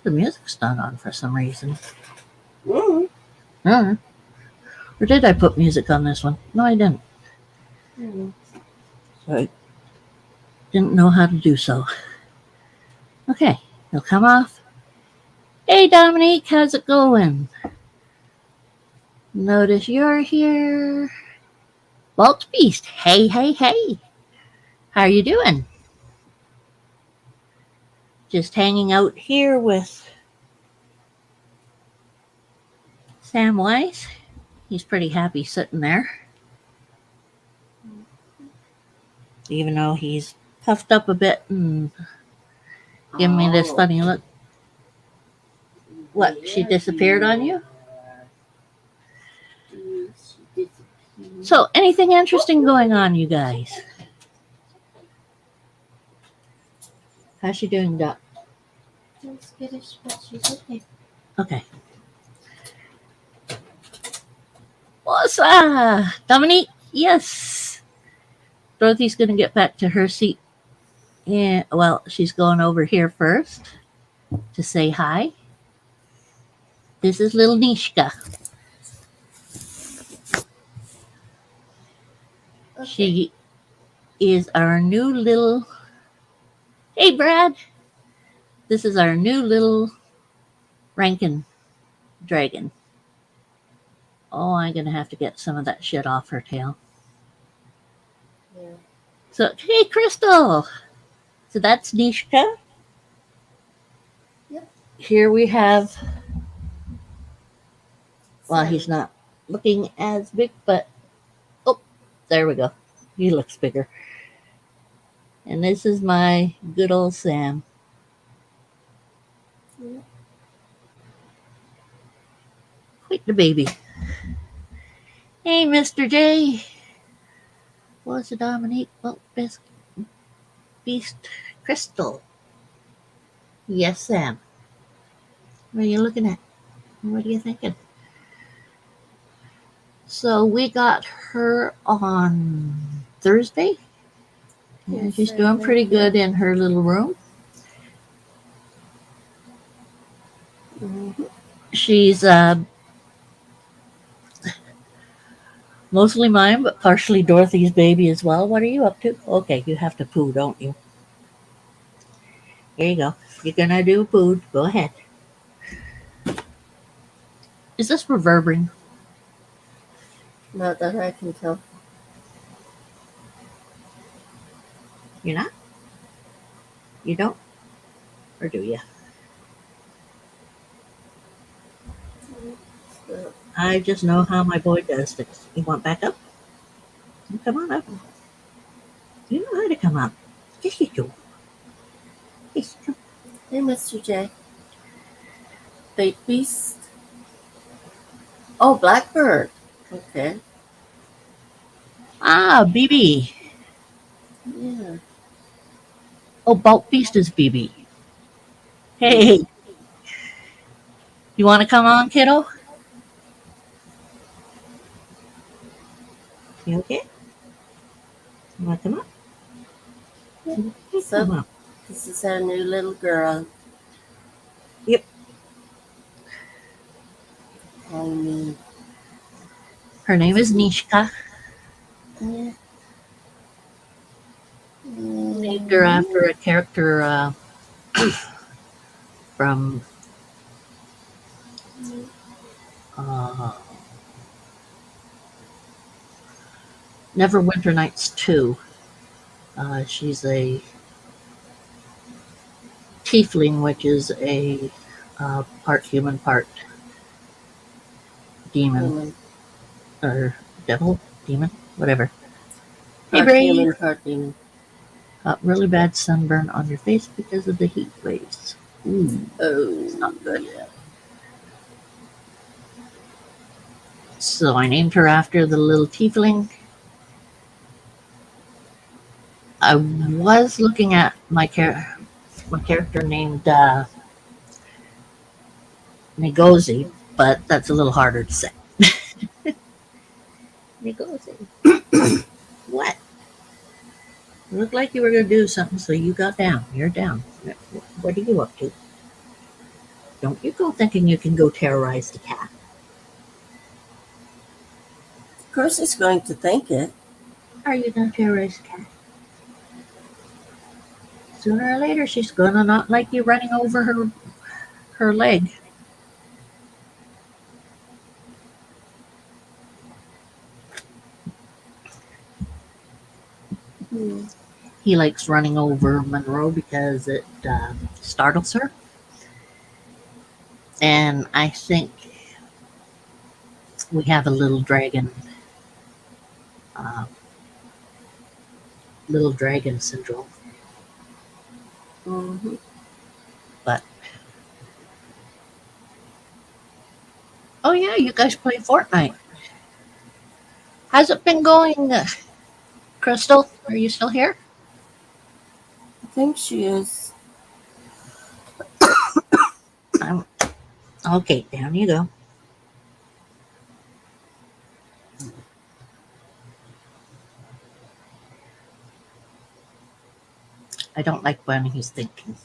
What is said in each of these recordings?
The music's not on for some reason. Mm-hmm. Or did I put music on this one? No, I didn't. Mm-hmm. I didn't know how to do so. Okay, he'll come off. Hey, Dominique, how's it going? Notice you're here. Walt Beast, hey, hey, hey. How are you doing? Just hanging out here with Sam Weiss. He's pretty happy sitting there. Even though he's puffed up a bit and giving me this funny look. What, she disappeared on you? So, anything interesting going on, you guys? How's she doing, Doc? As good as what she's okay. Okay. What's Dominique? Yes. Dorothy's going to get back to her seat. Yeah, well, she's going over here first to say hi. This is little Nishka. Okay. She is our new little... Hey, Brad. This is our new little Rankin dragon. Oh, I'm going to have to get some of that shit off her tail. Yeah. So, hey, Crystal. So that's Nishka. Yep. Here we have... Well, he's not looking as big, but... Oh, there we go. He looks bigger. And this is my good old Sam. Yeah. Quite the baby. Hey, Mr. J. What's it, Dominique? Well, Beast Crystal. Yes, Sam. What are you looking at? What are you thinking? So we got her on Thursday. And she's doing pretty good in her little room. Mm-hmm. She's mostly mine, but partially Dorothy's baby as well. What are you up to? Okay, you have to poo, don't you? Here you go. You're gonna do poo. Go ahead. Is this reverberating? Not that I can tell. You're not? You don't? Or do you? I just know how my boy does things. You want back up? Come on up. You know how to come up. Yes, you do. Yes, come. Hey, Mr. J. Bait Beast. Oh, Blackbird. Okay. BB. Yeah. Oh, Bulk Beast is BB. Hey. You want to come on, kiddo? You okay? You want to come up? Yeah. So, come up. This is our new little girl. Yep. Her name is Nishka. Yeah. Named her after a character from Neverwinter Nights 2. She's a tiefling, which is a part human, part demon. Or devil, demon, whatever. Hey, Brave. Part demon. Got really bad sunburn on your face because of the heat waves. Ooh. Oh, it's not good. Yeah. So I named her after the little tiefling. I was looking at my character named Ngozi, but that's a little harder to say. Ngozi. What? It looked like you were going to do something, so you got down. You're down. What are you up to? Don't you go thinking you can go terrorize the cat. Of course, he's going to think it. Are you going to terrorize the cat? Sooner or later, she's going to not like you running over her leg. He likes running over Monroe because it startles her. And I think we have a uh, little dragon syndrome. Mm-hmm. But oh yeah, you guys play Fortnite. How's it been going, Crystal? Are you still here? I think she is. Okay, down you go. I don't like when he's thinking.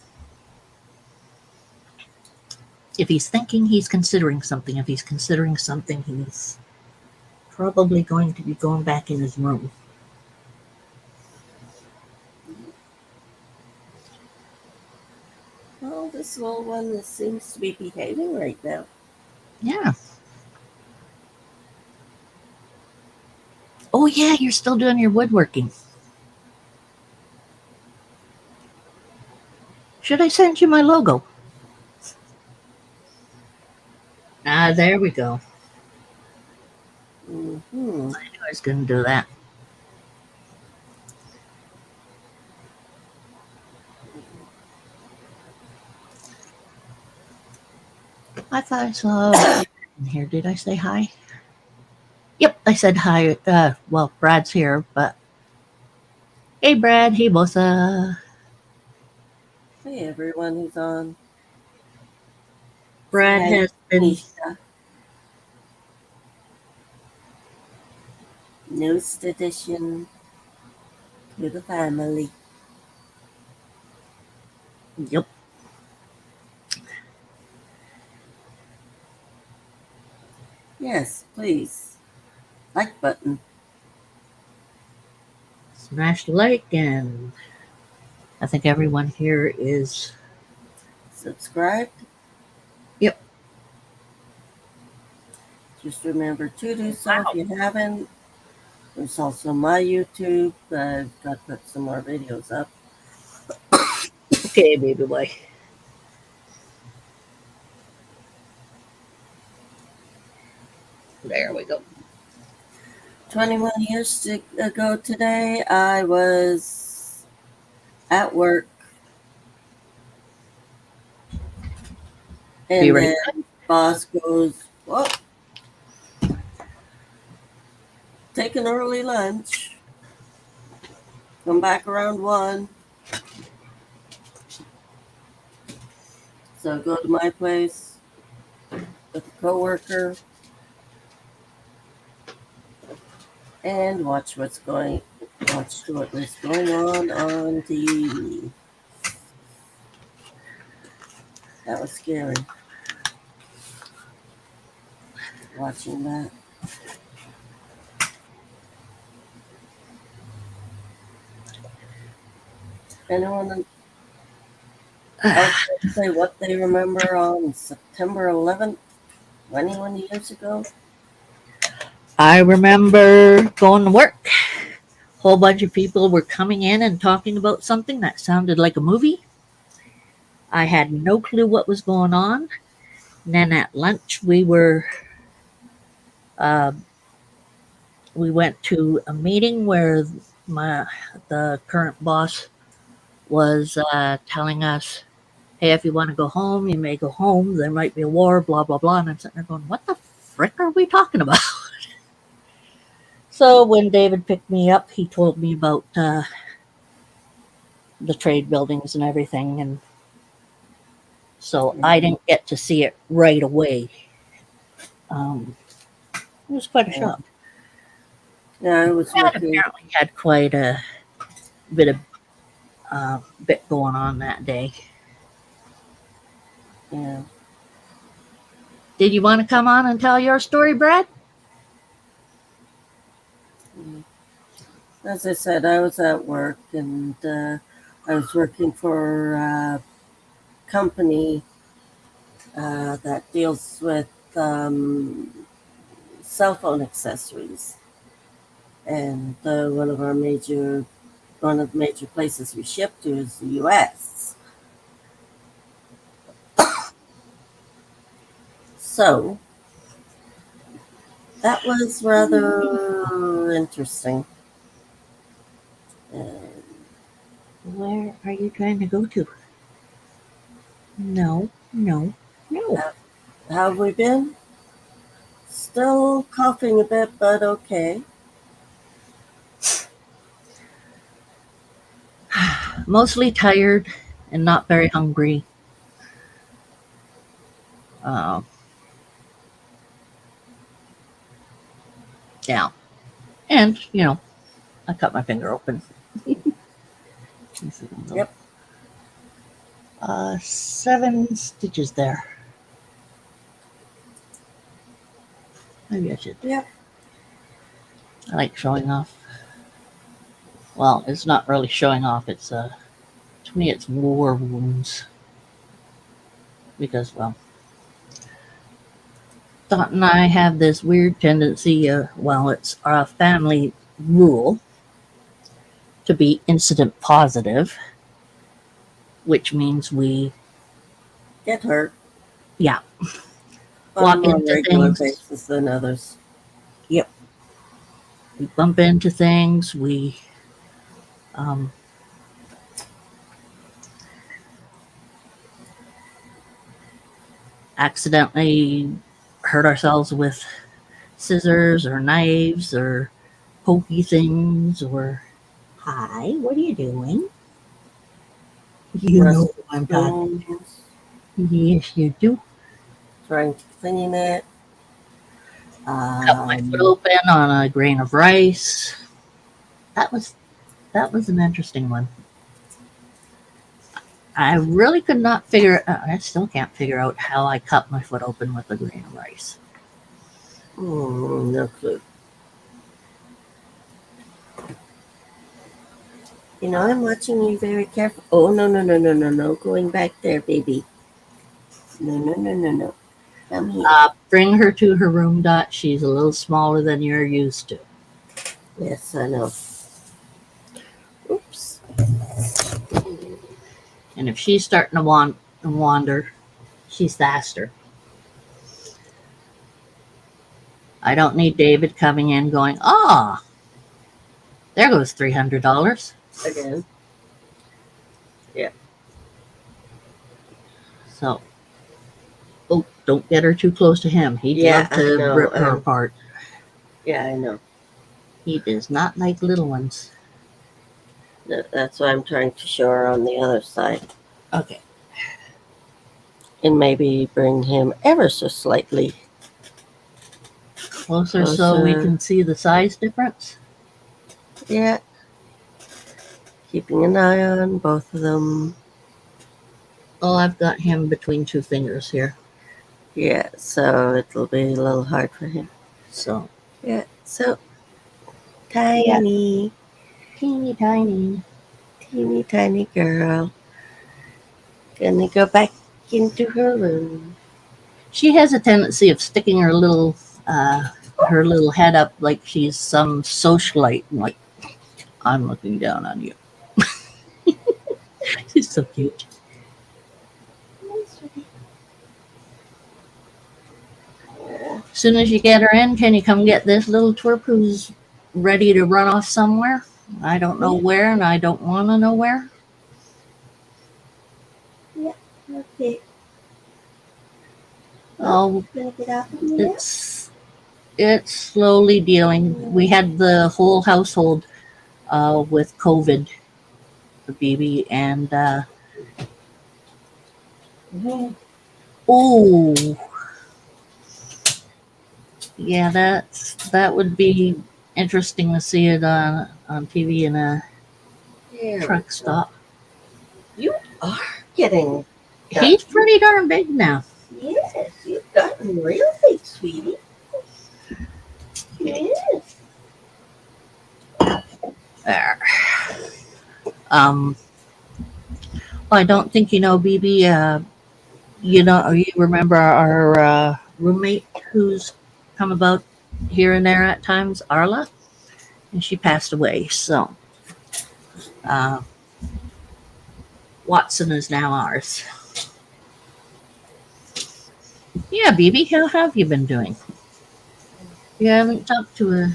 If he's thinking, he's considering something. If he's considering something, he's probably going to be going back in his room. Well, this little one that seems to be behaving right now. Yeah. Oh yeah, you're still doing your woodworking. Should I send you my logo? Ah, there we go. Mm-hmm. I knew I was going to do that. I thought I saw in here. Did I say hi? Yep, I said hi. Well, Brad's here, but hey, Brad. Hey, Bossa. Hey, everyone who's on. Say Brad hi, has been. Nisha. Newest addition to the family. Yep. Yes, please. Like button. Smash the like, and I think everyone here is. Subscribed. Yep. Just remember to do so if you haven't. There's also my YouTube. I've got to put some more videos up. Okay, baby boy. There we go. 21 years ago today, I was at work. Be And ready. then boss goes, well, take an early lunch. Come back around 1. So go to my place with a coworker and watch what was going on TV. That was scary. Watching that. Anyone else say what they remember on September 11th, 21 years ago? I remember going to work. Whole bunch of people were coming in and talking about something that sounded like a movie. I had no clue what was going on. And then at lunch, uh, we went to a meeting where the current boss was telling us, "Hey, if you want to go home, you may go home. There might be a war, blah blah blah." And I'm sitting there going, "What the frick are we talking about?" So when David picked me up, he told me about the trade buildings and everything, and so I didn't get to see it right away. It was quite a Yeah, shock. yeah, I was Dad working. apparently had quite a bit going on that day. Yeah. Did you want to come on and tell your story, Brad? As I said, I was at work, and I was working for a company that deals with cell phone accessories, and one of the major places we ship to is the U.S. So that was rather interesting. And Where are you trying to go to? No, no, no. how have we been? Still coughing a bit, but okay. Mostly tired and not very hungry. Uh, yeah. And, I cut my finger open. Yep. 7 stitches there. Maybe I should. Yep. I like showing off. Well, it's not really showing off. It's, to me, it's war wounds. Because, well, Dot and I have this weird tendency, it's our family rule to be incident positive, which means we, Get hurt. Yeah. On Walk a more into regular things. basis than others. Yep. We bump into things. We accidentally hurt ourselves with scissors or knives or pokey things or. Hi, what are you doing? You know Rusted who I'm talking. spoons, Yes, you do. trying to clean it. Cut my foot open on a grain of rice. That was an interesting one. I really could not figure. I still can't figure out how I cut my foot open with a grain of rice. No clue. I'm watching you very careful. Oh, no, no, no, no, no, no. Going back there, baby. No, no, no, no, no. Come here. Bring her to her room, Dot. She's a little smaller than you're used to. Yes, I know. Oops. And if she's starting to wander, she's faster. I don't need David coming in going, there goes $300. Again. Yeah. So, don't get her too close to him. He'd love to rip her apart. Yeah, I know. He does not like little ones. That's why I'm trying to show her on the other side. Okay. And maybe bring him ever so slightly Closer so we can see the size difference? Yeah. Keeping an eye on both of them. Oh, I've got him between two fingers here. Yeah, so it'll be a little hard for him. So. Yeah, so tiny. Teeny tiny. Teeny tiny girl. Gonna go back into her room. She has a tendency of sticking her little head up like she's some socialite, like, I'm looking down on you. She's so cute. As soon as you get her in, can you come get this little twerp who's ready to run off somewhere? I don't know where, and I don't want to know where. Yeah, okay. Oh, Gonna get out of here? It's slowly dealing. We had the whole household with COVID, the baby, and yeah, that would be interesting to see it on TV in a truck stop. You are getting. He's pretty darn big now. Yes, you gotten real big, sweetie. Yes. There. Um, I don't think you know, BB. You remember our roommate who's come about here and there at times, Arla, and she passed away. So uh, Watson is now ours. Yeah, BB, how have you been doing? You haven't talked to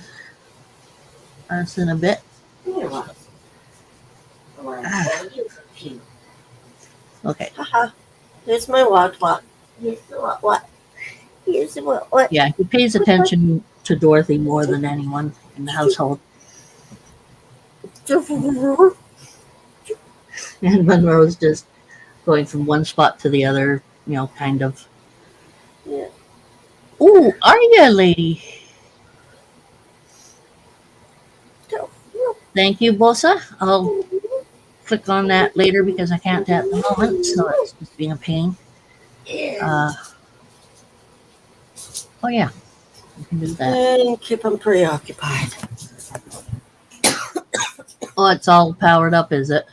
us in a bit. Here, what? Ah, okay. Haha. Here's my what. Here's the what. Here's the what. Yeah, he pays attention to Dorothy more than anyone in the household. And Monroe's just going from one spot to the other, kind of. Yeah. Ooh, are you, lady? Thank you, Bosa. I'll click on that later because I can't at the moment, so it's just being a pain. Oh, yeah, you can do that. And keep them preoccupied. Oh, it's all powered up, is it?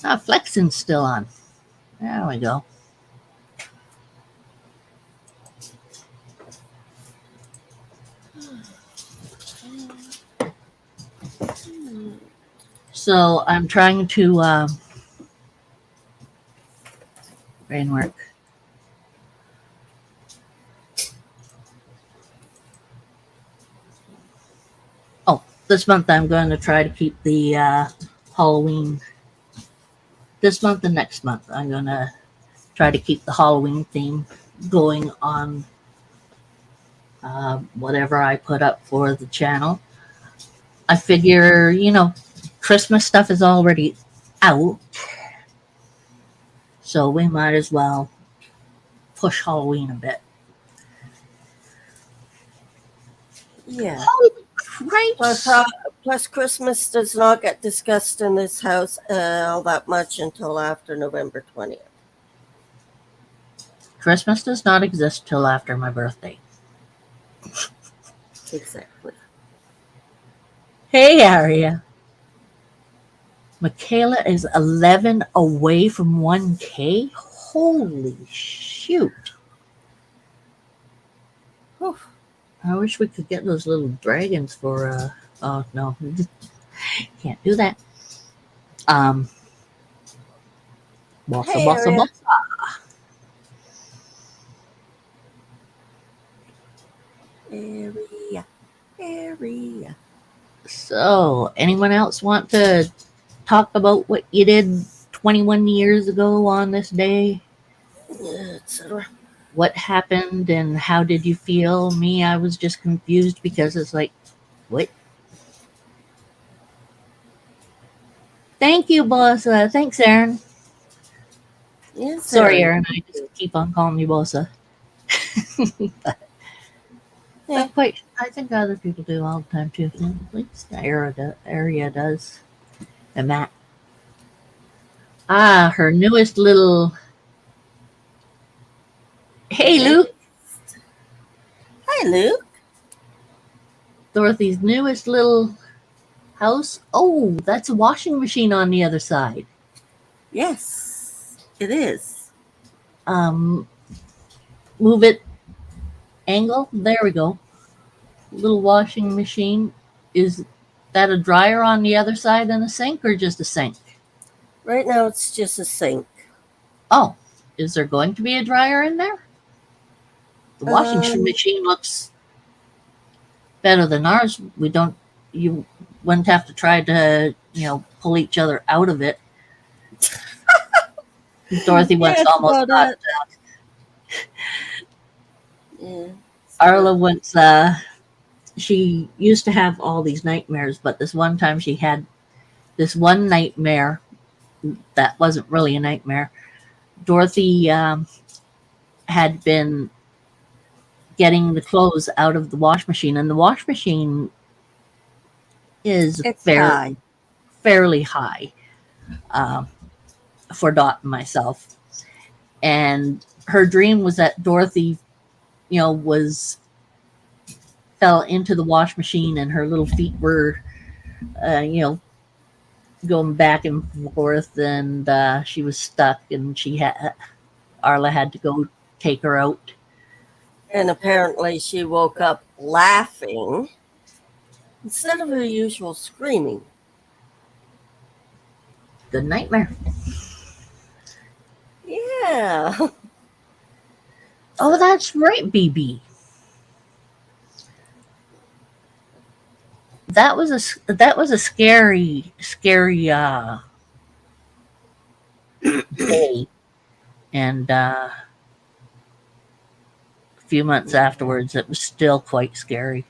Ah, flexing's still on. There we go. So I'm trying to brain work. Oh, this month I'm going to try to keep the Halloween. This month and next month I'm going to try to keep the Halloween theme going on whatever I put up for the channel. I figure, Christmas stuff is already out, so we might as well push Halloween a bit. Yeah. Holy cripes! Plus, Christmas does not get discussed in this house all that much until after November 20th. Christmas does not exist till after my birthday. Exactly. Hey, Aria. Michaela is 11 away from 1K? Holy shoot. Whew. I wish we could get those little dragons for, oh, no. Can't do that. Bossa, Hey, bossa, Aria. bossa. Area. So, anyone else want to talk about what you did 21 years ago on this day? Etc. What happened and how did you feel? Me, I was just confused because it's like, what? Thank you, Bossa. Thanks, Aaron. Yes, Sorry, Aaron. Aaron. I just keep on calling you Bossa. But Yeah. not quite. I think other people do all the time too. At least the area does. And Matt. Ah, her newest little. Hey, Luke. Hi, Luke. Dorothy's newest little house. Oh, that's a washing machine on the other side. Yes, it is. Move it. Angle. There we go. Little washing machine. Is that a dryer on the other side and a sink, or just a sink? Right now, it's just a sink. Oh, is there going to be a dryer in there? The washing machine looks better than ours. You wouldn't have to try to, pull each other out of it. Dorothy once almost got. Yeah. Arla once, she used to have all these nightmares, but this one time she had this one nightmare that wasn't really a nightmare. Dorothy had been getting the clothes out of the wash machine, and the wash machine is It's high. fairly high. uh, for Dot and myself. And her dream was that Dorothy, was fell into the wash machine and her little feet were, uh, you know, going back and forth, and she was stuck, and Arla had to go take her out. And apparently she woke up laughing instead of her usual screaming. Good nightmare. Yeah. Oh, that's right, BB. That was a scary day, and a few months afterwards, it was still quite scary.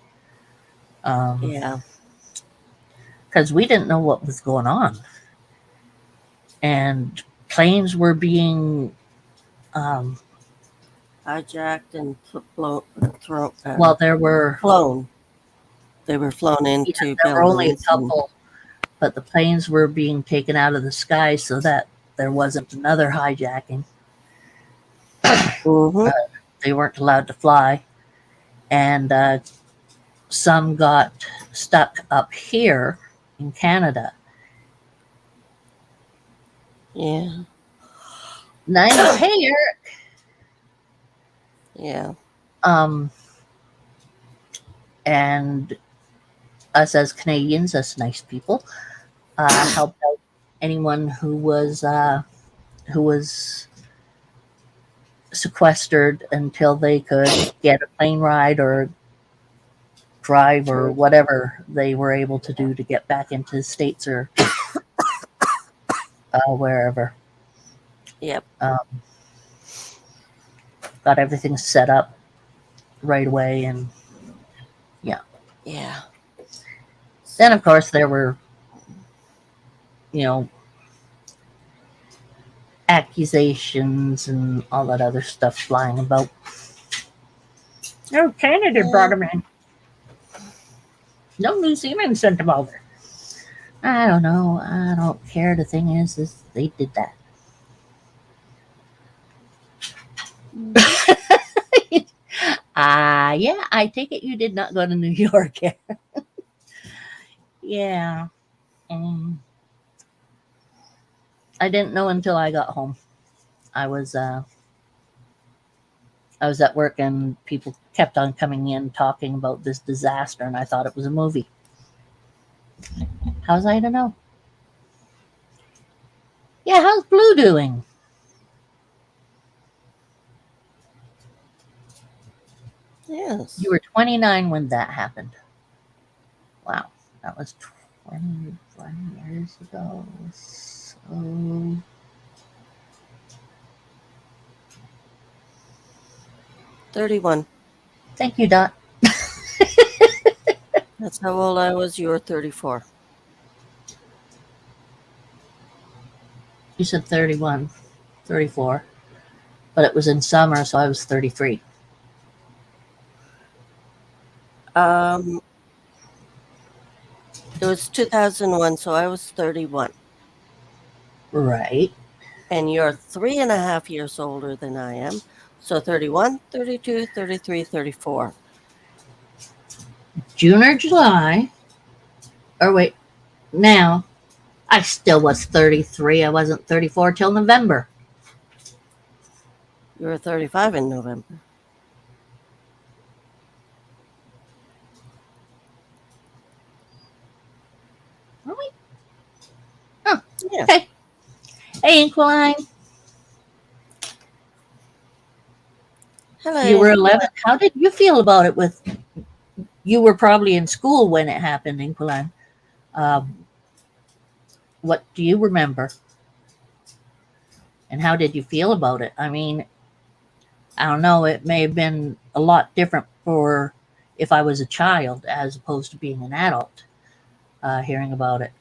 Yeah. Because we didn't know what was going on, and planes were being, um, Hijacked and well, there were flown. They were flown yeah, into there were only a buildings. couple, but the planes were being taken out of the sky so that there wasn't another hijacking. Mm-hmm. They weren't allowed to fly, and some got stuck up here in Canada. Yeah. Nice. Hey, Eric. Yeah. Um, and us as Canadians, us nice people, helped out anyone who was sequestered until they could get a plane ride or drive or whatever they were able to do to get back into the States or wherever. Yep. Um, got everything set up right away, and yeah. Yeah. Then of course there were, you know, accusations and all that other stuff flying about. No, Canada brought Yeah. them in. No, New Zealand sent them over. I don't know. I don't care. The thing is they did that. Yeah, I take it you did not go to New York. Yeah. Um, I didn't know until I got home. I was uh, I was at work and people kept on coming in talking about this disaster, and I thought it was a movie. How's I to know? Yeah, how's Blue doing? You Yes. were 29 when that happened. Wow, that was 20 years ago. So 31. thank you, Dot. That's how old I was. You were 34. You said 31, 34, but it was in summer, so I was 33. Um, it was 2001, so I was 31. Right. And you're 3.5 years older than I am. So 31, 32, 33, 34. June or July. Or wait, now I still was 33. I wasn't 34 till November. You were 35 in November. Were we? Oh, Yeah. okay. Hey, Inquiline. Hello, You were Inquiline. 11. How did you feel about it? You were probably in school when it happened, Inquiline. Um, what do you remember? And how did you feel about it? I mean, I don't know. It may have been a lot different for if I was a child as opposed to being an adult hearing about it.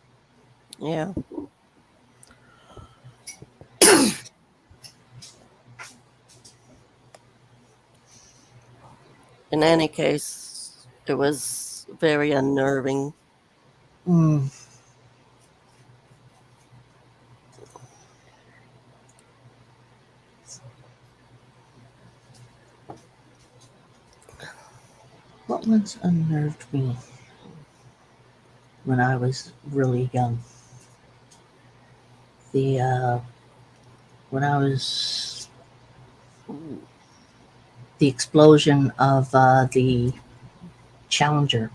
Yeah. In any case, it was very unnerving. Mm. What once unnerved me when I was really young? The when I was the explosion of the Challenger,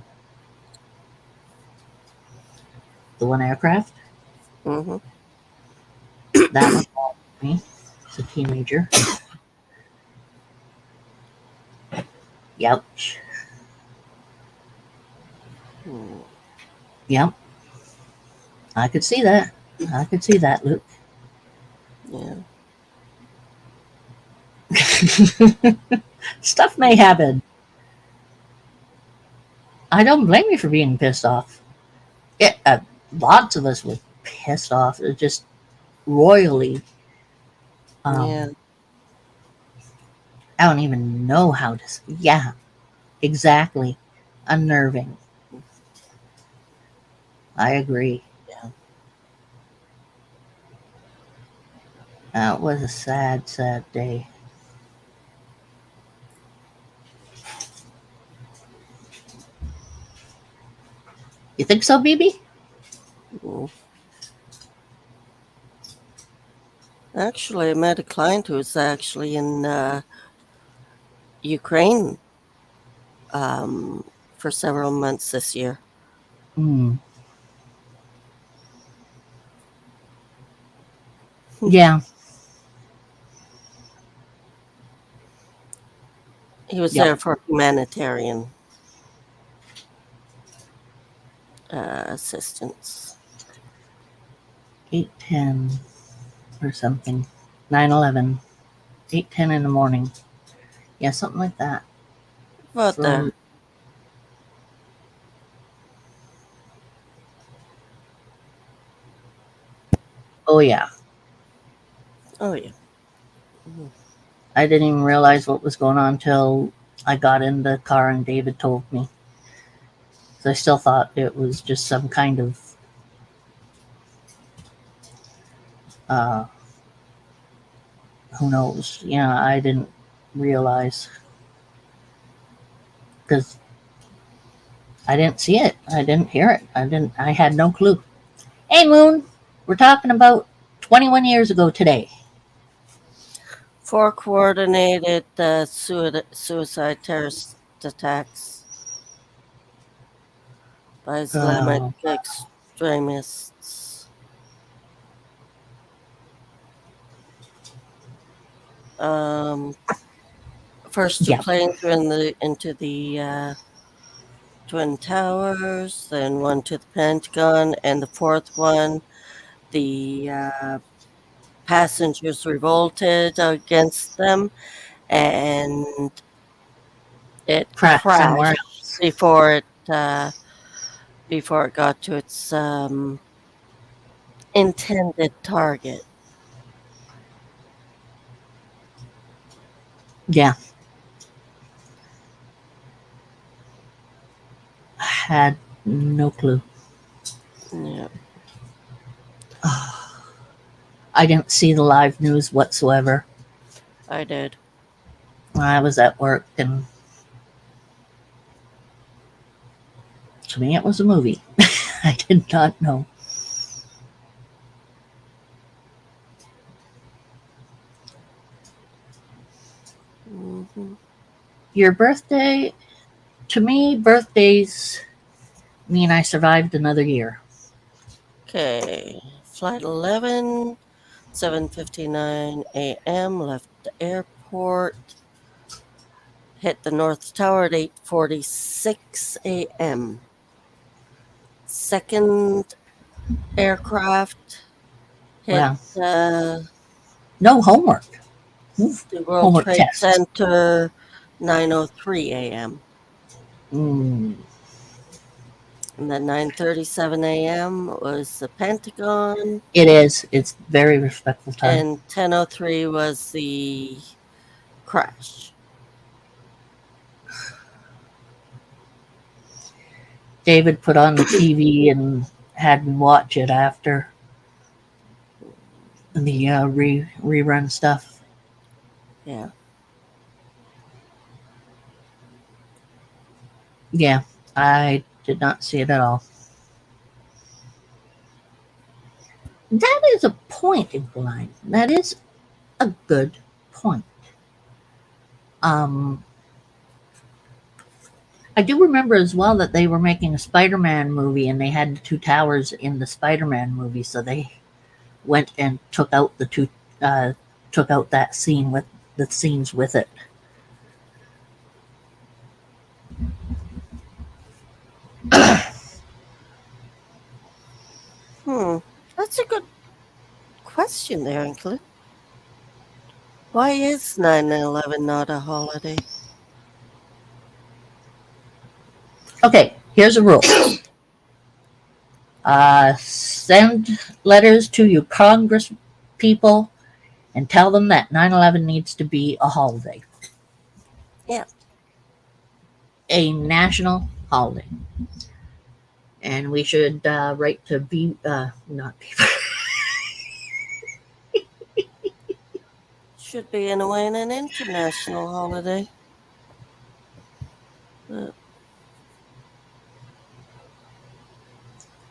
the one aircraft. Mm-hmm. That one bothered me as a teenager. Youch. Mm, Yep, I could see that. I could see that, Luke. yeah. Stuff may happen. I don't blame you for being pissed off. Yeah, lots of us were pissed off, just royally. Yeah. Um, I don't even know how to. Yeah, exactly. Unnerving. I agree. Yeah. It was a sad, sad day. You think so, BB? Mm. Actually, I met a client who's actually in Ukraine for several months this year. Mm, yeah, He was yep. there for humanitarian assistance. 8:10 or something. 9:11. 8:10 in the morning. Yeah, something like that. About From there. oh yeah, Oh, yeah. Mhm. I didn't even realize what was going on until I got in the car and David told me. So I still thought it was just some kind of uh, who knows. Yeah, I didn't realize because I didn't see it. I didn't hear it. I didn't. I had no clue. Hey, Moon, we're talking about 21 years ago today. Four coordinated suicide terrorist attacks by Islamic Uh, extremists. Um, First two yeah, planes were into the Twin Towers, then one to the Pentagon, and the fourth one, the passengers revolted against them, and it crash somewhere. crashed before it got to its intended target. Yeah, I had no clue. Yeah, I didn't see the live news whatsoever. I did. I was at work, and to me, it was a movie. I did not know. Hmm. Your birthday, to me, birthdays mean I survived another year. Okay, flight 11, 7:59 a.m. left the airport. Hit the North Tower at 8:46 a.m. Second aircraft hit Well, uh, no homework. Oof, the World homework Trade tests. Center 9:03 a.m. Mm, And then 9:37 a.m. was the Pentagon, it is. It's very respectful time. and 10:03 was the crash. David put on the TV and had me watch it after the rerun stuff. Yeah. Yeah, I did not see it at all. That is a point, Glenn. That is a good point. Um, I do remember as well that they were making a Spider-Man movie, and they had the two towers in the Spider-Man movie, so they went and uh, took out that scene with the scenes with it. Hmm. That's a good question there, Uncle. Why is 9/11 not a holiday? Okay, here's a rule. Send letters to your Congress people and tell them that 9/11 needs to be a holiday, Yeah. a national holiday. And we should write to not be, Should be in a way an international holiday. Uh,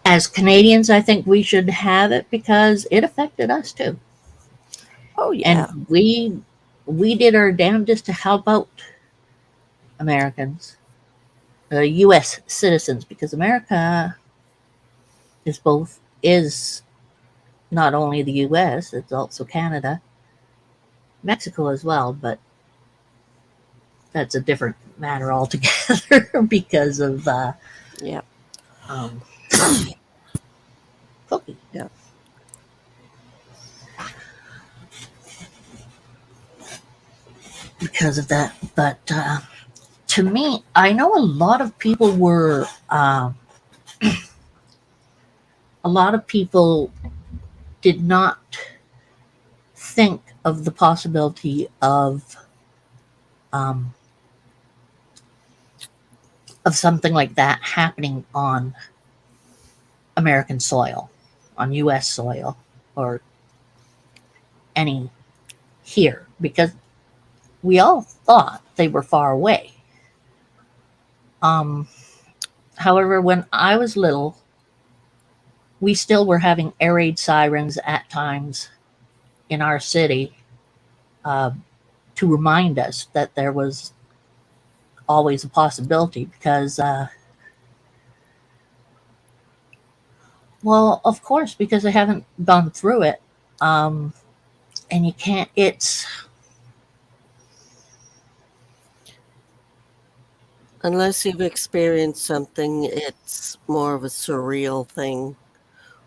as Canadians, I think we should have it because it affected us too. oh yeah. And we did our damnedest to help out Americans, U.S. citizens, because America is not only the U.S., it's also Canada, Mexico as well, but that's a different matter altogether because of Yeah. um, cookie. Yeah. Because of that. But to me, I know a lot of people did not think of the possibility um, of something like that happening on American soil, on U.S. soil, or any here, because we all thought they were far away. Um, However, when I was little, we still were having air raid sirens at times in our city uh, to remind us that there was always a possibility because, well, of course, because I haven't gone through it. Um, and you can't, Unless you've experienced something, it's more of a surreal thing.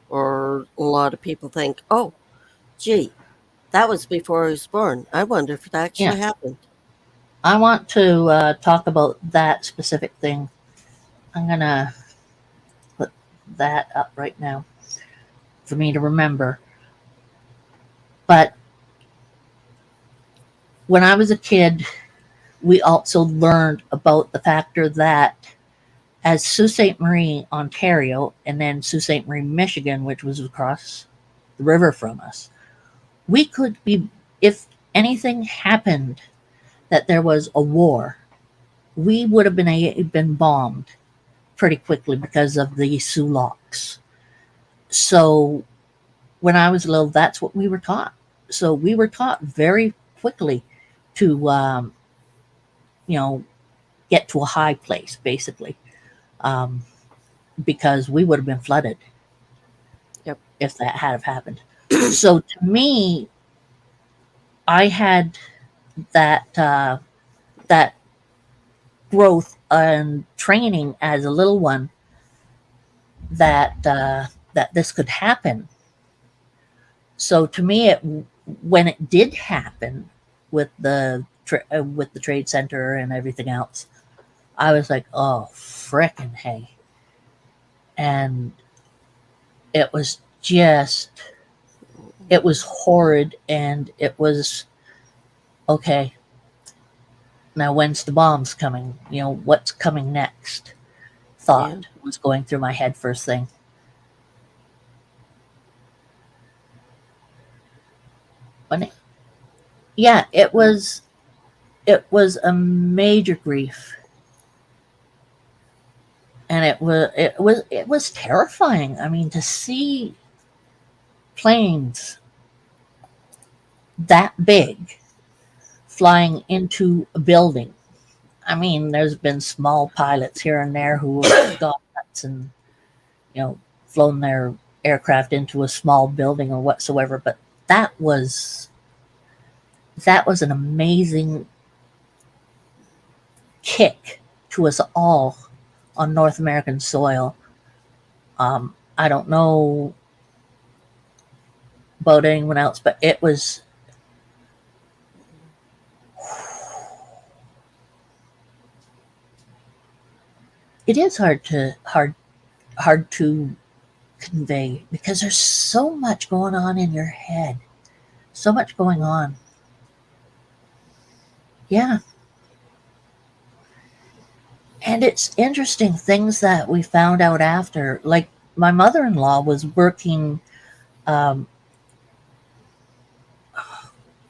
Or a lot of people think, oh, gee, that was before I was born. I wonder if it yeah, actually happened. I want to talk about that specific thing. I'm going to put that up right now for me to remember. But when I was a kid, we also learned about the factor that as Sault Ste. Marie, Ontario, and then Sault Ste. Marie, Michigan, which was across the river from us, we could be, if anything happened that there was a war, we would have been bombed pretty quickly because of the Sulaks. So when I was little, that's what we were taught. So we were taught very quickly to, you know, get to a high place, basically, um, because we would have been flooded Yep. if that had have happened. So to me, I had that growth and training as a little one that this could happen. So to me, when it did happen with the trade center and everything else, I was like, oh frickin' hey, and it was just it was horrid, and it was okay. Now when's the bombs coming? What's coming next? Yeah. Thought was going through my head first thing. Wasn't it? Yeah, it was a major grief, and it was terrifying. I mean, to see planes that big flying into a building. I mean, there's been small pilots here and there who have gone nuts and, you know, flown their aircraft into a small building or whatsoever, but that was that was an amazing kick to us all on North American soil. I don't know about anyone else, but it is hard to convey because there's so much going on in your head, so much going on. Yeah, and it's interesting things that we found out after. Like my mother-in-law was working. Um,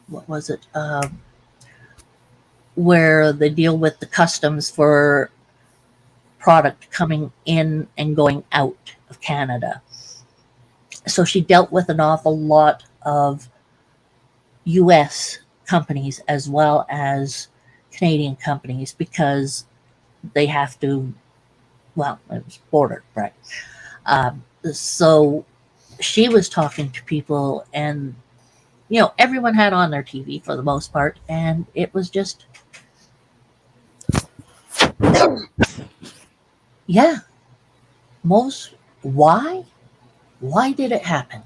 what was it? Where they deal with the customs for product coming in and going out of Canada. So she dealt with an awful lot of US companies as well as Canadian companies because they have to, well, it was border, right? So she was talking to people, and, everyone had on their TV for the most part, and it was just, yeah, most, why? Why did it happen?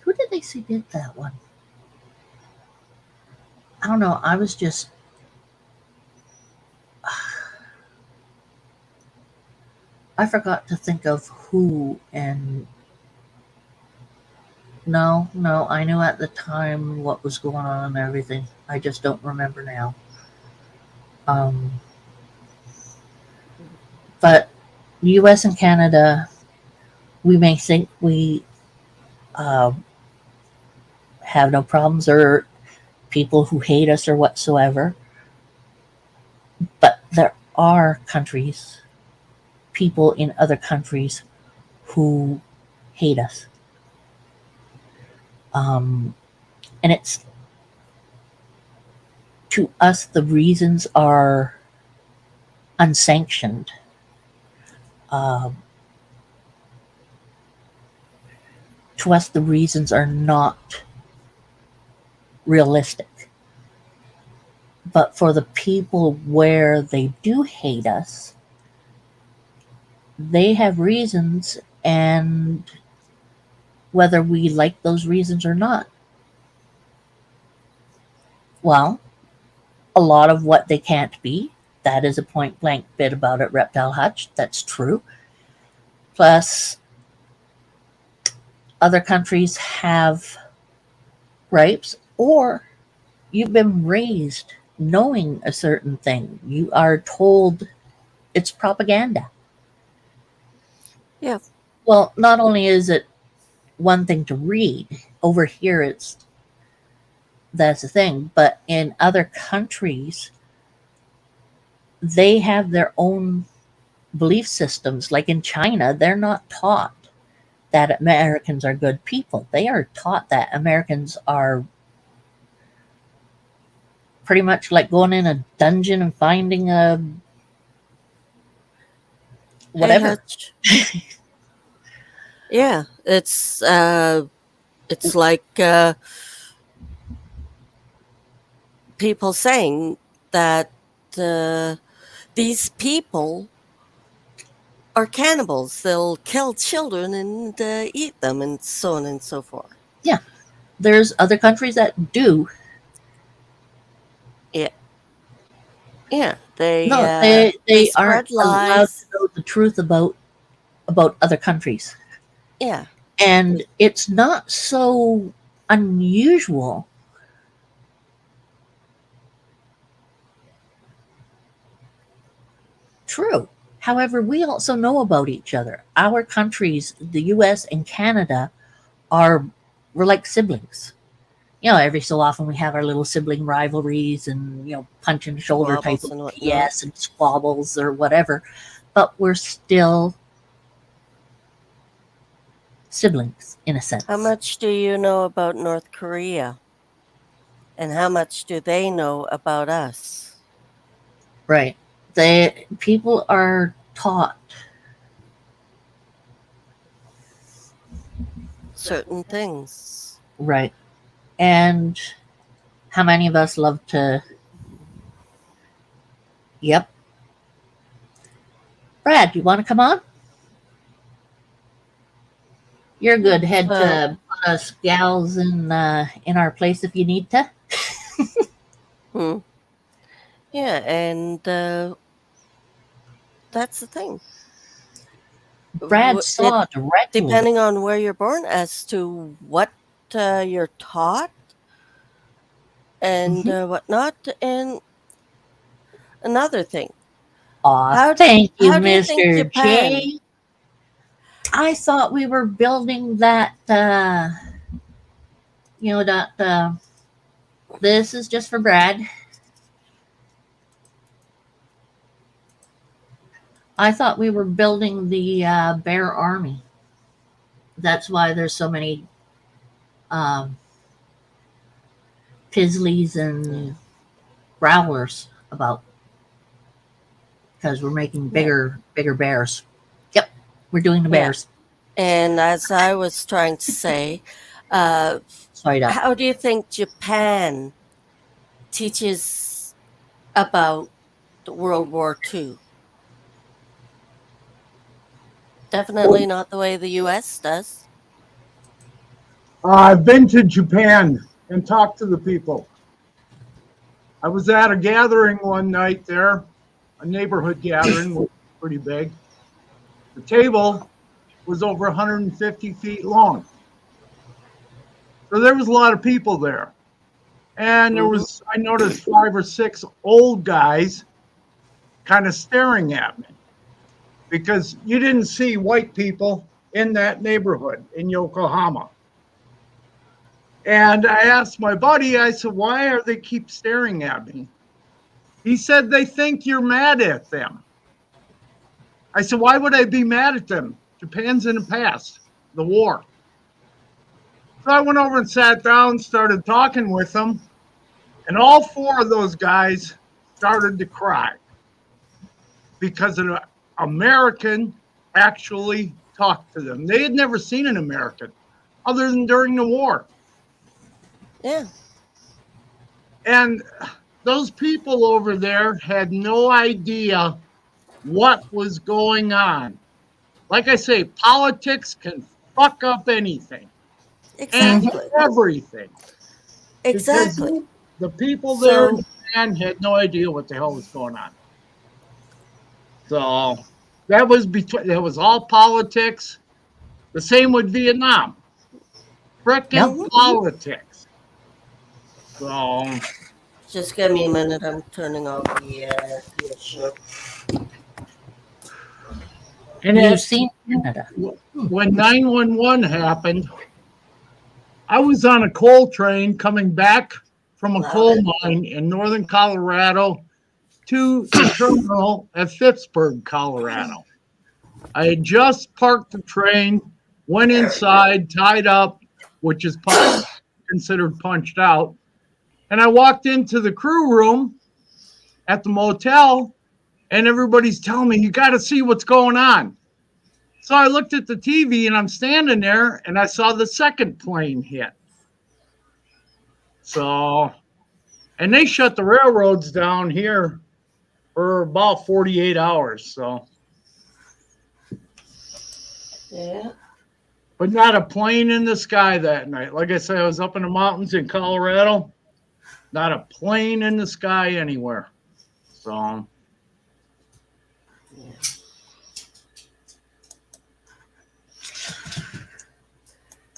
Who did they say did that one? I don't know. I was just, I forgot to think of who, and no, no, I knew at the time what was going on and everything. I just don't remember now. Um, but US and Canada, we may think we uh, have no problems or people who hate us or whatsoever, but there are countries, people in other countries who hate us. Um, and it's to us, the reasons are unsanctioned. Um, to us, the reasons are not realistic. But for the people where they do hate us, they have reasons, and whether we like those reasons or not, well, a lot of what they can't be, that is a point blank bit about it, Reptile Hutch. That's true. Plus, other countries have rights, or you've been raised knowing a certain thing. You are told it's propaganda. Yeah. Well, not only is it one thing to read, over here that's the thing, but in other countries, they have their own belief systems. Like in China, they're not taught that Americans are good people. They are taught that Americans are pretty much like going in a dungeon and finding a Hey, whatever. Hutch. Yeah, it's like people saying that uh, these people are cannibals. They'll kill children and eat them, and so on and so forth. Yeah, there's other countries that do. Yeah, yeah. They No, they they aren't spread allowed to lies. know the truth about other countries. Yeah, And it's not so unusual. True. However, we also know about each other. Our countries, the US and Canada, are we're like siblings. Every so often we have our little sibling rivalries and, punch in the shoulder type Squabbles of and whatnot. BS and squabbles or whatever, but we're still siblings in a How sense. much do you know about North Korea? And how much do they know about us? Right. People are taught. Certain things. Right. And how many of us love to, yep. Brad, you want to come on? You're good. Head So, to put us gals in our place if you need to. hmm. Yeah, and that's the thing. Brad It saw directly. depending on where you're born as to what you're taught and Mhm. whatnot. And another thing, Aw, how thank you, how do you think Mr. Japan? J. I thought we were building that, that, this is just for Brad. I thought we were building the bear army. That's why there's so many um, Pisleys Yeah, and growlers about because we're making yeah, bigger bears. Yep, we're doing the yeah. bears. And as I was trying to say, uh, Sorry, up. how do you think Japan teaches about World War II? Definitely not the way the US does. I've been to Japan and talked to the people. I was at a gathering one night there, a neighborhood gathering, which was pretty big. The table was over 150 feet long. So there was a lot of people there. And Hmm. I noticed 5 or 6 old guys kind of staring at me because you didn't see white people in that neighborhood in Yokohama. And I asked my buddy, I said, why are they keep staring at me? He said they think you're mad at them. I said, why would I be mad at them? Japan's in the past, the war. So I went over and sat down, started talking with them, and all 4 of those guys started to cry because an American actually talked to them. They had never seen an American other than during the war. Yeah, And those people over there had no idea what was going on. Like I say, politics can fuck up anything and Mhm. exactly. everything because Exactly. the people there in So, Japan had no idea what the hell was going on. So that was all politics. The same with Vietnam, Yep. frickin' mhm. politics. So Just give me a minute. I'm turning off the show. and You've it seen Canada. Hmm. when 911 happened, I was on a coal train coming back from a coal Louder. mine in northern Colorado to the terminal at Pittsburgh, Colorado. I had just parked the train, went inside, tied up, which is considered punched out, and I walked into the crew room at the motel, and everybody's telling me, you got to see what's going on. So I looked at the TV and I'm standing there and I saw the second plane hit. So, and they shut the railroads down here for about 48 hours. So, Yeah. but not a plane in the sky that night. Like I said, I was up in the mountains in Colorado, not a plane in the sky anywhere. So, Yeah.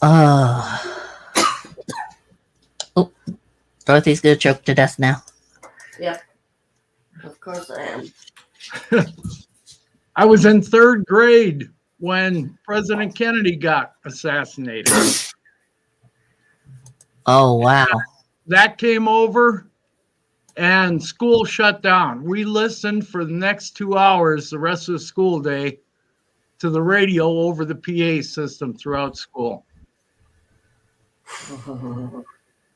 Uh, oh, Dorothy's gonna choke to death now. Yep. Of course I am. I was in third grade when President Kennedy got assassinated. Oh, wow. That came over and school shut down. We listened for the next 2 hours, the rest of the school day, to the radio over the PA system throughout school.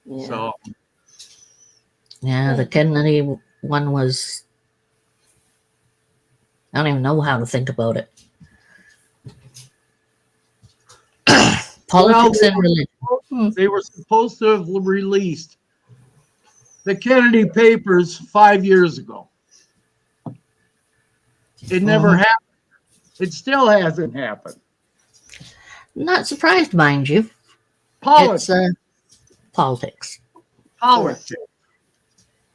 Yeah. So, Yeah, the Kennedy one was. I don't even know how to think about it. Politics and religion. they were supposed to have released the Kennedy papers 5 years ago. It never Mhm. happened. It still hasn't happened. Not surprised, mind you. Politics. It's politics. Politics.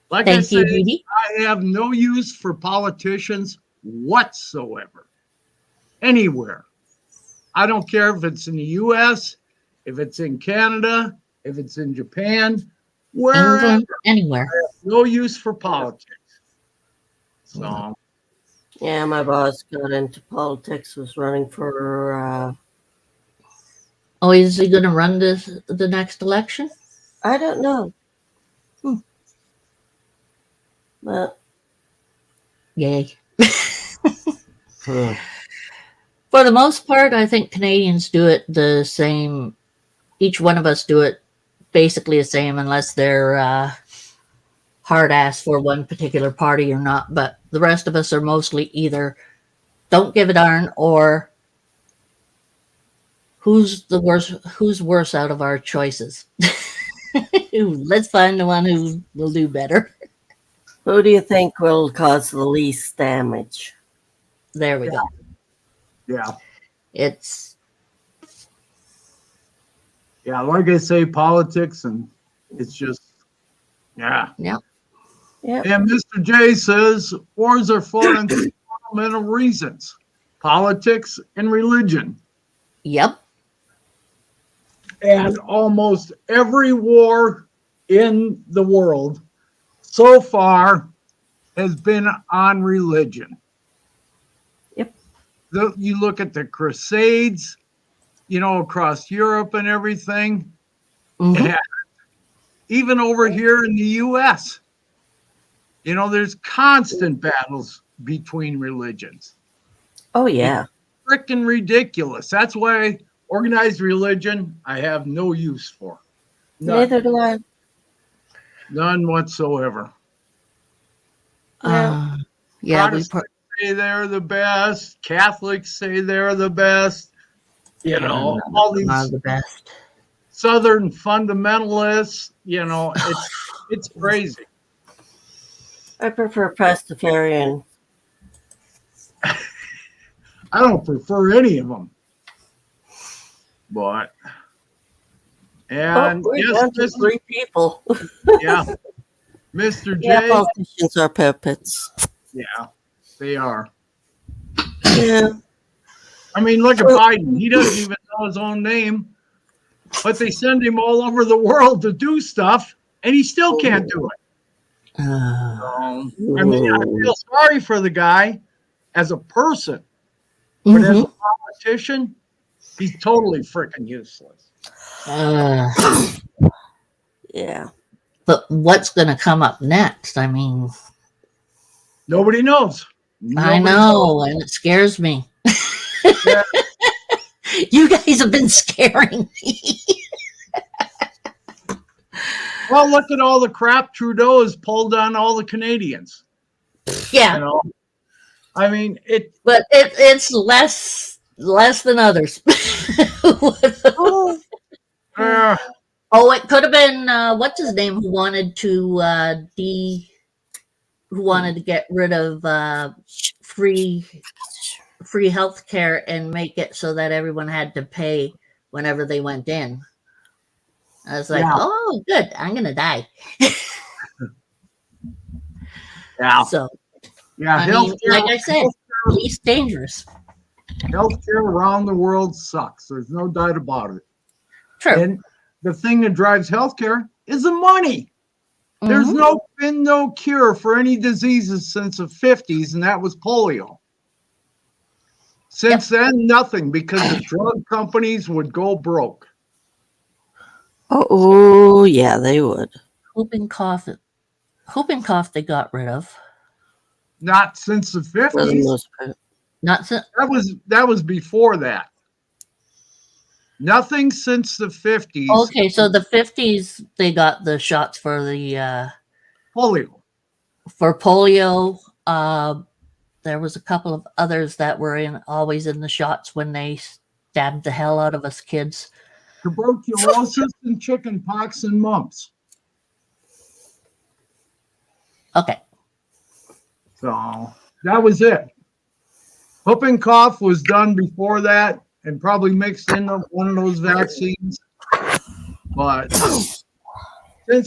Like I Thank you, said, Judy. I have no use for politicians whatsoever. Anywhere. I don't care if it's in the US, if it's in Canada, if it's in Japan, wherever. England, anywhere. No use for politics. So, Yeah, my boss got into politics, was running for, Oh, is he going to run the next election? I don't know. Hmm. But, Yay. hmm. For the most part, I think Canadians do it the same. Each one of us do it basically the same, unless they're hard ass for one particular party or not. But the rest of us are mostly either don't give a darn or who's worse out of our choices. Let's find the one who will do better. Who do you think will cause the least damage? There we go. yeah. It's Yeah, like I say, politics, and it's just, yeah. yeah. Yep. And Mr. J says wars are fought on two fundamental reasons: politics and religion. Yep. And almost every war in the world so far has been on religion. Yep. You look at the Crusades, across Europe and everything. Mhm. And even over here in the US, there's constant battles between religions. Oh, yeah. Freaking ridiculous. That's why organized religion I have no use for. None. Neither do I. None whatsoever. Yeah, we Protestants say they're the best. Catholics say they're the best. All are these the best. Southern fundamentalists. It's crazy. I prefer Presbyterian. I don't prefer any of them. But and we're yes, down to 3 people. yeah, Mr. J. Yeah, politicians are puppets. Yeah, they are. Yeah. I mean, look at Biden. He doesn't even know his own name, but they send him all over the world to do stuff, and he still can't do it. I mean, I feel sorry for the guy as a person, but as a politician, he's totally freaking useless. Yeah. But what's going to come up next? I mean, Nobody knows. I know, and it scares me. Yeah. You guys have been scaring me. Well, look at all the crap Trudeau has pulled on all the Canadians. Yeah, I mean, but it's less than others. Oh, it could have been what's his name who wanted to get rid of free health care and make it so that everyone had to pay whenever they went in. I was like, oh, good. I'm going to die. Yeah. So, yeah, I mean, like I said, least dangerous. Healthcare around the world sucks. There's no doubt about it. True. And the thing that drives healthcare is the money. There's been no cure for any diseases since the 50s, and that was polio. Since then, nothing, because the drug companies would go broke. Oh, yeah, they would. Whooping cough they got rid of. Not since the For the 50s. most part. Not since. That was before that. Nothing since the 50s. Okay, so the 50s they got the shots for the Polio. for polio. There was a couple of others that were always in the shots when they stabbed the hell out of us kids. Tuberculosis and chicken pox and mumps. Okay. So that was it. Whooping cough was done before that and probably mixed in one of those vaccines. But since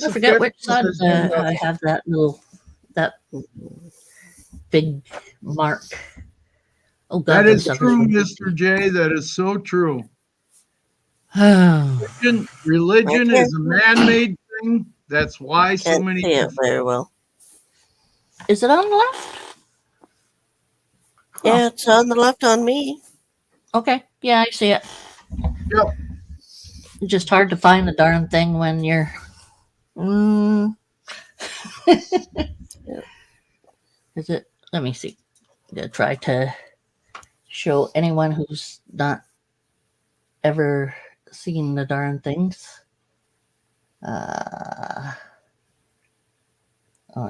I the forget 50s, which side there's been I nothing. have that big mark. Oh God, That those is suckers true, were- Mr. J. That is so true. Oh, Religion Right is a man-made thing. That's why so Can't many. see it very well. is it on the left? Yeah, it's on the left on me. Okay, yeah, I see it. Yep. It's just hard to find the darn thing when you're. Is it? Let me see. I'm gonna try to show anyone who's not ever seen the darn things. Oh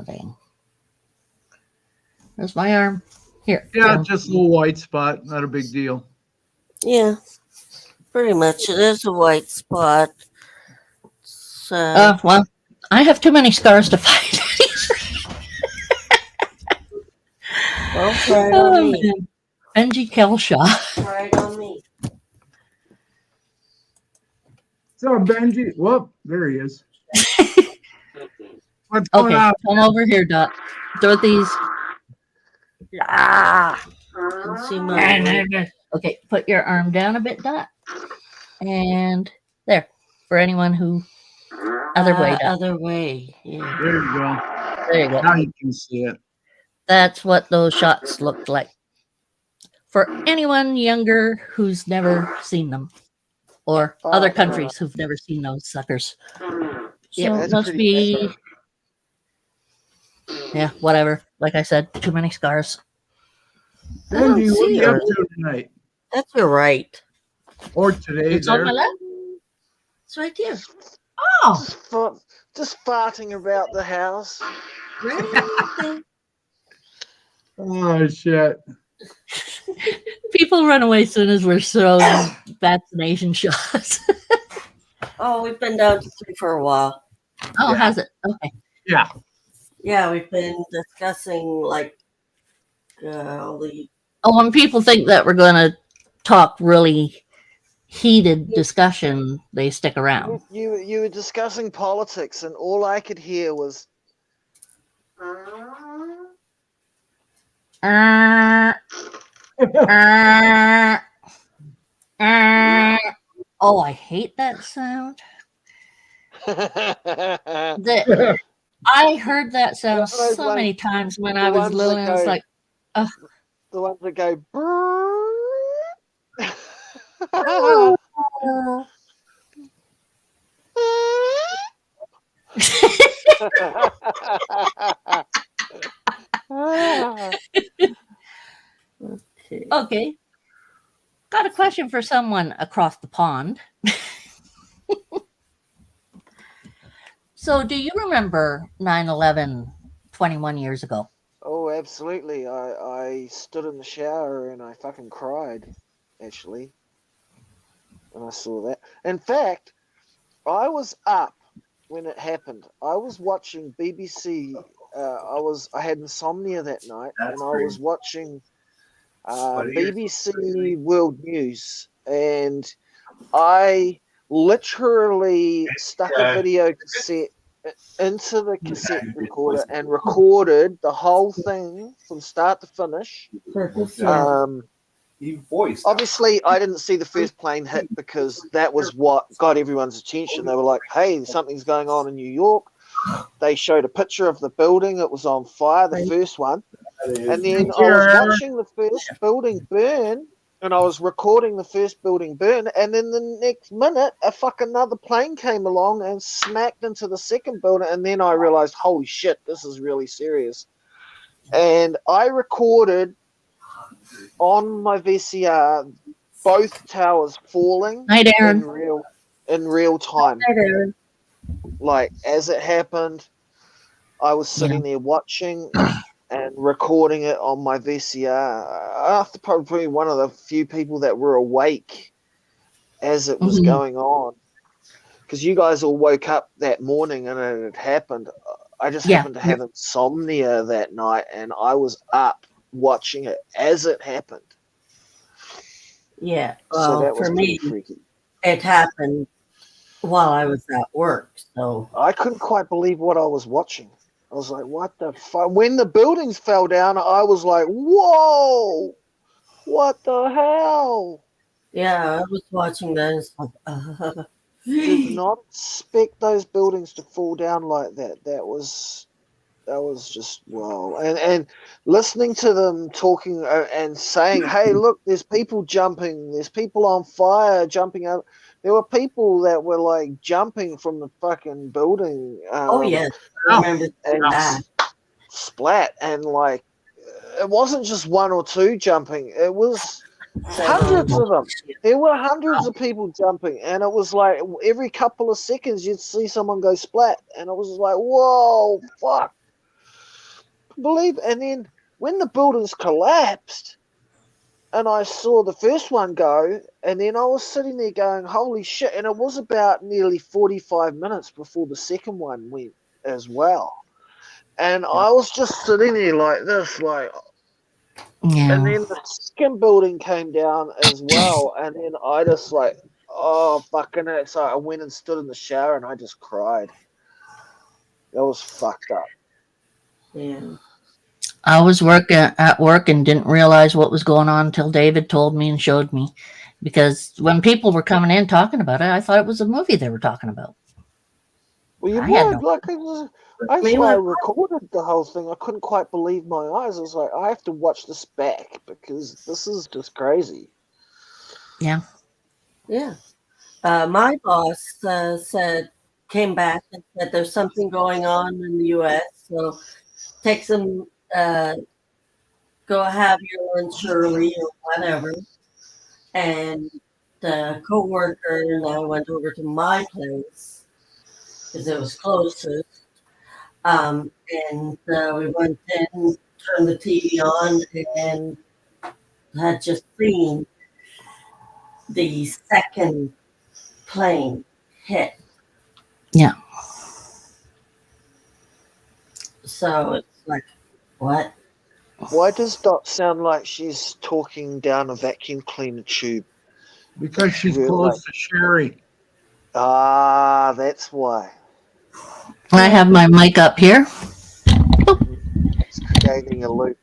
dang! There's my arm. Here. Yeah, so- just a little white spot. Not a big deal. Yeah, pretty much. It is a white spot. So, well, I have too many scars to find. well, right on Oh, me. man. Benji Kelshaw. Right on me. So Benji, whoop, there he is. What's going Okay, on? come over here, Dot. Dorothy's. Can see my Okay, put your arm down a bit, Dot. And there. For anyone who. Other way, Dot. Other way. Yeah. There you go. There you go. Now you can see it. That's what those shots looked like. For anyone younger who's never seen them, or other countries who've never seen those suckers. Yeah, So it that's a must pretty be, bad yeah, whatever. Like I said, too many scars. I don't Benji, what are see you up her. to tonight? That's your right. Or today It's on there? my left. It's right here. Just, Oh, just farting about the house. Oh shit. people run away as soon as we're throwing vaccination shots. Oh, we've been down to 3 for a while. Oh, Yeah. has it? Okay. Yeah. Yeah, we've been discussing like all the. Oh, when people think that we're going to talk really heated discussion, they stick around. You were discussing politics, and all I could hear was. Oh, I hate that sound. That I heard that sound One of those so ones- many times when the I was ones little, that and it's go- like, the ones that go. okay. Got a question for someone across the pond. So, do you remember 9/11 21 years ago? Oh, absolutely. I stood in the shower and I fucking cried, actually, when I saw that. In fact, I was up when it happened. I was watching BBC. I had insomnia that night, That's and I was crazy. watching What are you- BBC World News, and I literally stuck a video cassette into the cassette recorder and recorded the whole thing from start to finish. He voiced. Obviously, I didn't see the first plane hit because that was what got everyone's attention. They were like, hey, something's going on in New York. They showed a picture of the building. It was on fire, the first one. And then I was watching the first building burn, and I was recording the first building burn, and then the next minute, a fucking another plane came along and smacked into the second building, and then I realized, holy shit, this is really serious. And I recorded on my VCR both towers falling Night, Aaron. in real time. Night, Aaron. Like as it happened, I was sitting there watching and recording it on my VCR. After probably one of the few people that were awake as it was going on, because you guys all woke up that morning and it had happened. I just happened to have insomnia that night, and I was up watching it as it happened. Yeah. So Well, that was for pretty me, freaky. it happened while I was at work. So I couldn't quite believe what I was watching. I was like, what the fuck? When the buildings fell down, I was like, whoa, what the hell? yeah, I was watching that. And it's like, Did not expect those buildings to fall down like that. That was just wow. And listening to them talking and saying, hey, look, there's people jumping, there's people on fire jumping out. There were people that were like jumping from the fucking building. oh yes, I remember that. Splat, and like it wasn't just one or two jumping, it was hundreds of them. There were hundreds of people jumping, and it was like every couple of seconds you'd see someone go splat, and it was like, whoa, fuck, believe. And then when the buildings collapsed and I saw the first one go, and then I was sitting there going, holy shit. And it was about nearly 45 minutes before the second one went as well. And I was just sitting there like this, like, and then the second building came down as well. And then I just like, oh, fucking it. So I went and stood in the shower and I just cried. That was fucked up. Yeah. I was at work and didn't realize what was going on until David told me and showed me. Because when people were coming in talking about it, I thought it was a movie they were talking about. Well, you I had would. no- Like, that's why I recorded the whole thing. I couldn't quite believe my eyes. I was like, I have to watch this back because this is just crazy. Yeah. Yeah. My boss came back and said there's something going on in the U.S. So take some, go have your lunch early or whatever. And the coworker and I went over to my place because it was closest. And we went in, turned the TV on, and had just seen the second plane hit. Yeah. So it's like, what? Why does Dot sound like she's talking down a vacuum cleaner tube? Because she's Really? close to Sherry. Ah, that's why. I have my mic up here. It's creating a loop.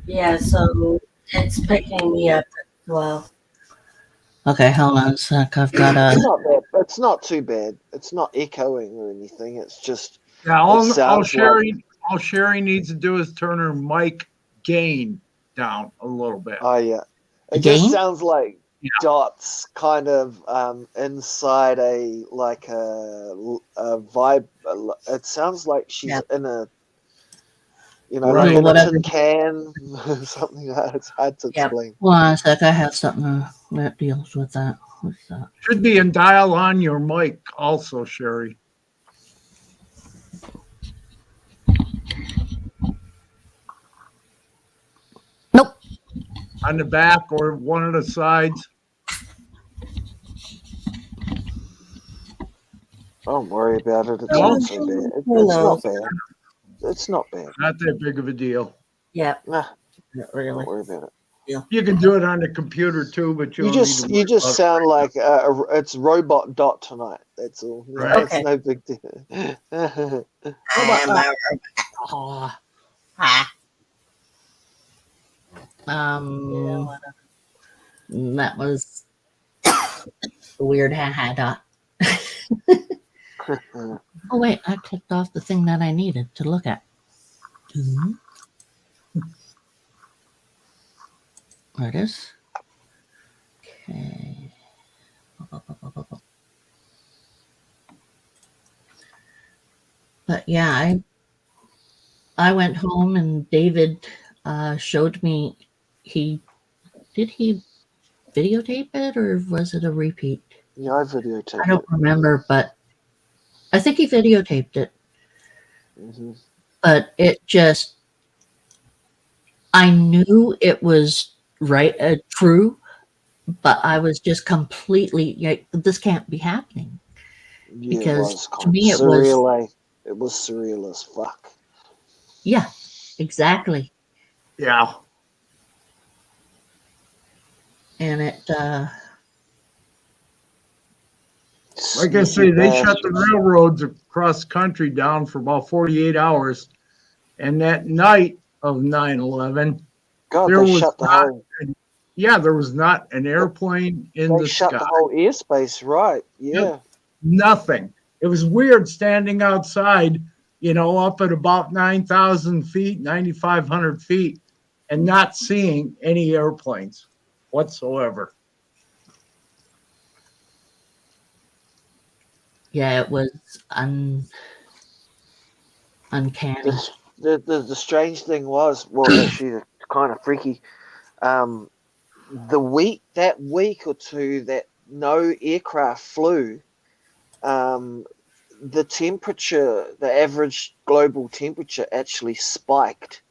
Yeah, so it's picking me up as well. Okay, hold on a sec. I've got It's a. not bad. It's not too bad. It's not echoing or anything. It's just Yeah, all sounds Sherry needs to do is turn her mic gain down a little bit. oh yeah. It Gain? just sounds like Yeah. Dot's kind of inside a vibe. It sounds like she's in a Right. like in a Whatever. tin can, something like that. It's hard to explain. Hold on a sec. I have something that deals with that. What's that? Should be in dial on your mic also, Sherry. Nope. On the back or one of the sides. Don't worry about it. It's No? not so bad. It's knows? not bad. It's not bad. Not that big of a deal. Yeah, Nah, not really. don't worry about it. You can do it on the computer too, but You don't just need to worry about sound like it's robot Dot tonight. That's all. Right. It's no big deal. That was a weird dot. Oh wait, I clicked off the thing that I needed to look at. There it is. Okay. But yeah, I went home and David showed me. He did he videotape it or was it a repeat? Yeah, I I videotaped don't it. remember, but I think he videotaped it. Hmm. But it just, I knew it was right, true, but I was just completely, this can't be happening Yeah, it because was to kind of me it was, surreal, eh? It was surreal as fuck. yeah, exactly. Yeah. And it, Like I Sneaky say, they shut the bastards. railroads across the country down for about 48 hours. And that night of 9/11, God, there they was shut the not, whole. yeah, there was not an airplane in They the shut sky. the whole airspace, right? Yep, Yeah. nothing. It was weird standing outside, up at about 9,000 feet, 9,500 feet, and not seeing any airplanes whatsoever. yeah, it was uncanny. The strange thing was, well, actually, it's kind of freaky. Um, that week or two that no aircraft flew, um, the average global temperature actually spiked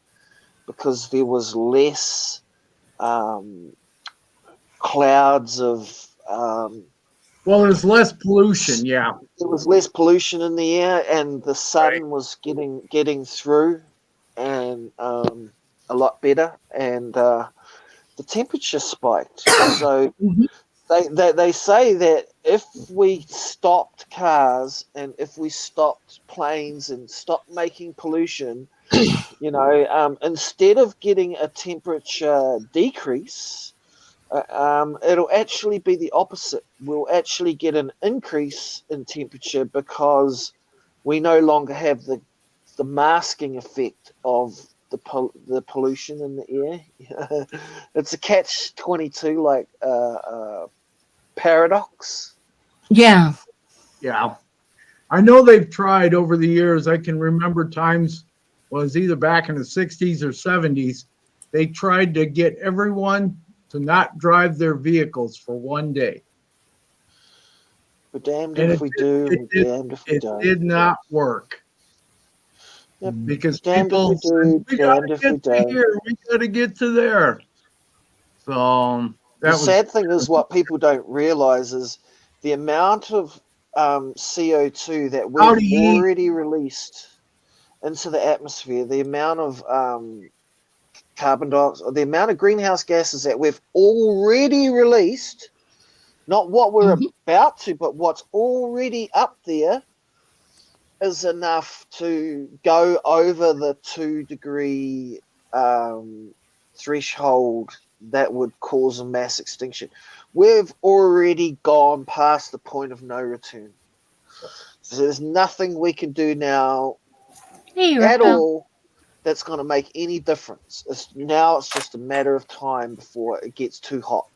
because there was less um, clouds of Well, there's less pollution, yeah. there was less pollution in the air, and the Right. sun was getting through, and a lot better, and the temperature spiked. So Mhm. they say that if we stopped cars and if we stopped planes and stopped making pollution, instead of getting a temperature decrease, it'll actually be the opposite. We'll actually get an increase in temperature because we no longer have the masking effect of the pollution in the air. It's a catch-22, like paradox. Yeah. Yeah. I know they've tried over the years. I can remember times was either back in the 60s or 70s. They tried to get everyone to not drive their vehicles for one day. We're damned And if we do, and it we're did damned if we it don't. did not work Yep. because Damned if we people said, do, we got damned to if get we to don't. here, we got to get to there. So The that was sad thing is, what people don't realize is the amount of CO2 that how we've do you eat? already released into the atmosphere, the amount of carbon dioxide, the amount of greenhouse gases that we've already released, not what we're Mhm. about to, but what's already up there, is enough to go over the 2 degree threshold that would cause a mass extinction. We've already gone past the point of no return. So there's nothing we can do now Hey, at Raphael. all that's going to make any difference. It's just a matter of time before it gets too hot.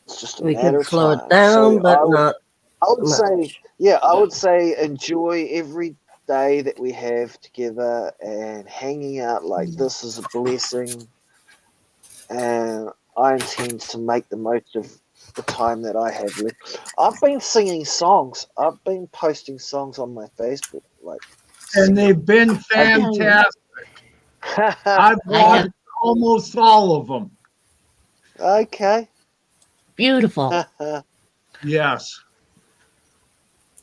It's just a We can matter of slow it time. down, So but not I would say, much. yeah, I would say enjoy every day that we have together, and hanging out like this is a blessing. And I intend to make the most of the time that I have left. I've been singing songs. I've been posting songs on my Facebook, like And singing. they've been I've been. fantastic. I've I have watched almost all of them. Okay. beautiful. Yes.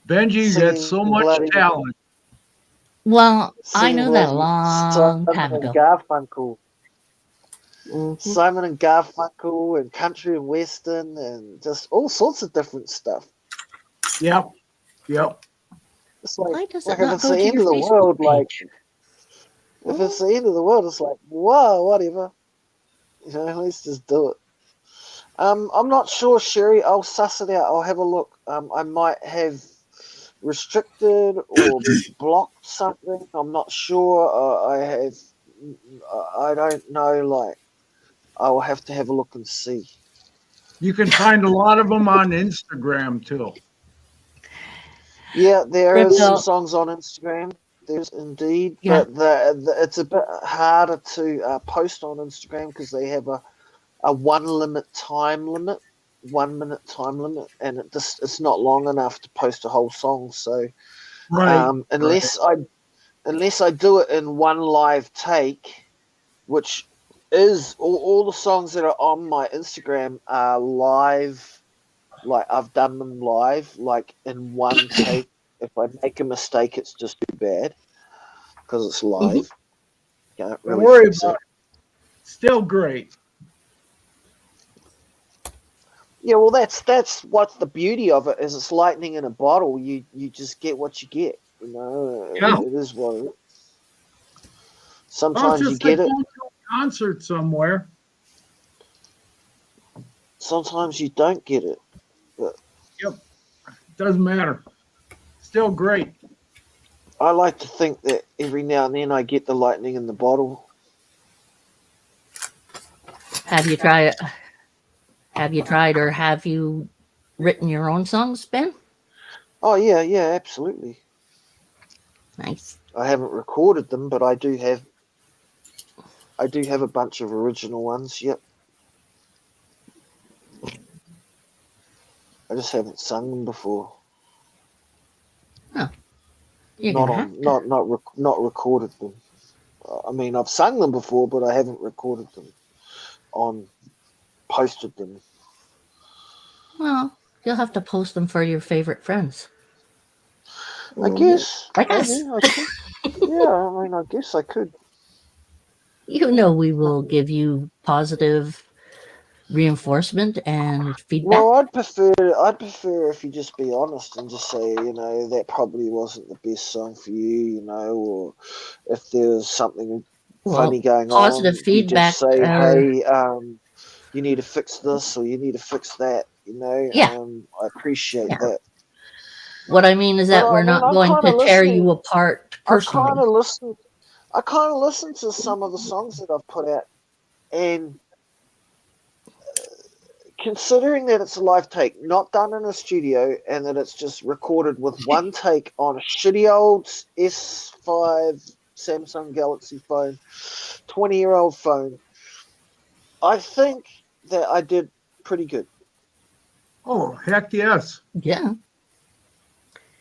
Benji, you got Singing so much bloody, talent. Well, I singing knew that a bloody long Simon time and ago. Garfunkel. Hmm. Simon and Garfunkel and country and western and just all sorts of different stuff. Yep. Yep. It's Why does it like if not it's go the to end your of the Facebook world, like page? if it's the end of the world, it's like whoa, whatever. Let's just do it. I'm not sure, Sherry. I'll suss it out. I'll have a look. I might have restricted or blocked something. I'm not sure. I have I don't know. Like, I will have to have a look and see. You can find a lot of them on Instagram too. Yeah, there is some Crypto. songs on Instagram. There's indeed, Yeah. but it's a bit harder to post on Instagram because they have a 1 minute time limit, 1 minute time limit, and it's not long enough to post a whole song. So Right. unless I do it in one live take, which is all the songs that are on my Instagram are live. Like, I've done them live, like in one take. If I make a mistake, it's just too bad because it's live. Can't Don't really worry fix about it. it. Still great. Yeah, well, that's what's the beauty of it is it's lightning in a bottle. You just get what you get. You know, Yeah. it is what it is. Well, it's Sometimes you just like get it. going to a concert somewhere. Sometimes you don't get it. But Yep. Doesn't matter. Still great. I like to think that every now and then I get the lightning in the bottle. Have you tried? Have you tried, or have you written your own songs, Ben? Oh yeah, absolutely. Nice. I haven't recorded them, but I do have a bunch of original ones. Yep. I just haven't sung them before. You're Not gonna on, have to. not recorded them. I mean, I've sung them before, but I haven't recorded them posted them. Well, you'll have to post them for your favorite friends, I guess like maybe us. I could. Yeah, I mean, I guess I could. You know, we will give you positive reinforcement and feedback. Well, I'd prefer if you just be honest and just say, that probably wasn't the best song for you, or if there's something funny Well, going positive on, you feedback. just say, hey, you need to fix this or you need to fix that. Yeah, I appreciate yeah. that. What I mean is But that I we're mean, not going to tear you apart I kind personally. of listen. I kind of listen to some of the songs that I've put out, and considering that it's a live take, not done in a studio, and that it's just recorded with one take on a shitty old S5 Samsung Galaxy phone, 20-year-old phone, I think that I did pretty good. Oh, heck yes. Yeah.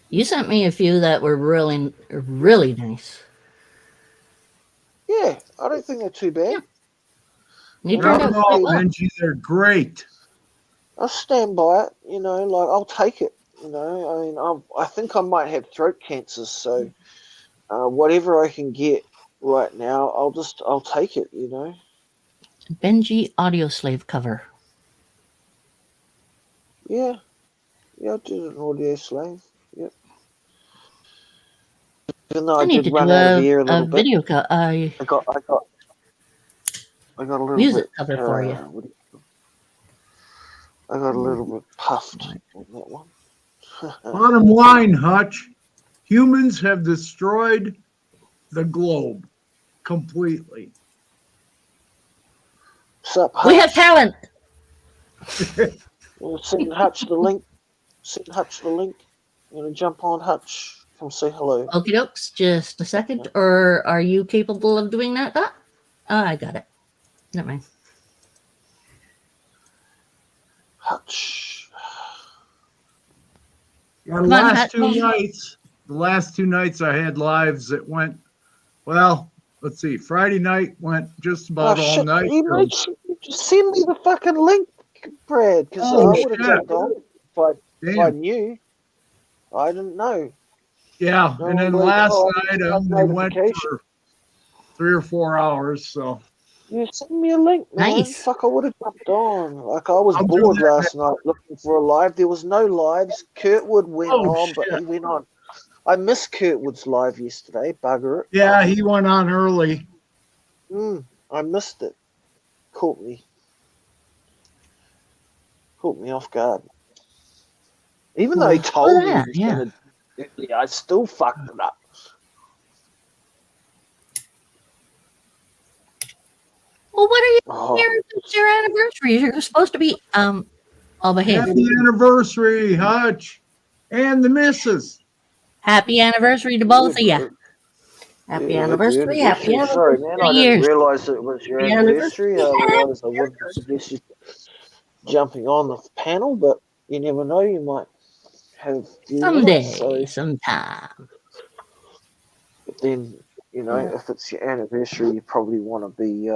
You sent me a few that were really, really nice. Yeah, I don't think they're too bad. Yeah. You No, turned out no, quite well. Benji, they're great. I'll stand by it, like I'll take it. I mean, I think I might have throat cancer, so whatever I can get right now, I'll take it. Benji Audio Slave cover. Yeah, I did an audio slave. Yep. Even though I I need did to run do out of a, air a a little bit, video I got a little music bit. cover for you. I got a little bit puffed on that one. Bottom line, Hutch, humans have destroyed the globe completely. Sup, Hutch? We have talent. Send Hutch the link. Send Hutch the link. You gonna jump on, Hutch? Come say hello. Okie dokes, just a second. Or are you capable of doing that, Dot? Oh, I got it. Never mind. Hutch. Yeah, Come on, Hutch. the last two nights I had lives that went, well, let's see, Friday night went just about all Shit! night. You just send me the fucking link, Brad, because Oh, I would have shit. jumped on if I Damn. knew. I didn't know. Yeah, No and one then goes, last "Oh, night I I only went notification." for 3 or 4 hours, so Yeah, send me a link, man. Nice. Fuck, I would have jumped on. Like, I was I'll do bored that. last night looking for a live. There was no lives. Kurtwood went Oh, on, but shit. he went on. I missed Kurtwood's live yesterday. Bugger it. Yeah, he went on early. I missed it. Caught me off guard. Even though he Well, told me yeah, he was going to do it, I still fucked it up. Well, what are you Oh, here? It's your anniversary. You're supposed to be I'll behave. Happy anniversary, Hutch, and the missus. Happy anniversary to both of you. Happy yeah, anniversary. Happy anniversary. Sorry, man, 3 I didn't years. realise it was your Happy anniversary. anniversary. Otherwise, I wouldn't suggest you jumping on the panel. But you never know, you might have Someday, sometime. But then, if it's your anniversary, you probably want to be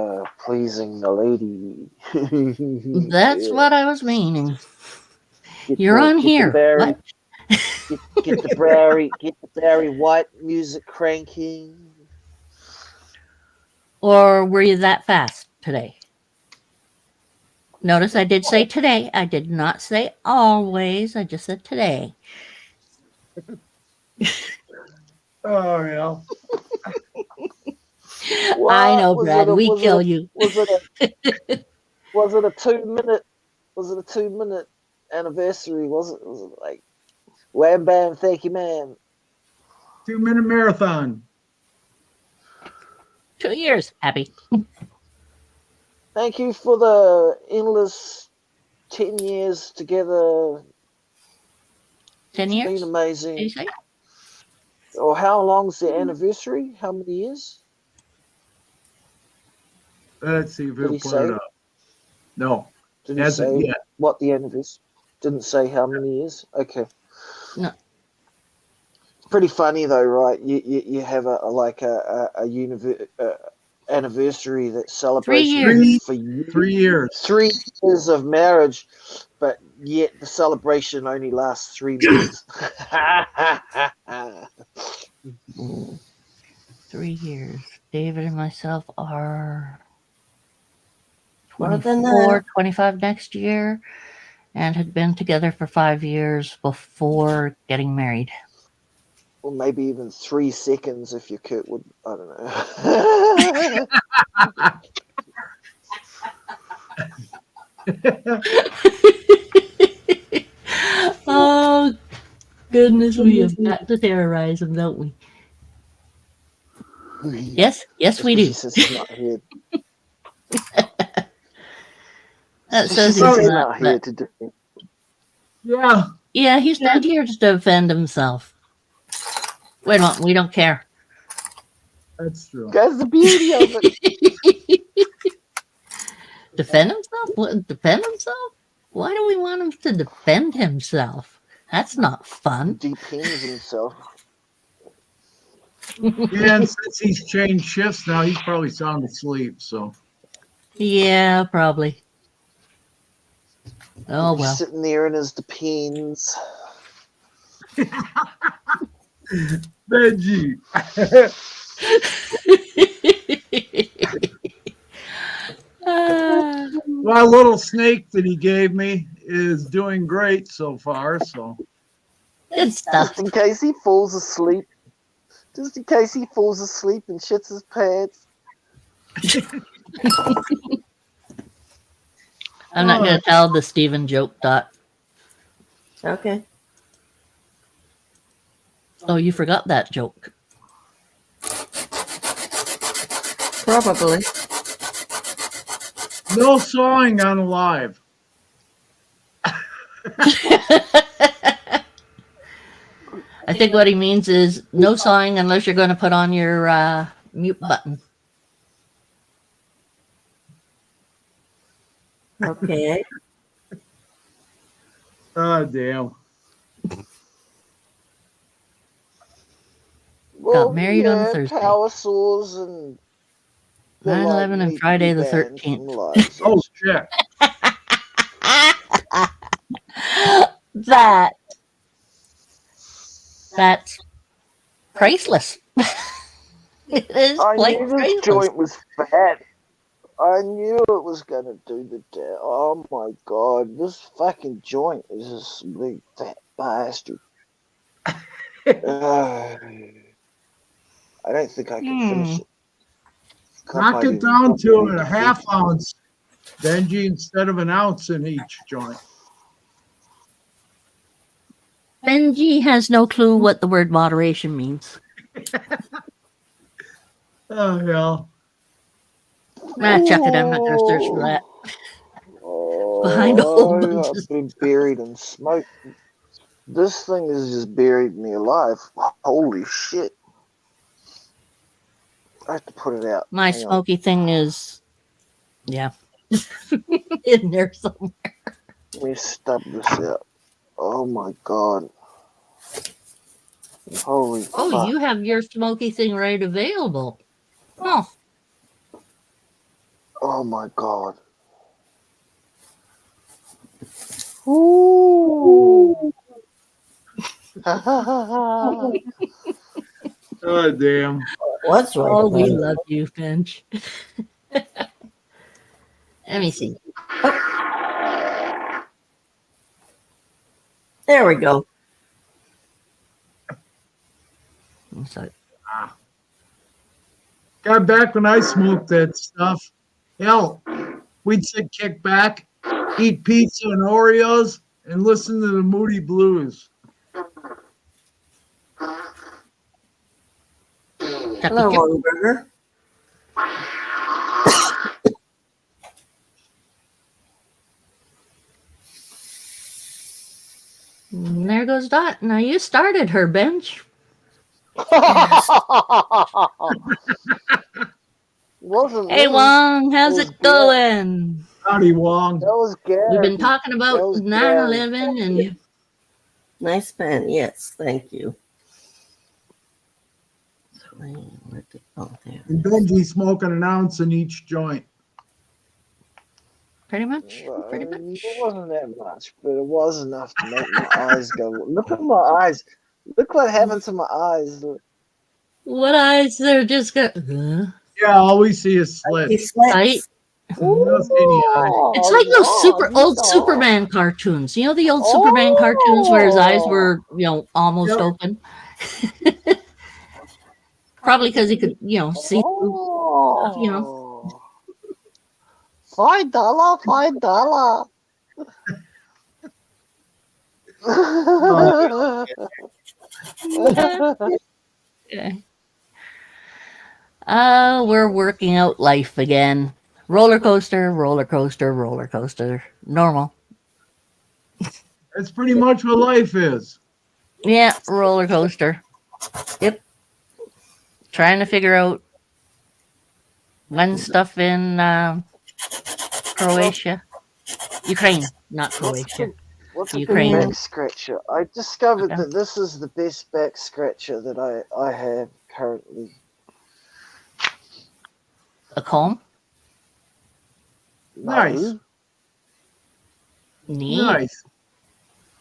pleasing the lady. That's Yeah. what I was meaning. Get You're on here. Barry, What? get the Barry White music cranking. Or were you that fast today? Notice I did say today. I did not say always. I just said today. Oh, yeah. I know, Was Brad. it a, We was it kill a, you. was it a was it a 2 minute anniversary? Was it like wham bam, thank you, ma'am? 2-minute marathon. 2 years. Happy. Thank you for the endless 10 years together. 10 It's years? been Did you amazing. say? Or how long's the anniversary? How many years? Let's see if Did he'll he put say? it up. No, Did he hasn't say yet. what the anniversary? Didn't say how many years. Okay. No. It's pretty funny though, right? You have a anniversary that 3 celebrates years. for 3 years. 3 years of marriage, but yet the celebration only lasts 3 minutes. 3 years. David and myself are More than 24, that. 25 next year, and had been together for 5 years before getting married. Or maybe even 3 seconds if you're Kurt Wood. I don't know. Oh, goodness, we have got to terrorize him, don't we? Yes, we Especially do. since he's not here. That Especially says since he's he's not, not here but to do it. Yeah. yeah, he's not here to defend himself. We don't care. That's true. That's the beauty of it. Defend himself? What, defend himself? Why do we want him to defend himself? That's not fun. Depends himself. Yeah, and since he's changed shifts now, he's probably sound asleep. So Yeah, probably. Oh, He's well. sitting there in his depends. Benji. My little snake that he gave me is doing great so far. So Good stuff. Just in case he falls asleep. Just in case he falls asleep and shits his pants. I'm not going to tell the Stephen joke, Dot. Okay. Oh, you forgot that joke. Probably. no sawing on live. I think what he means is no sawing unless you're going to put on your mute button. Okay. Oh damn. Well, married on Thursday. Power saws and 9/11 and Friday the 13th. Oh shit. That's priceless. It is I quite knew this priceless. joint was fat. I knew it was gonna do the deal. Oh my god, this fucking joint is just a big fat bastard. I don't think I can finish it. Knock it down to a half ounce, Benji, instead of an ounce in each joint. Benji has no clue what the word moderation means. Oh hell. Nah, chuck it. I'm not going to search for that. Behind a whole bunch I've of been buried in smoke. This thing has just buried me alive. Holy shit. I have to put it out. my Hang on. smoky thing is, yeah, in there somewhere. Let me stub this out. Oh my god. Holy Oh, fuck. you have your smoky thing right available. Oh, Oh my god. Ooh. God damn. What's right oh, we about it? love you, Finch. Let me see. There we go. So, God, back when I smoked that stuff, hell, we'd sit kick back, eat pizza and Oreos, and listen to the Moody Blues. Hello, Wonberger. and there goes Dot. Now you started her, Bench. Wasn't Hey, me. Wong, how's was it going? Howdy, Wong. That was Gary. We've been talking That about was 9/11 and Nice pen. Yes, thank you. Oh, there. And Benji smoking an ounce in each joint. pretty much. Pretty much. It wasn't that much, but it was enough to make my eyes go. Look at my eyes. Look what happened to my eyes. What eyes? They're just got. Yeah, all we see is slits. He slits. Right? We don't see any eyes. It's like those old Superman cartoons. You know the old Superman cartoons where his eyes were, almost Yep. open. Probably because he could, see through. $5, $5. Okay. We're working out life again. Roller coaster, roller coaster, roller coaster. Normal. That's pretty much what life is. Yeah, roller coaster. Yep. Trying to figure out when stuff in Croatia. Ukraine, not Croatia. What's a Ukraine. good back scratcher? I discovered Okay. that this is the best back scratcher that I have currently. A comb? No. Nice. Neat. Nice.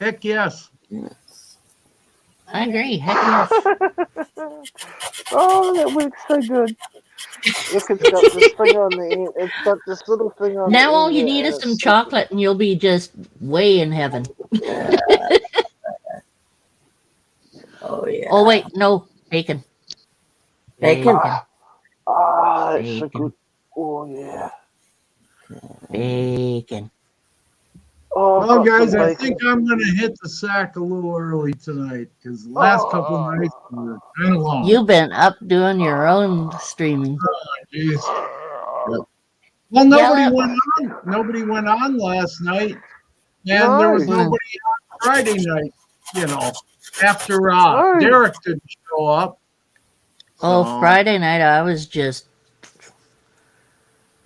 Heck yes. I agree. Heck yes. Oh, that works so good. Look, it's got this thing on the end. It's got this little thing on the end. Now all you there, need and is some it's- chocolate and you'll be just way in heaven. Oh, yeah. Oh, wait. No. Bacon. Bacon? that's so Bacon. good. Oh, yeah. Bacon. Oh, I've Well, got guys, some I bacon. think I'm going to hit the sack a little early tonight because the last couple of nights were kind of long. You've been up doing your own streaming. Jeez. Well, nobody Yeah, went on. Nobody went on last night, and there was No. nobody on Friday night. After No. Derek didn't show up. Oh, So- Friday night I was just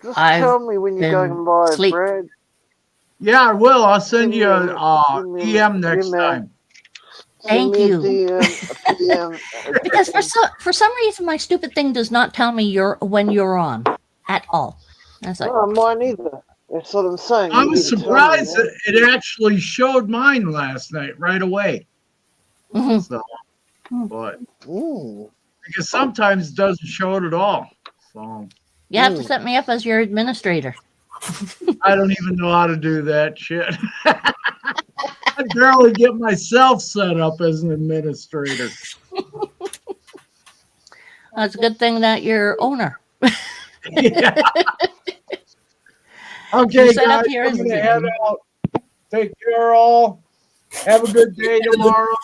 Just I've tell me when you're been going live, sleep. Brad. Yeah, I will. I'll send you a Send me a DM next email. time. Thank Send me you. a DM, a PM. Because for some reason my stupid thing does not tell me when you're on at all. That's like No, mine either. That's what I'm saying. I You was need to tell me, surprised man. that it actually showed mine last night right away. Mhm. So, but Mm. because sometimes it doesn't show it at all. So You have to set me up as your administrator. I don't even know how to do that shit. I barely get myself set up as an administrator. It's a good thing that you're owner. Yeah. Okay, You set up guys, here I'm as gonna the- head out. Take care, all. Have a good day tomorrow.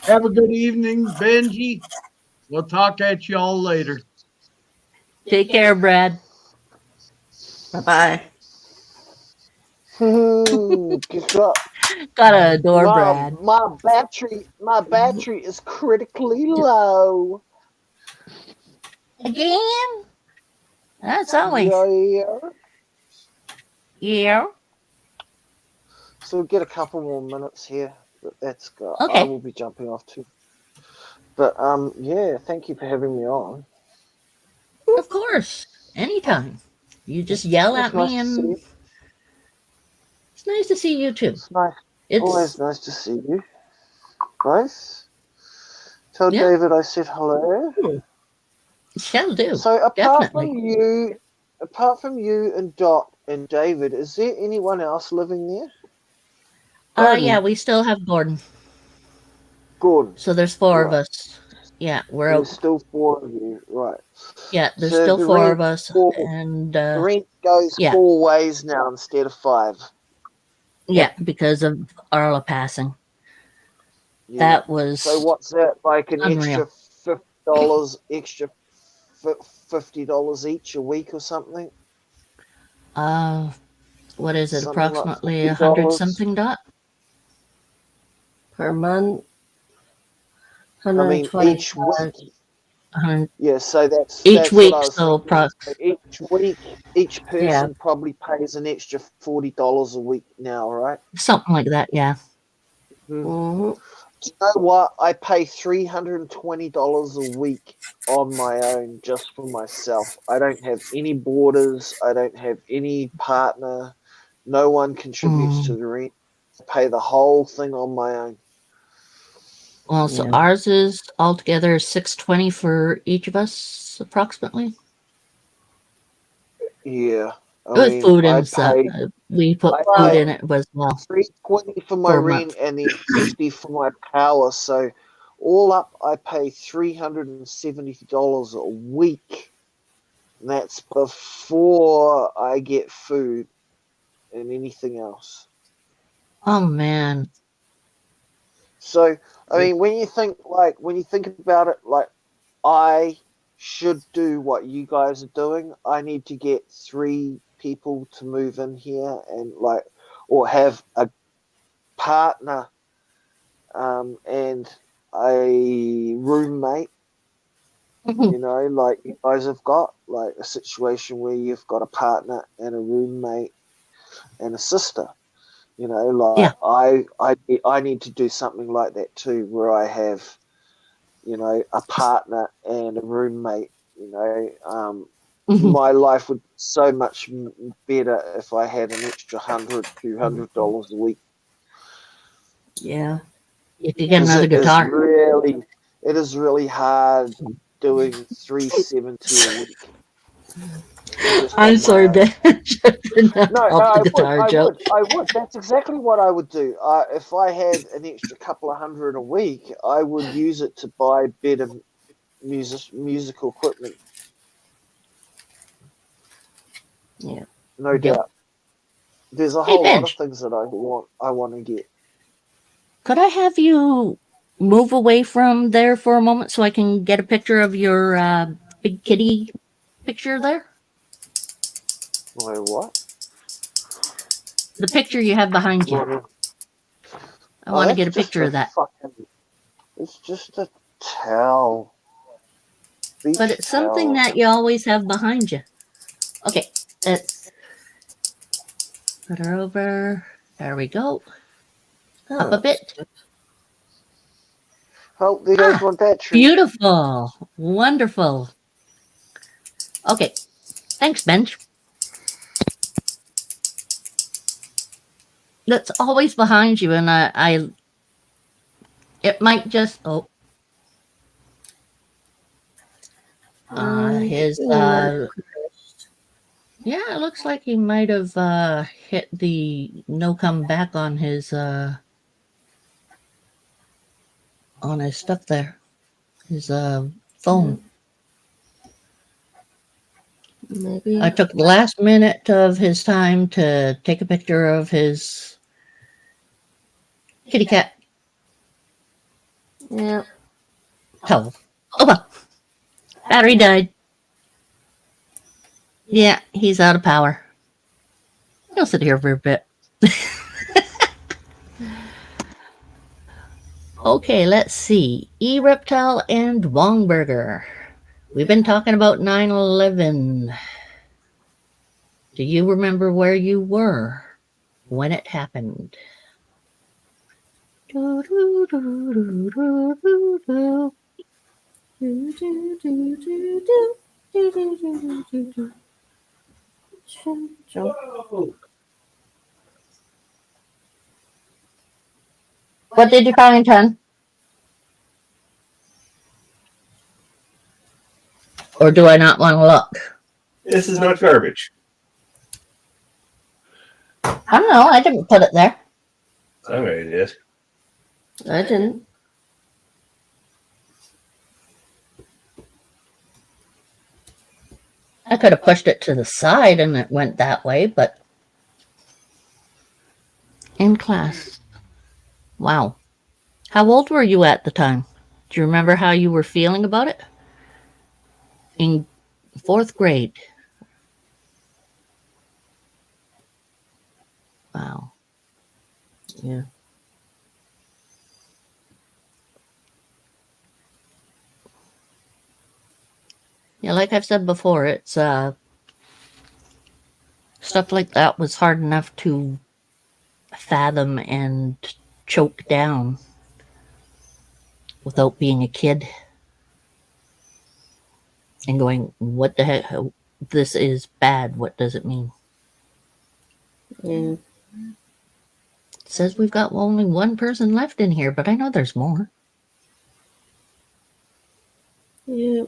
Have a good evening, Benji. We'll talk at you all later. Take care, Brad. Bye-bye. Gotta adore Brad. My battery is critically low. Again? That's always. Yeah. So we'll get a couple more minutes here. That's good. I Okay. will be jumping off too. But yeah, thank you for having me on. Of course. Anytime. You just yell It's at nice me to see and you. it's nice to see you too. It's nice. It's Always nice to see you. Both. Tell yeah, David I said hello. shall do. So Definitely. apart from you and Dot and David, is there anyone else living there? Yeah, we still have Gordon. Gordon. So there's 4 of Right. us. Yeah, we're There's out. still 4 of you, right? Yeah, there's So still the 4 rent of us, and the rent goes yeah, 4 ways now instead of 5. yeah, because of Arla passing. Yeah. That So was what's that? Like an unreal. extra $50, extra $50 each a week or something? What is it? Something like Approximately $100 $50 something, Dot? Per month, I mean, each 125. week. 100 Yeah, so each that's what week. I was So thinking. So each week, each Yeah. person probably pays an extra $40 a week now, right? something like that. Yeah. Mm-hmm. Do you know what? I pay $320 a week on my own just for myself. I don't have any boarders. I don't have any partner. No one contributes to the rent. I pay the whole thing on my own. Well, so Yeah. ours is altogether $620 for each of us, approximately. Yeah, I With mean, food and stuff. We put I food Well, in it as well $320 for my for a rent month. and then 50 for my power. So all up, I pay $370 a week. And that's before I get food and anything else. Oh man. So I mean, when you think about it, like I should do what you guys are doing. I need to get 3 people to move in here and or have a partner and a roommate, you know, like you guys have got, like a situation where you've got a partner and a roommate and a sister, you know, like Yeah. I need to do something like that too, where I have, you know, a partner and a roommate, you know. Mhm. My life would be so much better if I had an extra $100-$200 a week. yeah. You could get Because another guitar. it is really hard doing 370 a week just I'm on my sorry, own. Ben. Should not No, off the guitar joke. I would. That's exactly what I would do. If I had an extra couple of hundred a week, I would use it to buy better musical equipment, Yeah. no Yep. doubt. There's a Hey, whole lot Ben, of things that I want to get. could I have you move away from there for a moment so I can get a picture of your big kitty picture there? Wait, what? The picture you have behind you. I Oh, want to that's get a just picture a of that. it's just a towel. Beach But it's something towel. that you always have behind you. Okay, let's put her over. There we go. Up a Oh, bit. Oh, there goes Ah, my battery. beautiful. Wonderful. Okay, thanks, Bench. That's always behind you, and it might just, his, let it. yeah, it looks like he might have, hit the no come back on his stuff there. His, phone. Maybe. I took the last minute of his time to take a picture of his kitty cat. Yeah. Oh, well, battery died. Yeah, he's out of power. I'll sit here for a bit. Okay, let's see. E-Reptile and Wongburger. We've been talking about 9/11. Do you remember where you were when it happened? What did you find, Ton? Or do I not want to look? This is not garbage. I don't know. I didn't put it there. Somebody did. I didn't. I could have pushed it to the side and it went that way, but in class. Wow. How old were you at the time? Do you remember how you were feeling about it? In 4th grade. Wow. Yeah. Yeah, like I've said before, it's stuff like that was hard enough to fathom and choke down without being a kid and going, what the heck? This is bad. What does it mean? Yeah. It says we've got only one person left in here, but I know there's more. Yeah.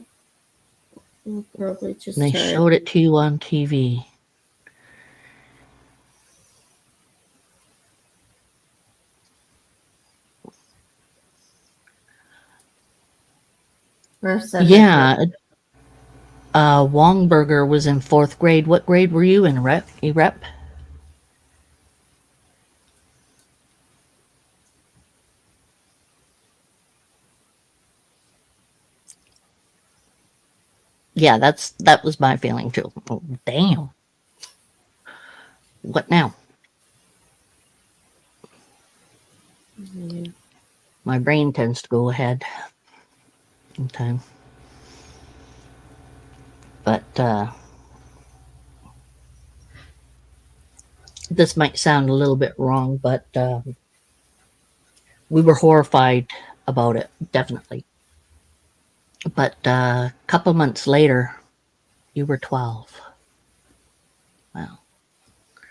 We'll probably just And they try. showed it to you on TV. Yeah. Wongburger was in 4th grade. What grade were you in, Rep? E-Rep? Yeah, that was my feeling too. Oh, damn. What now? Yeah. My brain tends to go ahead sometimes. But this might sound a little bit wrong, but we were horrified about it, definitely. But a couple months later, you were 12. Wow.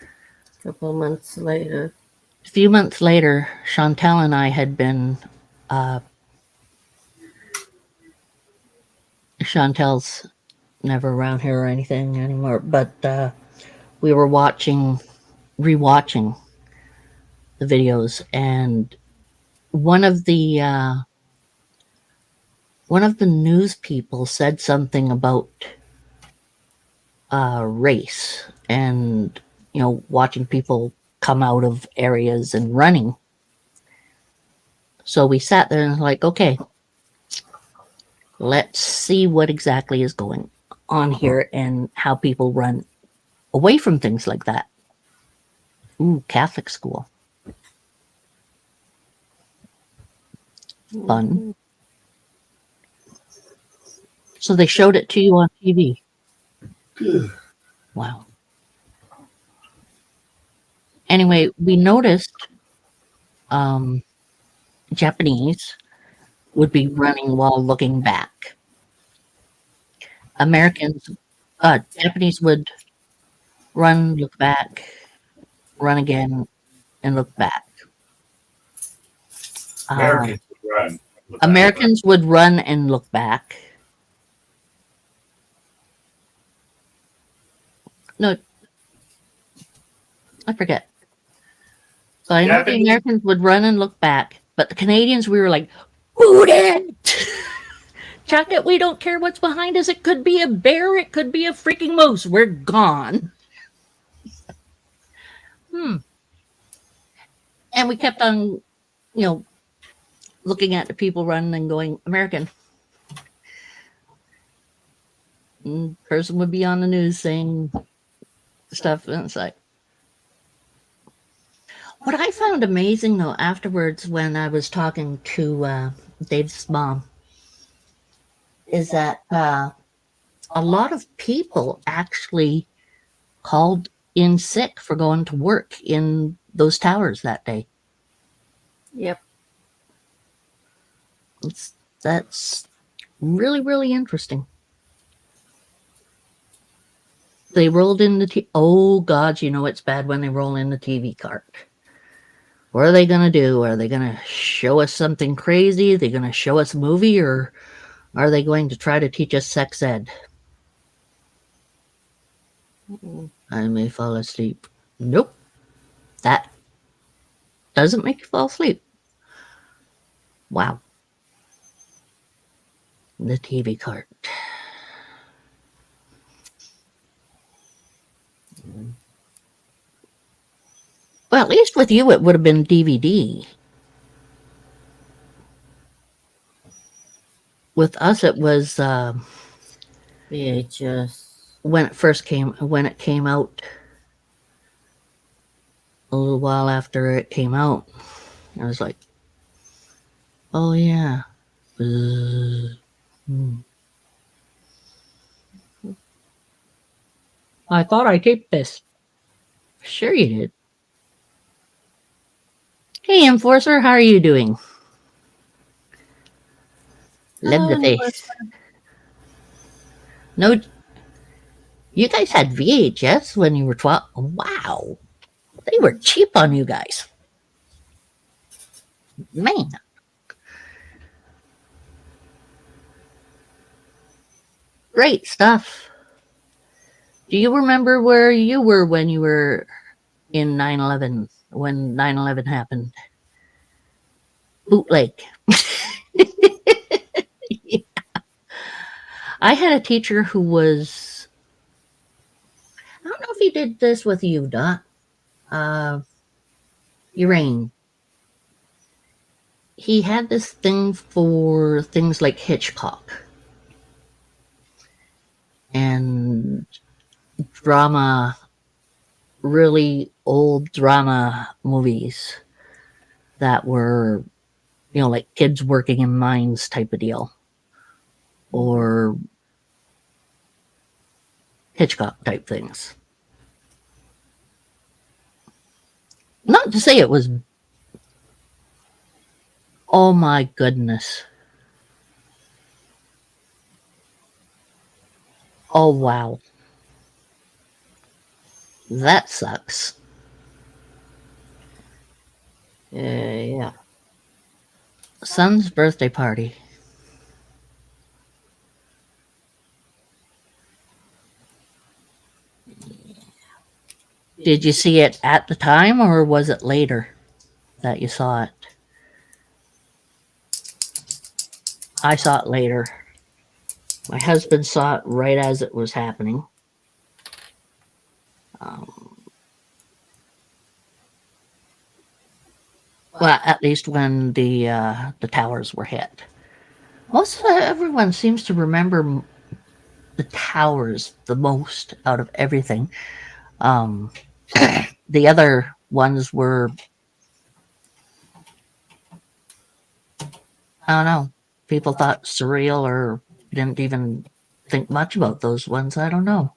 A couple months later. A few months later, Chantel and I had been. Chantel's never around here or anything anymore, but we were rewatching the videos, and one of the news people said something about race and watching people come out of areas and running. So we sat there and like, okay, let's see what exactly is going on here and how people run away from things like that. Ooh, Catholic school. Fun. So they showed it to you on TV. Wow. Anyway, we noticed Japanese would be running while looking back. Japanese would run, look back, run again, and look back. Americans would run. Americans would run and look back. No, I forget. So I know the Americans would run and look back, but the Canadians, we were like, who did? Chuck it, we don't care what's behind us. It could be a bear, it could be a freaking moose. We're gone. And we kept on, looking at the people running and going, American. And person would be on the news saying stuff, and it's like, found amazing though afterwards when I was talking to Dave's mom is that a lot of people actually called in sick for going to work in those towers that day. Yep. That's really, really interesting. They rolled in the oh God, you know it's bad when they roll in the TV cart. What are they gonna do? Are they gonna show us something crazy? Are they gonna show us a movie, or are they going to try to teach us sex ed? I may fall asleep. Nope. That doesn't make you fall asleep. Wow. The TV cart. Well, at least with you, it would have been DVD. With us, it was VHS. when it came out. A little while after it came out, I was like, "Oh yeah." I thought I taped this. Sure you did. Hey, Enforcer, how are you doing? Love the face. No, you guys had VHS when you were 12. Wow. They were cheap on you guys. Man. Great stuff. Do you remember where you were when you were in 9/11, when 9/11 happened? Bootleg. Yeah. I had a teacher who was, I don't know if he did this with you, Dot. Urain. He had this thing for things like Hitchcock and drama, really old drama movies that were, like kids working in mines type of deal, or Hitchcock type things. Not to say it was, oh my goodness. Oh wow. That sucks. Yeah. Son's birthday party. Did you see it at the time or was it later that you saw it? I saw it later. My husband saw it right as it was happening. Well, at least when the towers were hit. Most everyone seems to remember the towers the most out of everything. The other ones were, I don't know, people thought surreal or didn't even think much about those ones. I don't know.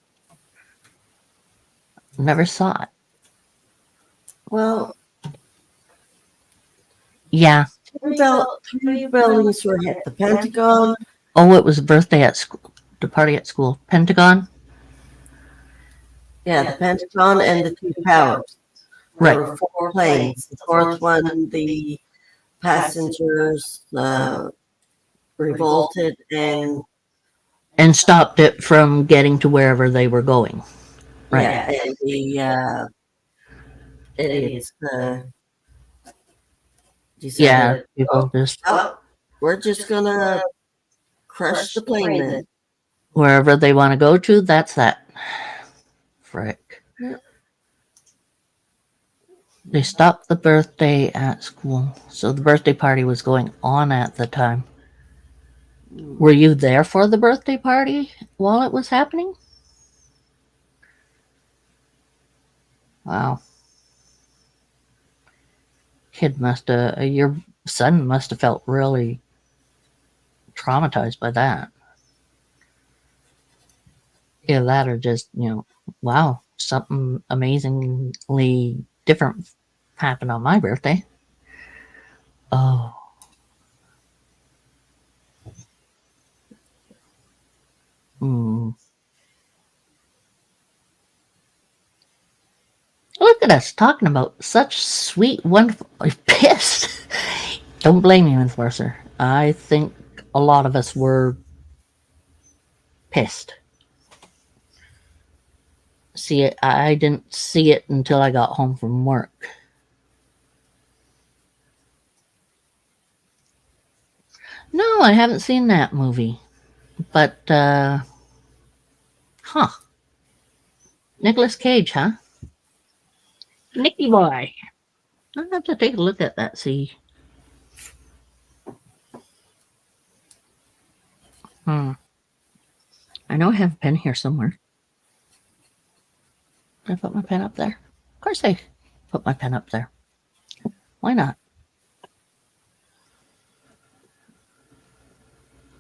Never saw it. Well, Yeah. three buildings were hit. The Pentagon. Oh, it was a birthday at school. The party at school. Pentagon? Yeah, the Pentagon and the two towers. Right. There were 4 planes. The fourth one, the passengers revolted and stopped it from getting to wherever they were going. Right. yeah, and the idiots decided, people just oh, we're just gonna crush the plane then. wherever they want to go to, that's that. Frick. Yeah. They stopped the birthday at school. So the birthday party was going on at the time. Were you there for the birthday party while it was happening? Wow. your son must have felt really traumatized by that. Yeah, that or just, wow, something amazingly different happened on my birthday. Oh. Hmm. Look at us talking about such sweet, wonderful. Pissed. Don't blame you, Enforcer. I think a lot of us were pissed. See, I didn't see it until I got home from work. No, I haven't seen that movie. But, Nicolas Cage, huh? Nicky boy. I'll have to take a look at that, see. I know I have a pen here somewhere. Did I put my pen up there? Of course I put my pen up there. Why not?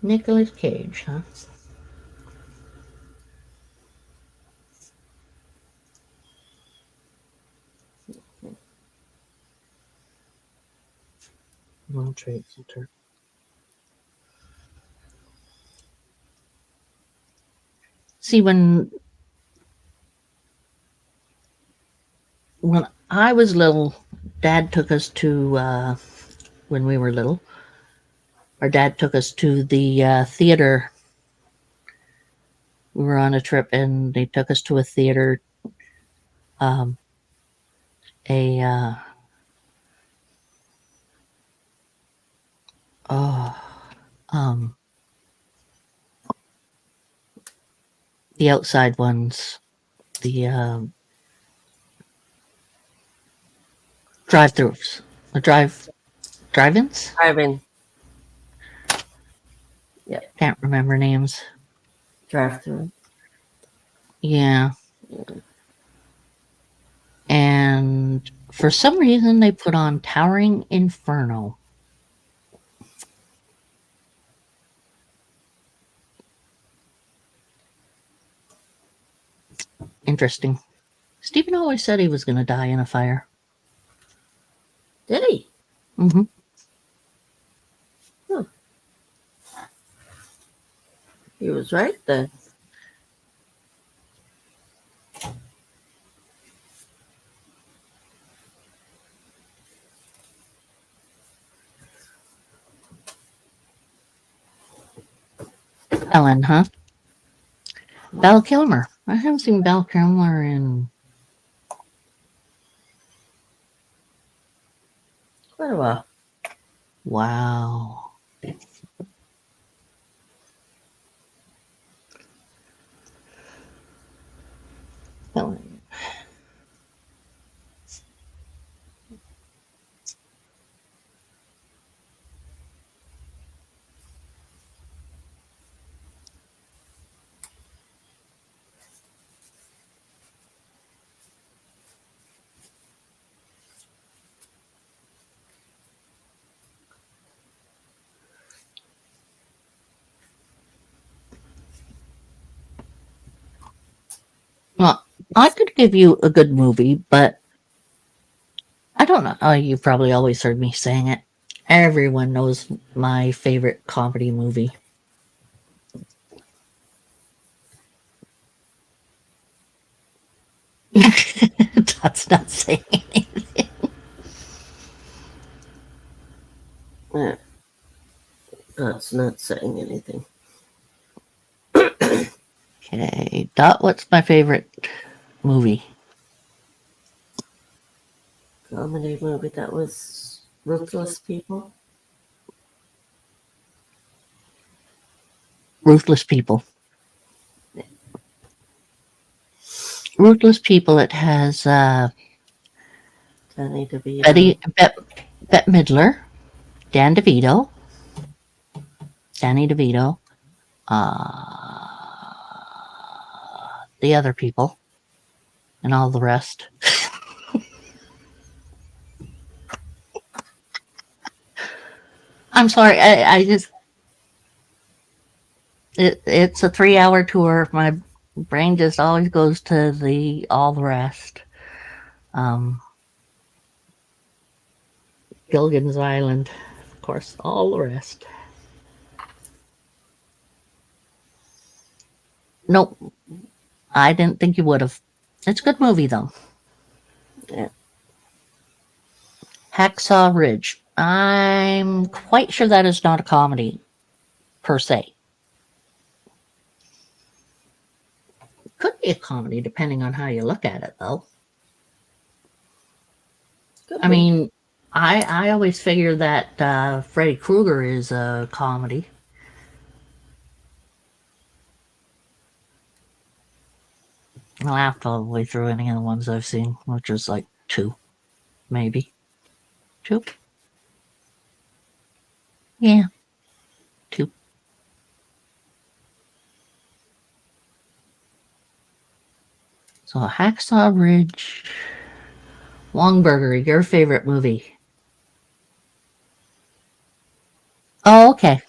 Nicolas Cage, huh? World Trade Center. See, when I was little, Dad took us to, when we were little, our dad took us to the theater. We were on a trip and they took us to a theater. Um, a, the outside ones, the drive-throughs, the drive-ins. Driving. Can't remember names. Drive through. Yeah. And for some reason, they put on Towering Inferno. Interesting. Stephen always said he was going to die in a fire. Did he? Mm-hmm. He was right then. Ellen, huh? Val Kilmer. I haven't seen Val Kilmer in Quite a while. wow. Ellen. Well, I could give you a good movie, but I don't know. Oh, you probably always heard me saying it. Everyone knows my favorite comedy movie. That's not saying anything. Yeah. That's not saying anything. Okay, Dot, what's my favorite movie? Comedy movie that was Ruthless People. Ruthless People. Ruthless People. It has Danny DeVito. Bette Midler, Dan DeVito, Danny DeVito, the other people, and all the rest. I'm sorry. I just it's a 3-hour tour. My brain just always goes to the all the rest. Gilligan's Island, of course, all the rest. Nope, I didn't think you would have. It's a good movie though. Yeah. Hacksaw Ridge. I'm quite sure that is not a comedy per se. Could be a comedy depending on how you look at it though. Could I be. mean, I always figure that Freddy Krueger is a comedy. I laughed all the way through any of the ones I've seen, which is like 2, maybe 2. Yeah, 2. So Hacksaw Ridge, Wongburger, your favorite movie? Oh, okay.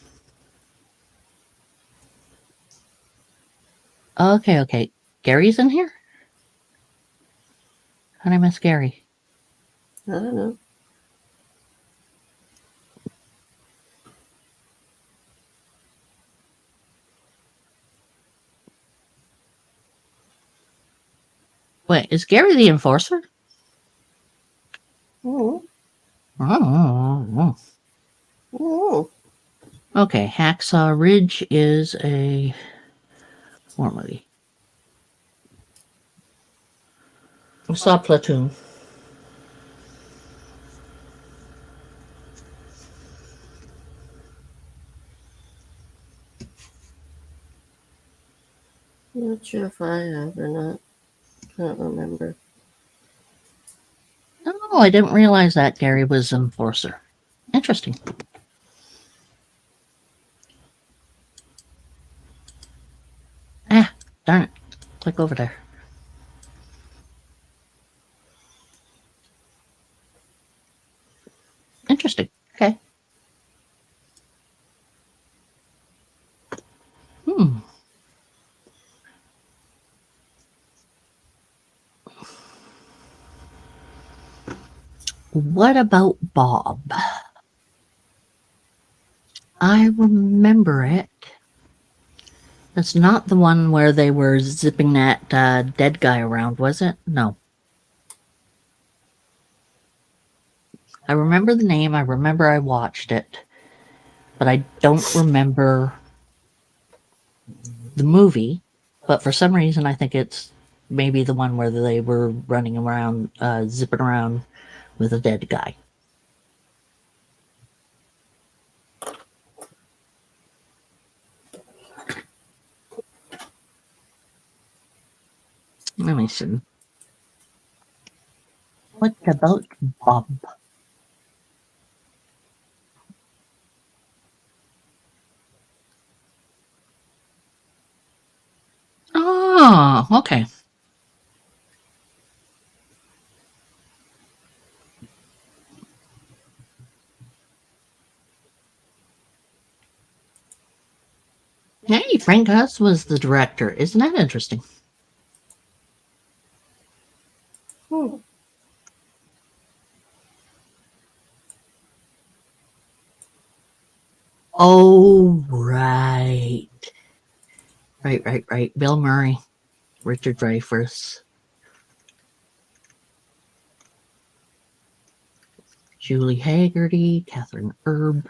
Okay. Gary's in here? How did I miss Gary? I don't know. Wait, is Gary the enforcer? Mm-hmm. Oh. Mm-hmm. Okay, Hacksaw Ridge is a war movie. I saw Platoon. Not sure if I have or not. Can't remember. Oh, I didn't realize that Gary was enforcer. Interesting. Ah, darn it. Click over there. Interesting. Okay. Hmm. What about Bob? I remember it. That's not the one where they were zipping that dead guy around, was it? No. I remember the name. I remember I watched it. But I don't remember the movie. But for some reason, I think it's maybe the one where they were running around, zipping around with a dead guy. Let me see. What about Bob? Oh, okay. Hey, Frank Huss was the director. Isn't that interesting? Hmm. Oh, right. Right. Bill Murray, Richard Dreyfuss, Julie Haggerty, Catherine Erb.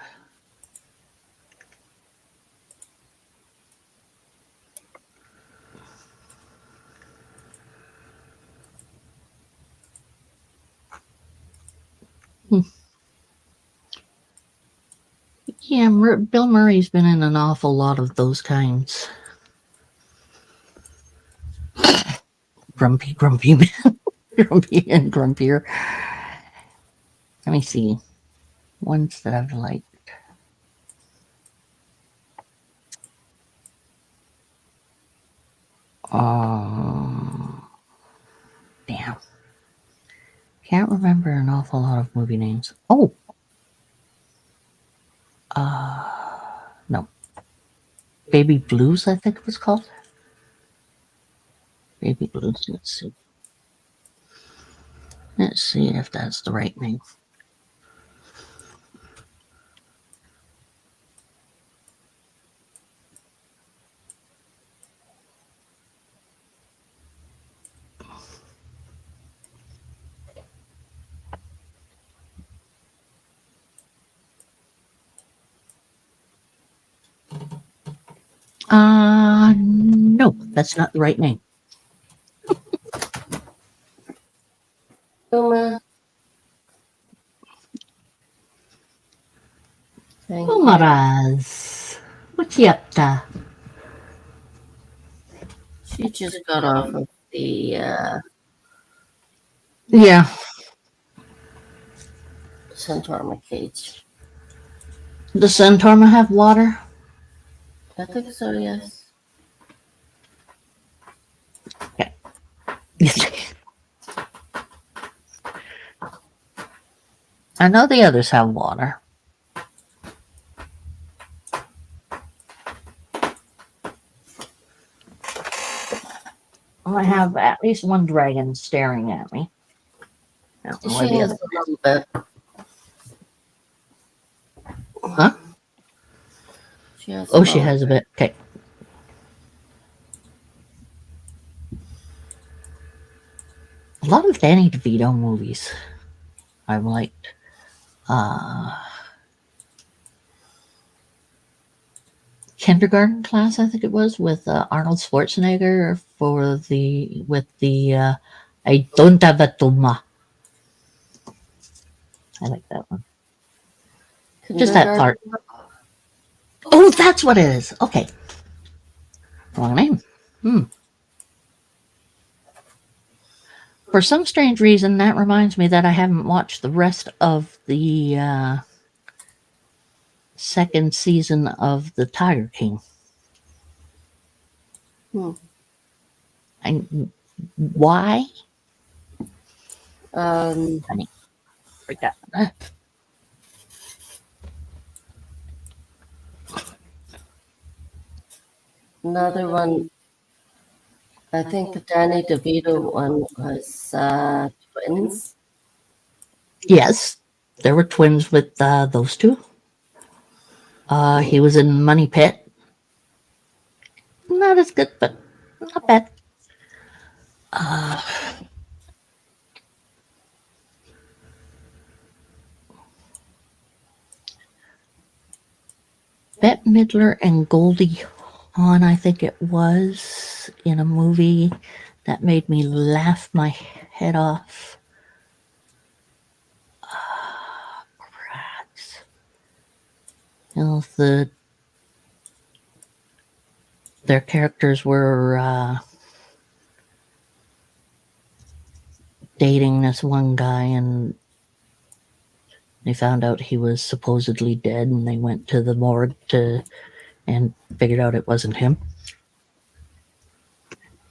Yeah, Bill Murray's been in an awful lot of those kinds. Grumpy man. Grumpy and grumpier. Let me see. Ones that I've liked. Damn. Can't remember an awful lot of movie names. Oh! No. Baby Blues, I think it was called. Baby Blues. Let's see. Let's see if that's the right name. No, that's not the right name. Uma. Thank you. Umaraz. What you up to? She just got off of the Yeah. Centaur cage. Does Santorma have water? I think so, yes. I know the others have water. I have at least one dragon staring at me. I don't know where She the has other. a little bit. Huh? She has Oh, she has a bit. Okay. A lot of Danny DeVito movies I've liked. Kindergarten Class, I think it was, with Arnold Schwarzenegger with the I don't have a tuma. I like that one. Just that part. Oh, that's what it is. Okay. Wrong name. For some strange reason, that reminds me that I haven't watched the rest of the second season of The Tiger King. Why? Funny. Forgot. Another one, I think the Danny DeVito one was twins. Yes, there were twins with those two. He was in Money Pit. Not as good, but not bad. Bette Midler and Goldie Hawn, I think it was, in a movie that made me laugh my head off. You know, their characters were dating this one guy, and they found out he was supposedly dead, and they went to the morgue and figured out it wasn't him.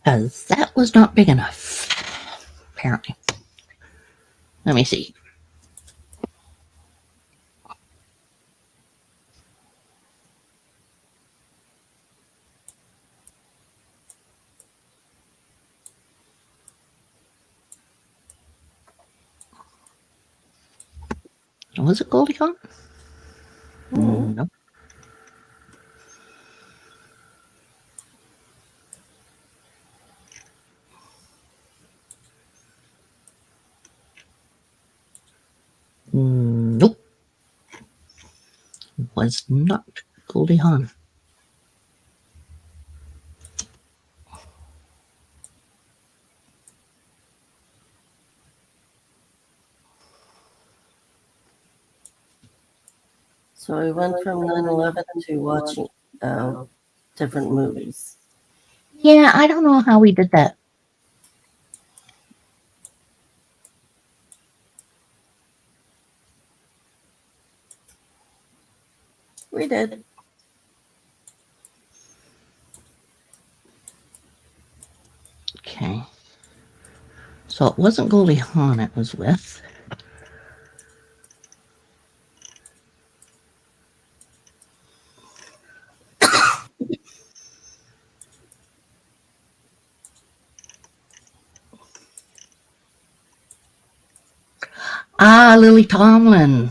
Because that was not big enough, apparently. Let me see. Was it Goldie Hawn? No. Nope. Was not Goldie Hawn. So we went from 9/11 to watching different movies. Yeah, I don't know how we did that. We did. Okay. So it wasn't Goldie Hawn it was with. Ah, Lily Tomlin.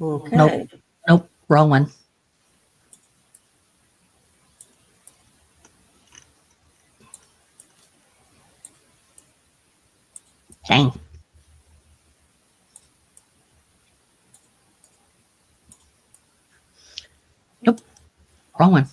Okay. Nope, wrong one. Dang. Nope, wrong one.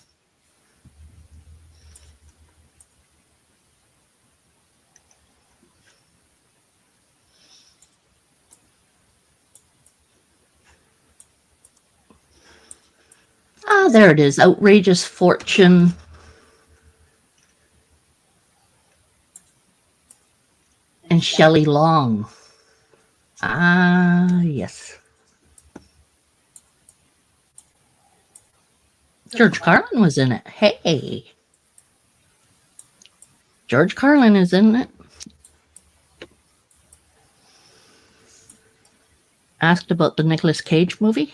Ah, there it is. Outrageous Fortune. And Shelley Long. Ah, yes. George Carlin was in it. Hey. George Carlin is in it. Asked about the Nicolas Cage movie.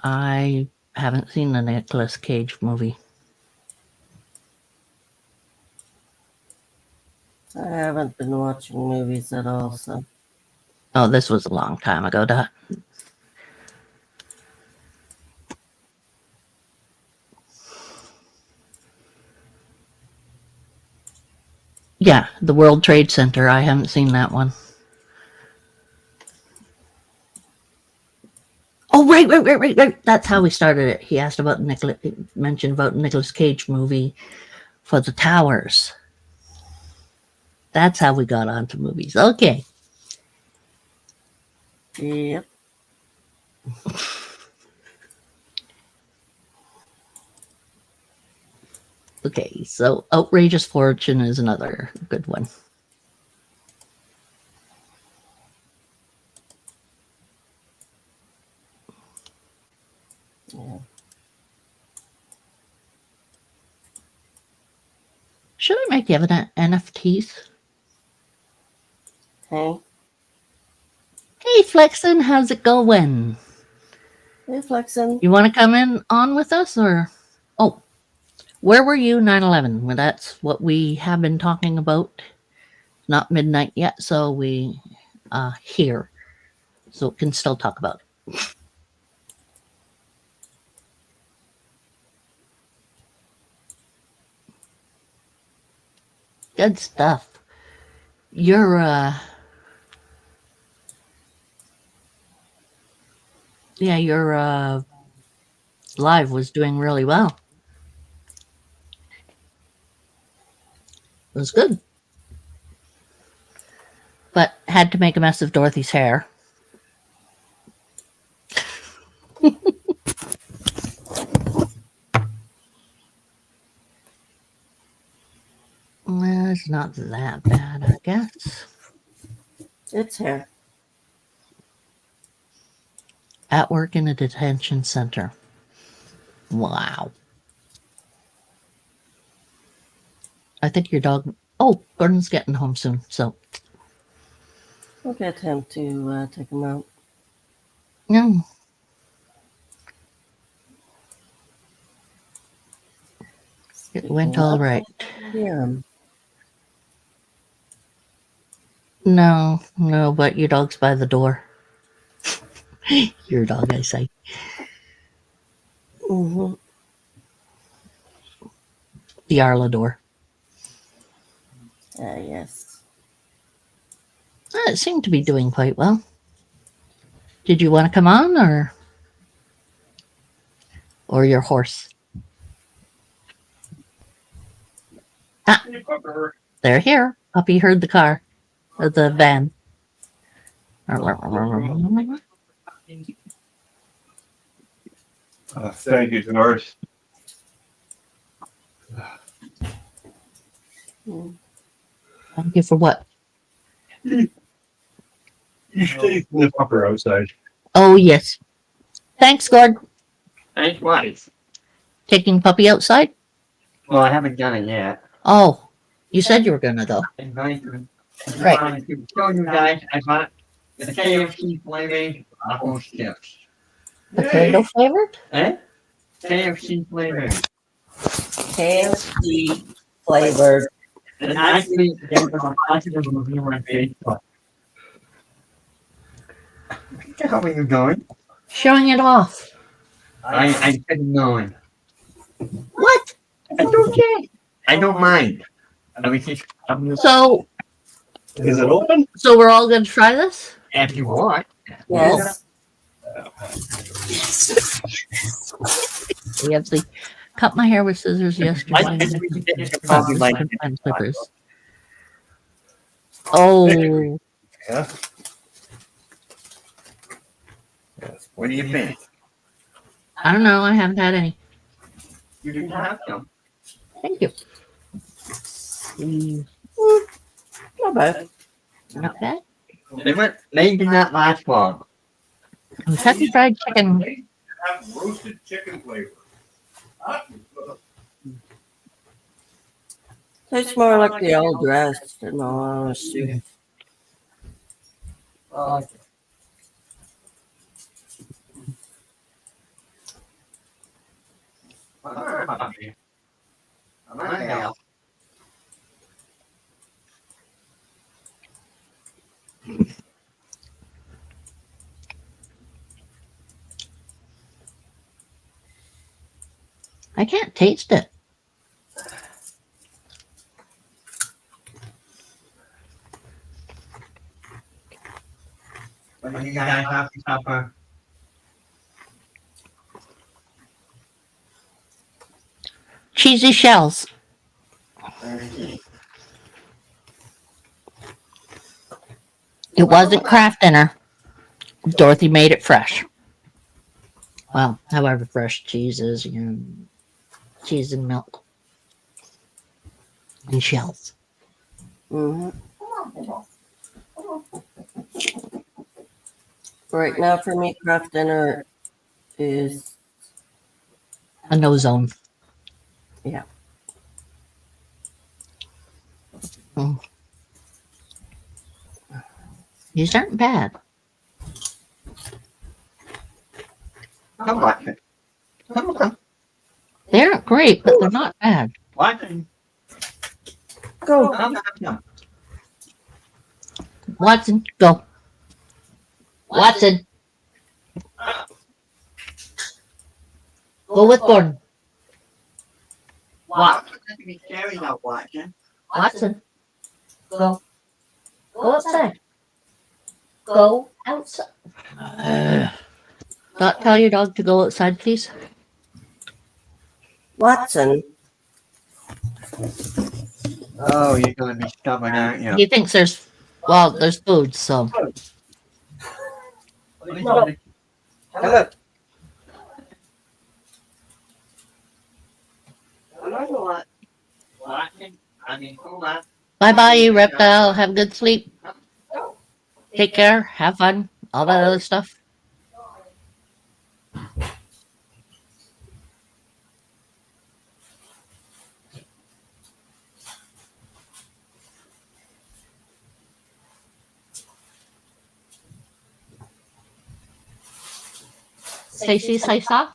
I haven't seen the Nicolas Cage movie. I haven't been watching movies at all, so. Oh, this was a long time ago, Dot. Yeah, the World Trade Center. I haven't seen that one. Oh, right. That's how we started it. He asked about mentioned about Nicolas Cage movie for the Towers. That's how we got onto movies. Okay. Yep. Okay, so Outrageous Fortune is another good one. Yeah. Should I make evident NFTs? Hey. Hey, Flexen, how's it going? Hey, Flexen. You want to come in on with us, or? Oh, where were you 9/11? Well, that's what we have been talking about. Not midnight yet, so we here, so can still talk about it. Good stuff. Your your live was doing really well. It was good. But had to make a mess of Dorothy's hair. Well, it's not that bad, I guess. It's hair. At work in a detention center. Wow. I think your dog. Oh, Gordon's getting home soon, so. We'll get him to take him out. Yeah. It went all right. Yeah. No, but your dog's by the door. Your dog, I say. Mm-hmm. The Arla door. Yes. It seemed to be doing quite well. Did you want to come on, or your horse? Ah, they're here. Puppy heard the car, or the van. Thank you, Doris. Thank you for what? You should take the pupper outside. Oh, yes. Thanks, Gord. Thanks, what? Taking puppy outside? Well, I haven't done it yet. Oh, you said you were gonna, though. I'm going to, Right. to show you guys I bought the KFC flavored apple chips. Potato flavored? Eh? KFC flavored. KFC flavored. And actually, there was a positive review on Facebook. How are you going? Showing it off. I couldn't know. What? It's okay. I don't mind. I mean, So, Is it open? so we're all going to try this? if you want. Yes. We actually cut my hair with scissors yesterday. I think we could probably like it. And clippers. Oh, Yeah. Yes. What do you think? I don't know. I haven't had any. You can have some. Thank you. Not bad. Not bad. They went maybe not last long. Kentucky Fried Chicken. Have roasted chicken flavor. Tastes more like the old dressed, in all honesty. I can't taste it. What do you guys have for supper? Cheesy shells. It wasn't Kraft Dinner. Dorothy made it fresh. Well, however fresh cheese is, you know, cheese and milk and shells. hmm Right now, for me, craft dinner is A no zone. Yeah. These aren't bad. Come on. Come on. They aren't great, but they're not bad. Watson. go. Come on. Watson, go. Watson. Go with Gordon. Watson. Be scary now, Watson. Watson. Go. Go outside. Go outside. Not tell your dog to go outside, please. Watson. Oh, you're going to be stubborn, aren't you? He thinks there's food, so. Hello. Watson. I mean, hold on. Bye-bye, you reptile. Have a good sleep. Take care. Have fun. All that other stuff. Stacy, say so?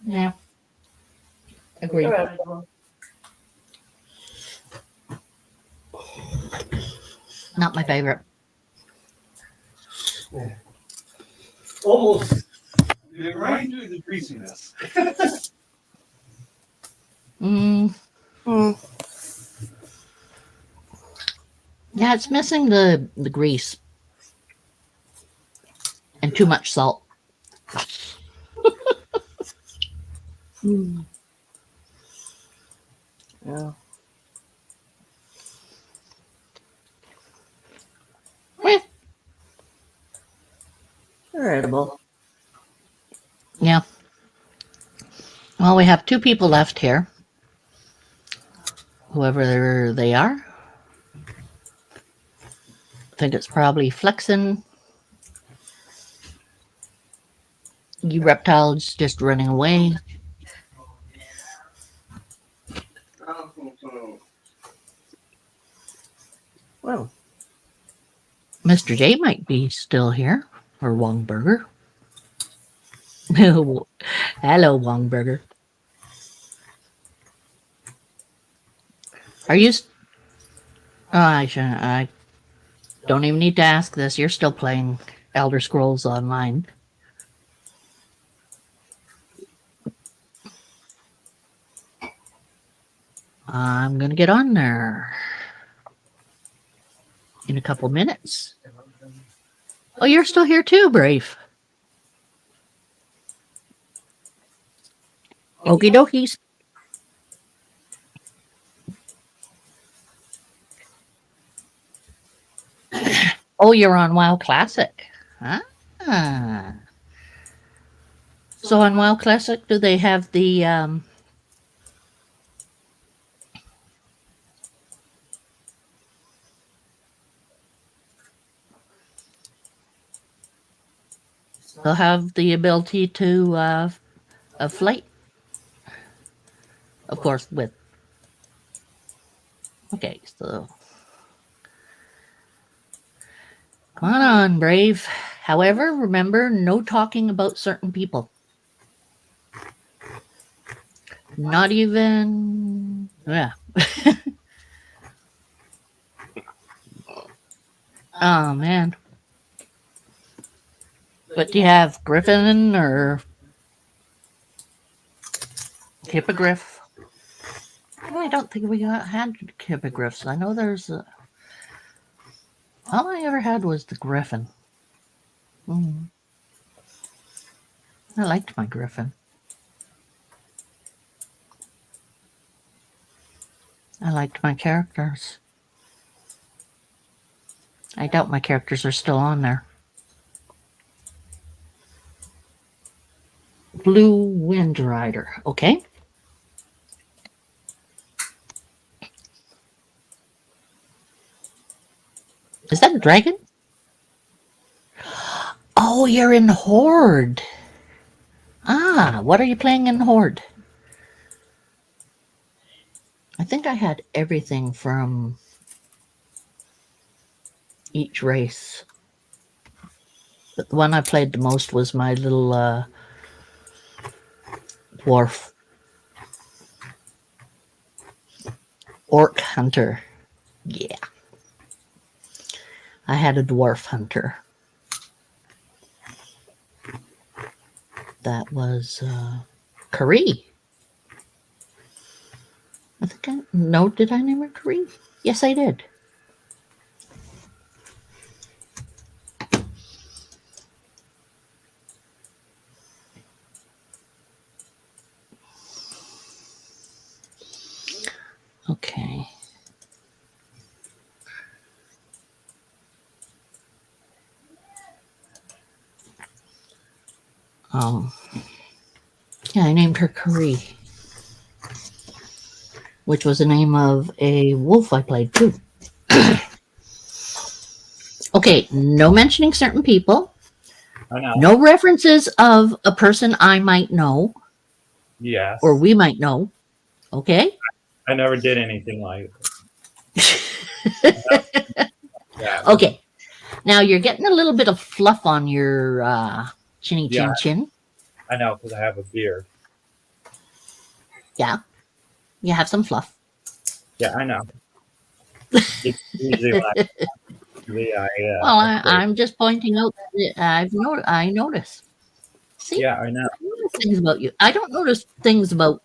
Yeah. Agreed. Not my favorite. Almost. You're right through the greasiness. Mm. Yeah, it's missing the grease. And too much salt. Yeah. They're edible. Yeah. Well, we have 2 people left here. Whoever they are. I think it's probably Flexin. You reptiles just running away. Well, Mr. J might be still here. Or Wongburger. Hello, Wongburger. Are you? I don't even need to ask this. You're still playing Elder Scrolls Online. I'm gonna get on there in a couple minutes. Oh, you're still here too, Brave. Okie dokies. Oh, you're on WoW Classic. Ah. So on WoW Classic, do they have the they'll have the ability to flight? Of course, with okay, so come on, Brave. However, remember, no talking about certain people. Not even, yeah. Oh man. But do you have Griffin or Hippogriff? I don't think we had Hippogriffs. I know there's a. All I ever had was the Griffin. I liked my Griffin. I liked my characters. I doubt my characters are still on there. Blue Wind Rider. Okay. Is that a dragon? Oh, you're in Horde. Ah, what are you playing in Horde? I think I had everything from each race. But the one I played the most was my little dwarf. Orc Hunter. Yeah. I had a dwarf hunter. That was Curry. I think no, did I name her Curry? Yes, I did. Okay. Yeah, I named her Curry, which was the name of a wolf I played too. Okay, no mentioning certain people. I know. No references of a person I might know Yes. or we might know. Okay. I never did anything like that. Okay. Now you're getting a little bit of fluff on your chinny chin Yeah. chin. I know because I have a beard. Yeah. You have some fluff. Yeah, I know. Usually when Well, I'm just pointing out that I notice. See? Yeah, I know. I notice things about you. I don't notice things about,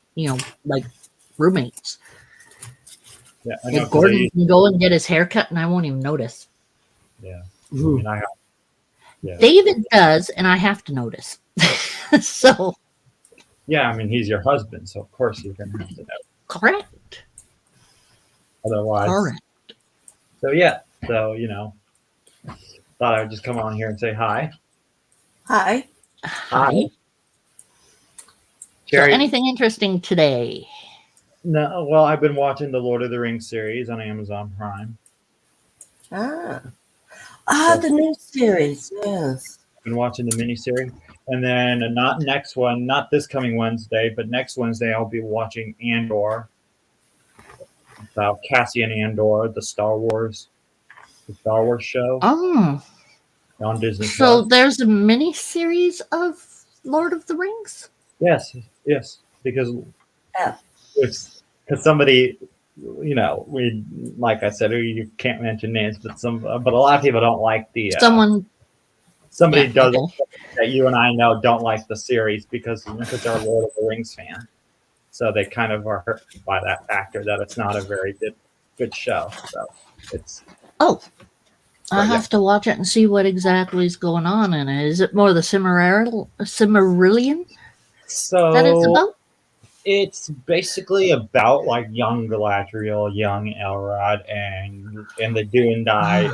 like roommates. Yeah, I know. Like Gordon can go and get his hair cut and I won't even notice. Yeah. Ooh. I mean, I have, yeah. David does, and I have to notice. So. Yeah, I mean, he's your husband, so of course you're going to have to know. Correct. Otherwise. Correct. So, yeah. So, thought I would just come on here and say hi. Hi. Hi. So Jerry, anything interesting today? No, well, I've been watching the Lord of the Rings series on Amazon Prime. The new series, yes. Been watching the miniseries. And then not this coming Wednesday, but next Wednesday I'll be watching Andor. About Cassian Andor, the Star Wars show Oh. on Disney+. So there's a mini series of Lord of the Rings? Yes, because Yeah. it's because somebody, we like I said, you can't mention names, but but a lot of people don't like the Someone. somebody Yeah, does okay. that you and I know don't like the series because they're a Lord of the Rings fan, so they kind of are hurt by that factor that it's not a very good show. So it's Oh, I but yeah. have to watch it and see what exactly is going on in it. Is it more the Cimmerillion that it's So about? it's basically about like young Galadriel, young Elrod, and the do and die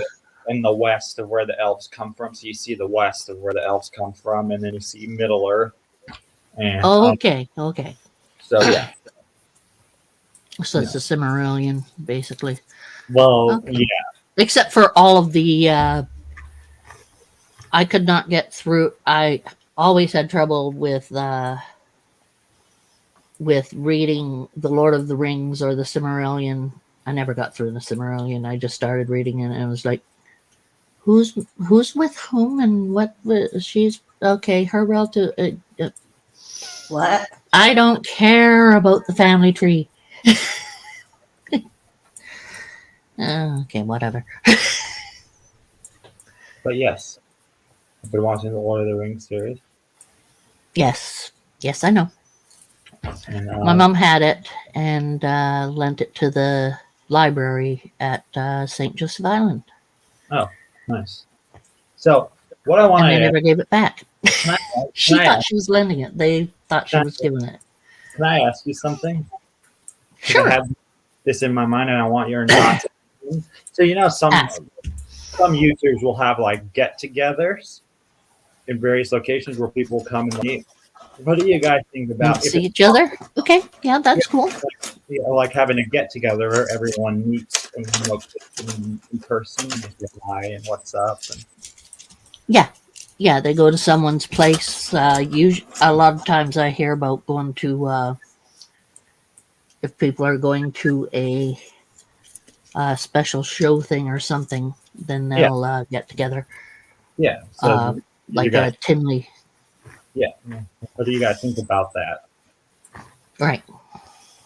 in the west of where the elves come from. So you see the west of where the elves come from, and then you see Middle Earth, and Okay. so yeah. So it's the Cimmerillion, basically. Well, Okay. yeah, Except for all of the, I could not get through. I always had trouble with reading the Lord of the Rings or the Cimmerillion. I never got through the Cimmerillion. I just started reading it, and it was like, who's with whom and what? She's okay. Her relative. What? I don't care about the family tree. Okay, whatever. but yes, I've been watching the Lord of the Rings series, Yes, I know. and My mom had it and lent it to the library at St. Joseph Island, oh, nice. So what I want and they to never gave it back. can She I thought she was lending it. They thought she can was giving it. can I ask you something? Because I Sure. have this in my mind, and I want your thoughts. So Ask. some users will have like get-togethers in various locations where people come and meet. What do you guys think about if See it's each other. Okay, yeah, that's cool. like having a get-together where everyone meets in person and say hi and what's up? And, Yeah, they go to someone's place. A lot of times I hear about going to if people are going to a special show thing or something, then yeah, they'll get together. yeah. Uh, So you like guys, a Tinley, yeah. What do you guys think about that? right?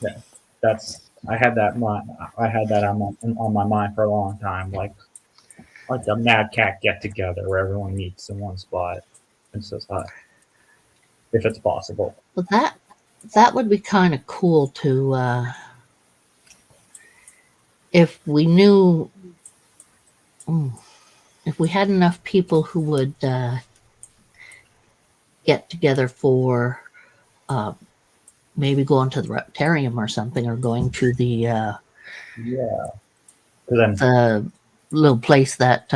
Yeah, that's I had that on my mind for a long time, like a MadCat get together where everyone meets in one spot and says hi, if it's possible. Well, that would be kind of cool to if we knew if we had enough people who would get together for uh, maybe going to the Reptarium or something, or going to Yeah, because then the little place that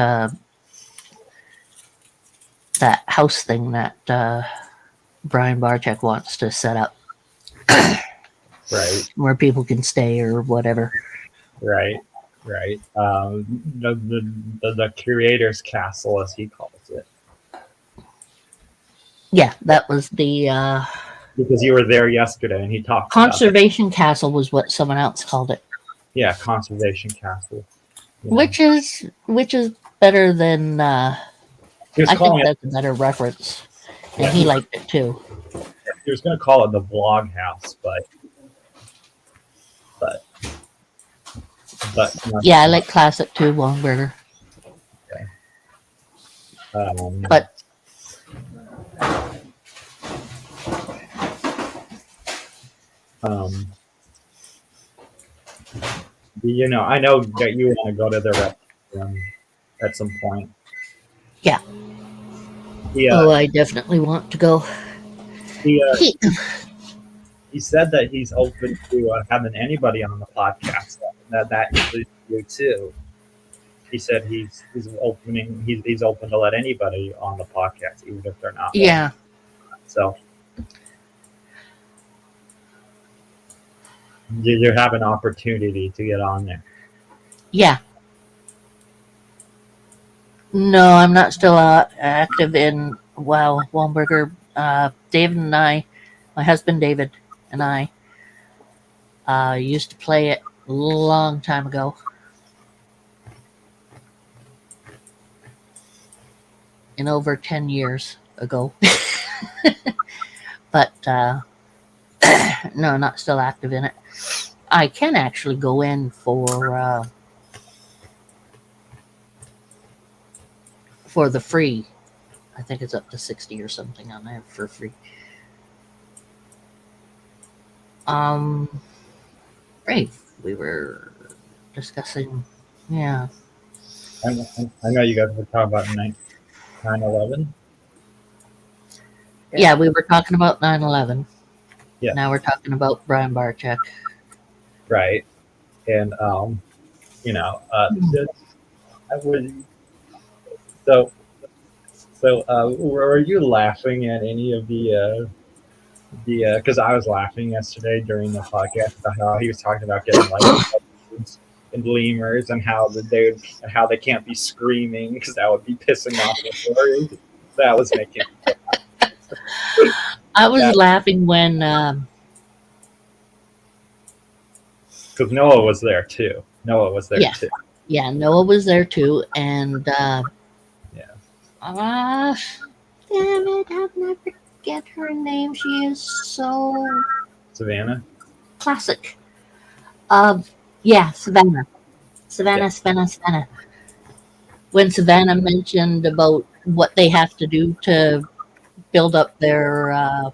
that house thing that Brian Barczyk wants to set up right, where people can stay or whatever. right, right. The curator's castle, as he calls it, Yeah, that was the because you were there yesterday and he talked about that. conservation castle was what someone else called it, Yeah, conservation castle. which is better than He was I think calling it. that's a better reference, and Yeah, he liked it too. he was going to call it the blog house, but Yeah, I like classic too, Wongberger. But um, I know that you want to go to the restaurant at some point. yeah, He I definitely want to go. he He, he said that he's open to having anybody on the podcast. That includes you too. He said he's open to let anybody on the podcast, even if they're not. yeah, So you have an opportunity to get on there. yeah. No, I'm not still active in Wongberger. David and I, my husband David and I, used to play it a long time ago. In over 10 years ago. but no, not still active in it. I can actually go in for the free. I think it's up to 60 or something on there for free. Brave. We were discussing, yeah. I know you guys were talking about 9/11. Yeah, we were talking about 9/11. Yeah. Now we're talking about Brian Barczyk. Right. And you know, I would. So were you laughing at any of the because I was laughing yesterday during the podcast about how he was talking about getting like and lemurs and how they can't be screaming because that would be pissing off the furries. That was making I was Yeah. laughing when because Noah was there too. Noah was there Yeah. too. yeah, Noah was there too, and Yeah. damn it, how can I forget her name? She is so Savannah. classic. Yeah, Savannah. Savannah. When Savannah mentioned about what they have to do to build up their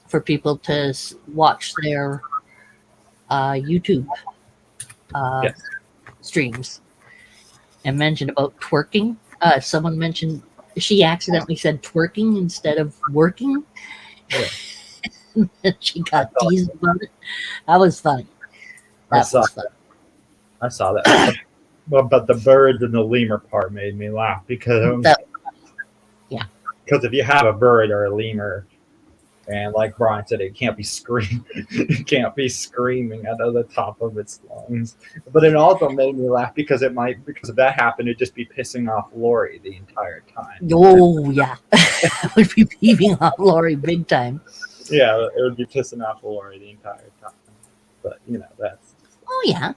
for people to watch their YouTube Yes. streams, and mentioned about twerking. Someone mentioned she accidentally said twerking instead of working. Yeah. And she got teased about it. That was funny. I saw that. But the birds and the lemur part made me laugh because Yeah. Because if you have a bird or a lemur, and like Brian said, it can't be it can't be screaming out of the top of its lungs. But it also made me laugh because because if that happened, it'd just be pissing off Lori the entire time. Oh yeah, I would be peeving off Lori big time. Yeah, it would be pissing off Lori the entire time. But that's. Oh yeah.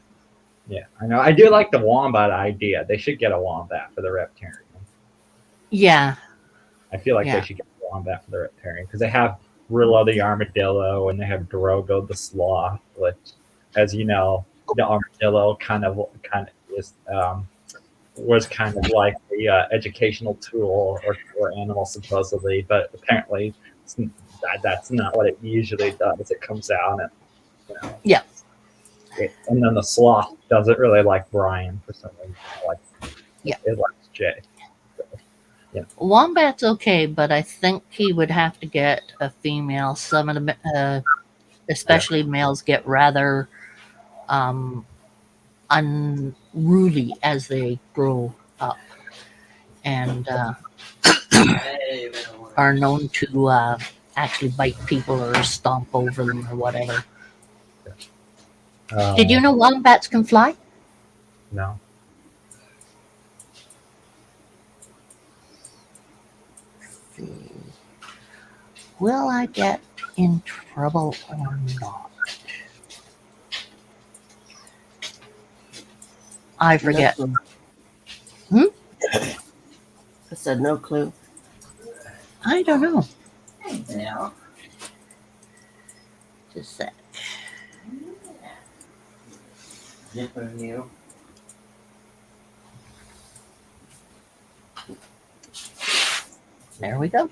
Yeah, I know. I do like the wombat idea. They should get a wombat for the reptarian. Yeah. I feel like Yeah. they should get a wombat for the reptarian because they have Rillo the armadillo and they have Drogo the sloth, which, as you know, the armadillo kind of is was kind of like the educational tool or animal supposedly, but apparently that's not what it usually does. It comes out and Yeah. And then the sloth doesn't really like Brian for some reason. It likes Jay. Wombat's okay, but I think he would have to get a female. Some of the, especially males, get rather unruly as they grow up, and are known to actually bite people or stomp over them or whatever. Did you know wombats can fly? No. Will I get in trouble or not? I forget. No Hmm? I said no clue. I don't know. Yeah. Just a sec. Different you. There we go.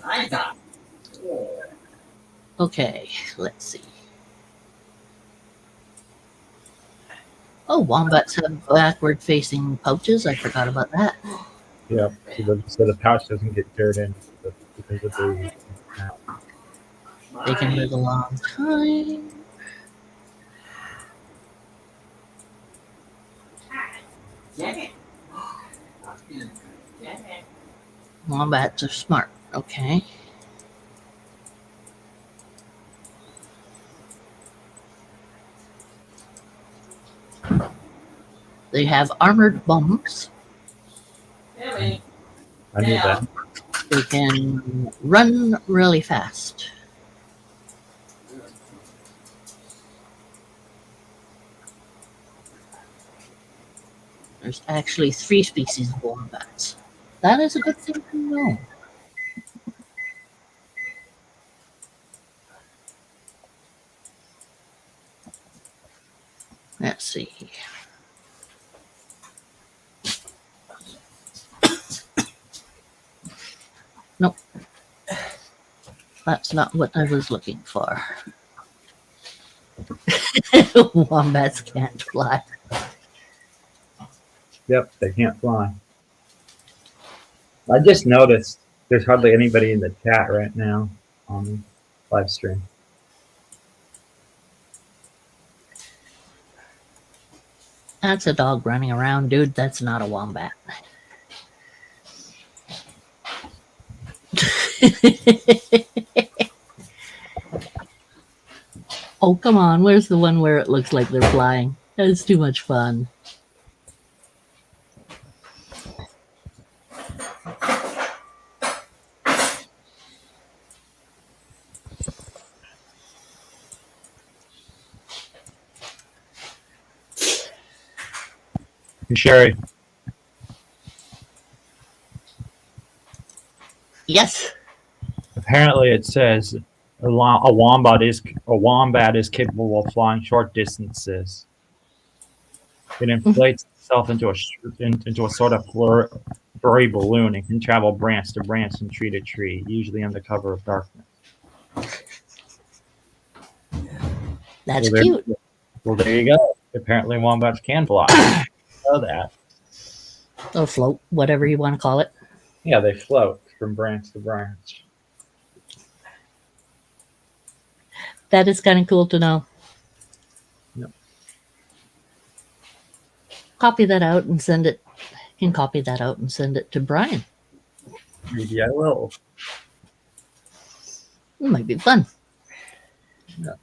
I got. Okay, let's see. Oh, wombats have backward facing pouches. I forgot about that. Yeah, so the pouch doesn't get dirt in because of the. They can live a long time. Wombats are smart. Okay. They have armored bums. I knew that. They can run really fast. There's actually 3 species of wombats. That is a good thing to know. Let's see. Nope. That's not what I was looking for. Wombats can't fly. Yep, they can't fly. I just noticed there's hardly anybody in the chat right now on live stream. That's a dog running around, dude. That's not a wombat. Oh, come on. Where's the one where it looks like they're flying? That's too much fun. Sherry, Yes. apparently it says a wombat is capable of flying short distances. It inflates itself into a sort of furry balloon and can travel branch to branch and tree to tree, usually under cover of darkness. That's cute. Well, there you go. Apparently, wombats can fly. I know that. Or float, whatever you want to call it. Yeah, they float from branch to branch. That is kind of cool to know. Yep. Copy that out and send it. You can copy that out and send it to Brian. Maybe I will. It might be fun. Yeah.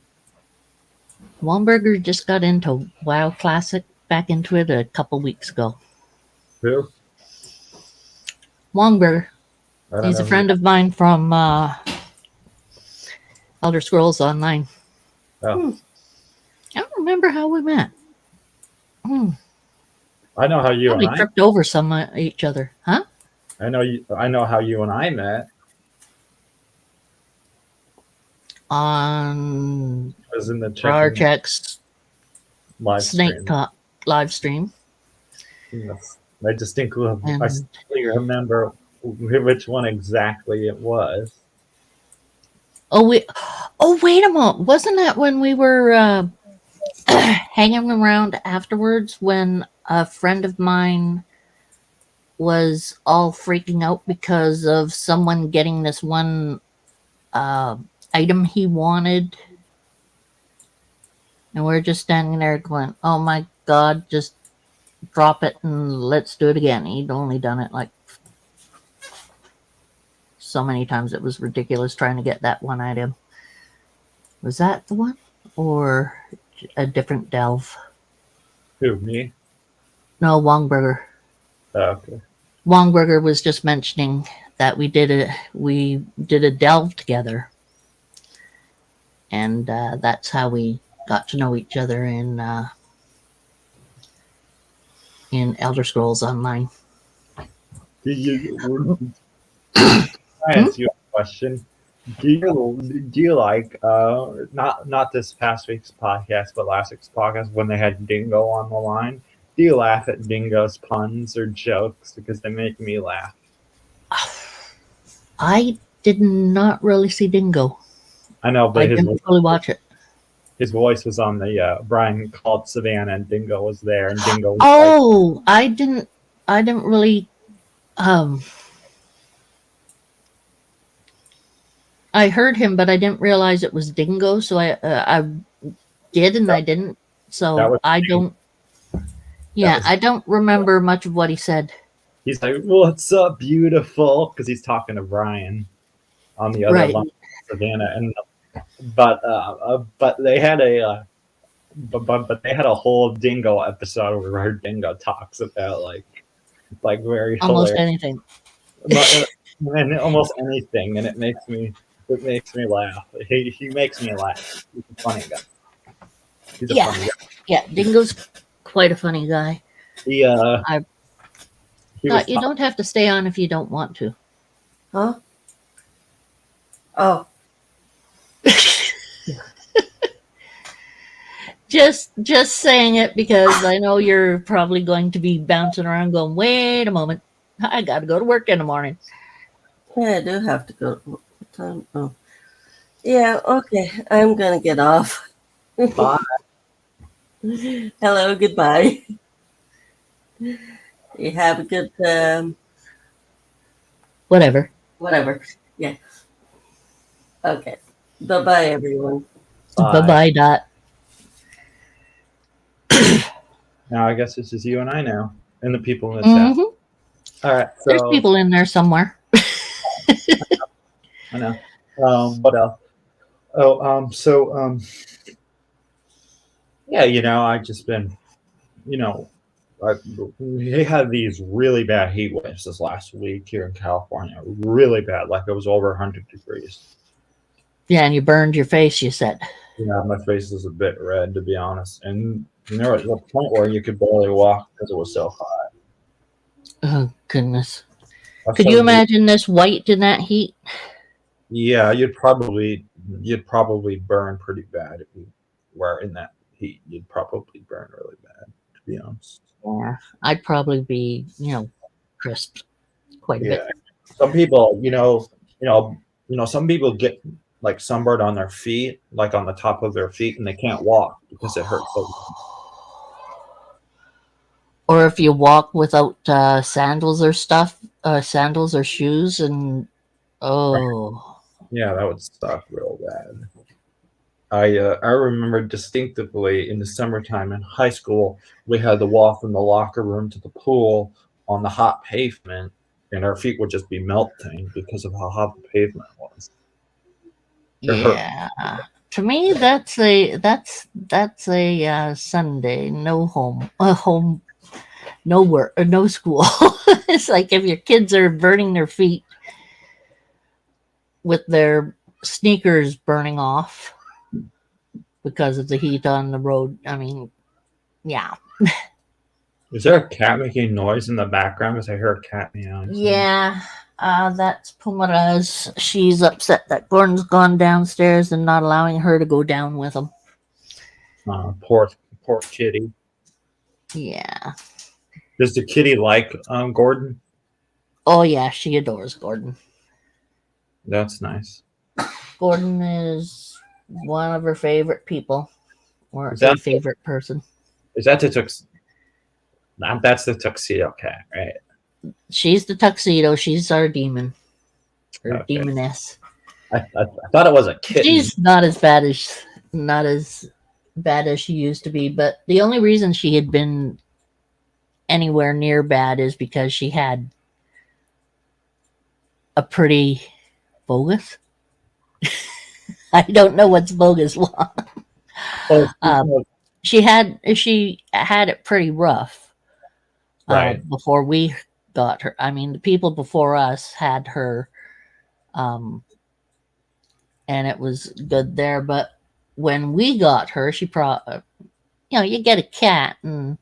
Womberger just got into WoW Classic, back into it a couple weeks ago. Who? Womberger. I don't He's know a who- friend of mine from Elder Scrolls Online. Oh. I don't remember how we met. I know how you Probably and I. tripped over some each other, huh? I know how you and I met. On I was in the Rarcheck's live Snake stream. Talk live stream. Yes. I distinctly And remember which one exactly it was. oh wait a moment. Wasn't that when we were hanging around afterwards when a friend of mine was all freaking out because of someone getting this one item he wanted? And we're just standing there going, oh my God, just drop it and let's do it again. He'd only done it like so many times it was ridiculous trying to get that one item. Was that the one? Or a different delve? Who, me? No, Wongberger. Oh, okay. Wongberger was just mentioning that we did a delve together. And that's how we got to know each other in Elder Scrolls Online. I ask you a question. Do you like not this past week's podcast, but last week's podcast when they had Dingo on the line? Do you laugh at Dingo's puns or jokes because they make me laugh? I did not really see Dingo. I know, I but didn't fully watch it. his voice was on the Brian called Savannah and Dingo was there and Dingo was Oh, I didn't really I heard him, but I didn't realize it was Dingo, so I did and I didn't. That So was I don't I don't remember much of what he said. he's like, "What's up, beautiful?" Because he's talking to Brian on the other Right. line, Savannah, and but they had a but they had a whole Dingo episode where Dingo talks about like very Almost hilarious anything. and almost anything, and it makes me laugh. He makes me laugh. He's a funny guy. He's a Yeah. funny guy. Yeah, Dingo's quite a funny guy. He I he was thought you don't have to stay on if you don't want to. Huh? Oh, Just saying it because I know you're probably going to be bouncing around going, wait a moment. I gotta go to work in the morning. yeah, I do have to go. What time? Oh, yeah. Okay, I'm gonna get off. Bye. Hello, goodbye. You have a good Whatever. whatever. Yeah. Okay. Bye bye, everyone. Bye Bye. bye, Dot. Now I guess it's just you and I now, and the people in the chat. Hmm. All right, There's so people in there somewhere. I know. What else? Oh, yeah, I just been, you know, I, we had these really bad heat waves this last week here in California. Really bad, like it was over 100 degrees. Yeah, and you burned your face, you said. Yeah, my face is a bit red, to be honest. And there was a point where you could barely walk because it was so hot. Oh, goodness. I Could you started- imagine this white in that heat? Yeah, you'd probably burn pretty bad if you were in that heat. You'd probably burn really bad, to be honest. Yeah. I'd probably be, crisped quite a Yeah. bit. Some people, some people get like sunburned on their feet, like on the top of their feet, and they can't walk because it hurts. Or if you walk without sandals or stuff, sandals or shoes, and oh, Yeah, that would suck real bad. I remember distinctively in the summertime in high school, we had to walk from the locker room to the pool on the hot pavement, and our feet would just be melting because of how hot the pavement was. It hurt. yeah. To me, that's a Sunday, no home, no work, or no school. It's like if your kids are burning their feet with their sneakers burning off because of the heat on the road. I mean, yeah. Is there a cat making noise in the background? Because I hear a cat meowing. Yeah, that's Pumaraz. She's upset that Gordon's gone downstairs and not allowing her to go down with him. Poor kitty. Yeah. Does the kitty like Gordon? Oh, yeah, she adores Gordon. That's nice. Gordon is one of her favorite people, or Is that- a favorite person. Is that the That's the tuxedo cat, right? She's the tuxedo. She's our demon, or Okay. demoness. I thought it was a kitten. She's not as bad as she used to be, but the only reason she had been anywhere near bad is because she had a pretty bogus. I don't know what's bogus. Oh, She had it pretty rough right. before we got her. I mean, the people before us had her, and it was good there. But when we got her, she you get a cat, and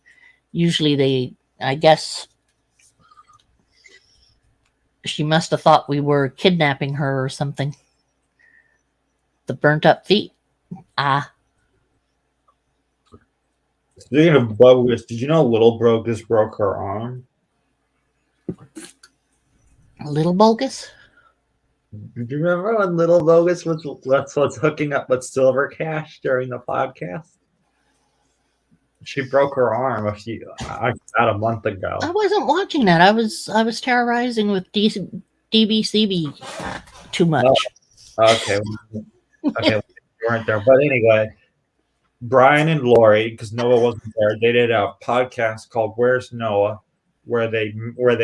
usually I guess she must have thought we were kidnapping her or something. The burnt up feet. Speaking of bogus, did you know Little Bogus broke her arm? A little bogus. Did you remember when Little Bogus was hooking up with Silver Cash during the podcast? She broke her arm about a month ago. I wasn't watching that. I was terrorizing with DBCB too much. Okay, we weren't there. But anyway, Brian and Lori, because Noah wasn't there, they did a podcast called "Where's Noah," where they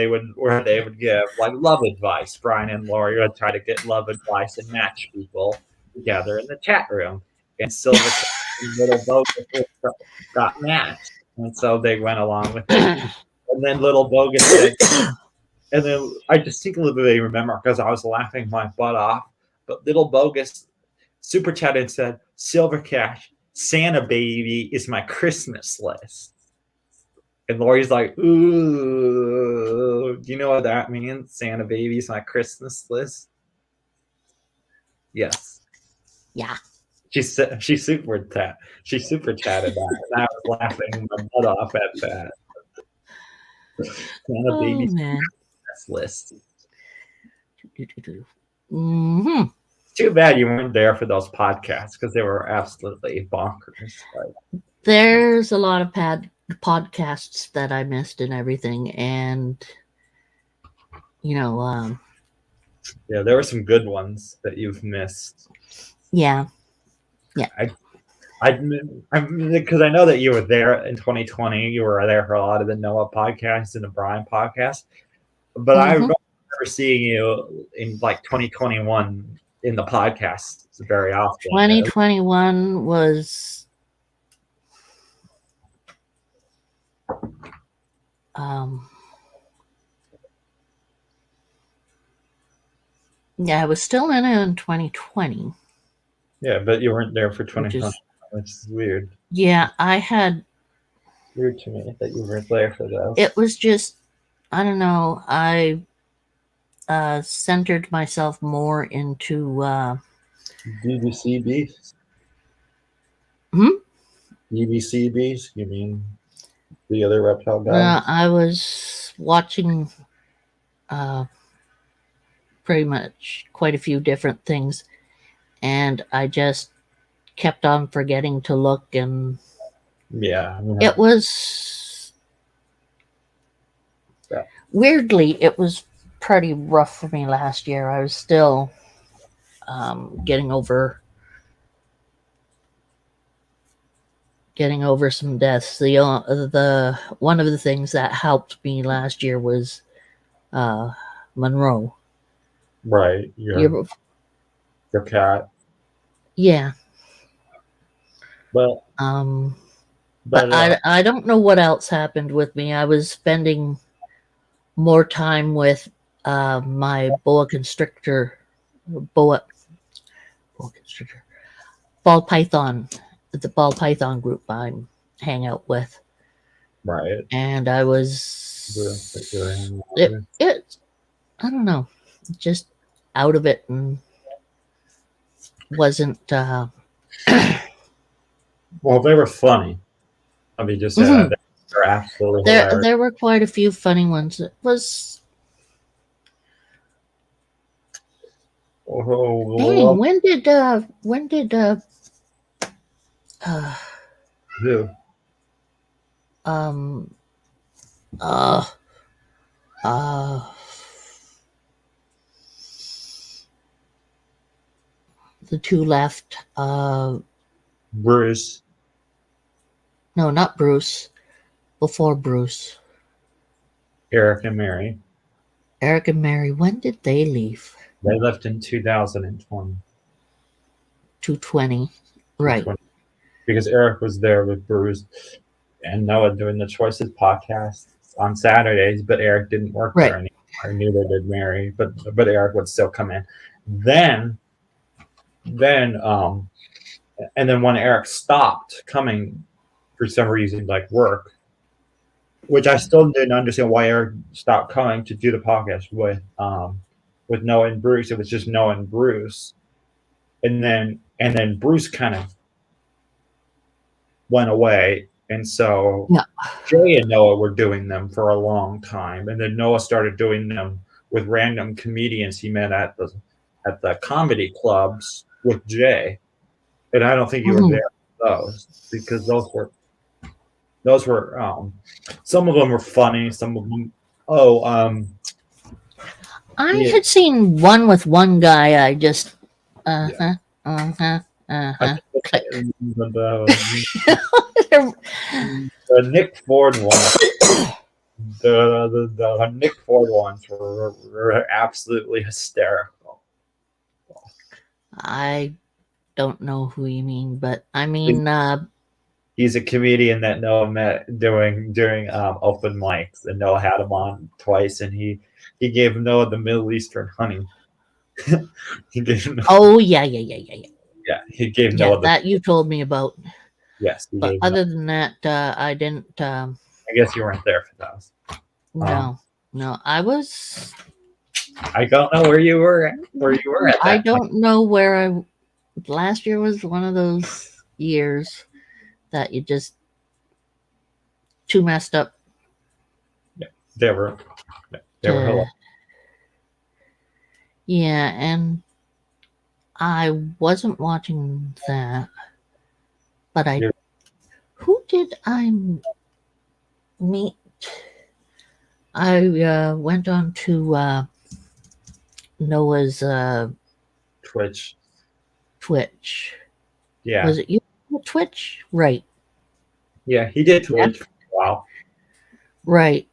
would give like love advice. Brian and Lori would try to get love advice and match people together in the chat room. And Silver and Little Bogus got matched, and so they went along with it. And then Little Bogus said, and then I distinctly remember because I was laughing my butt off. But Little Bogus super chatted and said, "Silver Cash, Santa baby is my Christmas list." And Lori's like, ooh, do you know what that means? Santa baby's my Christmas list. Yes. Yeah. She super chatted that, and I was laughing my butt off at that. Santa Oh baby's man. Christmas list. Hmm. Too bad you weren't there for those podcasts because they were absolutely bonkers. Like, There's a lot of podcasts that I missed and everything, and yeah, there were some good ones that you've missed. yeah. Because I know that you were there in 2020. You were there for a lot of the Noah podcast and the Brian podcast. But I remember seeing you in like 2021 in the podcast very often. 2021 was yeah, I was still in it in 2020. Yeah, but you weren't there for 2020, which is weird. Yeah, I had. Weird to me that you weren't there for those. It was just, I don't know. I centered myself more into. BBC beefs? Hmm? BBC beefs? You mean the other reptile guys? I was watching pretty much quite a few different things, and I just kept on forgetting to look, and yeah. it was weirdly, it was pretty rough for me last year. I was still getting over some deaths. The one of the things that helped me last year was Monroe. Right. Your cat. Yeah. But I don't know what else happened with me. I was spending more time with my ball python, the ball python group I hang out with. Right. And I was it I don't know, just out of it and wasn't well, they were funny. I mean, just they're absolutely hilarious. There were quite a few funny ones. It was dang, when did who? The two left. Bruce. No, not Bruce. Before Bruce. Eric and Mary. Eric and Mary, when did they leave? They left in 2020. 220. Right. 220. Because Eric was there with Bruce and Noah doing the Choices podcast on Saturdays, but Eric didn't work there anymore. Neither did Mary, but Eric would still come in. Then and then when Eric stopped coming for some reason, like work, which I still didn't understand why Eric stopped coming to do the podcast with Noah and Bruce. It was just Noah and Bruce, and then Bruce kind of went away, and so Jay and Noah were doing them for a long time, and then Noah started doing them with random comedians he met at the comedy clubs with Jay, and I don't think you were there for those because those were some of them were funny, some of them I had seen one with one guy. I just the Nick Ford one. The Nick Ford ones were absolutely hysterical. I don't know who you mean, but I mean he's a comedian that Noah met during open mics, and Noah had him on twice, and he gave Noah the Middle Eastern honey. He gave Noah, yeah, he gave Noah that you told me about. Yes, but other than that, I didn't I guess you weren't there for those. No, I was. I don't know where you were. At I that don't know where I. Last year was one of those years that you just too messed up They were. They were to. hilarious. Yeah, and I wasn't watching that, but I. Yeah. Who did I meet? I went on to Noah's Twitch. Twitch. Yeah. Was it you on Twitch? Right. Yeah, he did Twitch for a while. Right.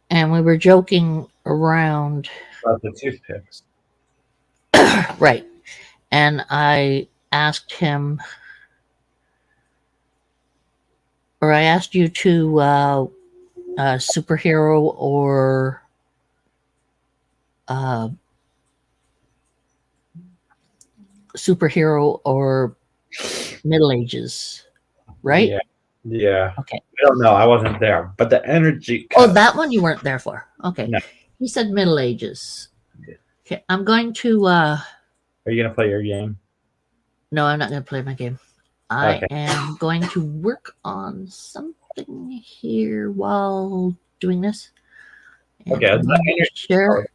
And we were joking around. About the toothpicks. Right. And I asked him, or I asked you to superhero or uh, Middle Ages, right? Yeah. Yeah. Okay. I don't know. I wasn't there, but the energy. Oh, that one you weren't there for. Okay. No. He said Middle Ages. Okay. I'm going to. Are you gonna play your game? No, I'm not going to play my game. I Okay. am going to work on something here while doing this. And Okay. I'm going to share.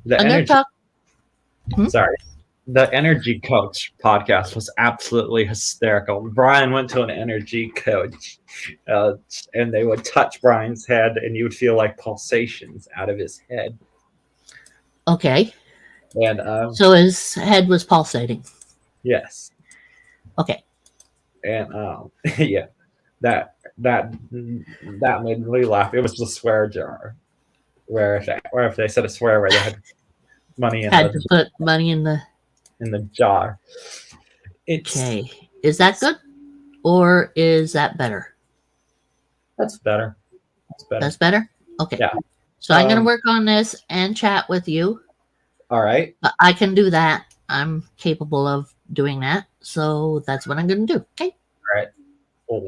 The I'm going to energy. talk. Sorry. The Energy Coach podcast was absolutely hysterical. Brian went to an energy coach, and they would touch Brian's head, and you would feel like pulsations out of his head. Okay. And So his head was pulsating. yes, Okay. and yeah, that made me laugh. It was the swear jar, where if they said a swear word, they had money Had to put money in the. in the jar. Okay. Is that good? Or is that better? That's better. That's better? Okay. Yeah. So I'm going to work on this and chat with you. All right. I can do that. I'm capable of doing that. So that's what I'm going to do. Okay. All right.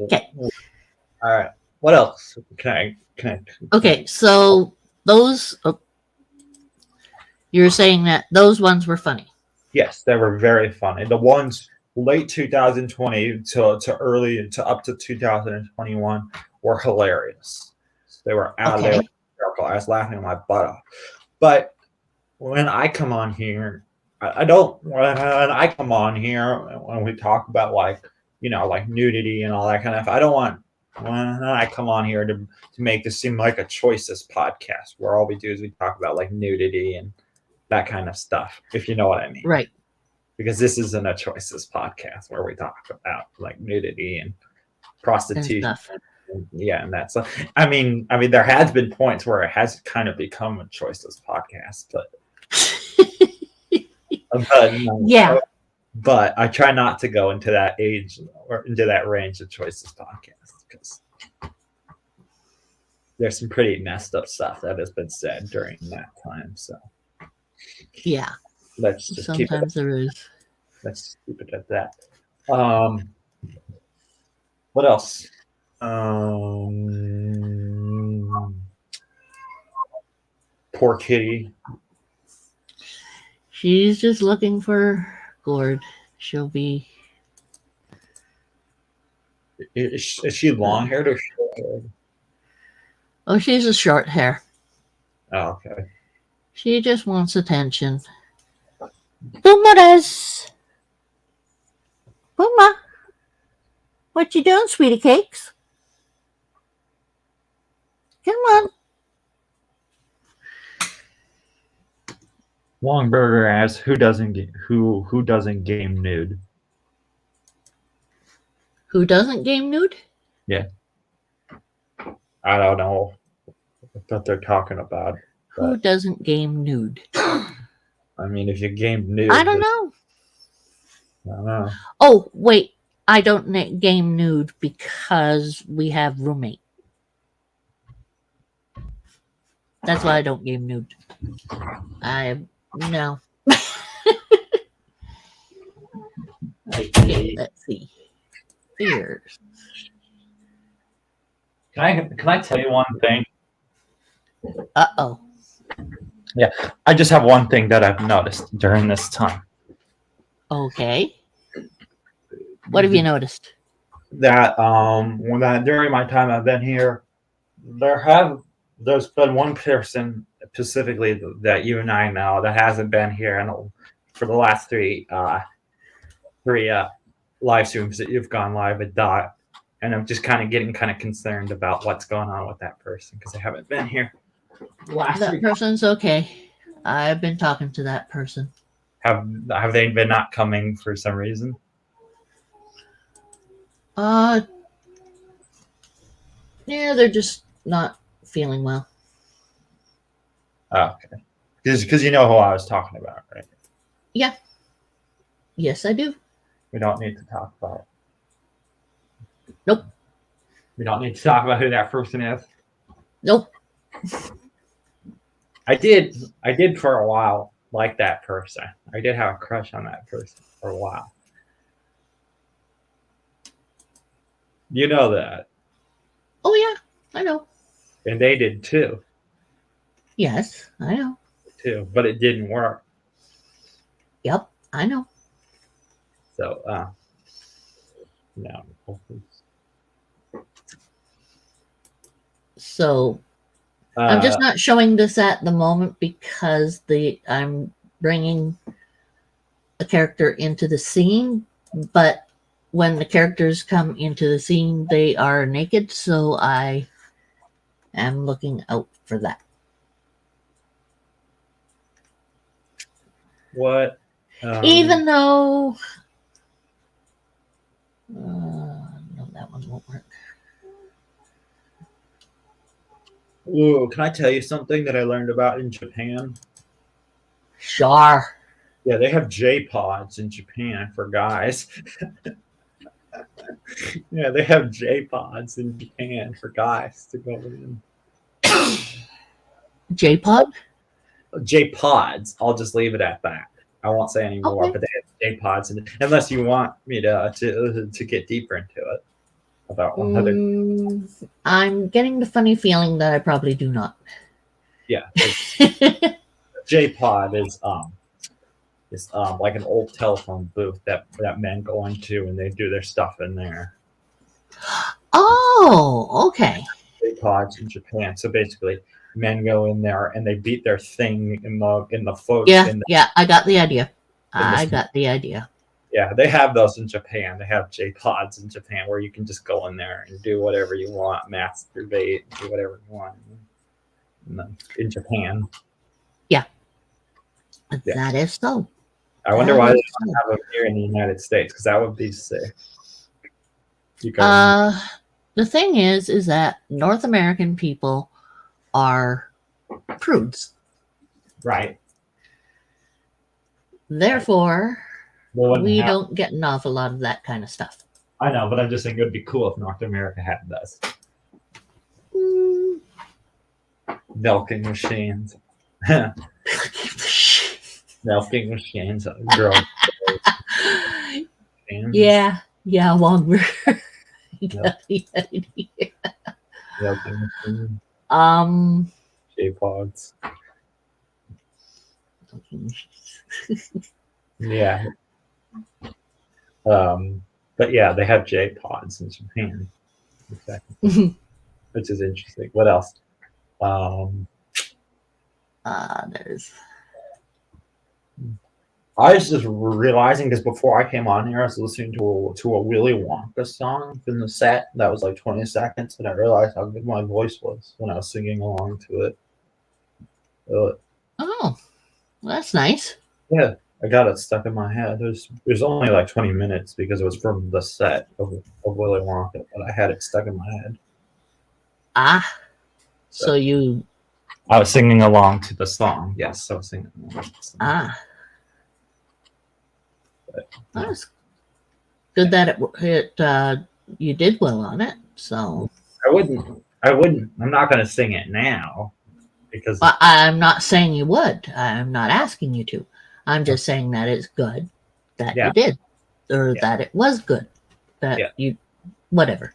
Okay. All right. What else can I? Okay. So those, you're saying that those ones were funny. Yes, they were very funny. The ones late 2020 to up to 2021 were hilarious. They were out there. I was laughing my butt off. But when I come on here, I don't. When I come on here, when we talk about like nudity and all that kind of stuff, I don't want when I come on here to make this seem like a choices podcast where all we do is we talk about like nudity and that kind of stuff, if you know what I mean. Right. Because this isn't a choices podcast where we talk about like nudity and prostitution. And that's I mean there has been points where it has kind of become a choices podcast, but yeah. But I try not to go into that age or into that range of choices podcasts because there's some pretty messed up stuff that has been said during that time. So yeah, let's just sometimes there is. Let's just keep it at that. What else? Poor kitty. She's just looking for Gord. She'll be. Is she long haired or short haired? Oh, she's a short hair. Oh, okay. She just wants attention. Pumaras. Puma. What you doing, sweetie cakes? Come on. Longburger asks, who doesn't game nude? Who doesn't game nude? Yeah. I don't know what they're talking about. Who doesn't game nude? I mean, if you game nude, I don't know. I don't know. Oh, wait. I don't game nude because we have roommate. That's why I don't game nude. No. Okay, let's see. Fears. Can I tell you one thing? Uh-oh. I just have one thing that I've noticed during this time. Okay. What have you noticed? That during my time I've been here, there's been one person specifically that you and I know that hasn't been here for the last three live streams that you've gone live with Dot, and I'm just getting concerned about what's going on with that person because they haven't been here. That person's okay. I've been talking to that person. Have they been not coming for some reason? Yeah, they're just not feeling well. Oh, okay. Because you know who I was talking about, right? Yeah. Yes, I do. We don't need to talk about it. Nope. We don't need to talk about who that person is. Nope. I did for a while like that person. I did have a crush on that person for a while. You know that. Oh, yeah, I know. And they did too. Yes, I know. Too. But it didn't work. Yep, I know. So, no. So, I'm just not showing this at the moment because I'm bringing a character into the scene, but when the characters come into the scene, they are naked, so I am looking out for that. What? Even though... no, that one won't work. Whoa, can I tell you something that I learned about in Japan? Sure. Yeah, they have J-pods in Japan for guys. Yeah, they have J-pods in Japan for guys to go in. J-pod? J-pods. I'll just leave it at that. I won't say any more, Okay. but they have J-pods, unless you want me to get deeper into it about one other. I'm getting the funny feeling that I probably do not. Yeah, J-pod is like an old telephone booth that men go into and they do their stuff in there. Oh, okay. J-pods in Japan. So basically, men go in there and they beat their thing in the foot. Yeah, I got the idea. I got the idea. Yeah, they have those in Japan. They have J-pods in Japan where you can just go in there and do whatever you want, masturbate, do whatever you want in Japan. Yeah. That is so. I wonder why they don't have them here in the United States, because that would be sick. The thing is that North American people are prudes. Right. Therefore, we have. don't get an awful lot of that kind of stuff. I know, but I'm just saying it would be cool if North America had this. Milking machines. Milking machines. Girl. Yeah, longer. Got the idea. Milking machines. J-pods. Yeah. But yeah, they have J-pods in Japan. Exactly. Which is interesting. What else? There's. I was just realizing because before I came on here, I was listening to a Willy Wonka song in the set that was like 20 seconds, and I realized how good my voice was when I was singing along to it. Oh, well, that's nice. Yeah, I got it stuck in my head. It was only like 20 minutes because it was from the set of Willy Wonka, but I had it stuck in my head. So you... I was singing along to the song. Yes, I was singing along to the song. That's good that it you did well on it. So I wouldn't. I'm not going to sing it now because I'm not saying you would. I'm not asking you to. I'm just saying that it's good that you did, or that it was good that you, whatever.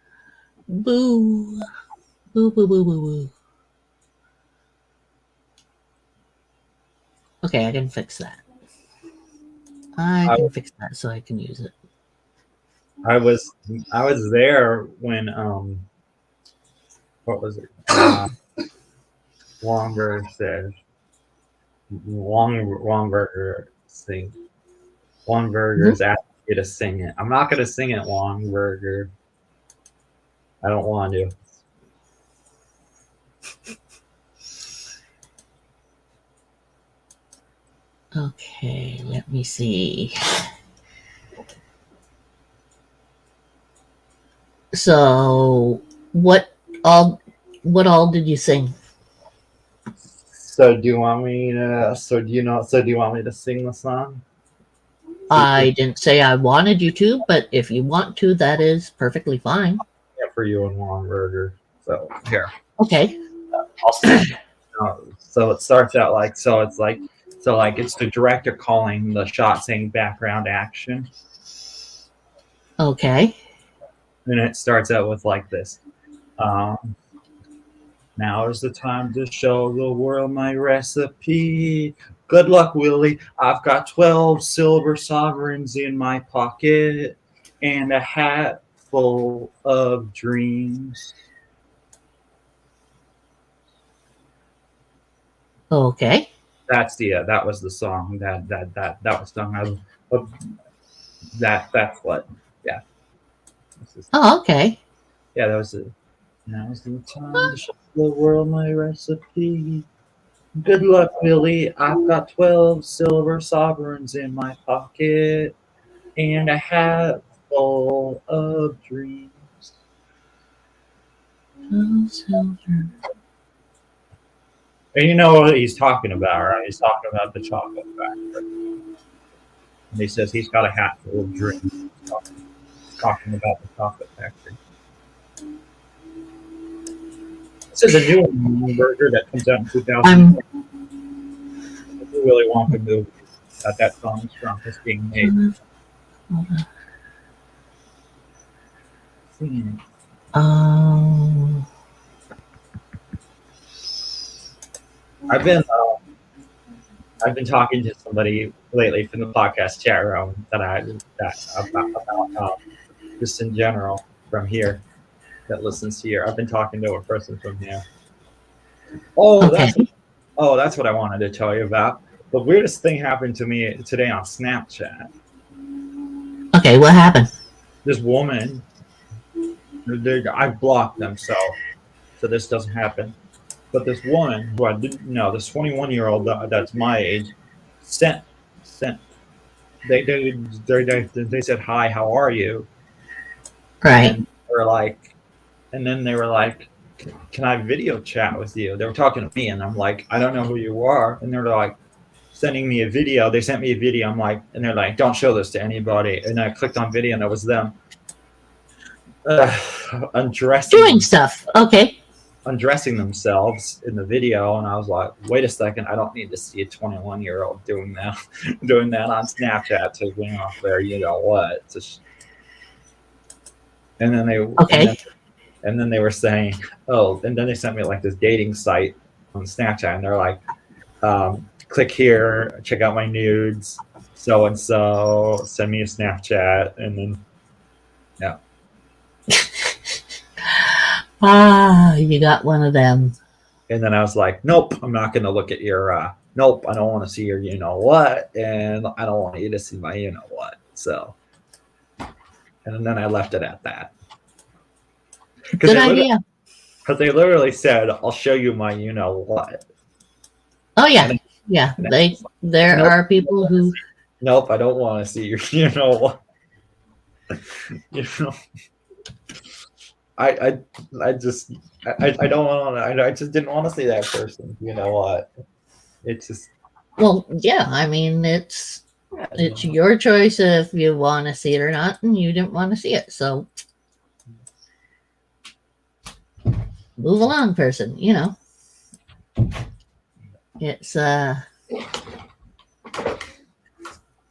Boo. Boo, boo, boo, boo, boo. Okay, I can fix that. I can fix that so I can use it. I was there when what was it? Longberg said Longberger sing. Longberger's asking you to sing it. I'm not gonna sing it, Longberger. I don't want to. Okay, let me see. So, what all did you sing? So do you want me to? So do you want me to sing the song? I didn't say I wanted you to, but if you want to, that is perfectly fine. Yeah, for you and Longberger. So here, Okay. I'll sing. So it starts out like it's the director calling the shot, saying background action, Okay. and it starts out with like this. Now is the time to show the world my recipe. Good luck, Willie. I've got 12 silver sovereigns in my pocket and a hat full of dreams. Okay. That's that was the song that was sung. That's what, yeah. Oh, okay. Yeah, that was it. Now's the time to show the world my recipe. Good luck, Willie. I've got 12 silver sovereigns in my pocket and a hat full of dreams. Oh, silver. And you know what he's talking about, right? He's talking about the chocolate factory. And he says he's got a hat full of dreams. He's talking about the chocolate factory. This is a new burger that comes out in 2000. The Willy Wonka movie that song is from is being made. I've been talking to somebody lately from the podcast chat room about just in general from here that listens here. I've been talking to a person from here. Oh, Okay. that's what I wanted to tell you about. The weirdest thing happened to me today on Snapchat. Okay, what happened? This woman, I've blocked them so this doesn't happen. But this woman who I didn't know, this 21-year-old that's my age, sent. They said, "Hi, how are you?" Right. And then they were like, "Can I video chat with you?" They were talking to me, and I'm like, "I don't know who you are." And they're like, sending me a video. They sent me a video. I'm like, and they're like, "Don't show this to anybody." And I clicked on video, and it was them undressing Doing stuff. Okay. undressing themselves in the video, and I was like, wait a second, I don't need to see a 21-year-old doing that on Snapchat, taking off their you know what. And then they were saying, oh, and then they sent me like this dating site on Snapchat, and they're like, click here, check out my nudes, so and so, send me a Snapchat, and then yeah. You got one of them. And then I was like, nope, I'm not going to look at your, nope, I don't want to see your you know what, and I don't want you to see my you know what. So, and then I left it at that. Good idea. Because they literally said, I'll show you my you know what. Oh, yeah. Yeah. There nope, are people who. Nope, I don't want to see your you know what. You know. I don't want to. I just didn't want to see that person. You know what? It's just. Well, yeah. I mean, it's your choice if you want to see it or not, and you didn't want to see it. So move along, person. It's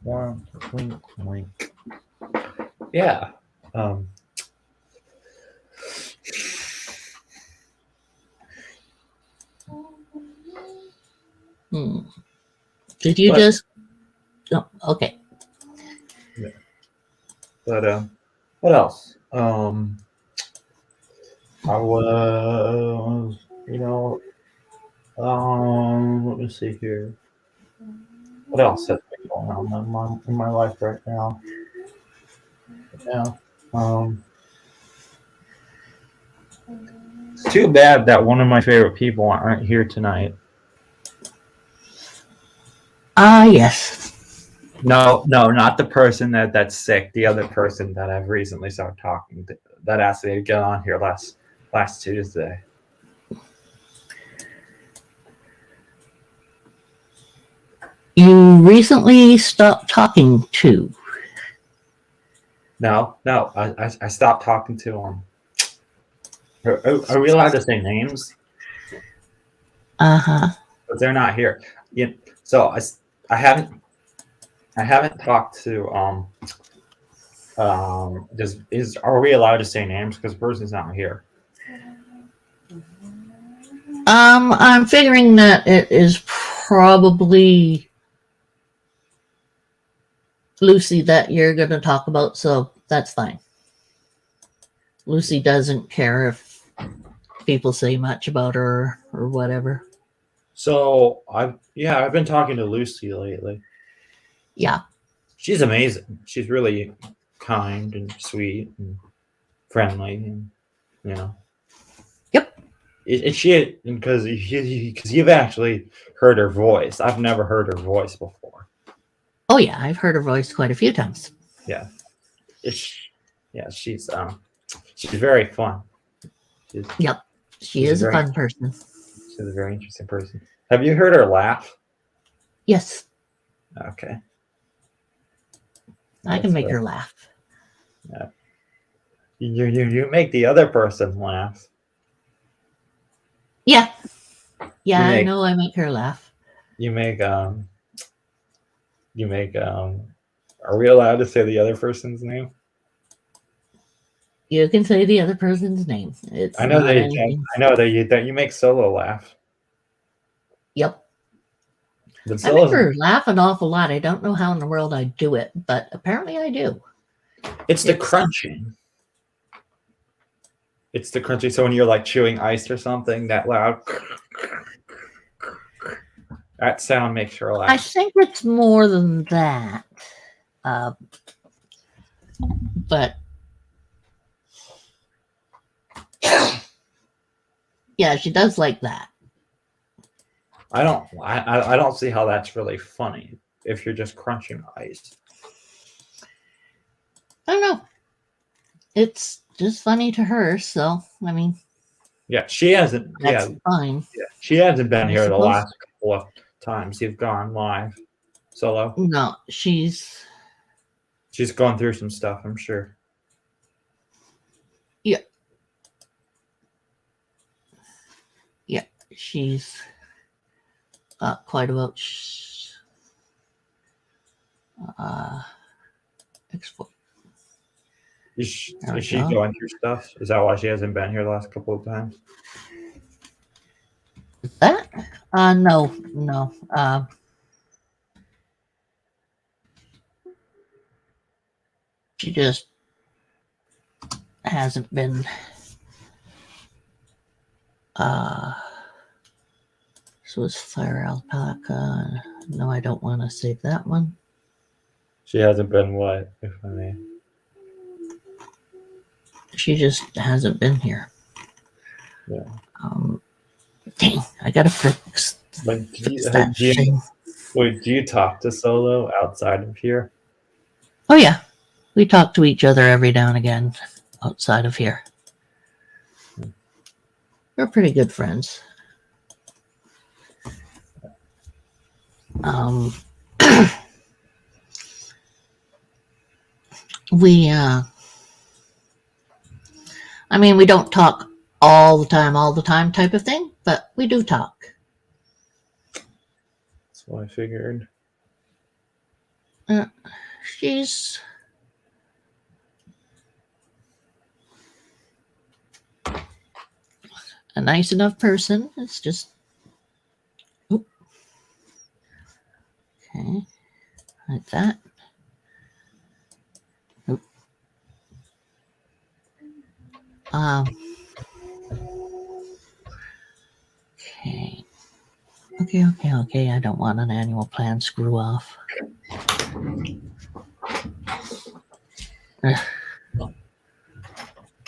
One, wink, wink. Yeah. Did you But- just? Oh, okay. But what else? I was, let me see here. What else has been going on in my life right now? Yeah. It's too bad that one of my favorite people aren't here tonight. Yes. No, not the person that's sick. The other person that I've recently started talking to that asked me to get on here last Tuesday. You recently stopped talking to. No, I stopped talking to him. Are we allowed to say names? Uh-huh. But they're not here. Yeah. So I haven't talked to are we allowed to say names because the person's not here? I'm figuring that it is probably Lucy that you're going to talk about, so that's fine. Lucy doesn't care if people say much about her or whatever. So I've been talking to Lucy lately. Yeah. She's amazing. She's really kind and sweet and friendly, and Yep. She because you've actually heard her voice. I've never heard her voice before. Oh yeah, I've heard her voice quite a few times. Yeah. She's very fun. Yep. She is a fun person. She's a very interesting person. Have you heard her laugh? Yes. Okay. I can make her laugh. Yeah. You make the other person laugh. Yeah. Yeah, I know I make her laugh. You make are we allowed to say the other person's name? You can say the other person's name. I know that you can. I know that you make Solo laugh. Yep. But I make her laugh an awful lot. I don't know how in the world I do it, but apparently I do. It's the crunching. It's the crunching. So when you're like chewing ice or something, that loud, that sound makes her laugh. I think it's more than that. But yeah, she does like that. I don't see how that's really funny if you're just crunching ice. I don't know. It's just funny to her, so I mean. Yeah, she hasn't. That's fine. Yeah, she hasn't been here the last couple of times you've gone live, Solo. No, she's going through some stuff, I'm sure. Yeah. Yeah, she's quite about export. Is she going through stuff? Is that why she hasn't been here the last couple of times? Is that? No. She just hasn't been. So it's fire alpaca. No, I don't want to save that one. She hasn't been what, if I may? She just hasn't been here. Yeah. Dang, I gotta fix that thing. Wait, do you talk to Solo outside of here? Oh yeah, we talk to each other every now and again outside of here. We're pretty good friends. We we don't talk all the time type of thing, but we do talk. That's what I figured. She's a nice enough person. It's just okay, like that. Um, okay. Okay. I don't want an annual plan screw off. Ugh.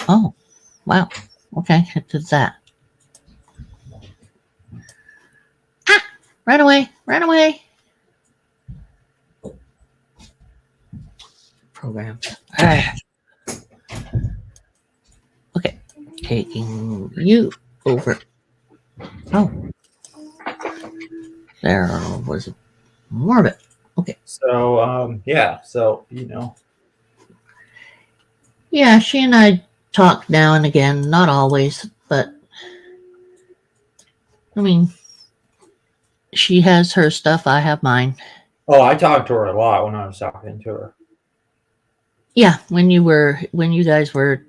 Oh, wow. Okay, it did that. Ah! Run away! Program. Ah. Okay, taking you over. Oh, there was more of it. Okay. So yeah. So Yeah, she and I talk now and again, not always, but I mean, she has her stuff, I have mine. Oh, I talked to her a lot when I was talking to her. Yeah, when you guys were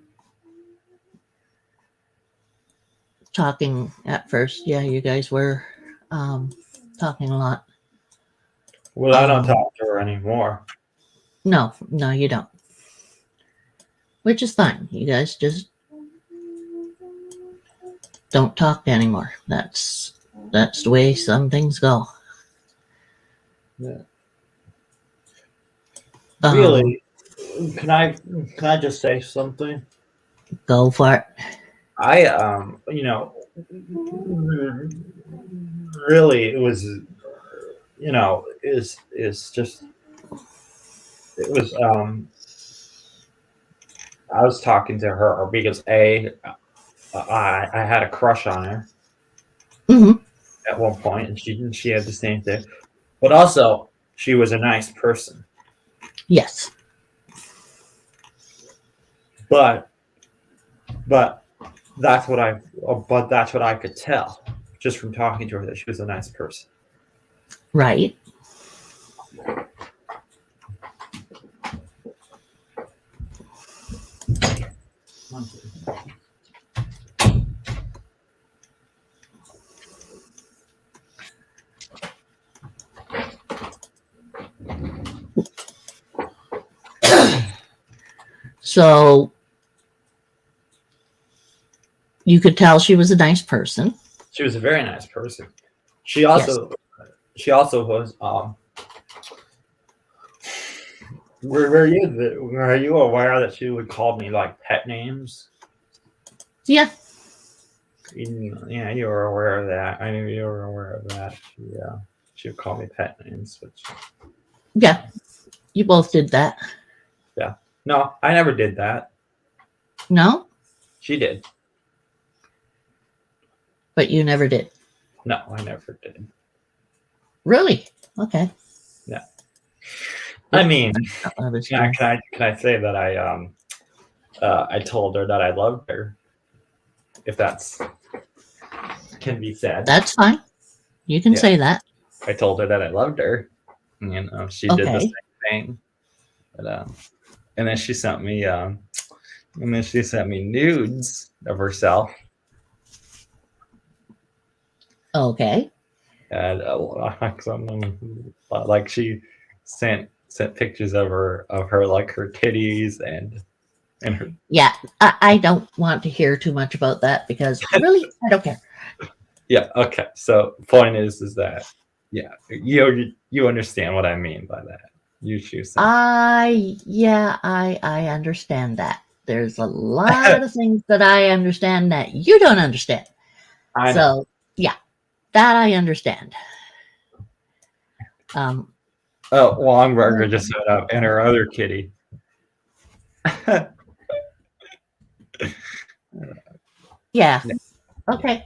talking at first, yeah, you guys were talking a lot. Well, I don't talk to her anymore. No, you don't. Which is fine. You guys just don't talk anymore. That's the way some things go. Yeah. Um, Really? Can I just say something? Go for it. I really it was is just it was I was talking to her because I had a crush on her Mm-hmm. at one point, and she had the same thing, but also she was a nice person. Yes. But that's what I could tell just from talking to her, that she was a nice person. Right. So you could tell she was a nice person. She was a very nice person. She also was were you aware that she would call me like pet names? Yeah. Yeah, you were aware of that. I knew you were aware of that. She would call me pet names, which Yeah. You both did that. yeah. No, I never did that. No? She did. But you never did. No, I never did. Really? Okay. Yeah. I mean, I was can I say that I told her that I loved her, if that's can be said. That's fine. You can say that. I told her that I loved her. She did the Okay. same thing. But and then she sent me nudes of herself. Okay. And like she sent pictures of her like her titties and her. Yeah. I don't want to hear too much about that because really, I don't care. Yeah. Okay. So point is that you understand what I mean by that. You choose. I understand that. There's a lot of things that I understand that you don't understand. I know. So yeah, that I understand. Oh, Longburger just showed up, and her other kitty. Yeah. Okay.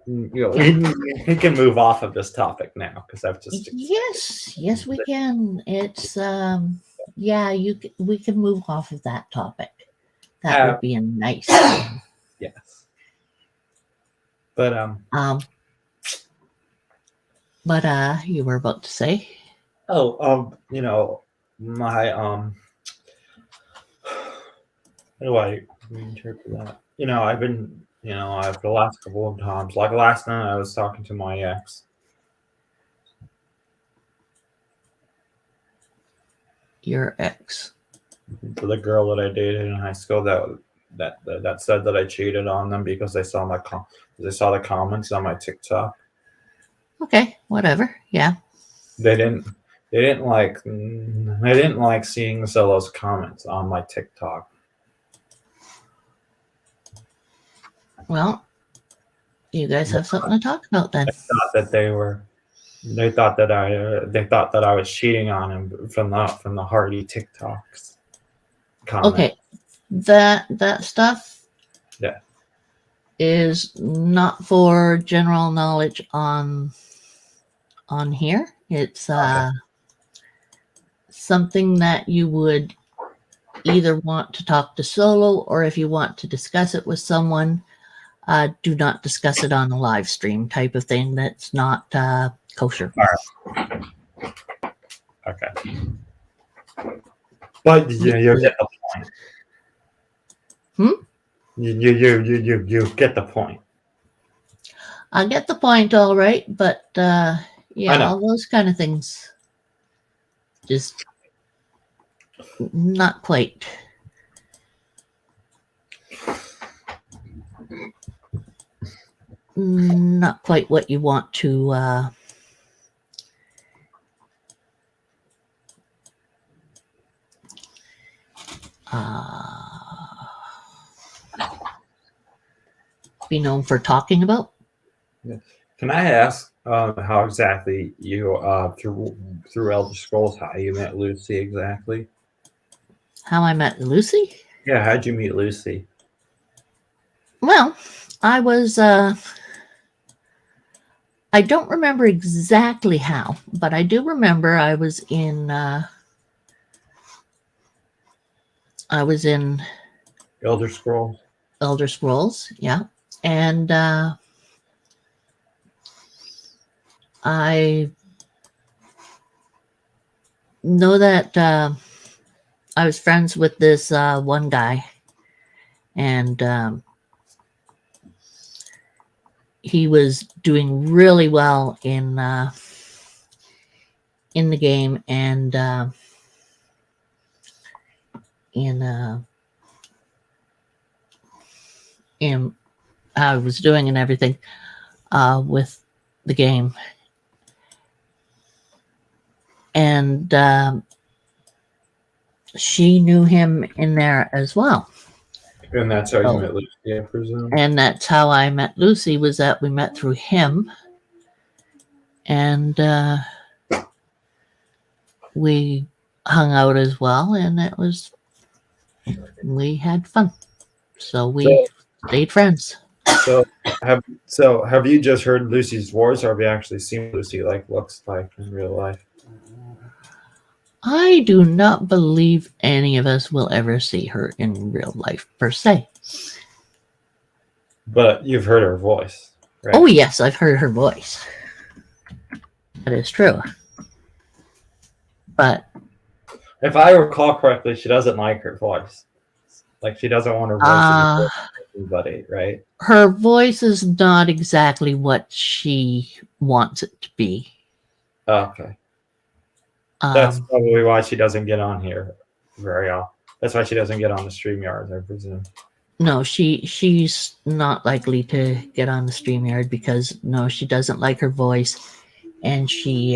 We can move off of this topic now because I've just Yes, we can. It's we can move off of that topic. That would be a nice thing. Yes. But You were about to say. my how do I reinterpret that? I've been, I've the last couple of times, like last night, I was talking to my ex. Your ex. For the girl that I dated in high school that said that I cheated on them because they saw they saw the comments on my TikTok. Okay, whatever. Yeah. They didn't like seeing those comments on my TikTok. Well, you guys have something to talk about then. Thought that they thought that I was cheating on him from the Hardy TikToks comment. Okay, that stuff Yeah. is not for general knowledge on here. It's something that you would either want to talk to solo, or if you want to discuss it with someone, do not discuss it on a live stream type of thing. That's not kosher. Okay. But you get the point. You get the point. I get the point, all right, but yeah, all those kind of things, just not quite. Not quite what you want to be known for talking about. Can I ask how exactly you through Elder Scrolls how you met Lucy exactly? How I met Lucy? Yeah, how'd you meet Lucy? Well, I was I don't remember exactly how, but I do remember I was in Elder Scrolls. Elder Scrolls, yeah. And I know that I was friends with this one guy, and he was doing really well in the game, and in how I was doing and everything with the game. And she knew him in there as well. And that's how you met Lucy, I presume. And that's how I met Lucy, was that we met through him. And we hung out as well, and we had fun. So we stayed friends. So have you just heard Lucy's voice, or have you actually seen Lucy looks like in real life? I do not believe any of us will ever see her in real life, per se. But you've heard her voice, right? Oh, yes, I've heard her voice. That is true. But if I recall correctly, she doesn't like her voice. Like, she doesn't want her voice to be anybody, right? Her voice is not exactly what she wants it to be. Okay. That's probably why she doesn't get on here very often. That's why she doesn't get on the StreamYard, I presume. No, she's not likely to get on the StreamYard because, no, she doesn't like her voice, and she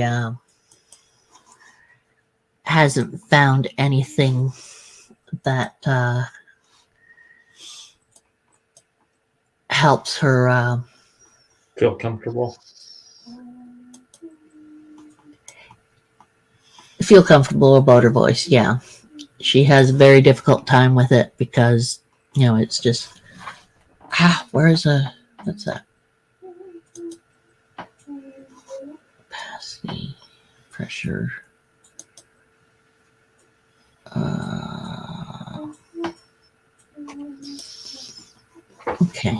hasn't found anything that helps her feel comfortable. Feel comfortable about her voice. Yeah, she has a very difficult time with it because, it's just what's that? Capacity, pressure. Okay.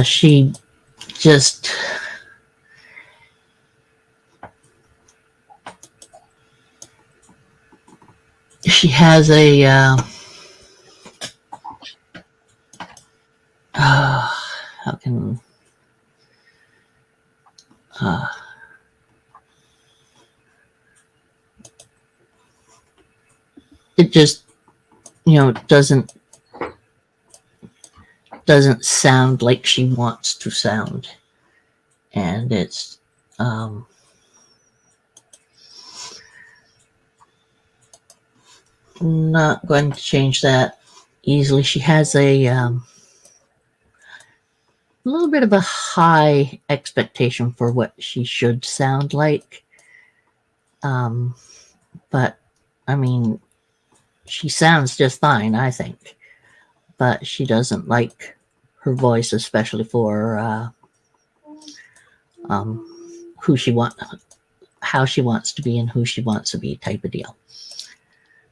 She just she has a how can it just doesn't sound like she wants to sound, and it's not going to change that easily. She has a little bit of a high expectation for what she should sound like. But I mean, she sounds just fine, I think. But she doesn't like her voice, especially for who she want, how she wants to be, and who she wants to be, type of deal.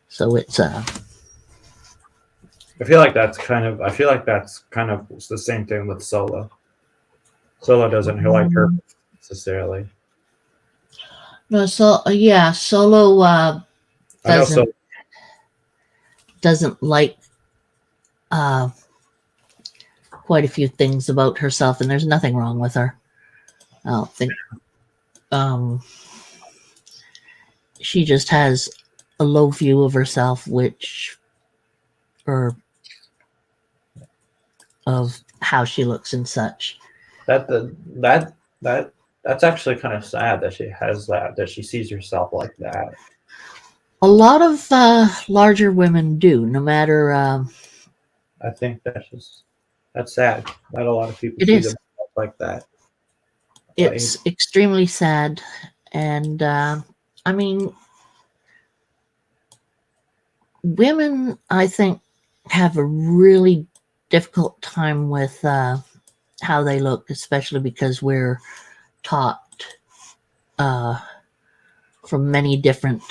So it's I feel like that's kind of the same thing with Solo. Solo doesn't like her necessarily. no. So yeah, Solo I know Solo. doesn't like quite a few things about herself, and there's nothing wrong with her. I don't think. She just has a low view of herself, or of how she looks and such. That's actually kind of sad that she has that she sees herself like that. A lot of larger women do, no matter. I think that's sad. Not a lot of people It see is. themselves like that. It's extremely sad, and I mean, women, I think, have a really difficult time with how they look, especially because we're taught from many different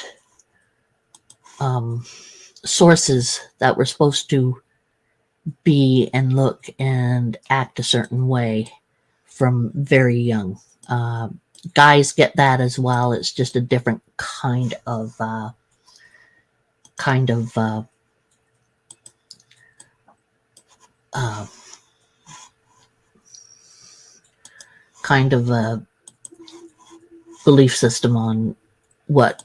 sources that we're supposed to be and look and act a certain way from very young. Guys get that as well. It's just a different kind of belief system on what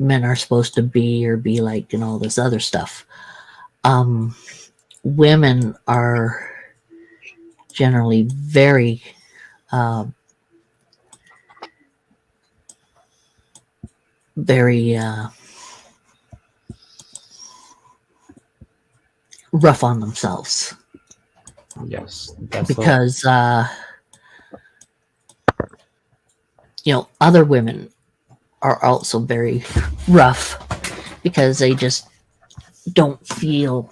men are supposed to be or be like and all this other stuff. Women are generally very very rough on themselves. Yes, because other women are also very rough because they just don't feel.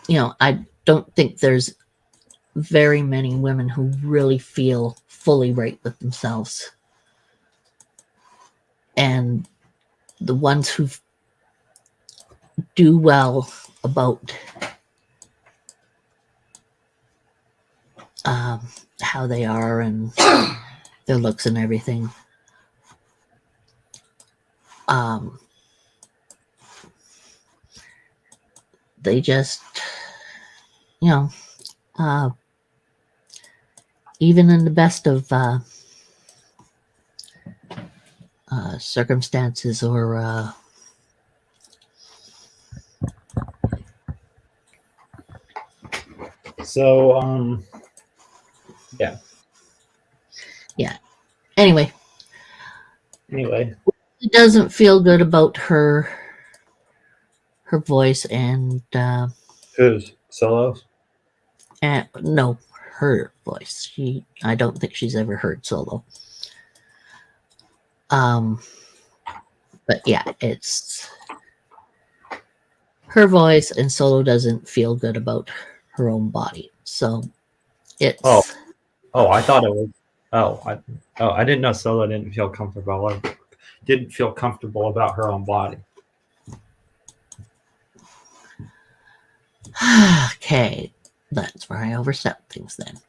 I don't think there's very many women who really feel fully right with themselves, and the ones who do well about how they are and their looks and everything, they just even in the best of circumstances or so yeah. Anyway, it doesn't feel good about her voice and who's Solo's? and no, her voice. I don't think she's ever heard Solo. But yeah, it's her voice, and Solo doesn't feel good about her own body. So it's I thought it was I didn't know Solo didn't feel comfortable about her own body. Okay. That's where I overstep things then.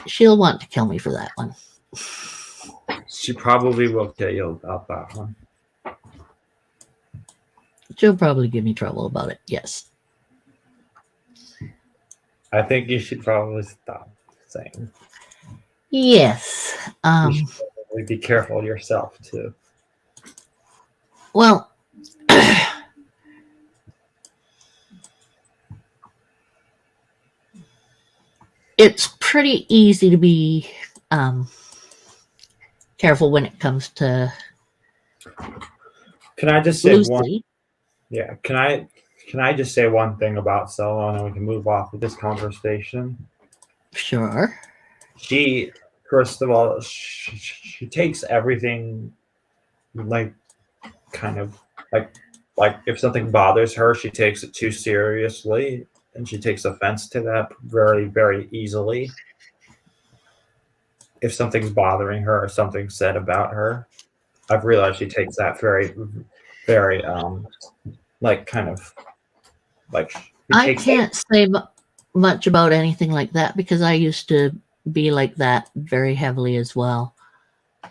She'll want to kill me for that one. She probably will kill you about that one. She'll probably give me trouble about it, yes. I think you should probably stop saying. Yes. You should probably be careful yourself too. Well, it's pretty easy to be careful when it comes to Can I just say one? Lucy. Yeah. Can I just say one thing about Solo, and then we can move off of this conversation? Sure. She, first of all, she takes everything like kind of like if something bothers her, she takes it too seriously, and she takes offense to that very, very easily. If something's bothering her or something's said about her, I've realized she takes that very, very like kind of like I can't say much about anything like that because I used to be like that very heavily as well.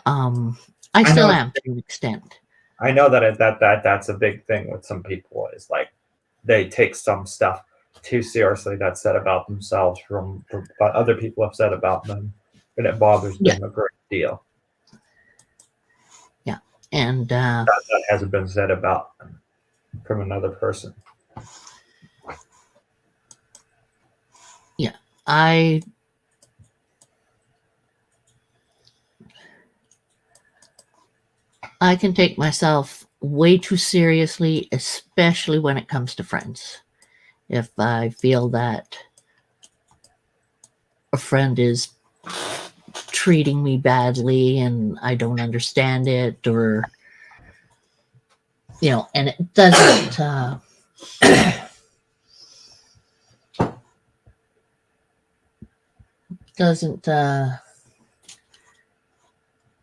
I still am to an extent. I know that's a big thing with some people is like they take some stuff too seriously that's said about themselves from what other people have said about them, and it bothers them a great deal. Yeah, and that hasn't been said about them from another person. Yeah, I can take myself way too seriously, especially when it comes to friends. If I feel that a friend is treating me badly and I don't understand it, or and it doesn't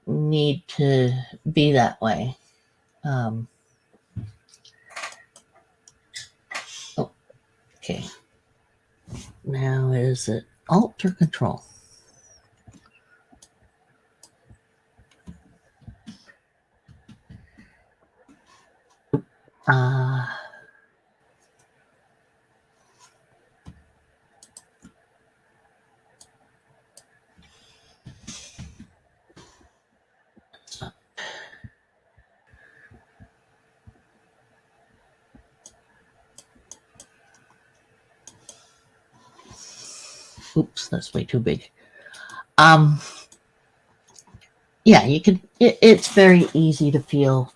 need to be that way. Okay. Now is it Alt or Control? Oops, that's way too big. Yeah, you can. It's very easy to feel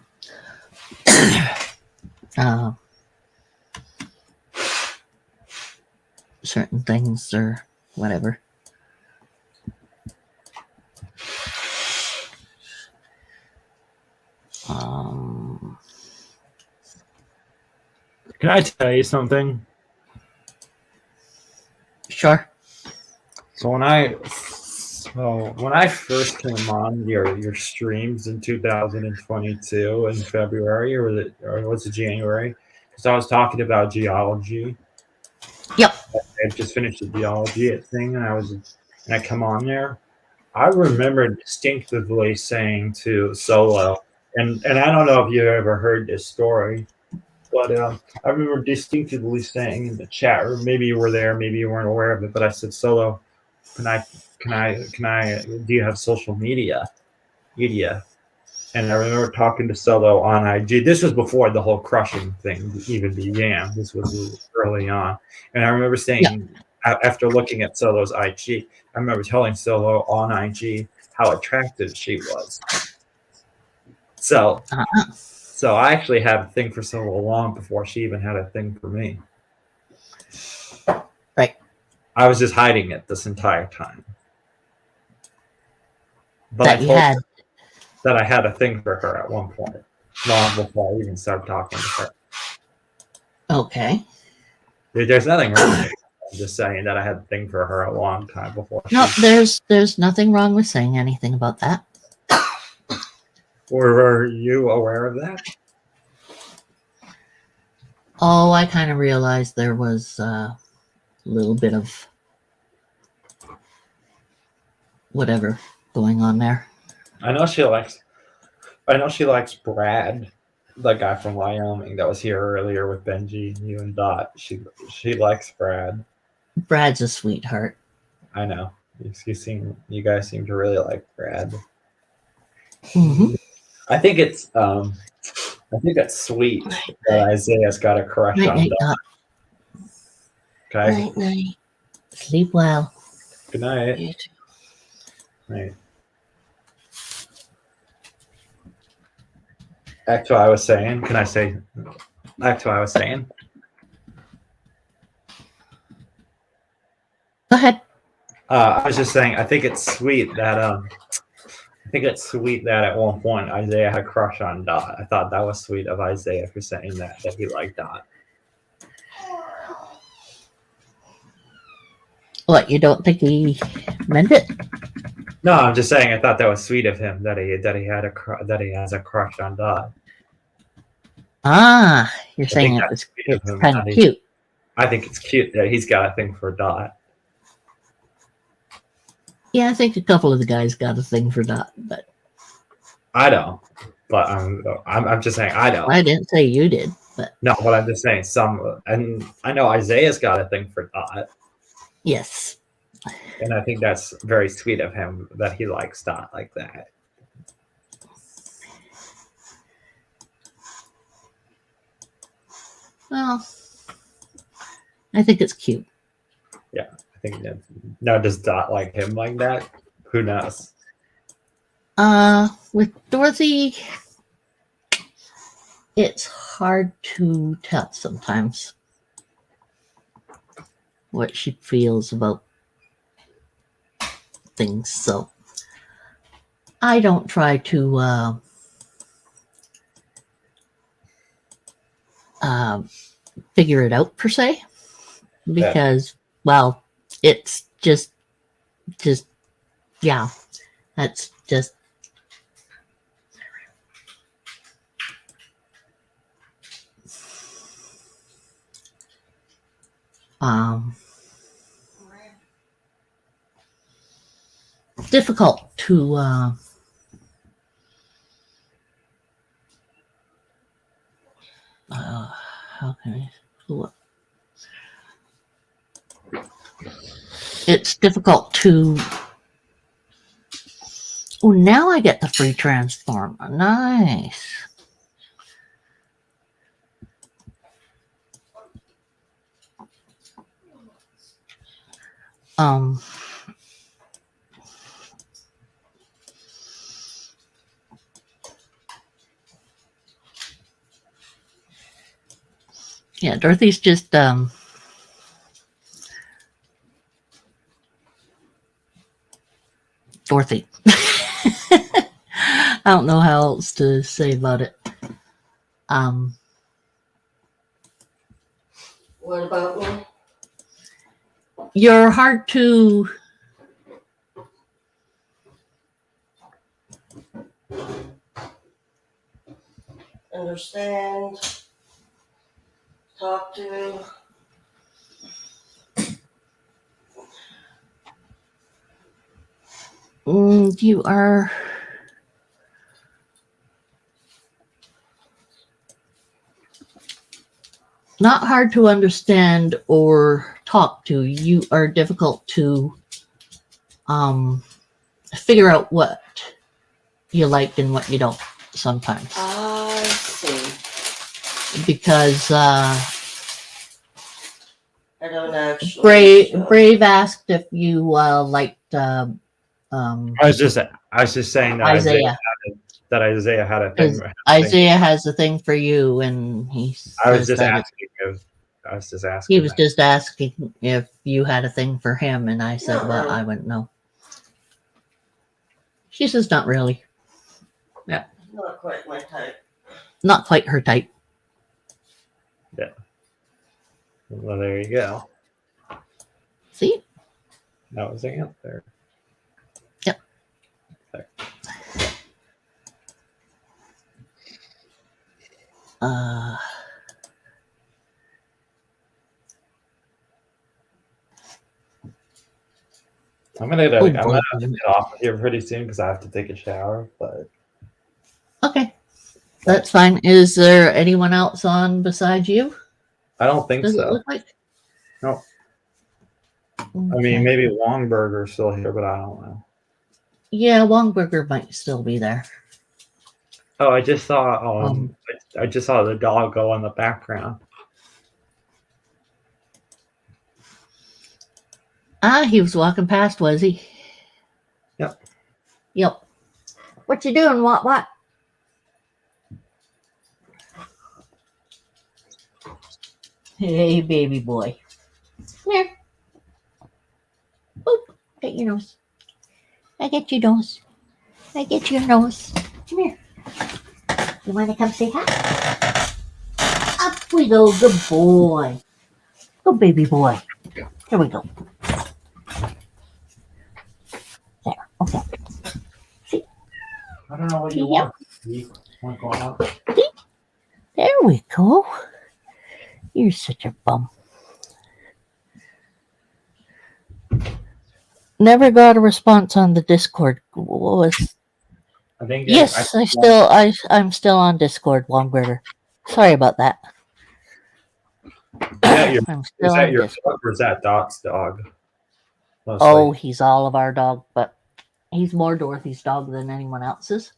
certain things or whatever. Can I tell you something? Sure. So when I first came on your streams in 2022 in February, or was it January? Because I was talking about geology. Yep. I just finished the geology thing, and I come on there. I remember distinctively saying to Solo, and I don't know if you've ever heard this story, but I remember distinctively saying in the chat room, maybe you were there, maybe you weren't aware of it, but I said, Solo, can I, do you have social media? And I remember talking to Solo on IG. This was before the whole crushing thing even began. This was early on. And I remember saying, after looking at Solo's IG, I remember telling Solo on IG how attractive she was. So I actually had a thing for Solo long before she even had a thing for me. Right. I was just hiding it this entire time. But that I told her that I had a thing for her at one point, long before I even started talking to her. Okay. There's nothing wrong with it. I'm just saying that I had a thing for her a long time before. No, there's nothing wrong with saying anything about that. Were you aware of that? Oh, I kind of realized there was little bit of whatever going on there. I know she likes Brad, the guy from Wyoming that was here earlier with Benji, you and Dot. She likes Brad. Brad's a sweetheart. I know. You guys seem to really like Brad. Mm-hmm. I think it's sweet that Isaiah's got a crush Night, on night, Dot. Okay. night, night. Sleep well. Good night. You too. Right. Back to what I was saying. Can I say back to what I was saying? Go ahead. I was just saying I think it's sweet that at one point Isaiah had a crush on Dot. I thought that was sweet of Isaiah for saying that he liked Dot. What, you don't think he meant it? No, I'm just saying I thought that was sweet of him that he has a crush on Dot. Ah, you're I saying think it that's was sweet of it's him kind that of cute. I think it's cute that he's got a thing for Dot. Yeah, I think a couple of the guys got a thing for Dot, but I don't, but I'm just saying I don't. I didn't say you did. But No, but I'm just saying and I know Isaiah's got a thing for Dot, yes, and I think that's very sweet of him that he likes Dot like that. well, I think it's cute. I think that now does Dot like him like that? Who knows? With Dorothy, it's hard to tell sometimes what she feels about things. So I don't try to figure it out per se, because well, it's just yeah, that's just difficult to how can I look? It's difficult to. Oh, now I get the free transform. Nice. Yeah, Dorothy's just Dorothy. I don't know how else to say about it. What about me? You're hard to Understand, talk to. you are not hard to understand or talk to. You are difficult to figure out what you like and what you don't sometimes. I see. Because I don't actually. Brave asked if you liked I was just saying that Isaiah. Isaiah had a thing. Isaiah has a thing for you, and I was just asking. He was just asking if you had a thing for him, and I said, well, I wouldn't know. She says, not really. Yeah. Not quite my type. Not quite her type. Yeah. Well, there you go. See? That was the answer. Yep. There. I'm gonna Oh, get boy. off here pretty soon because I have to take a shower. But Okay, that's fine. Is there anyone else on besides you? I don't think Does it so. look like? No. I Okay. mean, maybe Longburger's still here, but I don't know. Yeah, Wongburger might still be there. Oh, I just saw I just saw the dog go in the background. Ah, he was walking past, was he? Yep. Yep. What you doing? What? Hey, baby boy. Come here. Boop. Get your nose. I get your nose. I get your nose. Come here. You want to come say hi? Up we go. Good boy. Good baby boy. Here we go. There. Okay. I don't know what you Yep. want. You want to go out? There we go. You're such a bum. Never got a response on the Discord. What was? I think Yes, I'm still on Discord, Longburger. Sorry about that. I'm Is still that on your Discord. dog or is that Dot's dog? Mostly. Oh, he's all of our dog, but he's more Dorothy's dog than anyone else's.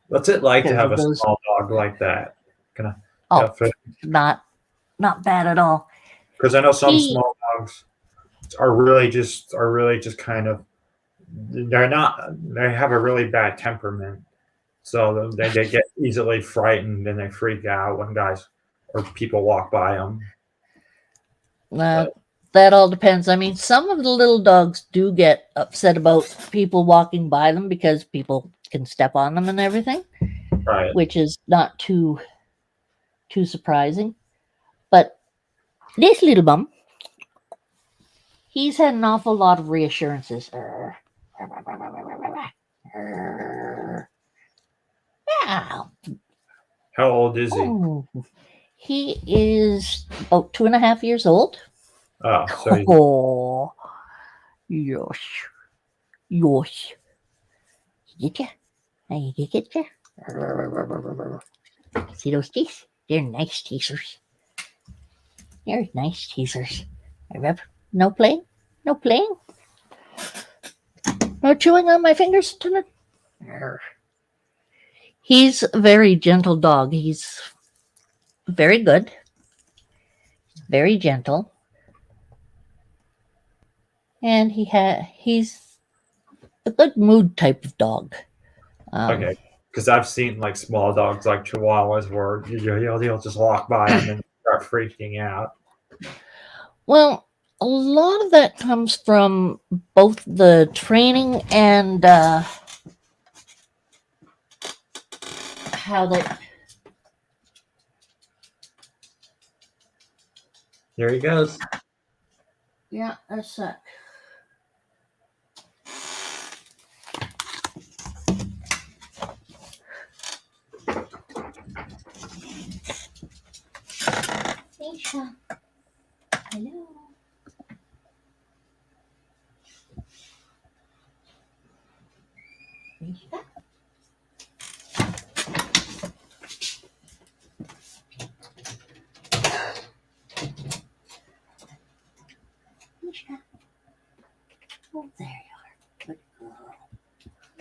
What's it like to Because have of a those- small dog like that? Oh, not bad at all. Because I know some He- small dogs are really just kind of they have a really bad temperament, so they get easily frightened and they freak out when guys or people walk by them. That all depends. I mean, some of the little dogs do get upset about people walking by them because people can step on them and everything, Right. which is not too surprising. But this little bum, he's had an awful lot of reassurances. Yeah. How old is he? Oh, he is about 2.5 years old. Oh, so he's Oh, yes, yes. Get ya? I get ya? See those teeth? They're nice teasers. They're nice teasers. No playing? No playing? No chewing on my fingers tonight? He's a very gentle dog. He's very good. Very gentle. And he's a good mood type of dog. okay. Because I've seen like small dogs like Chihuahuas where you'll just walk by them and start freaking out. Well, a lot of that comes from both the training and how they. Here he goes. Yeah, a sec. Misha. Hello. Misha. Misha. Oh, there you are. Good girl.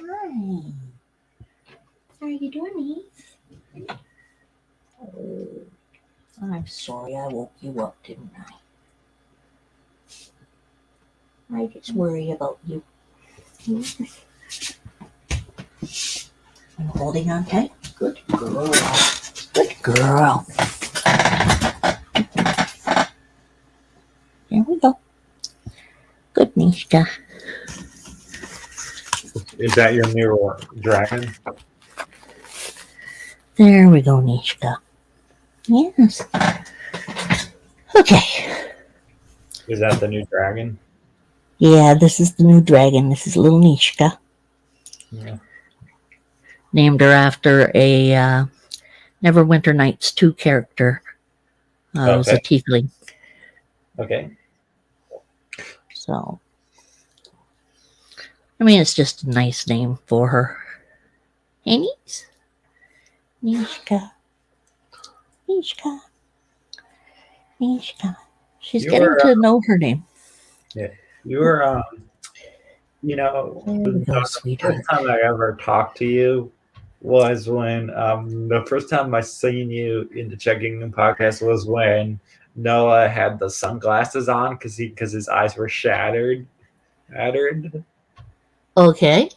Hi. How are you doing, Eve? Oh, I'm sorry I woke you up, didn't I? I just worry about you. I'm holding on tight. Good girl. Good girl. There we go. Good, Mishka. Is that your new dragon? There we go, Nishka. Yes. Okay. Is that the new dragon? Yeah, this is the new dragon. This is little Nishka. Yeah. Named her after a Neverwinter Nights 2 character. It was a tiefling. Okay. So, I mean, it's just a nice name for her. Hey, niece. Nishka. Nishka. Nishka. She's You getting were, to know her name. you were, you know, There we go, the sweetheart. first time I ever talked to you was when the first time I seen you in the Checking In podcast was when Noah had the sunglasses on because his eyes were shattered. Okay.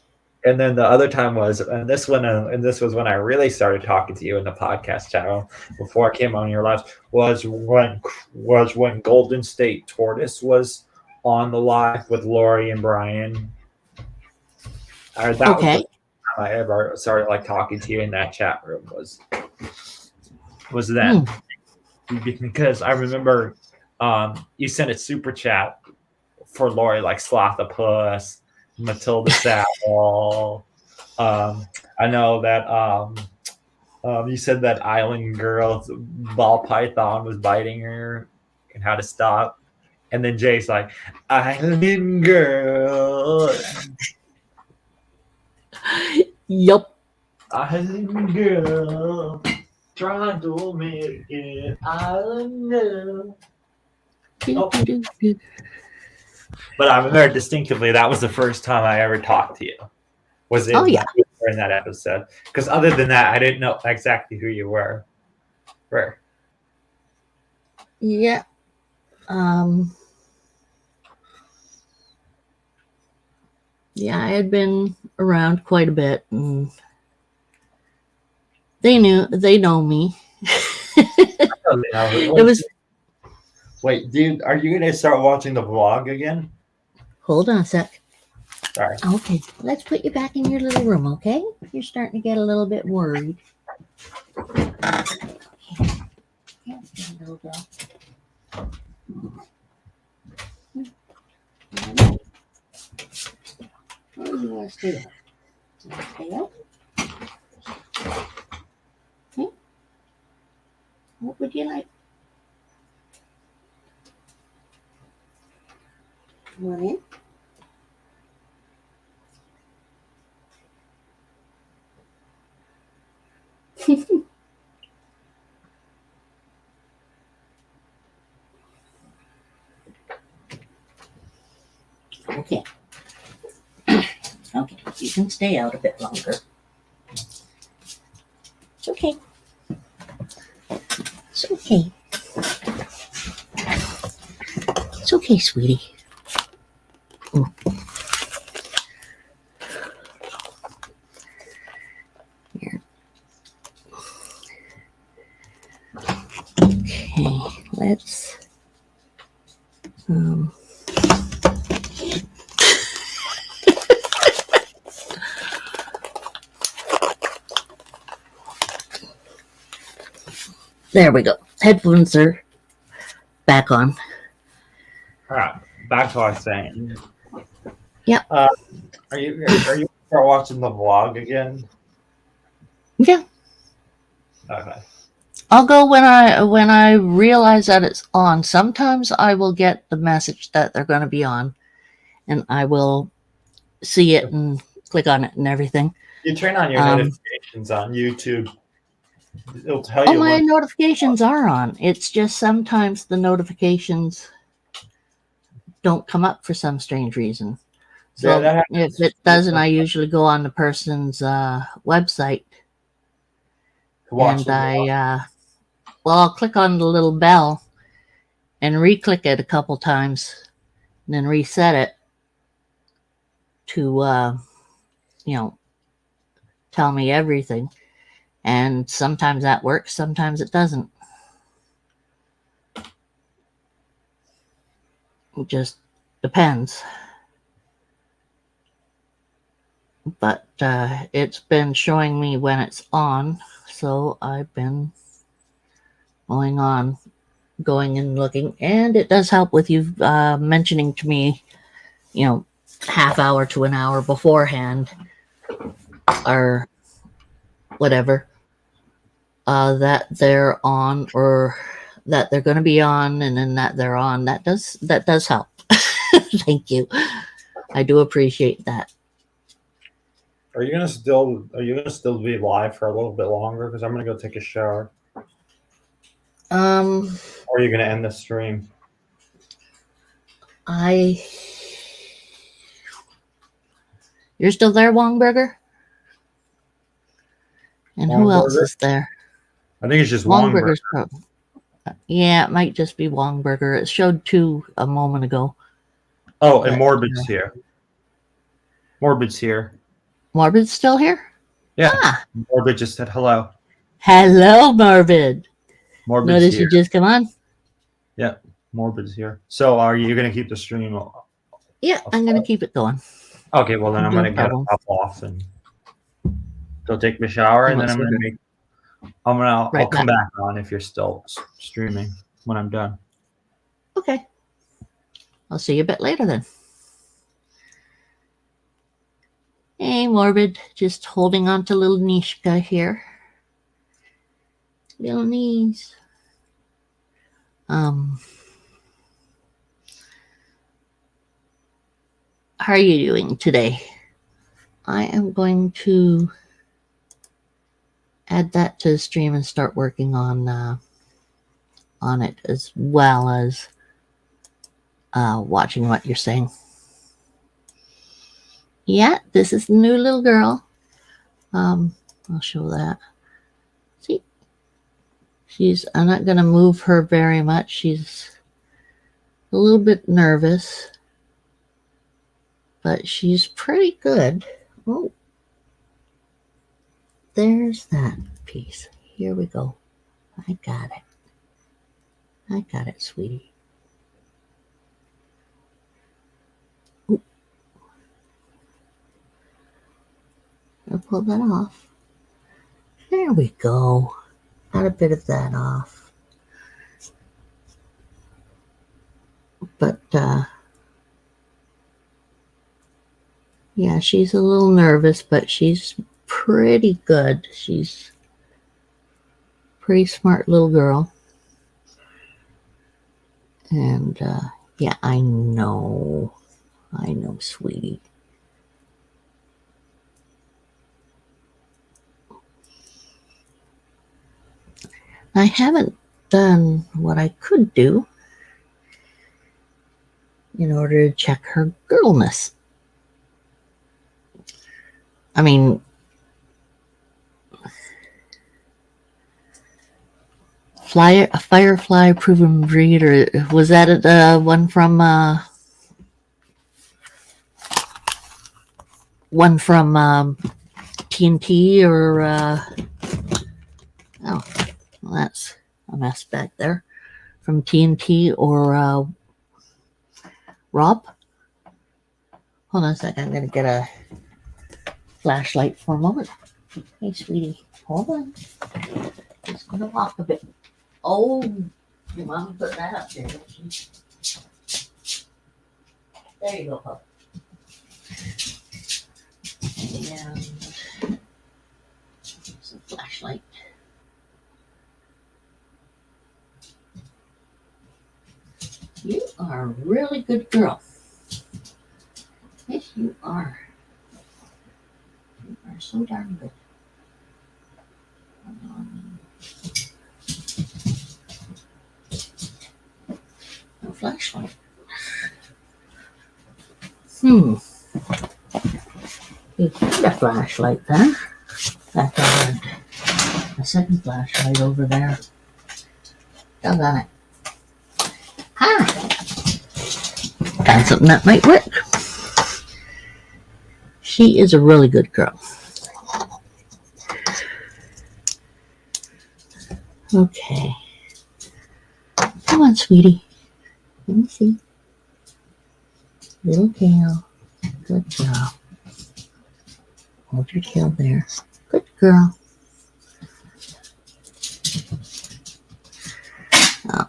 And then the other time was, and this was when I really started talking to you in the podcast channel before I came on your live, was when Golden State Tortoise was on the live with Lori and Brian. That was Okay. the time I ever started like talking to you in that chat room was then. Because I remember you sent a super chat for Lori like Slothopus, Matilda Saville. I know that you said that Island Girl's ball python was biting her and how to stop. And then Jay's like, Island Girl. Yup. Island Girl. Trying to make it. Island Girl. Oh. But I remember distinctively that was the first time I ever talked to you. Was in, yeah. in that episode. Because other than that, I didn't know exactly who you were. Where? Yeah. Yeah, I had been around quite a bit, and they know me. It was. Wait, dude, are you gonna start watching the vlog again? Hold on a sec. Sorry. Okay, let's put you back in your little room, okay? You're starting to get a little bit worried. Yeah, little girl. Where do you want to stay up? You want to stay up? Okay. What would you like? You want in? Okay. Okay, you can stay out a bit longer. It's okay. It's okay. It's okay, sweetie. Ooh. Here. Okay, let's there we go. Headphones are back on. All right, back to what I was saying. Yep. Are you start watching the vlog again? Yeah. Okay. I'll go when I realize that it's on. Sometimes I will get the message that they're going to be on, and I will see it and click on it and everything. You turn on your notifications on YouTube. It'll tell you. Oh, my notifications are on. It's just sometimes the notifications don't come up for some strange reason. So Yeah, if it doesn't, I usually go on the person's website and I'll click on the little bell and re-click it a couple times and then reset it to, tell me everything. And sometimes that works, sometimes it doesn't. It just depends. But it's been showing me when it's on, so I've been going and looking, and it does help with you mentioning to me, half hour to an hour beforehand or whatever, that they're on or that they're going to be on, and then that they're on. That does help. Thank you. I do appreciate that. Are you gonna still be live for a little bit longer? Because I'm gonna go take a shower. Or are you gonna end the stream? You're still there, Wongburger? And who else Wongburger? is there? I think it's just Wongburger. Wongburger's yeah, it might just be Wongburger. It showed 2 a moment ago. Oh, and Morbid's here. Morbid's here. Morbid's still here? Yeah. Ah. Morbid just said hello. Hello, Morbid. Morbid's Notice here. you just come on? Yeah, Morbid's here. So are you going to keep the stream? Yeah, I'm going to keep it going. Okay, well then I'm No going to get problem. up off and go take my shower, and then I'm going to make. I'll come back on if you're still streaming when I'm done. Okay. I'll see you a bit later then. Hey, Morbid. Just holding on to little Nishka here. Little knees. How are you doing today? I am going to add that to the stream and start working on it, as well as watching what you're saying. Yeah, this is the new little girl. I'll show that. See, I'm not going to move her very much. She's a little bit nervous, but she's pretty good. Oh, there's that piece. Here we go. I got it. I got it, sweetie. Ooh. I'll pull that off. There we go. Got a bit of that off. But, yeah, she's a little nervous, but she's pretty good. She's a pretty smart little girl. And, yeah, I know, sweetie. I haven't done what I could do in order to check her girlness. I mean, a Firefly proven breed, or was that one from TNT, or oh, well, that's a mess back there, from TNT, or Rob. Hold on a second, I'm gonna get a flashlight for a moment. Hey, sweetie, hold on. Just gonna walk a bit. Oh, your mom put that up there, didn't she? There you go, pup. And some flashlight. You are a really good girl. Yes, you are. You are so darn good. No flashlight. You got a flashlight there. Back on a second flashlight over there. Doggone it. Ah! Found something that might work. She is a really good girl. Okay. Come on, sweetie. Let me see. Little tail. Good girl. Hold your tail there. Good girl. Oh.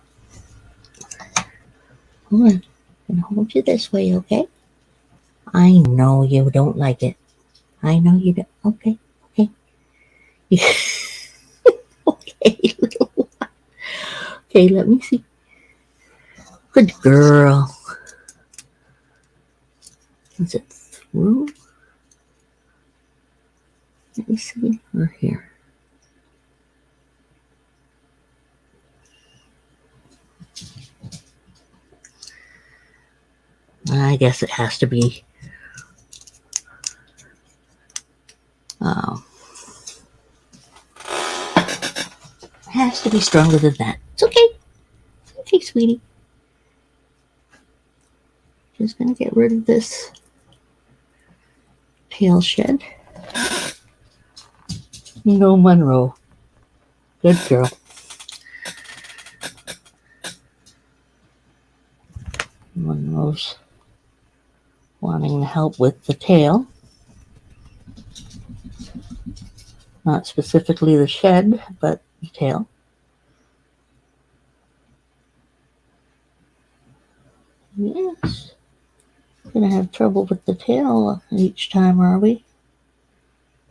Hold on. I'm going to hold you this way, okay? I know you don't like it. I know you don't. Okay. Okay. Okay, little one. Okay, let me see. Good girl. Is it through? Let me see. Or here. I guess it has to be. Has to be stronger than that. It's okay. It's okay, sweetie. Just gonna get rid of this tail shed. No, Monroe. Good girl. Monroe's wanting to help with the tail. Not specifically the shed, but the tail. Yes. Gonna have trouble with the tail each time, are we?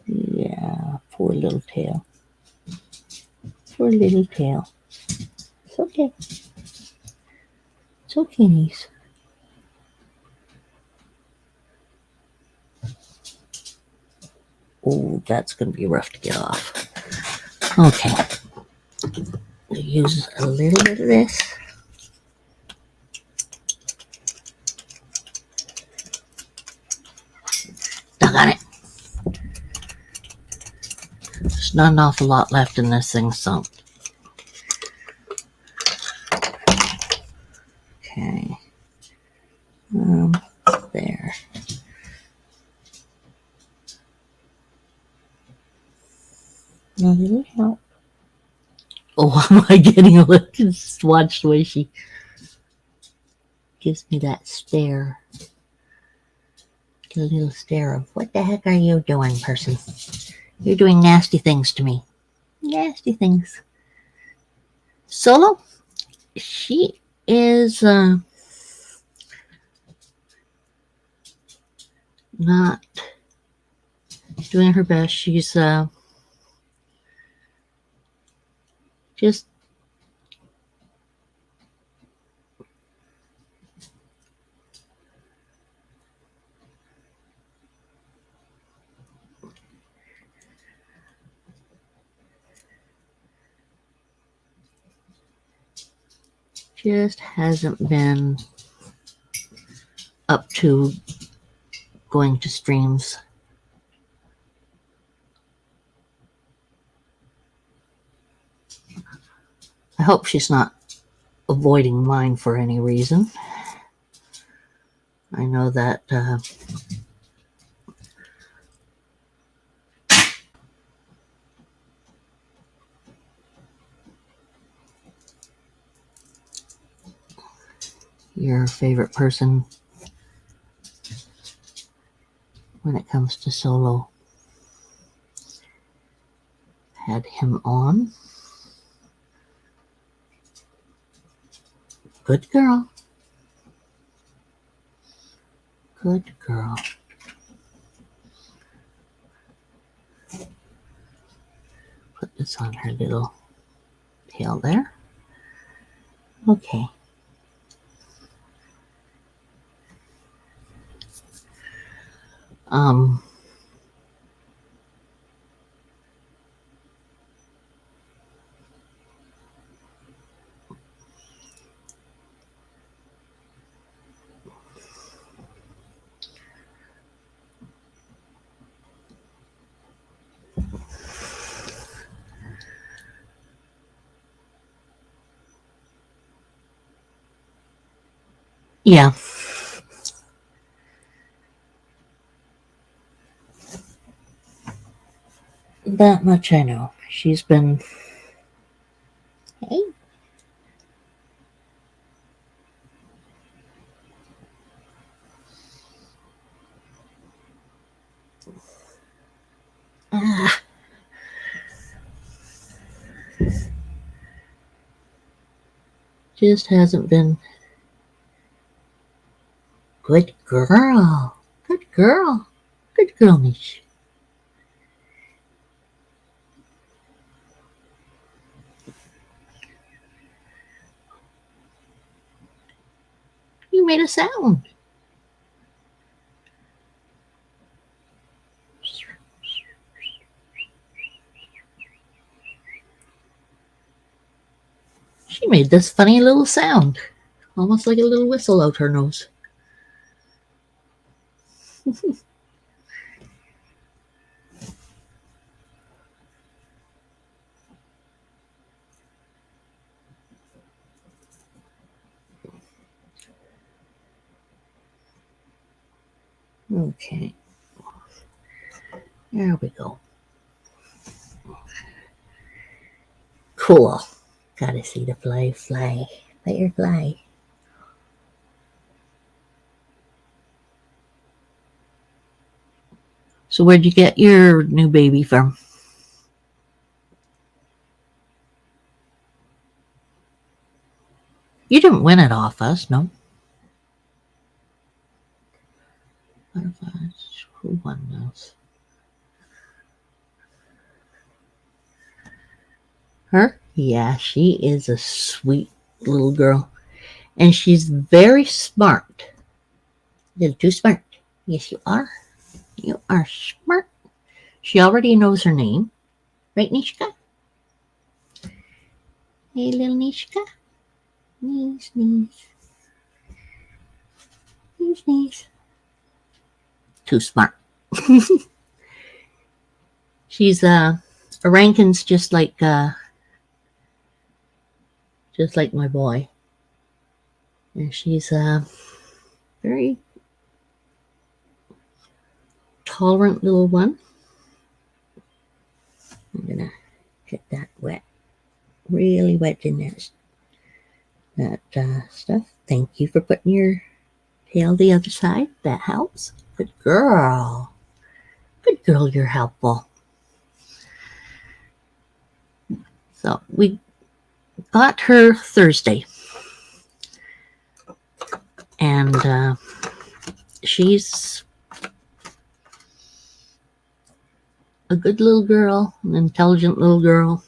Yeah, poor little tail. Poor little tail. It's okay. It's okay, niece. Oh, that's gonna be rough to get off. Okay. We'll use a little bit of this. Dug on it. There's not an awful lot left in this thing, so. Okay. There. Now, did it help? Oh, am I getting a look? Just watch the way she gives me that stare. A little stare of, what the heck are you doing, person? You're doing nasty things to me. Nasty things. Solo, she is not doing her best. She's just hasn't been up to going to streams. I hope she's not avoiding mine for any reason. I know that your favorite person when it comes to solo had him on. Good girl. Good girl. Put this on her little tail there. Okay. Yeah. That much I know. She's been. Hey. Just hasn't been. Good girl. Good girl. Good girl, Mish. You made a sound. She made this funny little sound, almost like a little whistle out her nose. Okay. There we go. Cool. Gotta see the fly. Firefly. So where'd you get your new baby from? You didn't win it off us, no? Who won this? Her? Yeah, she is a sweet little girl. And she's very smart. A little too smart. Yes, you are. You are smart. She already knows her name. Right, Nishka? Hey, little Nishka. Sneeze, sneeze. Sneeze, sneeze. Too smart. She's Rankin's just like my boy. And she's a very tolerant little one. I'm gonna get that wet. Really wet in that stuff. Thank you for putting your tail the other side. That helps. Good girl. Good girl, you're helpful. So we got her Thursday. And she's a good little girl, an intelligent little girl.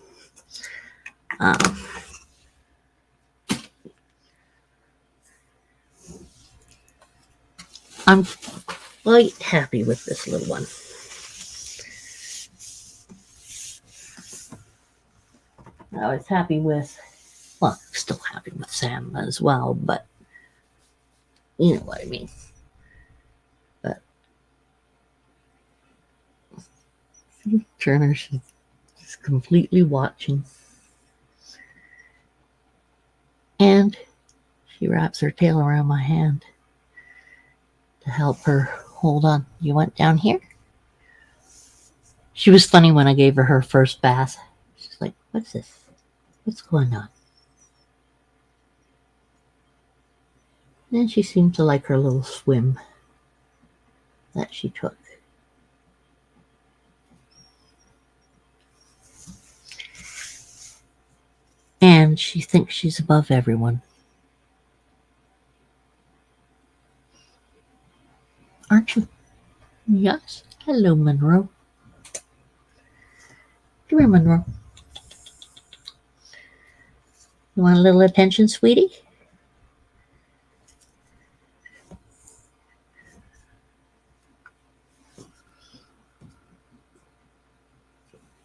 I'm quite happy with this little one. I was happy with, well, still happy with Sam as well, but you know what I mean. But Turner, she's completely watching. And she wraps her tail around my hand to help her hold on. You went down here? She was funny when I gave her first bath. She's like, what's this? What's going on? And she seemed to like her little swim that she took. And she thinks she's above everyone. Aren't you? Yes. Hello, Monroe. Come here, Monroe. You want a little attention, sweetie?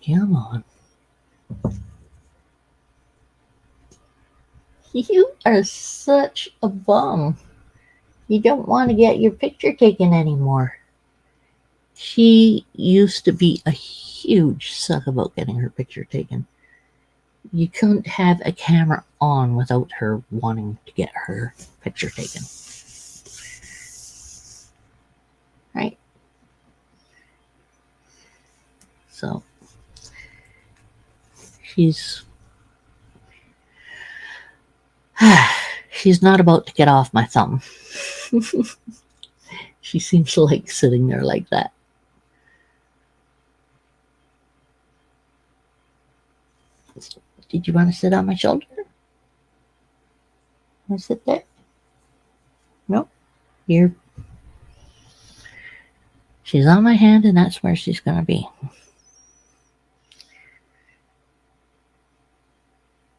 Come on. You are such a bum. You don't want to get your picture taken anymore. She used to be a huge suck about getting her picture taken. You couldn't have a camera on without her wanting to get her picture taken. Right? So, she's not about to get off my thumb. She seems to like sitting there like that. Did you want to sit on my shoulder? Want to sit there? No? Here. She's on my hand, and that's where she's going to be.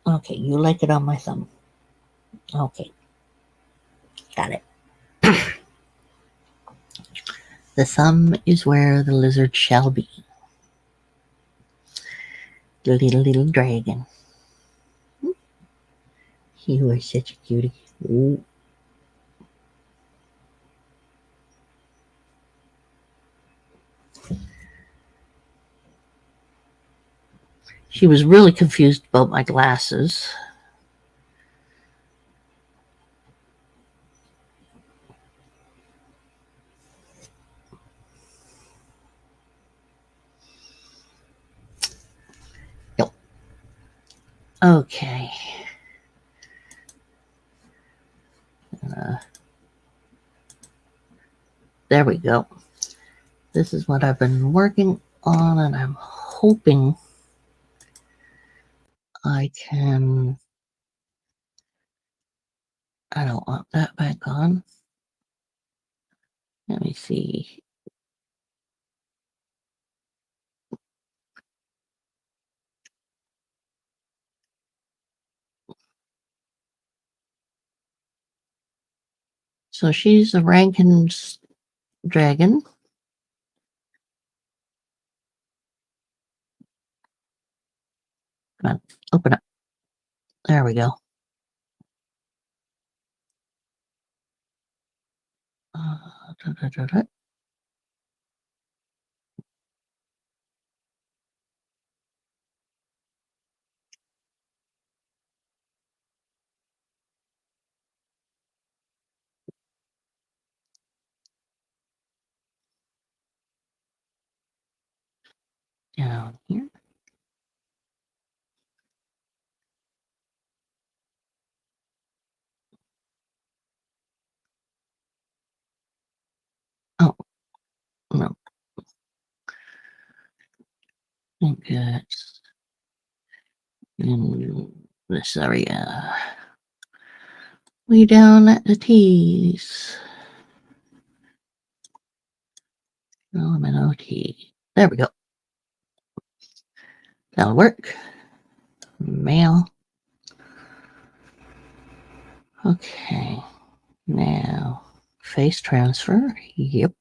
Okay, you like it on my thumb. Okay. Got it. The thumb is where the lizard shall be. The little dragon. You are such a cutie. Ooh. She was really confused about my glasses. Yep. Okay. There we go. This is what I've been working on, and I'm hoping I can. I don't want that back on. Let me see. So she's a Rankin's dragon. Come on, open up. There we go. Da, da, da, da. Down here. Oh, no. I think it's in this area. Way down at the T's. Element OT. There we go. That'll work. Mail. Okay. Now, face transfer. Yep.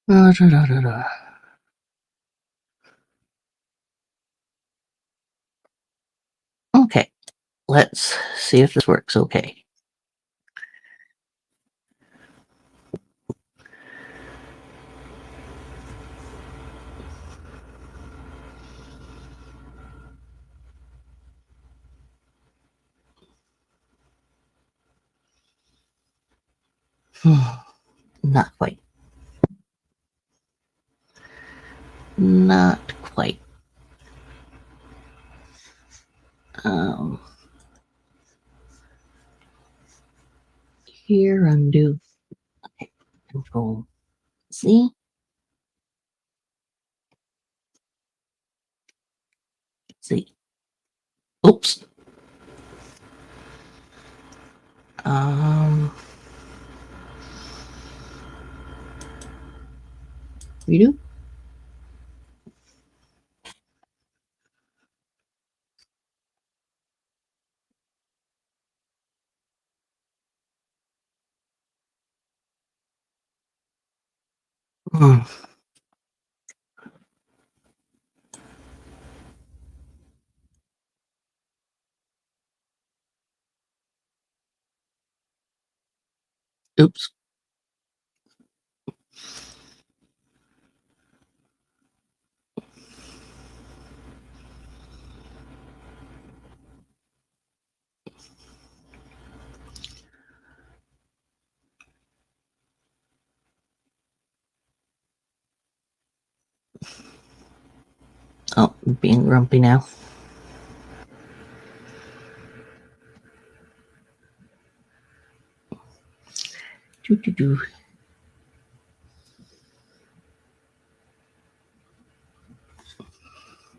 Da, da, da, da. Okay. Let's see if this works okay. Not quite. Not quite. Um, Here, undo. Okay. Control C. C. Oops. Redo. Hmm. Oops. Oh, being grumpy now. Doo, doo, doo.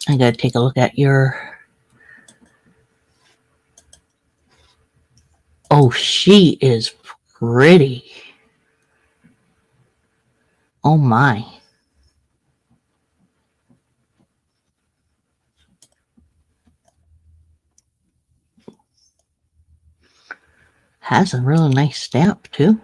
I gotta take a look at your. Oh, she is pretty. Oh my. Has a really nice stamp too.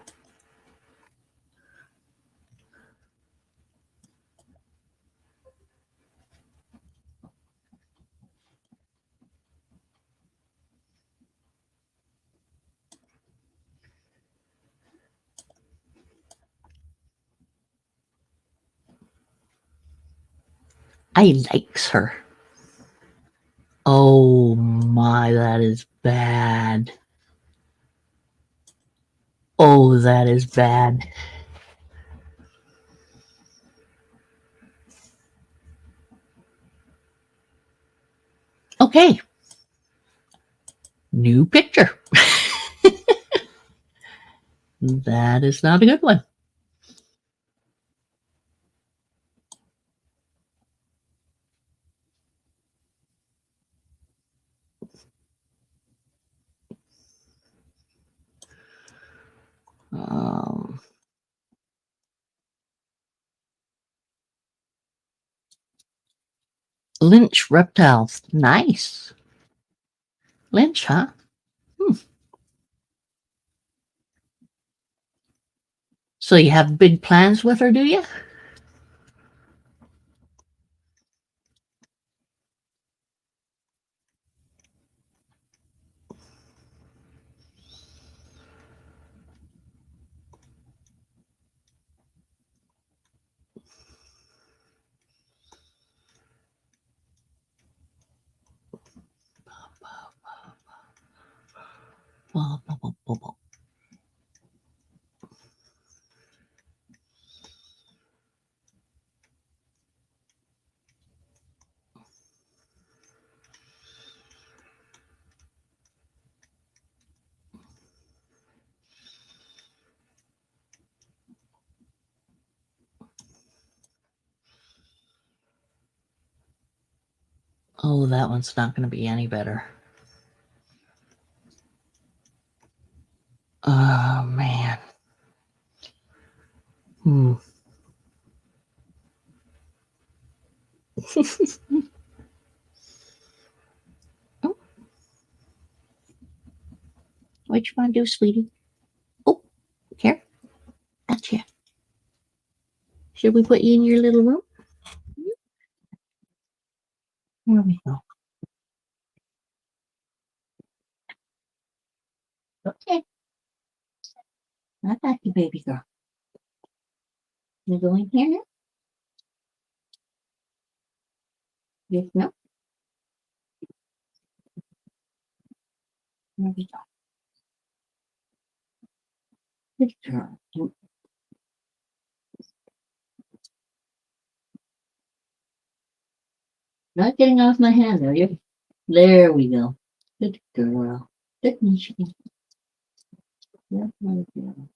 I likes her. Oh my, that is bad. Oh, that is bad. Okay. New picture. That is not a good one. Lynch reptiles. Nice. Lynch, huh? So you have big plans with her, do you? Oh, that one's not going to be any better. Oh, man. Oh. What you want to do, sweetie? Oh, here. Gotcha. Should we put you in your little room? There we go. Okay. I got you, baby girl. You go in here now? Yes, no? There we go. Good girl. Not getting off my hand, are you? There we go. Good girl. Good Michigan. That's my girl.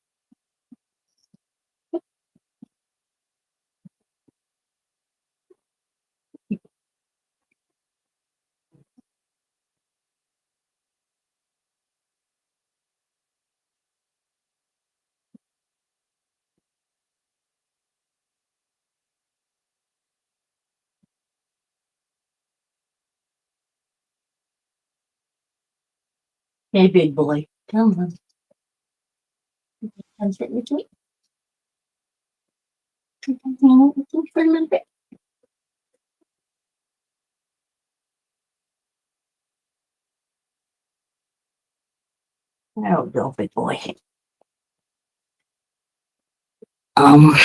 Hey, big boy. Come on. Come sit with me. Come hang out with me for a little bit. There we go, big boy. Oh,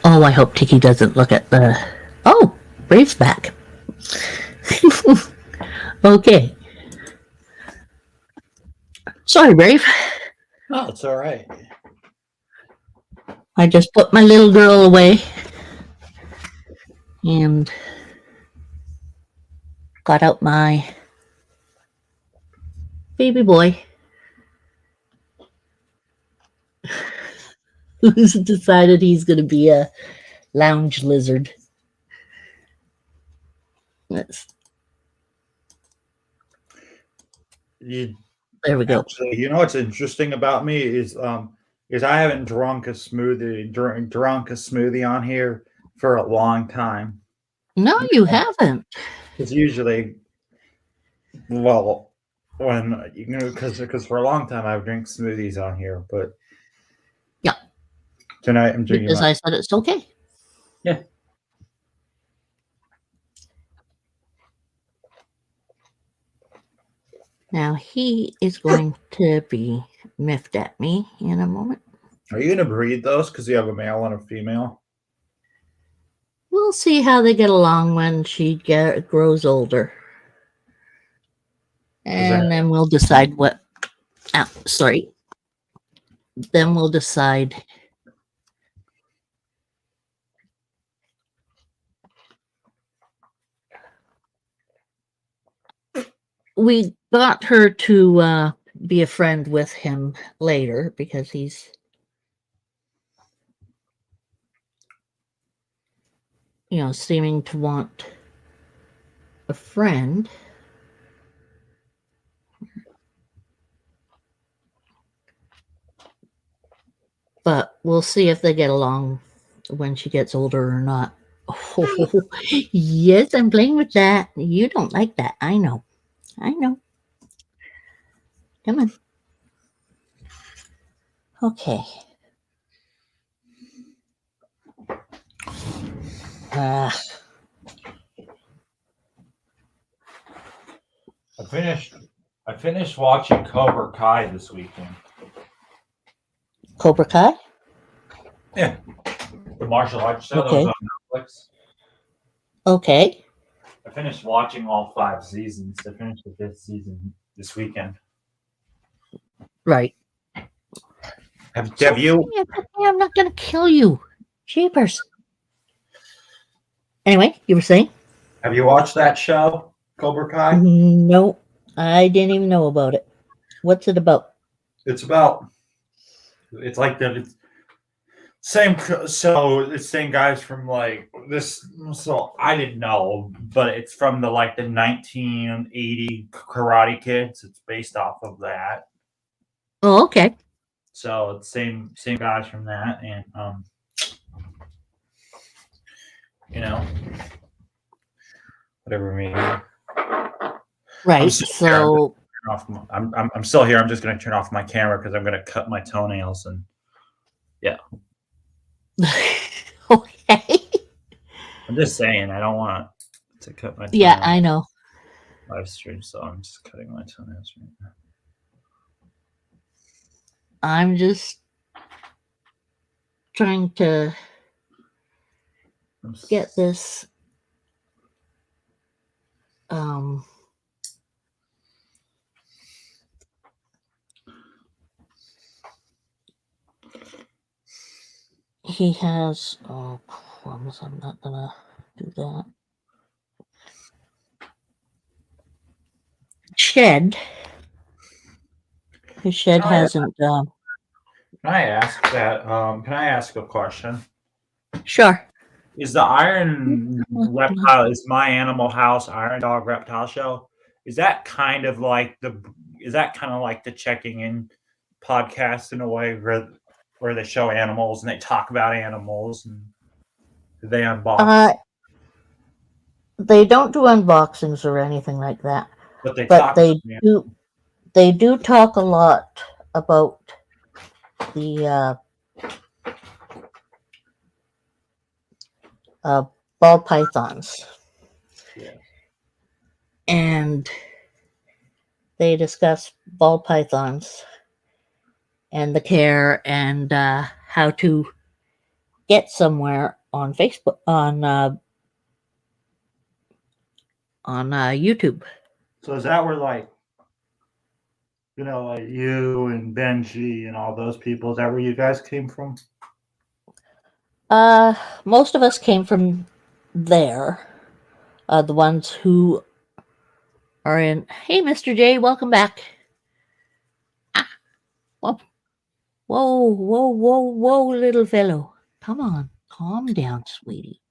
I hope Tiki doesn't look at the. Oh, Brave's back. Okay. Sorry, Brave. Oh, it's all right. I just put my little girl away and got out my baby boy who's decided he's going to be a lounge lizard. That's, there we go. Actually, you know what's interesting about me is I haven't drunk a smoothie on here for a long time. No, you haven't. Because usually Well, when you know, because for a long time I've drank smoothies on here, but Yeah. Tonight I'm drinking Because my. I said it's okay. Yeah. Now he is going to be miffed at me in a moment. Are you gonna breed those? Because you have a male and a female. We'll see how they get along when she grows older. And then we'll decide what. Sorry. Then we'll decide. We got her to be a friend with him later because he's seeming to want a friend. But we'll see if they get along when she gets older or not. Oh, yes, I'm playing with that. You don't like that. I know. I know. Come on. Okay. I finished watching Cobra Kai this weekend. Cobra Kai? Yeah. The martial arts show that was on Netflix. Okay. I finished watching all 5 seasons. I finished the 5th season this weekend. Right. Have you? I'm not going to kill you. Jeepers. Anyway, you were saying? Have you watched that show, Cobra Kai? No, I didn't even know about it. What's it about? It's like the same. So it's same guys from like this. So I didn't know, but it's from the 1980 Karate Kids. It's based off of that. Oh, okay. So it's same guys from that, and whatever mean. Right. So I'm still here. I'm just going to turn off my camera because I'm going to cut my toenails and yeah. Okay. I'm just saying I don't want to cut my toenails. Yeah, I know. Live stream, so I'm just cutting my toenails right now. I'm just trying to get this he has crumbs. I'm not gonna do that. Shed. His shed hasn't Can I ask that? Can I ask a question? Sure. Is the Iron Reptile, is My Animal House Iron Dog Reptile Show? Is that kind of like the checking in podcast in a way where they show animals and they talk about animals and they unbox? They don't do unboxings or anything like that. But they do. They do talk a lot about the ball pythons. Yeah. And they discuss ball pythons and the care and how to get somewhere on Facebook, on YouTube. So is that where like you and Benji and all those people, is that where you guys came from? Most of us came from there. The ones who are in. Hey, Mr. J, welcome back. Whoa, whoa, little fellow. Come on, calm down, sweetie.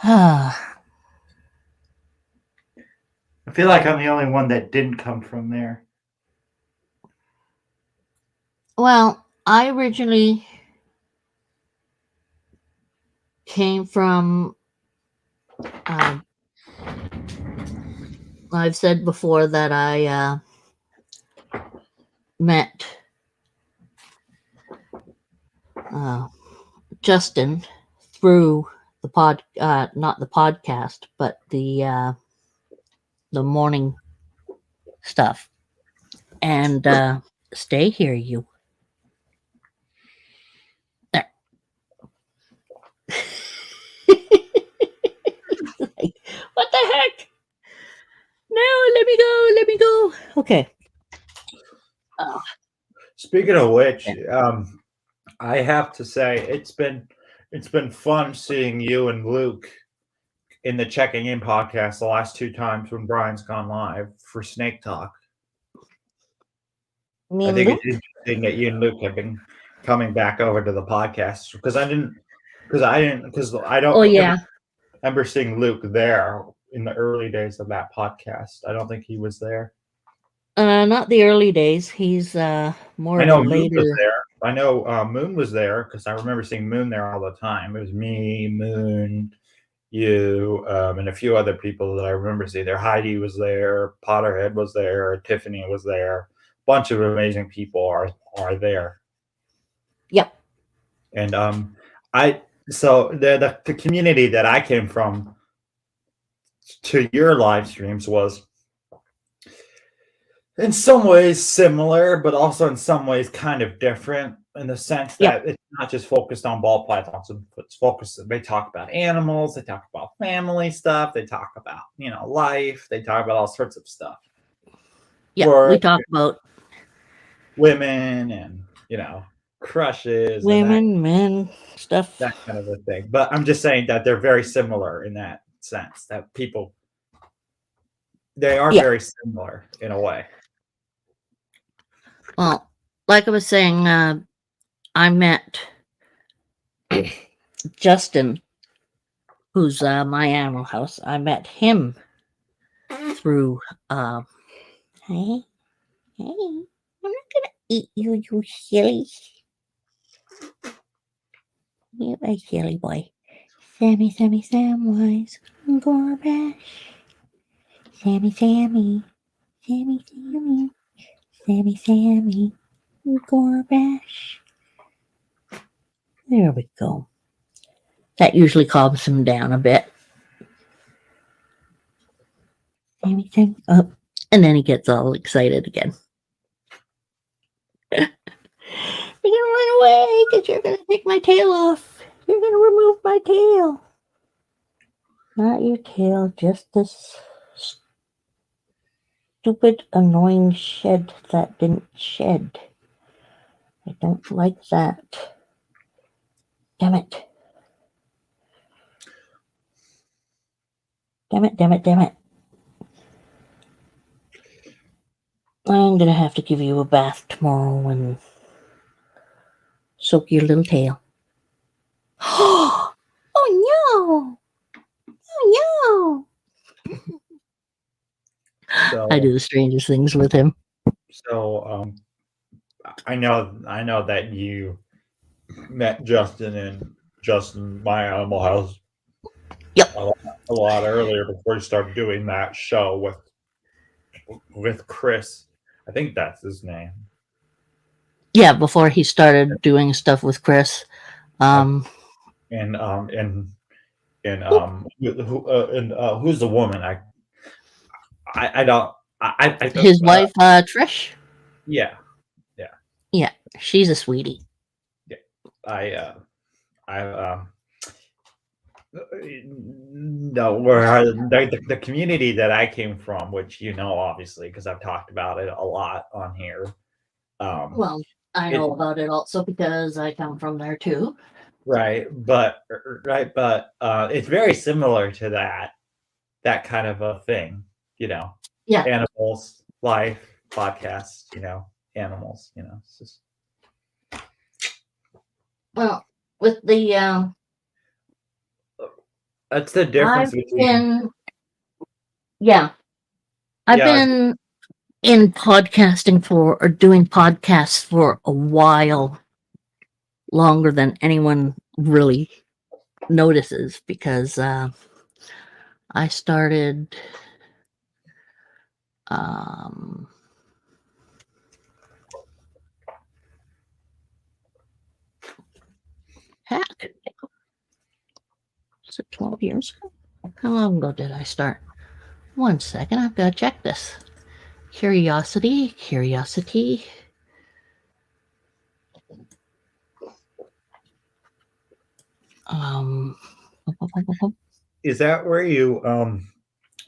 I feel like I'm the only one that didn't come from there. Well, I originally came from I've said before that I met Justin through the not the podcast, but the morning stuff. And stay here, you. There. Like, what the heck? No, let me go. Let me go. Okay. Speaking of which, I have to say it's been fun seeing you and Luke in the checking in podcast the last 2 times when Brian's gone live for Snake Talk. Me I and think Luke? it's interesting that you and Luke have been coming back over to the podcast because I don't Oh yeah. remember seeing Luke there in the early days of that podcast. I don't think he was there. Not the early days. He's more I of know a Moon was later. there. I know Moon was there because I remember seeing Moon there all the time. It was me, Moon, you, and a few other people that I remember seeing there. Heidi was there. Potterhead was there. Tiffany was there. A bunch of amazing people are there. Yep. And the community that I came from to your live streams was in some ways similar, but also in some ways kind of different in the sense that it's not just focused on ball pythons. It's focused. They talk about animals. They talk about family stuff. They talk about life. They talk about all sorts of stuff. Yeah, we talk about women and crushes, women, men, stuff. that kind of a thing. But I'm just saying that they're very similar in that sense. That they are very similar in a way. Well, like I was saying, I met Justin, who's my animal house. I met him through. Hey, I'm not gonna eat you, you silly. You a silly boy. Sammy, Samwise, Gorbash. Sammy, Sammy, Gorbash. There we go. That usually calms him down a bit. Sammy, oh, and then he gets all excited again. You're gonna run away because you're gonna take my tail off. You're gonna remove my tail. Not your tail, just this stupid, annoying shed that didn't shed. I don't like that. Damn it. Damn it. I'm gonna have to give you a bath tomorrow and soak your little tail. Oh no! Oh no! So, I do the strangest things with him. So I know that you met Justin in My Animal House. Yep. A lot earlier before you started doing that show with Chris. I think that's his name. Yeah, before he started doing stuff with Chris. And who's the woman? I don't. His wife, Trish. Yeah. Yeah, she's a sweetie. Yeah. No, where the community that I came from, which obviously because I've talked about it a lot on here. Well, I know about it also because I come from there too. Right, but it's very similar to that kind of a thing, Yeah. Animals, life, podcast, animals, It's just. Well, with the That's the difference between. I've been in podcasting or doing podcasts for a while, longer than anyone really notices because I started Um, heck. Is it 12 years ago? How long ago did I start? 1 second, I've got to check this. Curiosity. Um, Is that where you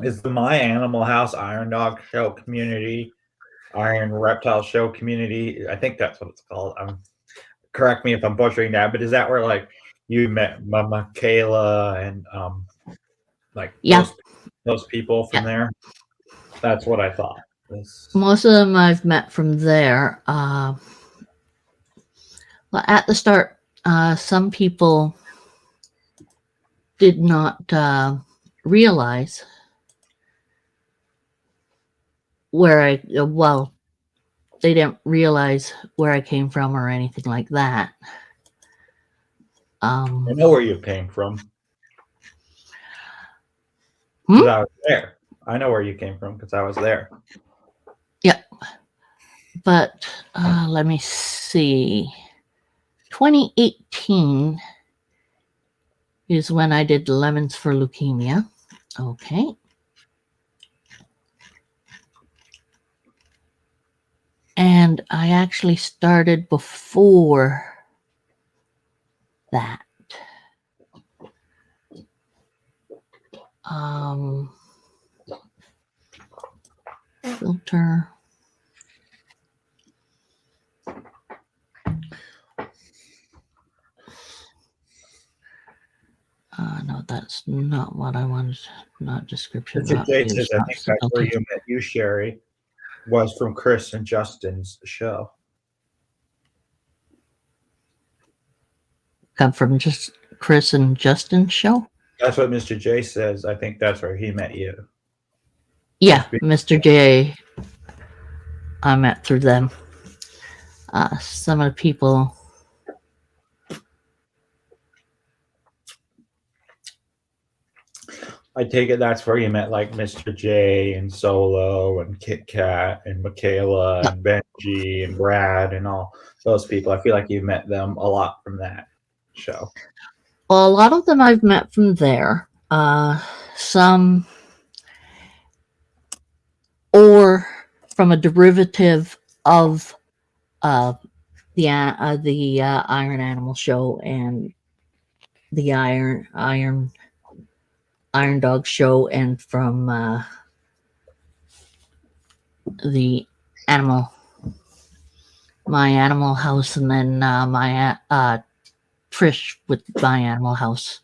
is the My Animal House Iron Dog Show community, Iron Reptile Show community? I think that's what it's called. Correct me if I'm butchering that, but is that where like you met Michaela and like yeah, those people from Yeah. there? That's what I thought. most of them I've met from there. Well, at the start, some people did not realize they didn't realize where I came from or anything like that. I know where you came from. Hmm? Because I was there. I know where you came from because I was there. Yep. But let me see. 2018 is when I did Lemons for Leukemia. Okay. And I actually started before that. Filter. No, that's not what I wanted. Not description. Mr. Not J views, says, I not think that's where filter. you met you, Sherry, was from Chris and Justin's show. Come from just Chris and Justin's show? That's what Mr. J says. I think that's where he met you. Yeah, Mr. J. I met through them. Some of the people. I take it that's where you met like Mr. J and Solo and Kit Kat and Michaela and Benji and Brad and all those people. I feel like you met them a lot from that show. Well, a lot of them I've met from there. Some or from a derivative of the Iron Animal Show and the Iron Dog Show, and from the My Animal House, and then my Trish with My Animal House.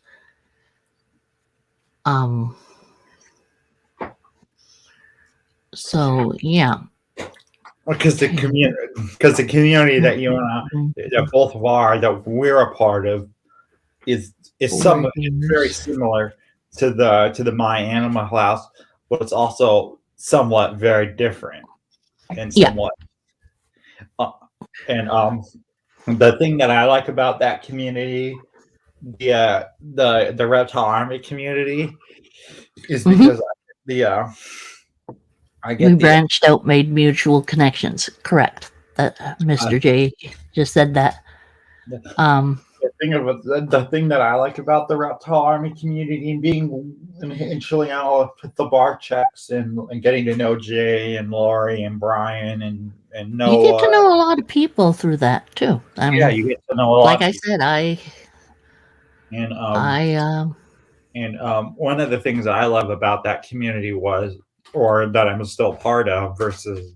So yeah, Because the community that you and I that both of are that we're a part of is some it's very similar to the My Animal House, but it's also somewhat very different and somewhat the thing that I like about that community, the Reptile Army community, is because I get we branched out, made mutual connections. Correct. That Mr. J just said that. The thing that I like about the Reptile Army community and being and chilling out with the bar checks and getting to know Jay and Lori and Brian and Noah. You get to know a lot of people through that too. I mean, you get to know a lot. Like I said, one of the things that I love about that community was, or that I'm still part of, versus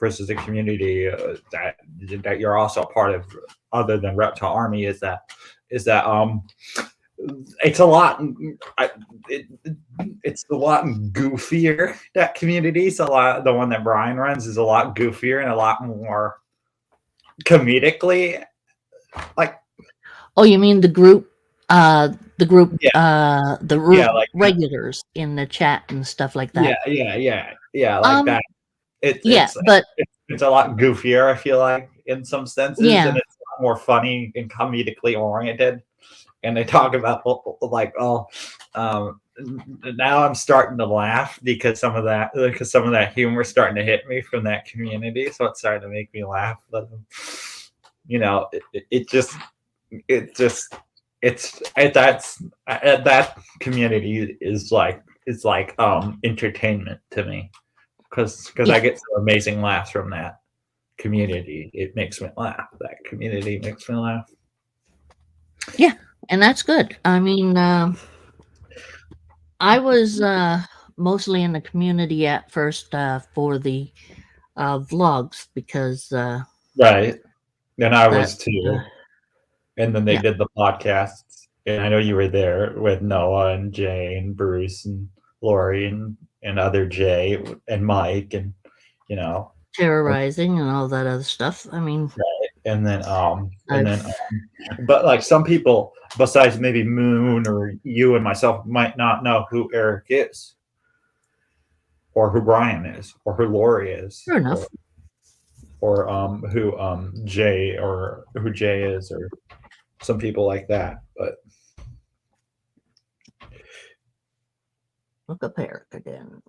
the community that you're also a part of, other than Reptile Army, is that it's a lot. It's a lot goofier. That community, the one that Brian runs, is a lot goofier and a lot more comedically. Like, oh, you mean the group? The regulars in the chat and stuff like that. Yeah, like that. It's a lot goofier, I feel like, in some senses, and it's a lot more funny and comedically oriented. and they talk about like, oh, now I'm starting to laugh because some of that humor is starting to hit me from that community, so it's starting to make me laugh. But it just that community is like entertainment to me because Yeah. I get some amazing laughs from that community. It makes me laugh. That community makes me laugh. And that's good. I mean, I was mostly in the community at first for the vlogs because Right. And I that was too. And then they yeah. did the podcasts. And I know you were there with Noah and Jay and Bruce and Lori and other Jay and Mike and you know terrorizing and all that other stuff. I mean, and then I've but like some people besides maybe Moon or you and myself might not know who Eric is or who Brian is or who Lori is fair enough. or who Jay or who Jay is or some people like that. But Look up Eric again.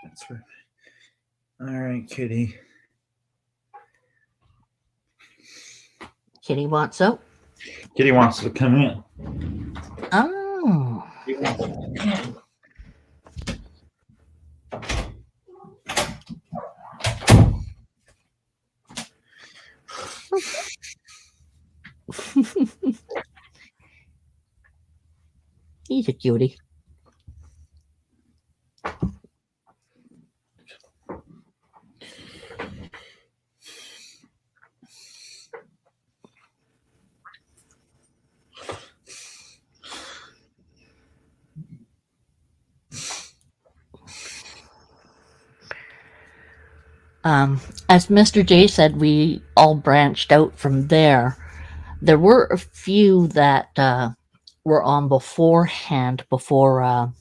that's right. All right, Kitty. Kitty wants out. Kitty wants to come in. Oh. He's a cutie. As Mr. J said, we all branched out from there. There were a few that were on beforehand, before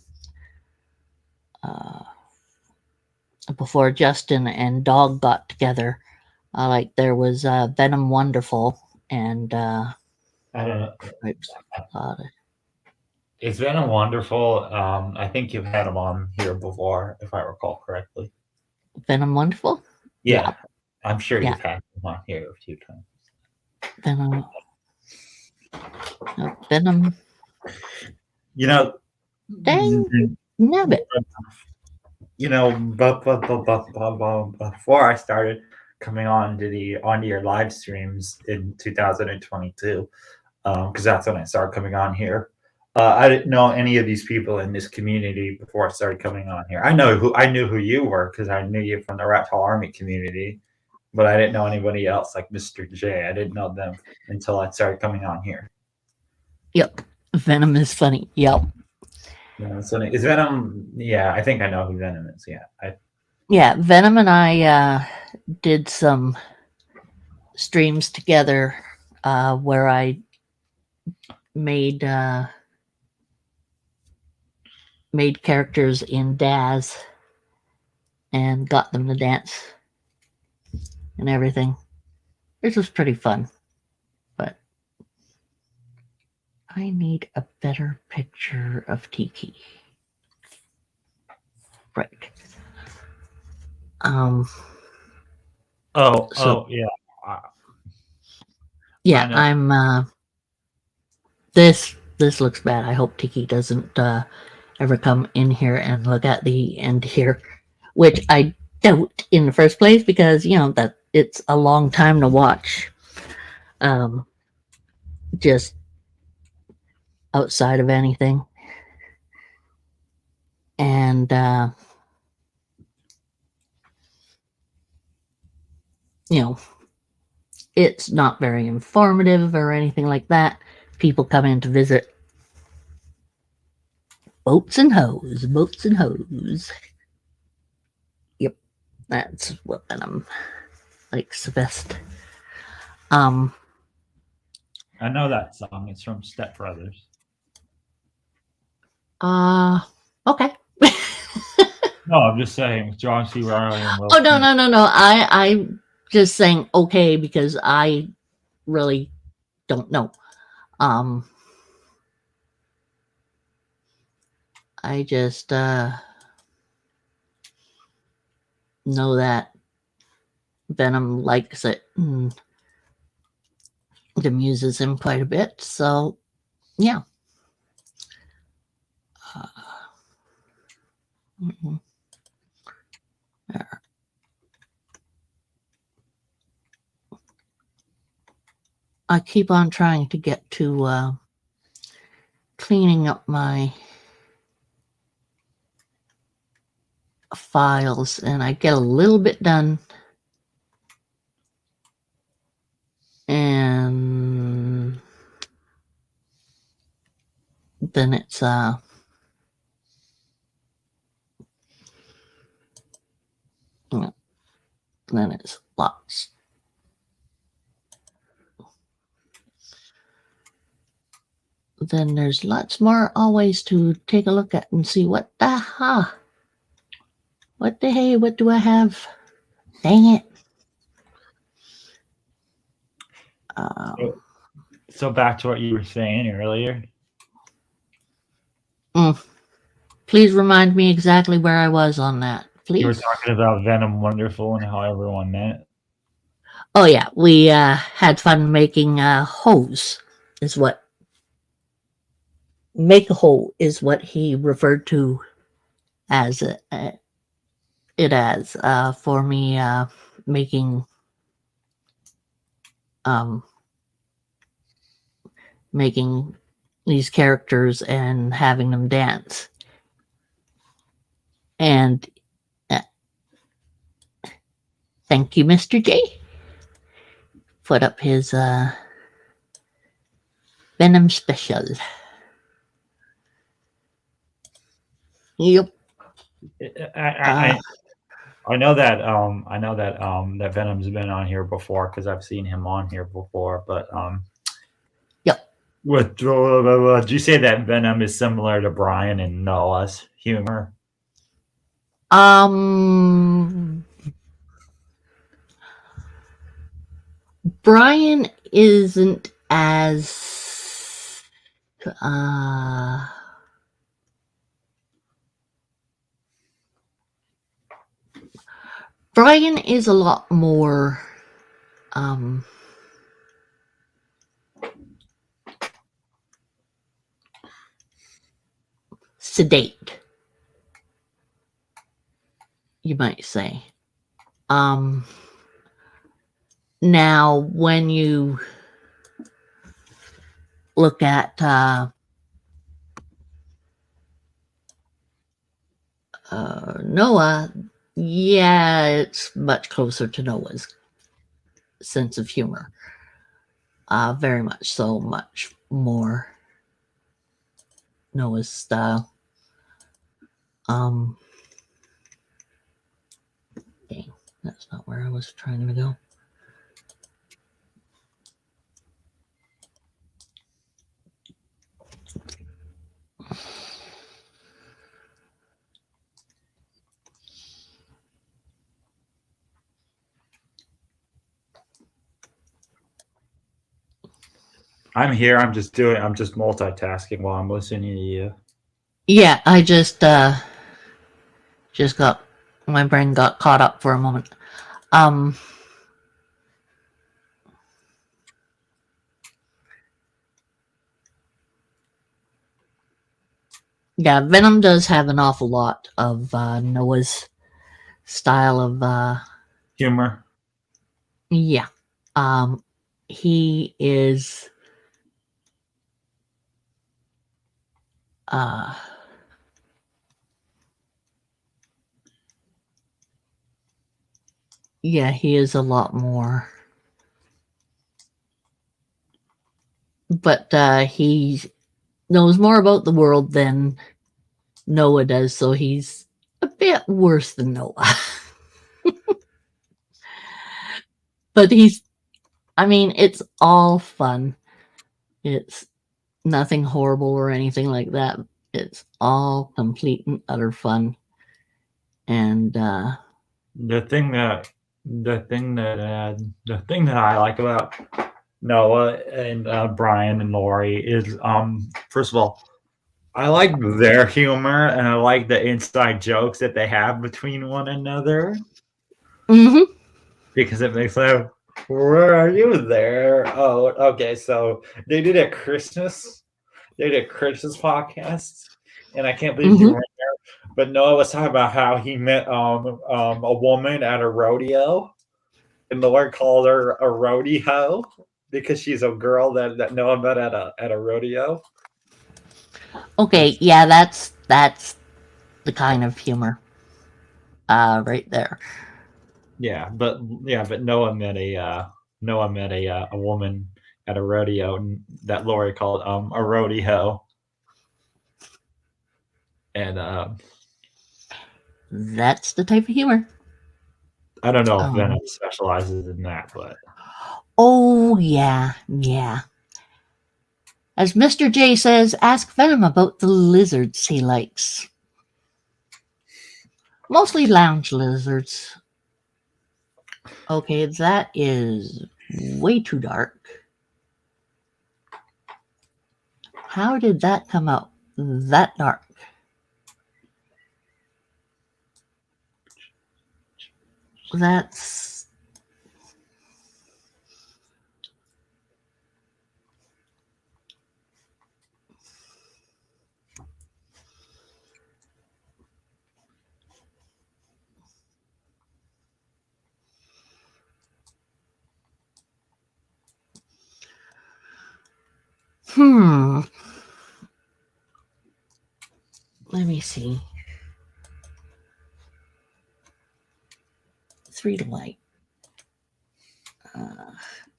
Justin and Dog got together. Like there was Venom Wonderful and I don't know. oops, It's been a wonderful. I think you've had him on here before, if I recall correctly. Venom Wonderful. Yeah, I'm sure Yeah. you've had him on here a few times. Venom. Venom. You know, Dang nabbit. you know, but before I started coming on to onto your live streams in 2022, because that's when I started coming on here. I didn't know any of these people in this community before I started coming on here. I knew who you were because I knew you from the Reptile Army community, but I didn't know anybody else like Mr. J. I didn't know them until I started coming on here. Yep. Venom is funny. Yep. Yeah, so is Venom? Yeah, I think I know who Venom is. Yeah, Venom and I did some streams together where I made characters in Daz and got them to dance and everything. This was pretty fun, but I need a better picture of Tiki. Right. Yeah, I'm this looks bad. I hope Tiki doesn't ever come in here and look at the end here, which I doubt in the first place because that it's a long time to watch. Just outside of anything. And it's not very informative or anything like that. People come in to visit. Boats and hoes. Yep, that's what Venom likes the best. I know that song. It's from Step Brothers. Okay. No, I'm just saying John C. Reilly and Will Oh no. Smith. I'm just saying okay because I really don't know. Um, I just know that Venom likes it and it amuses him quite a bit. So, yeah. Mhm. There. I keep on trying to get to cleaning up my files, and I get a little bit done, and then it's lots. Then there's lots more always to take a look at and see what the hey, what do I have? Dang it. So back to what you were saying earlier. Please remind me exactly where I was on that, please. You were talking about Venom Wonderful and how everyone met. Oh yeah, we had fun making hose. Is what make a hole is what he referred to as it as for me making making these characters and having them dance. And thank you, Mr. J. Put up his Venom special. Yep. I know that that Venom's been on here before because I've seen him on here before. But yep. Did you say that Venom is similar to Brian and Noah's humor? Brian isn't as Brian is a lot more sedate, you might say. Now when you look at Noah, yeah, it's much closer to Noah's sense of humor. Very much so, much more Noah's style. Dang, that's not where I was trying to go. I'm here. I'm just multitasking while I'm listening to you. Yeah, I just got my brain got caught up for a moment. Yeah, Venom does have an awful lot of Noah's style of humor. Yeah. He is yeah, he is a lot more. But he knows more about the world than Noah does, so he's a bit worse than Noah. But it's all fun. It's nothing horrible or anything like that. It's all complete and utter fun. And the thing that I like about Noah and Brian and Lori is first of all, I like their humor and I like the inside jokes that they have between one another Mm-hmm. because it makes them. Where are you there? Oh, okay. So they did a Christmas. They did a Christmas podcast, and I can't believe you Mm-hmm. weren't there. But Noah was talking about how he met a woman at a rodeo, and the Lord called her a rodeo because she's a girl that Noah met at a rodeo. Okay, yeah, that's the kind of humor. Right there. But Noah met a woman at a rodeo that Lori called a rodeo, and That's the type of humor. I don't know if Um, Venom specializes in that, but oh yeah, yeah. As Mr. J says, ask Venom about the lizards he likes. Mostly lounge lizards. Okay, that is way too dark. How did that come out that dark? That's hmm. Let me see. 3 to light.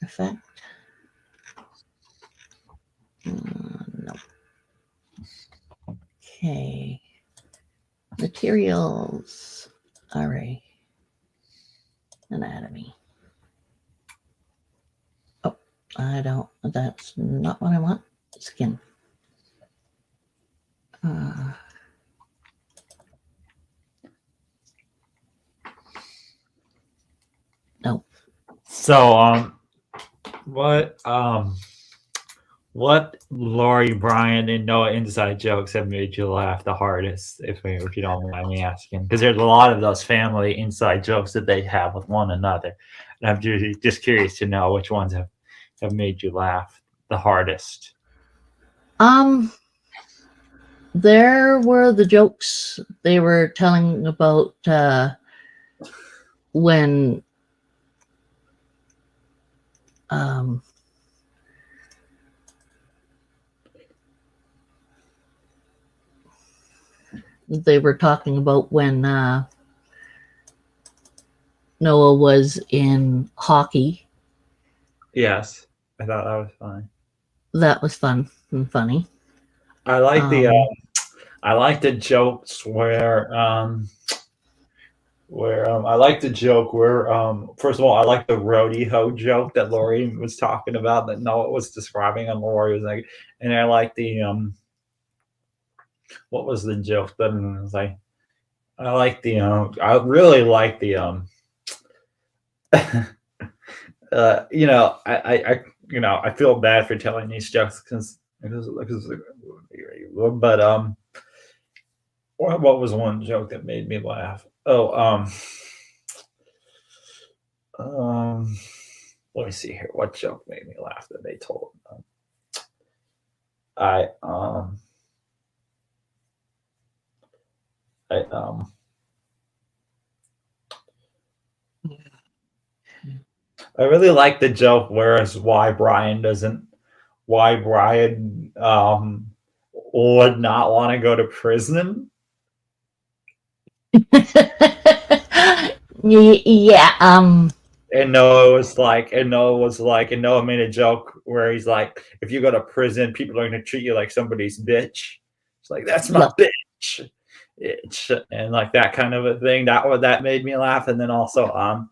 Effect. No. Okay. Materials. Array. Anatomy. Oh, I don't. That's not what I want. Skin. No. so what what Lori, Brian, and Noah inside jokes have made you laugh the hardest, if you don't mind me asking? Because there's a lot of those family inside jokes that they have with one another, and I'm just curious to know which ones have made you laugh the hardest. There were the jokes they were telling about when they were talking about when Noah was in hockey. Yes, I thought that was fine. That was fun and funny. I like I like the jokes where I like the joke where first of all I like the rodeo joke that Lori was talking about that Noah was describing and Lori was like, and I like the what was the joke that was like, I like the I really like the you know I feel bad for telling these jokes but what was one joke that made me laugh? Um, let me see here. What joke made me laugh that they told? I I I really like the joke. Whereas why Brian would not want to go to prison. Yeah. And Noah made a joke where he's like, if you go to prison, people are going to treat you like somebody's bitch. It's like, that's my Yeah. bitch. And like that kind of a thing. That made me laugh. And then also, I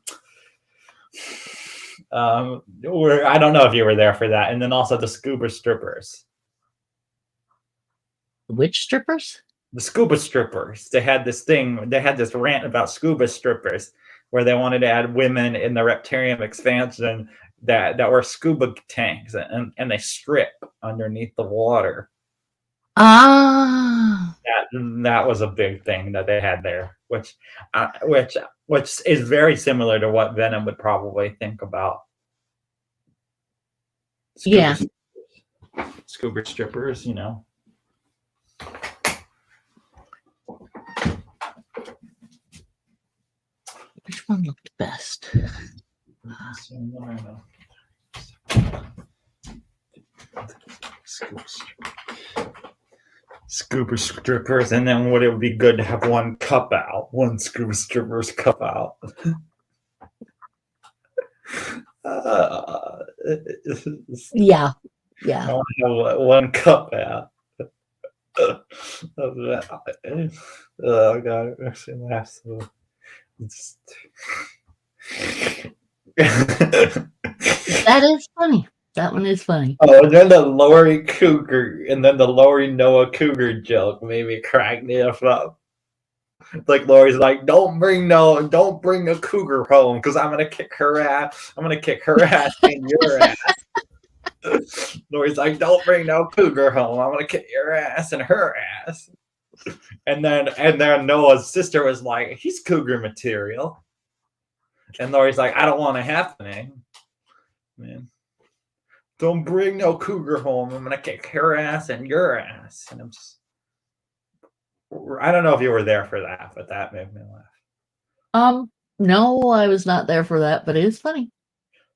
don't know if you were there for that. And then also the scuba strippers. Which strippers? The scuba strippers. They had this rant about scuba strippers where they wanted to add women in the Reptarium expansion, that were scuba tanks, and they strip underneath the water. Ah, That was a big thing that they had there, which is very similar to what Venom would probably think about. Yeah. Scuba strippers, you know. Which one looked best? Scuba strippers, and then would it be good to have one cup out, one scuba stripper's cup out? Yeah. I want to have one cup out. Oh god, it makes me laugh so. That is funny. That one is funny. Oh, and then the Lori Cougar, and then the Lori Noah Cougar joke made me crack the F up. Like Lori's like, don't bring a cougar home because I'm gonna kick her ass. I'm gonna kick her ass and your ass. Lori's like, don't bring no cougar home. I'm gonna kick your ass and her ass. And then Noah's sister was like, he's cougar material. And Lori's like, I don't want it happening. Man. Don't bring no cougar home. I'm gonna kick her ass and your ass. And I don't know if you were there for that, but that made me laugh. No, I was not there for that, but it is funny.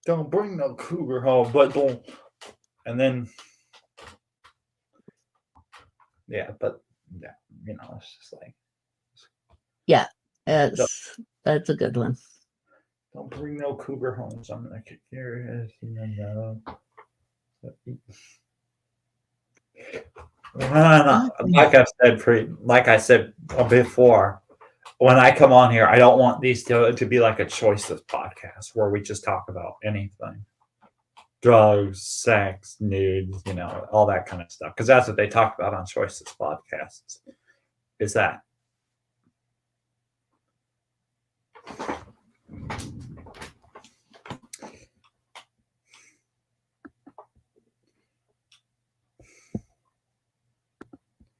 Don't bring no cougar home, but don't. And then, yeah, but yeah, you know, it's just like, yeah, that's a good one. Don't bring no cougar home. So I'm gonna kick your ass. Like I said before, when I come on here, I don't want these to be like a choices podcast where we just talk about anything. Drugs, sex, nudes, you know, all that kind of stuff. Because that's what they talk about on Choices podcasts. Is that.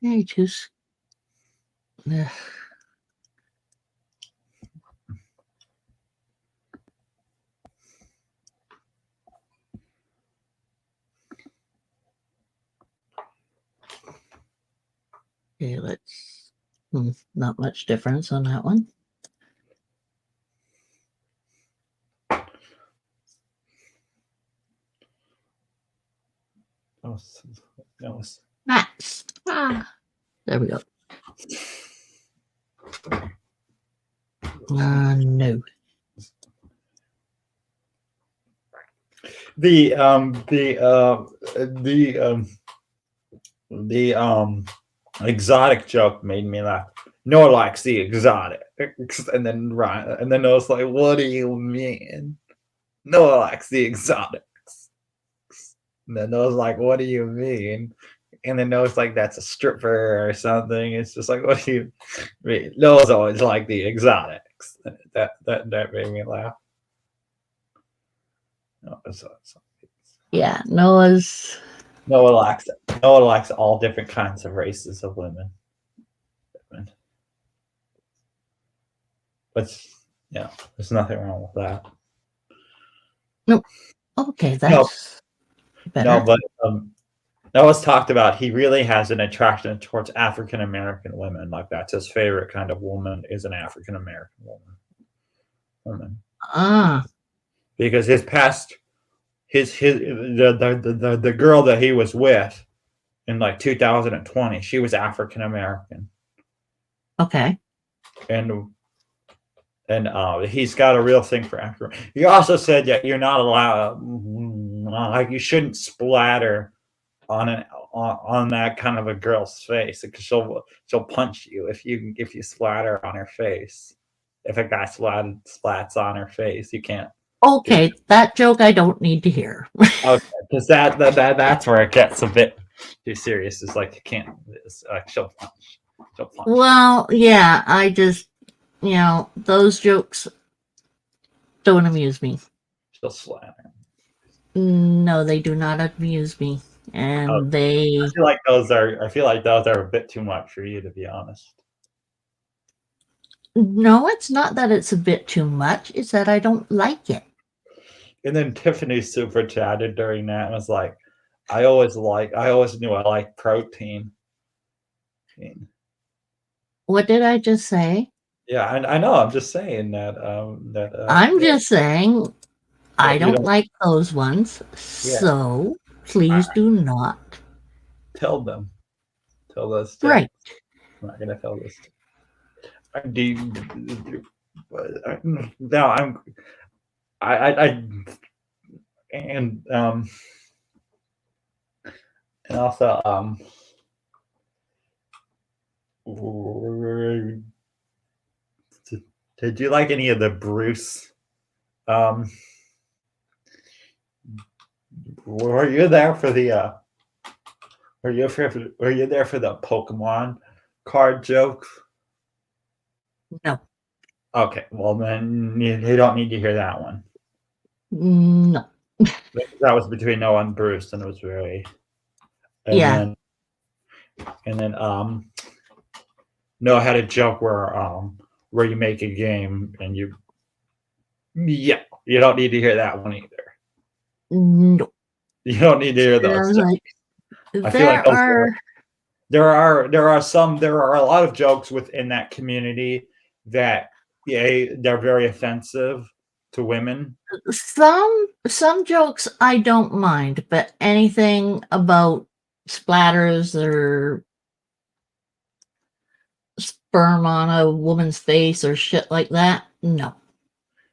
Yeah, just. Okay, let's. Not much difference on that one. Maps. There we go. No. The exotic joke made me laugh. Noah likes the exotic, and then Noah's like, "What do you mean?" Noah likes the exotics, and then Noah's like, "What do you mean?" And then Noah's like, "That's a stripper or something." It's just like, "What do you mean?" Noah's always like the exotics. That made me laugh. Yeah, Noah likes all different kinds of races of women. But yeah, there's nothing wrong with that. Nope. Okay, that's better. No, but Noah's talked about he really has an attraction towards African American women. Like that's his favorite kind of woman is an African American woman. Because his past, the girl that he was with in like 2020, she was African American. Okay. And he's got a real thing for African. He also said that you're not allowed, like you shouldn't splatter on that kind of a girl's face because she'll punch you if you splatter on her face. If a guy splats on her face, you can't. Okay, that joke I don't need to hear. Okay, because that's where it gets a bit too serious. It's like you can't. It's like she'll punch. Well, yeah, I just those jokes don't amuse me. She'll slatter. No, they do not amuse me, and they. I feel like those are a bit too much for you, to be honest. No, it's not that it's a bit too much. It's that I don't like it. And then Tiffany super chatted during that and was like, I always knew I liked protein. What did I just say? Yeah, I know. I'm just saying that. I'm just saying I you don't like those ones. So please do not. tell them. Tell those. Right. I'm not gonna tell this. No, I and also did you like any of the Bruce? Were you there for the? Were you there for the Pokemon card jokes? No. Okay, well then you don't need to hear that one. No. That was between Noah and Bruce, and it was very. And Yeah. then Noah had a joke where you make a game and you don't need to hear that one either. No. You don't need to hear those. I feel like there are a lot of jokes within that community that they're very offensive to women. Some jokes I don't mind, but anything about splatters or sperm on a woman's face or shit like that, no.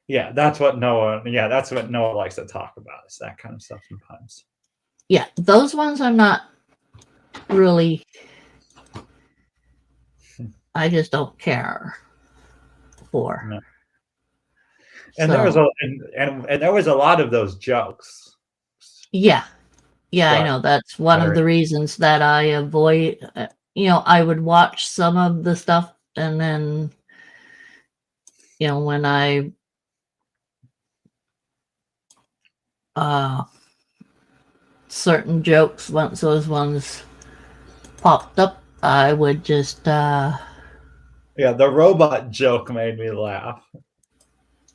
Yeah, that's what Noah likes to talk about, is that kind of stuff sometimes. Yeah, those ones I'm not really. I just don't care for. No. And there was a lot of those jokes. Yeah, I know. That's one of the reasons that I avoid. I would watch some of the stuff, and then, when I certain jokes, once those ones popped up, I would just. Yeah, the robot joke made me laugh.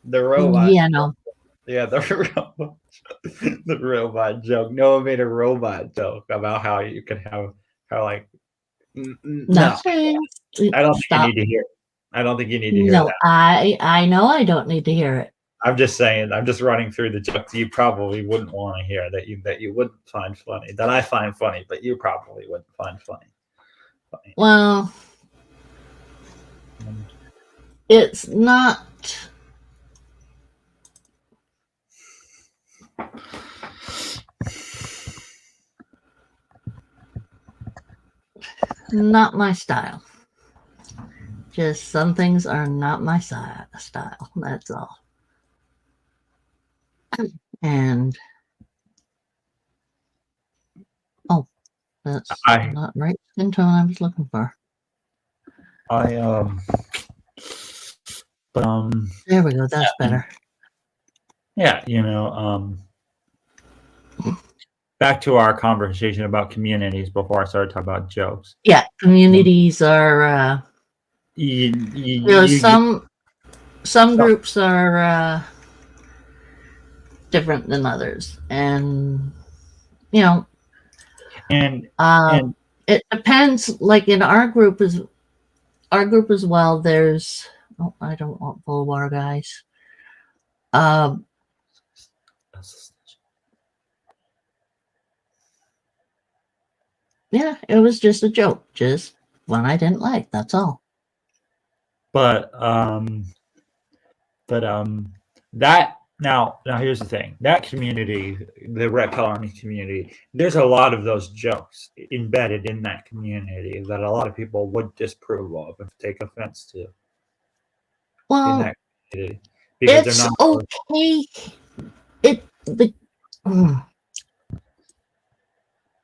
The robot. Yeah, no. Yeah, the robot joke. Noah made a robot joke about how you can have no. I don't think you need to hear it. I don't think you need to hear that. I know I don't need to hear it. I'm just saying. I'm just running through the jokes you probably wouldn't want to hear, that you wouldn't find funny, that I find funny, but you probably wouldn't find funny. Well, it's not. Not my style. Just some things are not my style. That's all. And that's not right skin tone I was looking for. There we go. That's better. Yeah, back to our conversation about communities before I started talking about jokes. Yeah, communities are. Some groups are different than others, and it depends. Like in our group as well. There's. Oh, I don't want Bulwar guys. Yeah, it was just a joke, just one I didn't like. That's all. But that now here's the thing. That community, the reptile army community, there's a lot of those jokes embedded in that community that a lot of people would disapprove of and take offense to. Well, in that community, because it's they're not okay.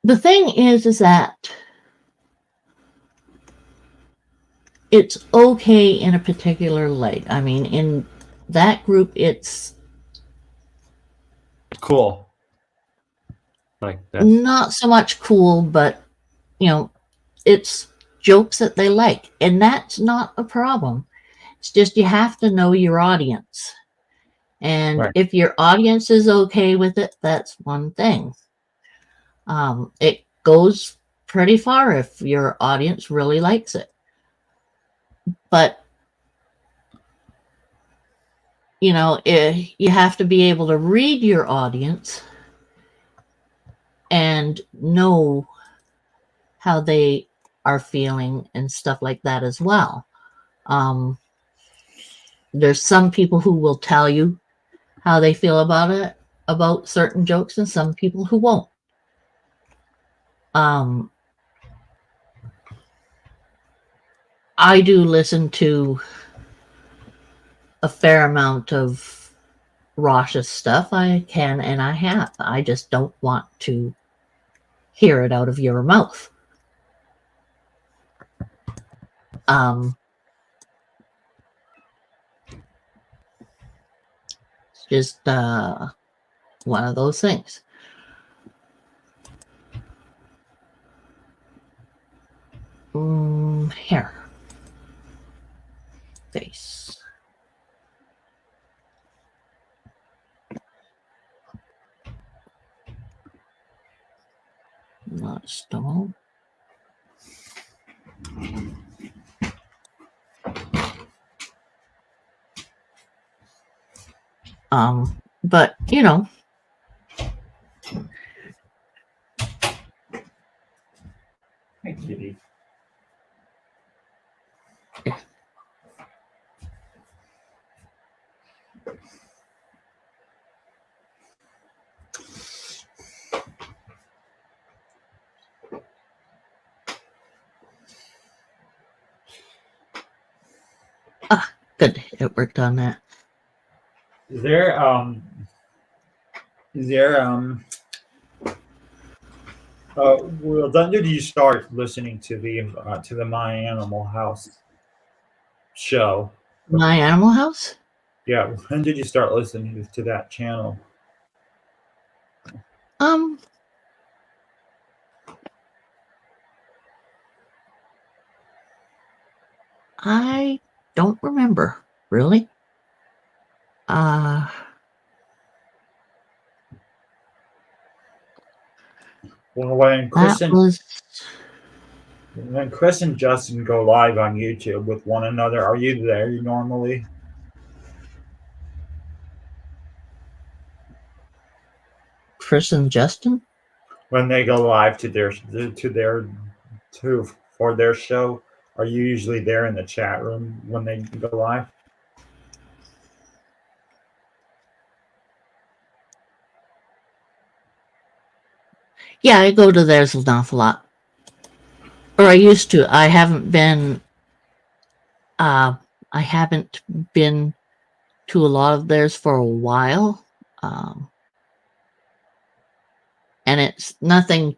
The thing is that it's okay in a particular light. I mean, in that group, it's cool. Like that's not so much cool, but it's jokes that they like, and that's not a problem. It's just you have to know your audience. And right. if your audience is okay with it, that's one thing. It goes pretty far if your audience really likes it. But, you have to be able to read your audience and know how they are feeling and stuff like that as well. There's some people who will tell you how they feel about certain jokes, and some people who won't. I do listen to a fair amount of raucous stuff. I can and I have. I just don't want to hear it out of your mouth. It's just one of those things. Hair. Face. Not stone. But Hey, kitty. Good, it worked on that. Is there well, when did you start listening to the My Animal House show? My Animal House? Yeah, when did you start listening to that channel? I don't remember, really. Well, when Chris and Justin go live on YouTube with one another, are you there normally? Chris and Justin? When they go live for their show, are you usually there in the chat room when they go live? Yeah, I go to theirs an awful lot. Or I used to. I haven't been to a lot of theirs for a while. And it's nothing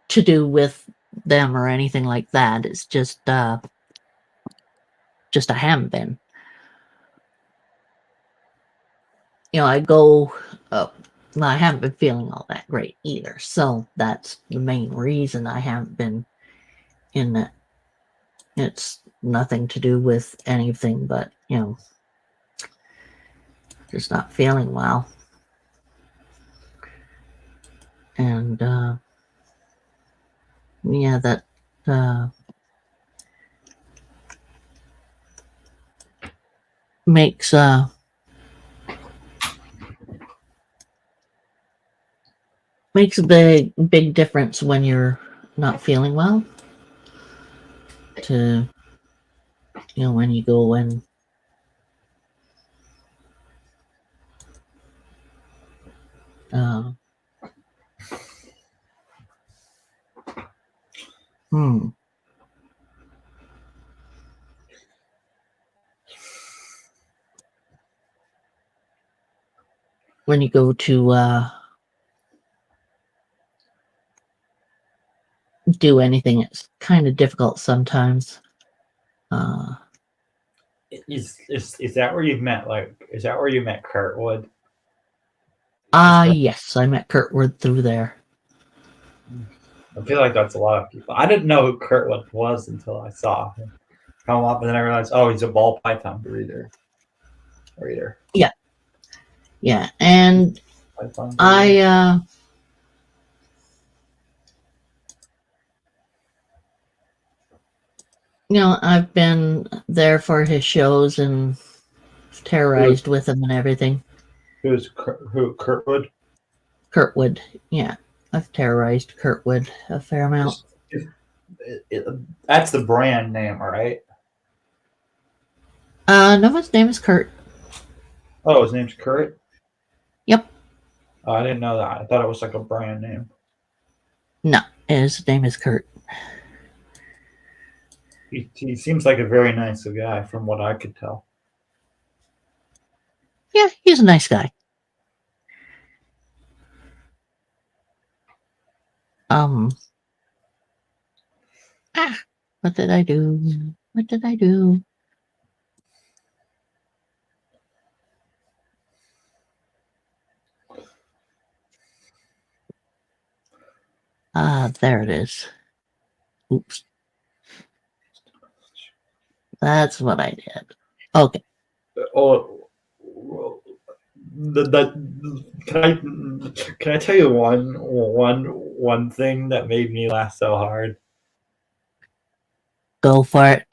to do with them or anything like that. It's just I haven't been. I go. I haven't been feeling all that great either, so that's the main reason I haven't been in it. It's nothing to do with anything, but just not feeling well, and yeah, that makes a big difference when you're not feeling well. To when you go and when you go to do anything, it's kind of difficult sometimes. Is that where you've met? Is that where you met Kurtwood? Yes, I met Kurtwood through there. I feel like that's a lot of people. I didn't know who Kurtwood was until I saw him come up, and then I realized, oh, he's a ball python breeder. Yeah, and Python breeder. I've been there for his shows and terrorized with him and everything. Who? Kurtwood? Kurtwood, yeah. I've terrorized Kurtwood a fair amount. That's the brand name, right? No, his name is Kurt. Oh, his name's Kurt? Yep. Oh, I didn't know that. I thought it was like a brand name. No, his name is Kurt. He seems like a very nice guy from what I could tell. Yeah, he's a nice guy. What did I do? What did I do? There it is. Oops. That's what I did. Okay. Oh, can I tell you one thing that made me laugh so hard? Go for it.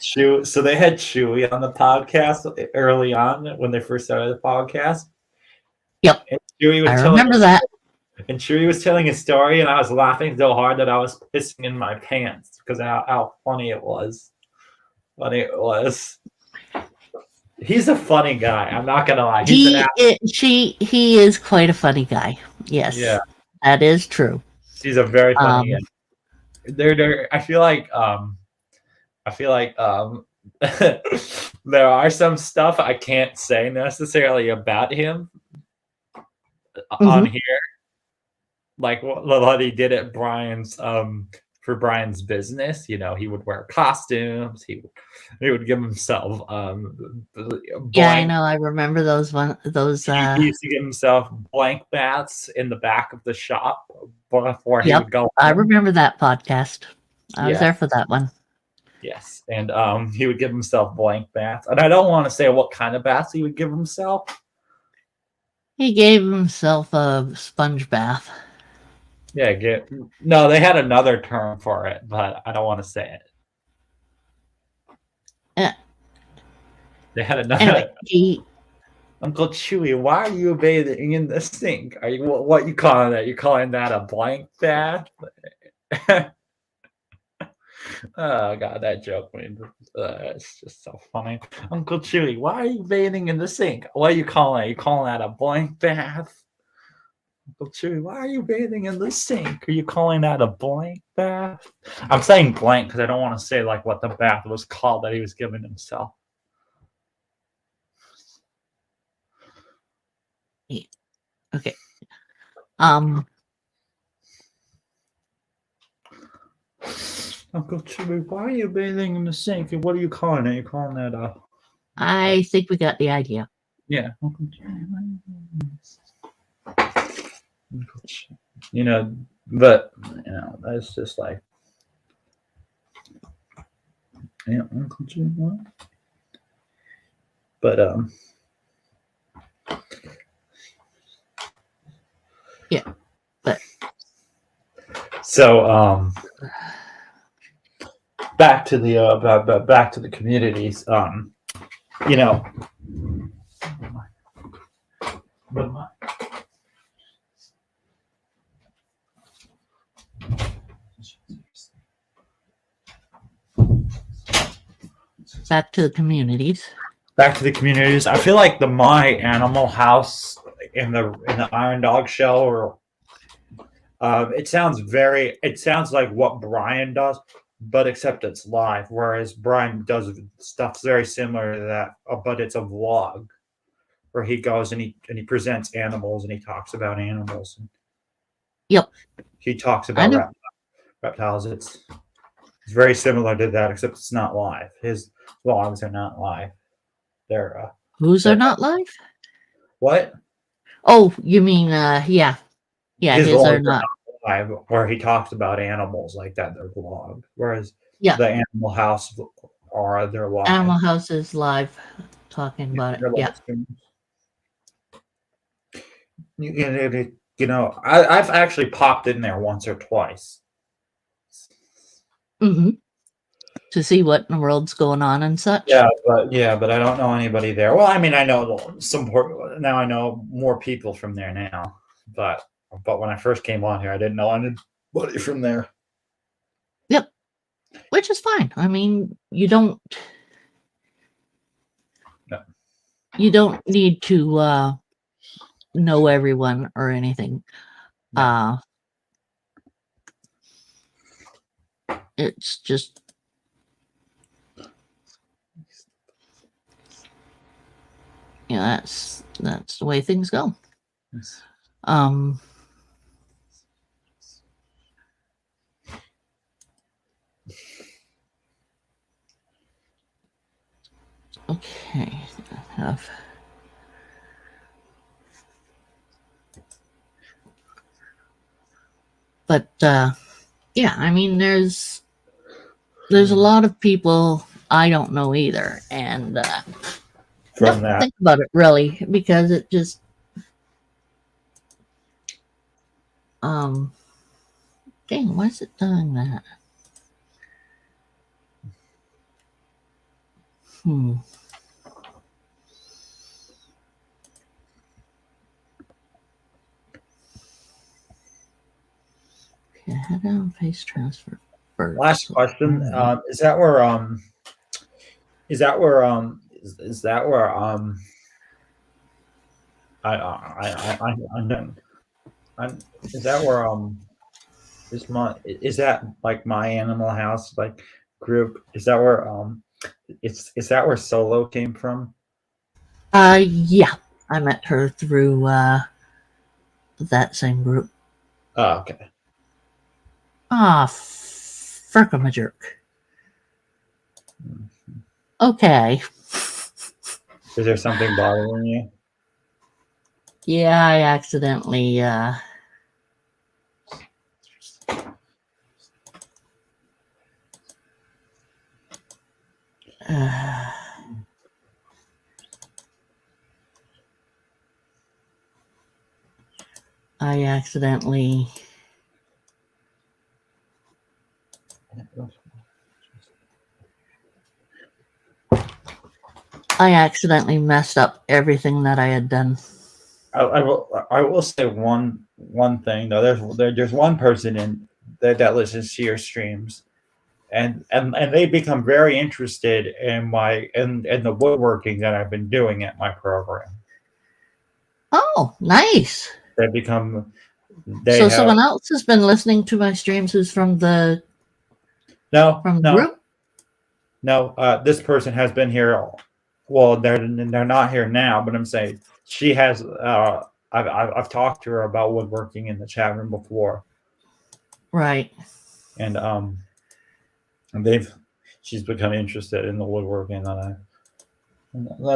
So they had Chewy on the podcast early on when they first started the podcast. Yep. And Chewy was I remember that. And Chewy was telling a story, and I was laughing so hard that I was pissing in my pants because how funny it was. He's a funny guy. I'm not gonna lie. He is quite a funny guy. Yes. Yeah. That is true. He's a very funny guy. I feel like there are some stuff I can't say necessarily about him on here. Like what he did at Brian's for Brian's business, he would wear costumes. He would give himself yeah, I know. I remember those. He used to give himself blank baths in the back of the shop before he would go home. I remember that podcast. I was there for that one. Yes, and he would give himself blank baths, and I don't want to say what kind of baths he would give himself. He gave himself a sponge bath. Yeah, no, they had another term for it, but I don't want to say it. Yeah. They had another. Anyway, Uncle Chewy, why are you bathing in the sink? Are you what you calling that? You calling that a blank bath? Oh god, that joke made it's just so funny. Uncle Chewy, why are you bathing in the sink? What are you calling it? You calling that a blank bath? Uncle Chewy, why are you bathing in the sink? Are you calling that a blank bath? I'm saying blank because I don't want to say like what the bath was called that he was giving himself. Okay. Uncle Chewy, why are you bathing in the sink? And what are you calling it? You're calling that a... I think we got the idea. Yeah. Uncle Chewy, but that's just like, Uncle Chewy, what? But yeah, but so back to the communities. Back to the communities. Back to the communities. I feel like the My Animal House in the Iron Dog show, or it sounds like what Brian does, but except it's live. Whereas Brian does stuff very similar to that, but it's a vlog where he goes and he presents animals and he talks about animals. Yep. He talks about reptiles. It's very similar to that, except it's not live. His vlogs are not live. They're whose are not live? What? Oh, you mean yeah. His are not. live where he talks about animals like that. They're vlogged, whereas Yeah. the Animal House are they're live. Animal House is live talking about it. They're Yeah. live streams. You know, I've actually popped in there once or twice. Hmm. To see what in the world's going on and such. Yeah, but I don't know anybody there. Well, I mean, I know now. I know more people from there now, but when I first came on here, I didn't know anybody from there. Yep. Which is fine. I mean, you don't need to know everyone or anything. No. It's just that's the way things go. Yes. Okay. I have but yeah, I mean there's a lot of people I don't know either, and From don't that, think about it really, because it just dang, why is it doing that? Okay, head down, face transfer first. last question: is that where is that where is that where I know is that where is that like my Animal House like group? Is that where is that where Solo came from? Yeah, I met her through that same group. Oh, okay. Frick, I'm a jerk. Okay. Is there something bothering you? Yeah, I accidentally I accidentally messed up everything that I had done. I will say one thing though. There's one person in that listens to your streams, and they become very interested in my in the woodworking that I've been doing at my program. Oh, nice. They become So someone else has been listening to my streams who's from the group? No, this person has been here. Well, they're not here now, but I'm saying she has. I've talked to her about woodworking in the chat room before, Right. and she's become interested in the woodworking that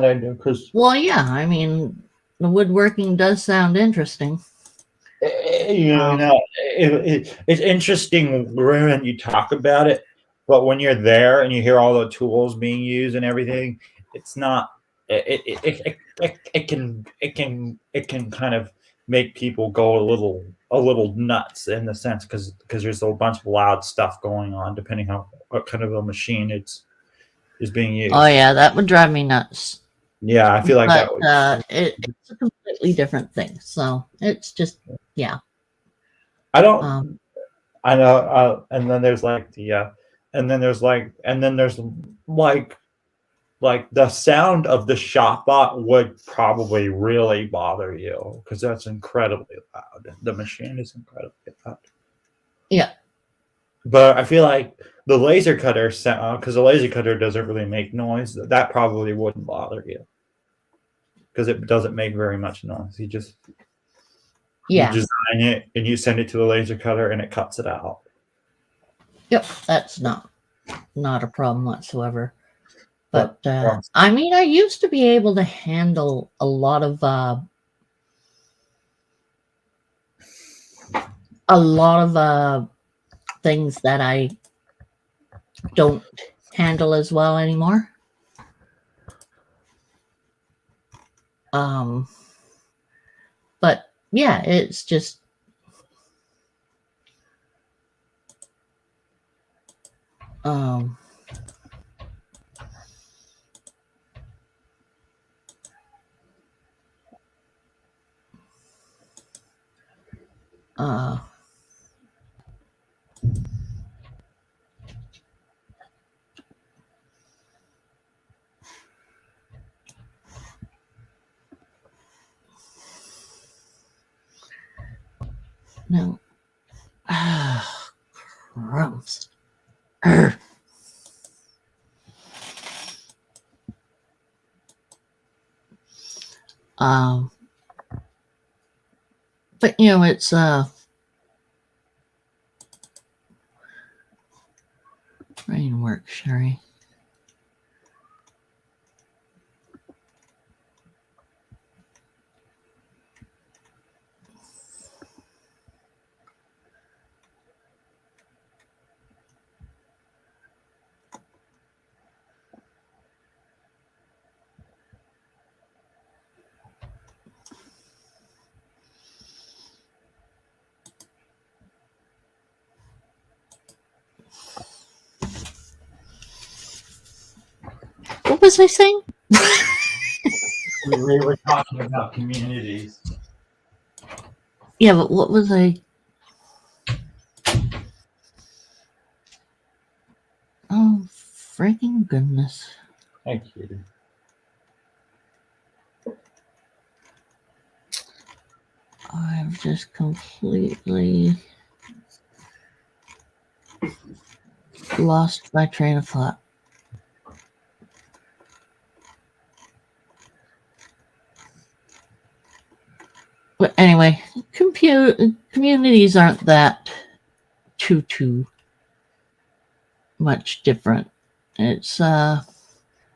I do because Well, yeah, I mean the woodworking does sound interesting. it's interesting when you talk about it, but when you're there and you hear all the tools being used and everything, it's not. It can kind of make people go a little nuts in the sense because there's a bunch of loud stuff going on depending on what kind of a machine is being used. Oh yeah, that would drive me nuts. Yeah, I feel like that would. It's a completely different thing. So it's just yeah. I don't. I know, and then there's like the, and then there's like the sound of the shop bot would probably really bother you because that's incredibly loud. The machine is incredibly loud. Yeah. But I feel like the laser cutter sound, because the laser cutter doesn't really make noise, that probably wouldn't bother you because it doesn't make very much noise. You design it and you send it to the laser cutter and it cuts it out. Yep, that's not a problem whatsoever. But I mean, I used to be able to handle a lot of a lot of things that I don't handle as well anymore. Um, but yeah, it's just um, uh, no. Crumbs. Urgh. Um, but you know, it's brain work, Sherry. What was I saying? We were talking about communities. Yeah, but what was I? Oh, freaking goodness. Thank you. I've just completely lost my train of thought. But anyway, communities aren't that too much different. It's you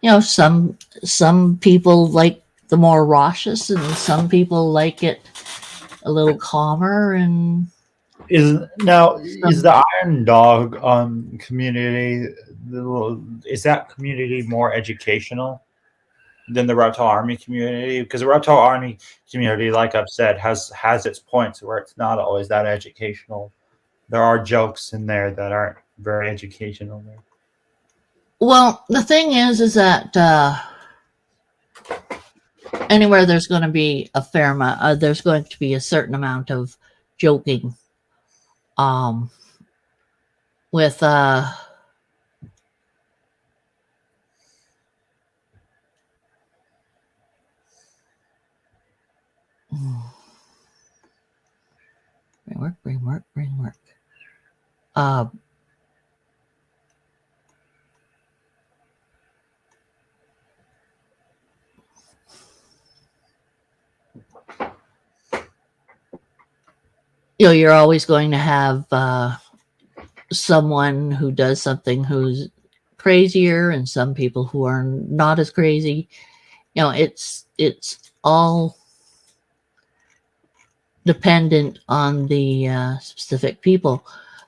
know, some people like the more raucous, and some people like it a little calmer. And Is the Iron Dog community, is that community more educational than the Reptile Army community? Because the Reptile Army community, like I've said, has its points where it's not always that educational. There are jokes in there that aren't very educational. well, the thing is that anywhere there's going to be a fair amount, there's going to be a certain amount of joking. With brain work. You know, you're always going to have someone who does something who's crazier, and some people who are not as crazy. You know, it's all dependent on the specific people.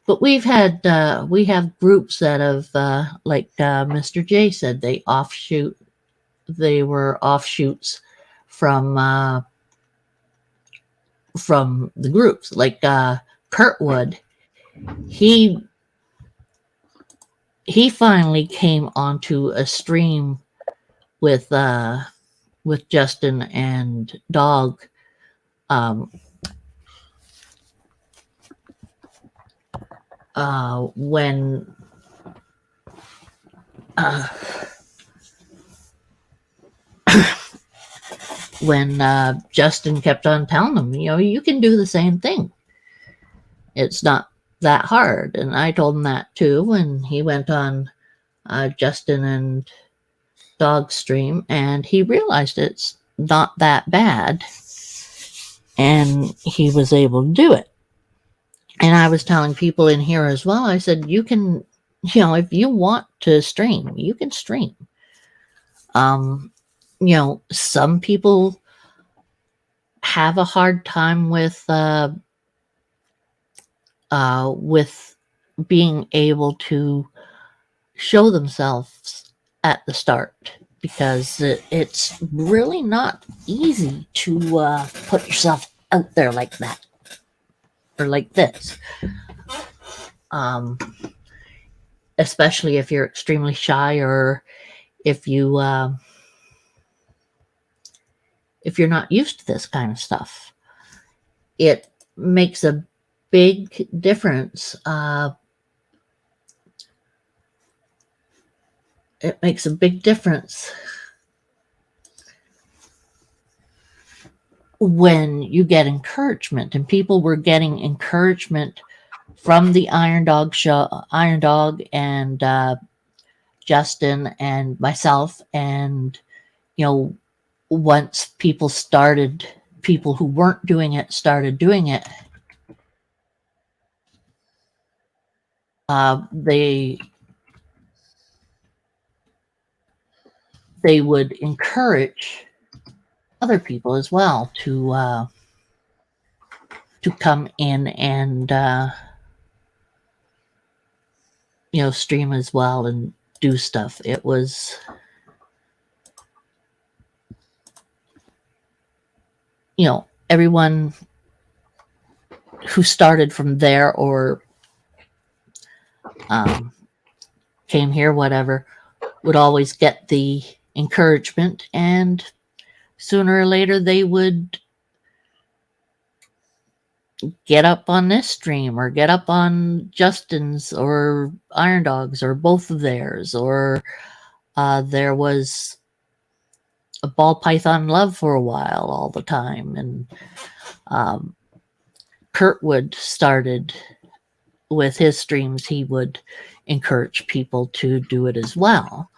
But we have groups that have like Mr. J said, they were offshoots from the groups, like Kurtwood. He finally came onto a stream with Justin and Dog. When Justin kept on telling him, you know, you can do the same thing. It's not that hard. And I told him that too when he went on Justin and Dog's stream, and he realized it's not that bad, and he was able to do it. And I was telling people in here as well, I said, you can, you know, if you want to stream, you can stream. You know, some people have a hard time with with being able to show themselves at the start, because it's really not easy to put yourself out there like that or like this, especially if you're extremely shy, or if you're not used to this kind of stuff. It makes a big difference. It makes a big difference when you get encouragement, and people were getting encouragement from the Iron Dog show, Iron Dog, and Justin and myself, and once people who weren't doing it started doing it, they would encourage other people as well to come in and stream as well and do stuff. It was everyone who started from there or came here, whatever, would always get the encouragement, and sooner or later they would get up on this stream or get up on Justin's or Iron Dog's or both of theirs, or there was a Ball Python Love for a while all the time, and Kurtwood started with his streams. He would encourage people to do it as well.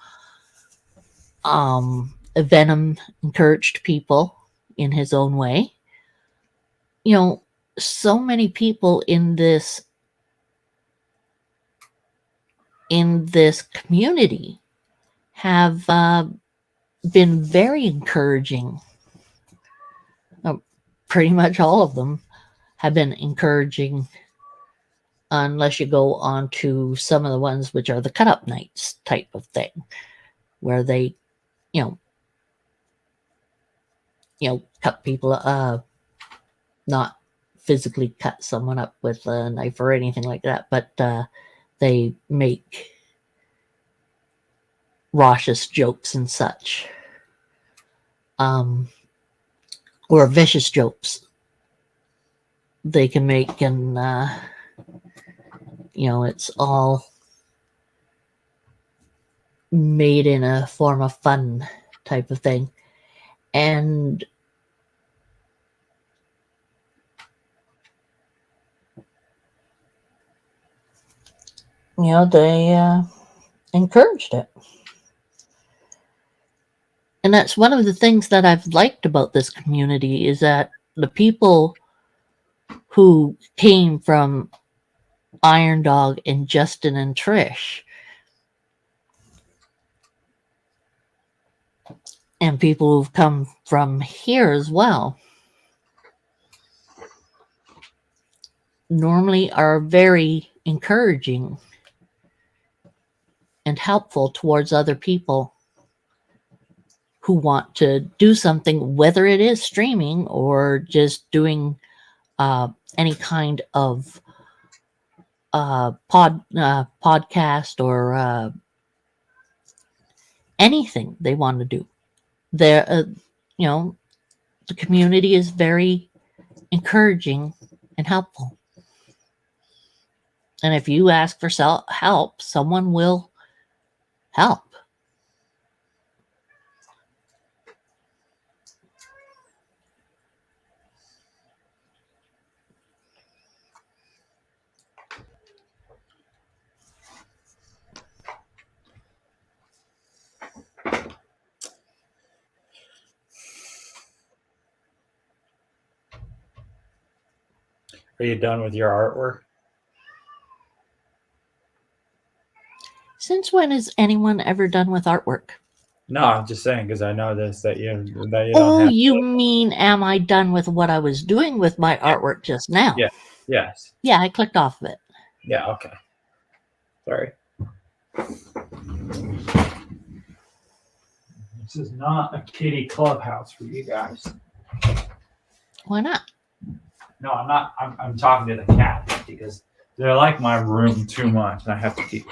Venom encouraged people in his own way. So many people in this community have been very encouraging. Pretty much all of them have been encouraging, unless you go on to some of the ones which are the cut-up nights type of thing, where they, cut people, not physically cut someone up with a knife or anything like that, but they make raucous jokes and such, or vicious jokes they can make, and it's all made in a form of fun type of thing. And they encouraged it. And that's one of the things that I've liked about this community, is that the people who came from Iron Dog and Justin and Trish, and people who've come from here as well, normally are very encouraging and helpful towards other people who want to do something, whether it is streaming or just doing any kind of podcast or anything they want to do. The community is very encouraging and helpful. And if you ask for help, someone will help. Are you done with your artwork? Since when is anyone ever done with artwork? No, I'm just saying, because I know that you don't Oh, have you mean, am I done with what I was doing with my artwork just now? Yeah. Yes. Yeah, I clicked off of it. Yeah. Okay. Sorry. This is not a kitty clubhouse for you guys. Why not? No, I'm not. I'm talking to the cat because they're like my room too much, and I have to keep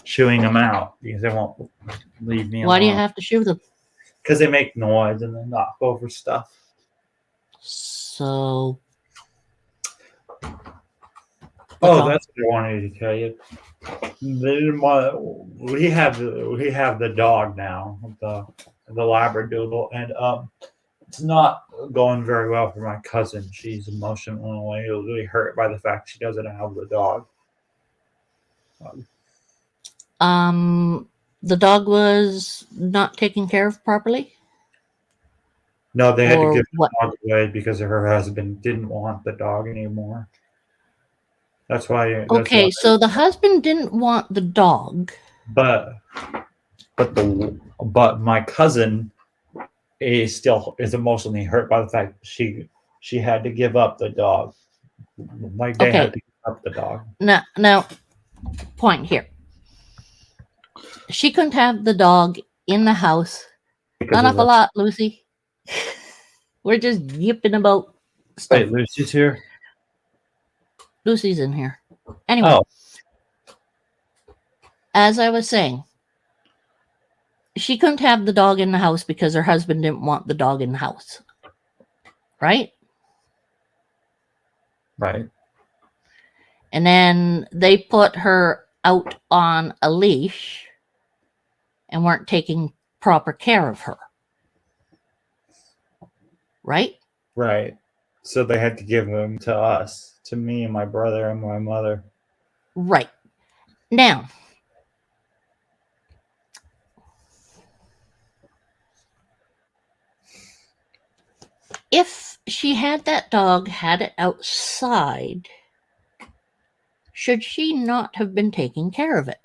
shooing them out because they won't leave me Why do you alone. have to shoot them? Because they make noise and they knock over stuff. So. Oh, that's what I wanted to tell you. They didn't want, we have the dog now, the Labradoodle, and it's not going very well for my cousin. She's emotionally really hurt by the fact she doesn't have the dog. The dog was not taken care of properly? No, they had to Or give what? the dog away because her husband didn't want the dog anymore. That's why. Okay, so the husband didn't want the dog. But my cousin is emotionally hurt by the fact she had to give up the dog. Like they had to give up the dog. Now, point here. She couldn't have the dog in the house. Not up a lot, Lucy. We're just yipping about stuff. Wait, Lucy's here? Lucy's in here. Anyway, as I was saying, she couldn't have the dog in the house because her husband didn't want the dog in the house. Right? Right. And then they put her out on a leash and weren't taking proper care of her. Right? Right. So they had to give them to us, to me and my brother and my mother. Right. Now, if she had that dog, had it outside, should she not have been taking care of it?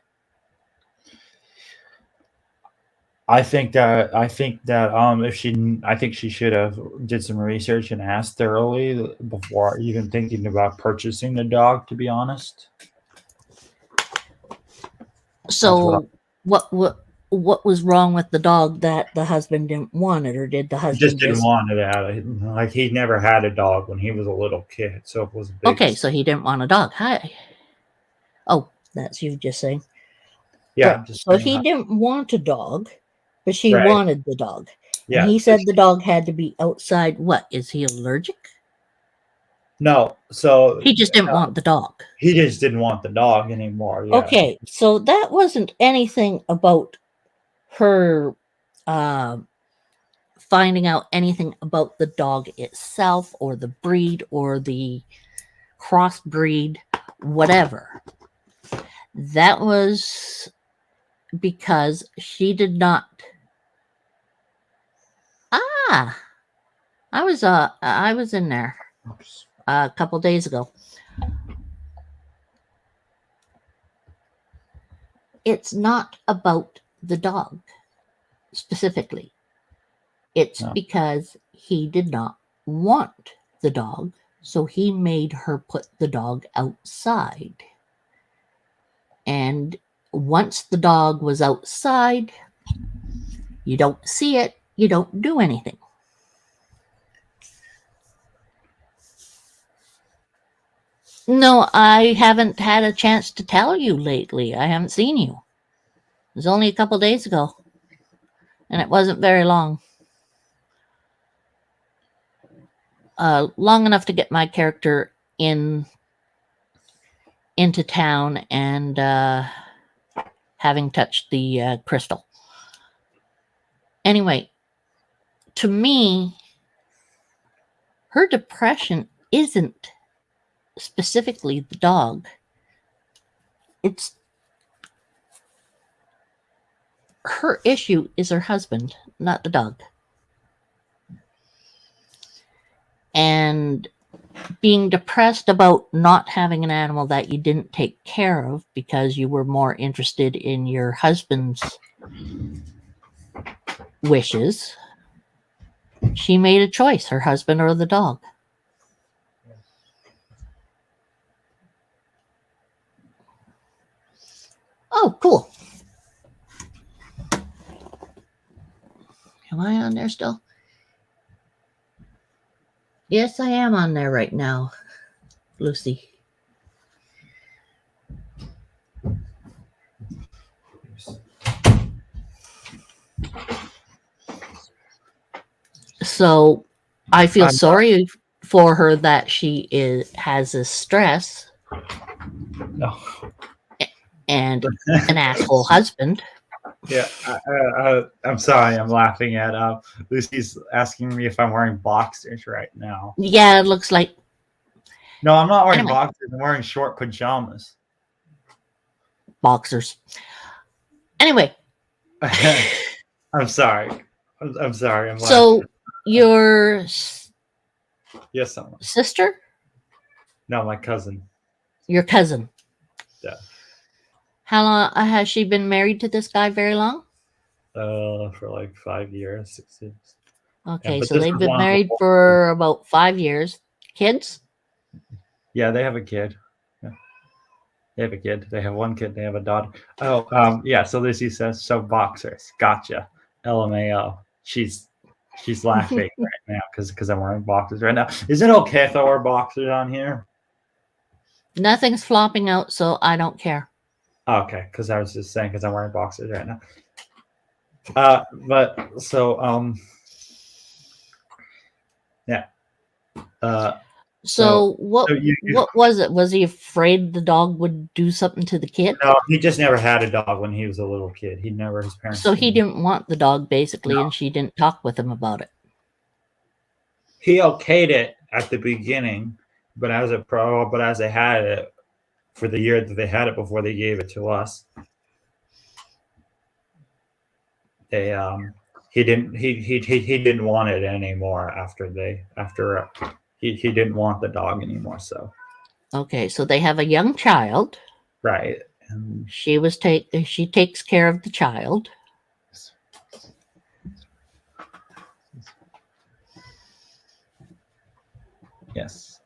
I think if she should have did some research and asked thoroughly before even thinking about purchasing the dog, to be honest. So what was wrong with the dog that the husband didn't want it, or did the husband just didn't want it? Like he never had a dog when he was a little kid, so it was big. Okay, so he didn't want a dog. Hi. Oh, that's you just saying. Yeah. So he didn't want a dog, but she wanted the dog. Yeah. And he said the dog had to be outside. What? Is he allergic? No. So he just didn't want the dog. He just didn't want the dog anymore. Yeah. Okay, so that wasn't anything about her finding out anything about the dog itself or the breed or the crossbreed, whatever. That was because she did not. I was in there a couple days ago. It's not about the dog specifically. It's because he did not want the dog, so he made her put the dog outside. And once the dog was outside, you don't see it, you don't do anything. No, I haven't had a chance to tell you lately. I haven't seen you. It was only a couple days ago. And it wasn't very long. Long enough to get my character into town and having touched the crystal. Anyway, to me, her depression isn't specifically the dog. It's her issue is her husband, not the dog. And being depressed about not having an animal that you didn't take care of because you were more interested in your husband's wishes, she made a choice, her husband or the dog. Oh, cool. Am I on there still? Yes, I am on there right now, Lucy. So I feel sorry for her that she has this stress No. and an asshole husband. Yeah, I'm sorry. I'm laughing at Lucy's asking me if I'm wearing boxers right now. Yeah, it looks like. No, I'm not wearing Anyway. boxers. I'm wearing short pajamas. Boxers. Anyway, I'm sorry. I'm sorry. I'm laughing. so your Yes, someone. sister, No, my cousin. your cousin. Yeah. How long has she been married to this guy? Very long. For like 5 years, 6 years. Okay, but so this they've was been long married before- for about 5 years. Kids? Yeah, they have a kid. Yeah. They have a kid. They have one kid. They have a daughter. Oh, yeah. So Lucy says, "So boxers, gotcha." LMAO. She's laughing right now because I'm wearing boxers right now. Is it okay if I wear boxers on here? Nothing's flopping out, so I don't care. Okay, because I was just saying because I'm wearing boxers right now. But so yeah. So what so you- what was it? Was he afraid the dog would do something to the kid? No, he just never had a dog when he was a little kid. He never his parents. So he didn't want the dog basically, and she didn't talk with him about it. He okayed it at the beginning, but as they had it for the year that they had it before they gave it to us, they he didn't want it anymore after he didn't want the dog anymore. So Okay, so they have a young child. right. And She takes care of the child. yes.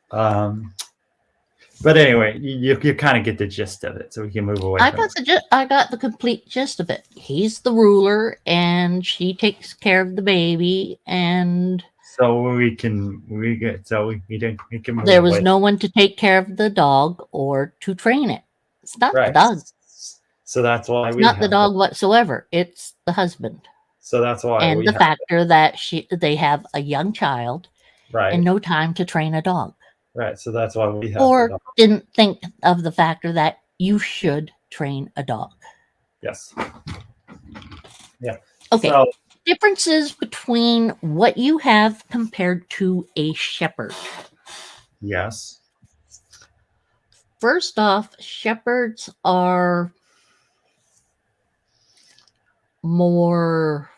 But anyway, you kind of get the gist of it, so we can move away. I got the complete gist of it. He's the ruler, and she takes care of the baby, and So we can move there was away. no one to take care of the dog or to train it. It's not the Right. dog. So that's why It's we not the have dog whatsoever. It's the husband, So that's why and we the have factor that they have a young child right. and no time to train a dog, Right. So that's why we have the or dog. didn't think of the factor that you should train a dog. Yes. Yeah. Okay. So Differences between what you have compared to a shepherd. yes. First off, shepherds are more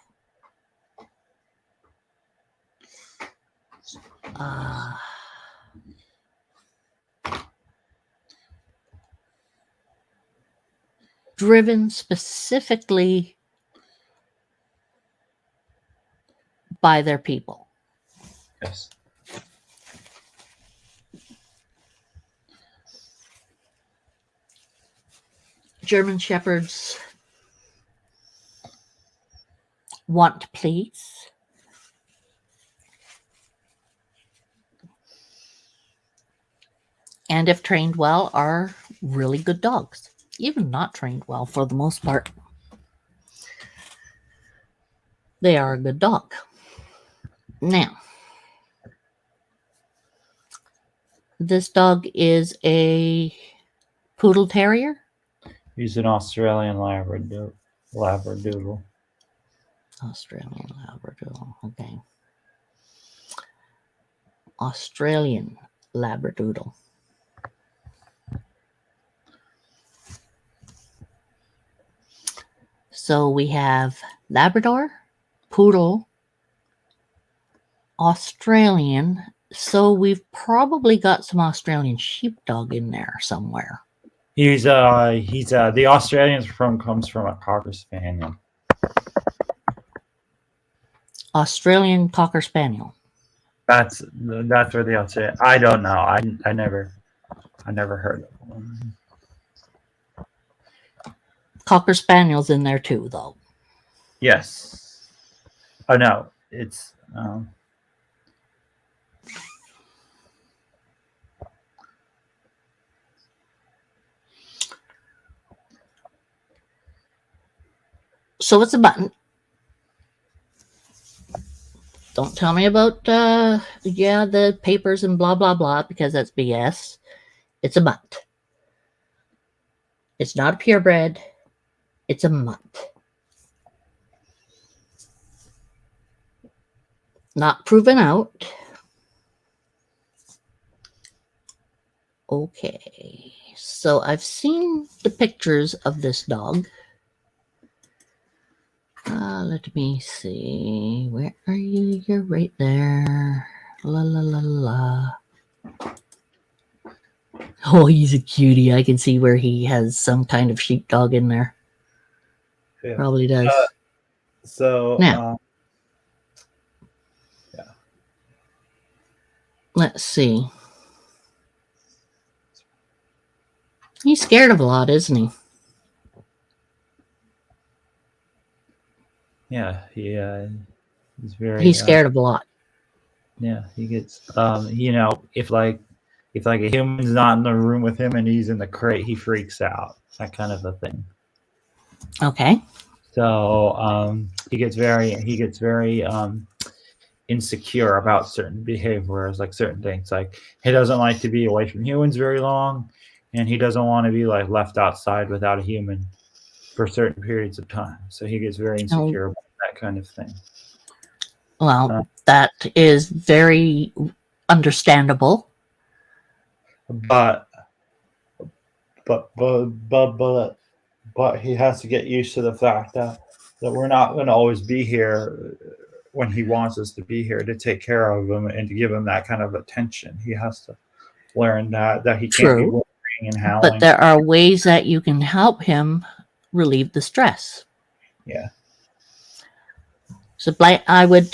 driven specifically by their people. Yes. German shepherds want to please. And if trained well, are really good dogs. Even not trained well, for the most part, they are a good dog. Now, this dog is a poodle terrier. He's an Australian Labradoodle. Australian Labradoodle. Okay. Australian Labradoodle. So we have Labrador, Poodle, Australian. So we've probably got some Australian sheepdog in there somewhere. He's the Australian comes from a Cocker Spaniel. Australian Cocker Spaniel. That's where the Australian. I don't know. I never heard of one. Cocker Spaniel's in there too, though. Yes. Oh no, it's So it's a button. Don't tell me about the papers and blah blah blah, because that's BS. It's a mutt. It's not a purebred. It's a mutt. Not proven out. Okay. So I've seen the pictures of this dog. Let me see. Where are you? You're right there. La la la la. Oh, he's a cutie. I can see where he has some kind of sheepdog in there. yeah. Probably does. So Now. yeah. Let's see. He's scared of a lot, isn't he? Yeah, he's very. He's scared of a lot. Yeah, he gets. If a human's not in the room with him and he's in the crate, he freaks out. That kind of a thing. Okay. So he gets very insecure about certain behaviors, like certain things. Like he doesn't like to be away from humans very long, and he doesn't want to be like left outside without a human for certain periods of time. So he gets very insecure about that kind of thing. Well, that is very understandable. But he has to get used to the fact that we're not going to always be here when he wants us to be here to take care of him and to give him that kind of attention. He has to learn that he can't be whimpering and howling. But there are ways that you can help him relieve the stress. Yeah. So I would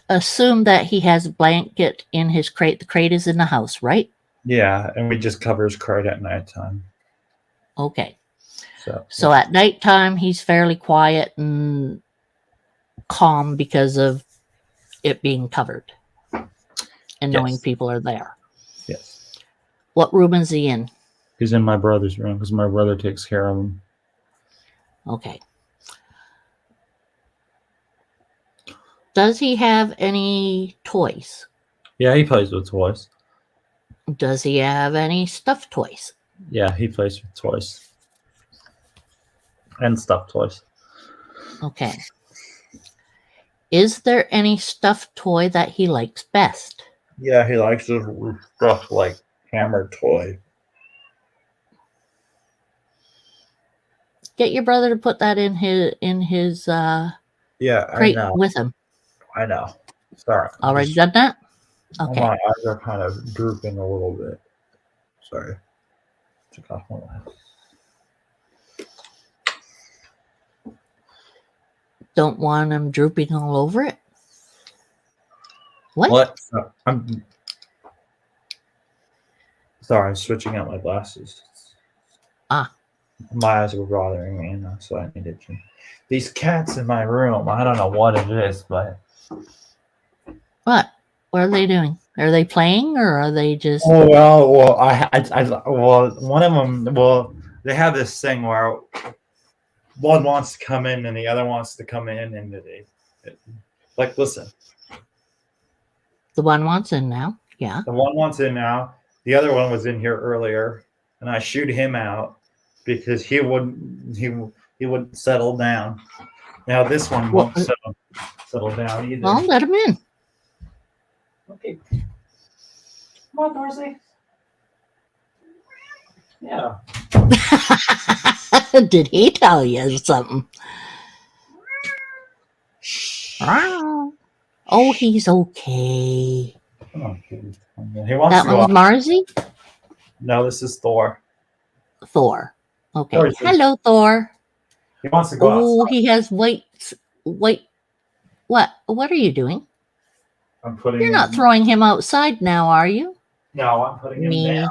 assume that he has a blanket in his crate. The crate is in the house, right? Yeah, and we just cover his crate at nighttime. Okay. So at nighttime, he's fairly quiet and calm because of it being covered and knowing people are there. Yes. What room is he in? He's in my brother's room because my brother takes care of him. Okay. Does he have any toys? Yeah, he plays with toys. Does he have any stuffed toys? Yeah, he plays with toys. And stuffed toys. Okay. Is there any stuffed toy that he likes best? Yeah, he likes this stuffed like hammer toy. Get your brother to put that in his crate with him. I know. Sorry. Already done that? Okay. My eyes are kind of drooping a little bit. Sorry. Took off my eyes. Don't want him drooping all over it? What? I'm sorry, I'm switching out my glasses. My eyes were bothering me, and so I needed to. These cats in my room, I don't know what it is, but What? What are they doing? Are they playing, or are they just? well, one of them, they have this thing where one wants to come in and the other wants to come in, and listen. The one wants in now. Yeah. The one wants in now. The other one was in here earlier, and I shooed him out because he wouldn't settle down. Now this one won't settle down either. Well, let him in. Okay. Come on, Dorsey. Yeah. Did he tell you something? Oh, he's okay. Come on, kitty. He wants That to go one's out. Marzi? No, this is Thor. Thor. Okay. Dorsey. Hello, Thor. He wants to go Oh, outside. he has white. What? What are you doing? I'm putting You're him. not throwing him outside now, are you? No, I'm putting him Me. down.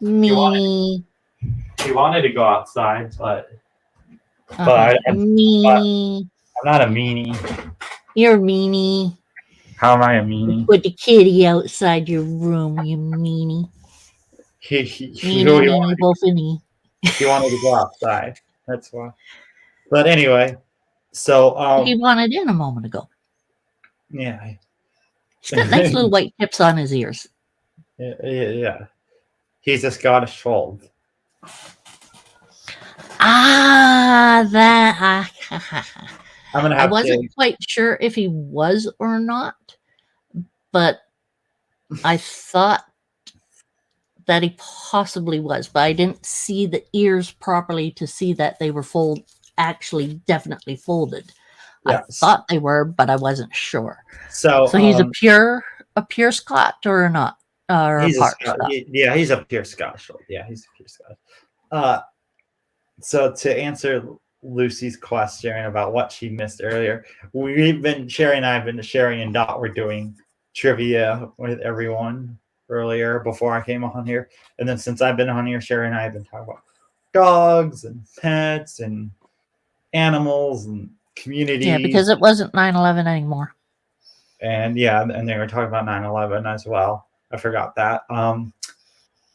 Me. He wanted to go outside, but But Meanie. I'm not a meanie. You're a meanie. How am I a You meanie? put the kitty outside your room, you meanie. He Meanie, meanie, wolfini. wanted to go outside. That's why. But anyway, so He wanted in a moment ago. yeah, He's got nice little white tips on his ears. yeah. He's a Scottish fold. That. I'm gonna I have wasn't to. quite sure if he was or not, but I thought that he possibly was, but I didn't see the ears properly to see that they were actually definitely folded. Yeah. I thought they were, but I wasn't sure. So he's a pure Scot or not? Or he's part a Scot. Scot? Yeah, he's a pure Scottish fold. Yeah, he's a pure Scottish. So to answer Lucy's question about what she missed earlier, Sherry and I have been sharing and Dot were doing trivia with everyone earlier before I came on here. And then since I've been on here, Sherry and I have been talking about dogs and pets and animals and communities. Yeah, because it wasn't 9/11 anymore. And yeah, and they were talking about 9/11 as well. I forgot that. And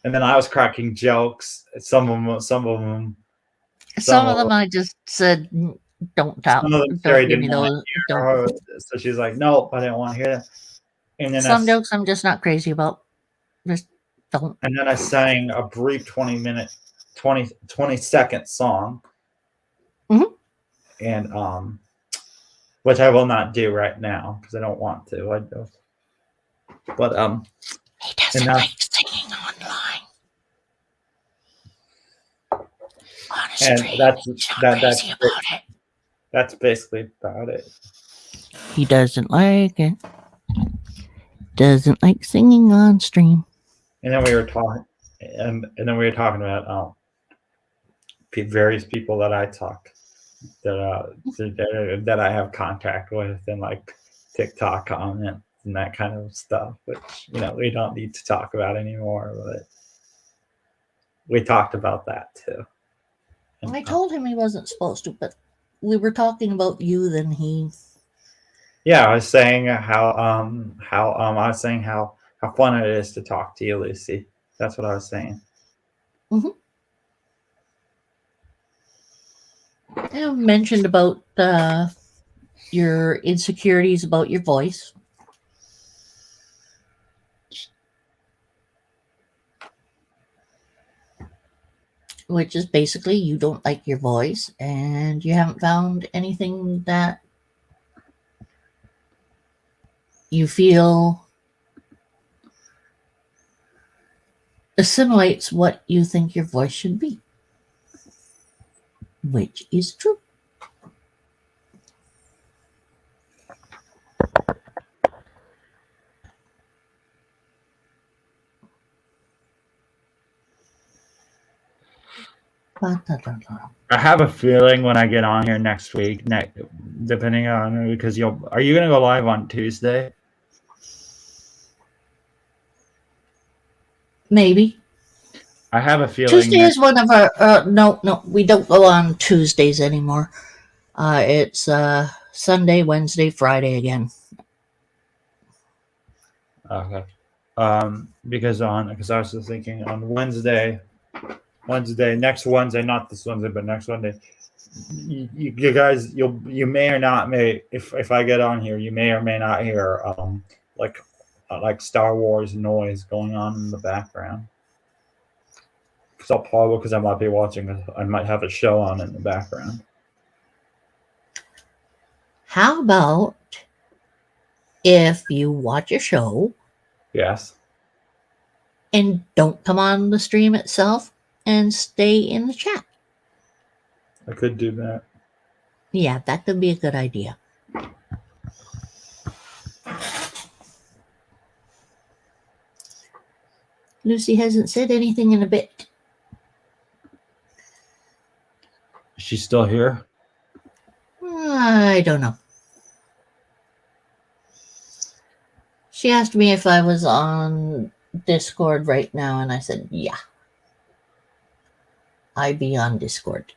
then I was cracking jokes. Some of them I just said, don't tell. Some of them Don't Sherry give me didn't want those. to Don't. hear. So she's like, nope, I didn't want to hear that. And then Some jokes I'm just not crazy about. Just don't. And then I sang a brief 20-second song. Mhm. And which I will not do right now because I don't want to. But He doesn't like singing online. Honestly, crazy about it. That's basically about it. He doesn't like it. Doesn't like singing on stream. And then we were talking, and then we were talking about various people that I talk that I have contact with, and like TikTok comments and that kind of stuff, which we don't need to talk about anymore. But we talked about that too. And, I told him he wasn't supposed to, but we were talking about you. Then he. Yeah, I was saying how fun it is to talk to you, Lucy. That's what I was saying. Mm-hmm. I mentioned about your insecurities about your voice. Which is basically you don't like your voice and you haven't found anything that you feel assimilates what you think your voice should be. Which is true. I have a feeling when I get on here next week, depending on because are you gonna go live on Tuesday? Maybe. I have a feeling Tuesday is one of our no, we don't go on Tuesdays anymore. It's Sunday, Wednesday, Friday again. Okay. Because I was just thinking on Wednesday, next Wednesday, not this Wednesday, but next Wednesday, you guys, you may or not if I get on here, you may or may not hear like Star Wars noise going on in the background. Because I might be watching, I might have a show on in the background. How about if you watch a show? Yes. And don't come on the stream itself and stay in the chat. I could do that. Yeah, that could be a good idea. Lucy hasn't said anything in a bit. Is she still here? I don't know. She asked me if I was on Discord right now, and I said, yeah. I be on Discord.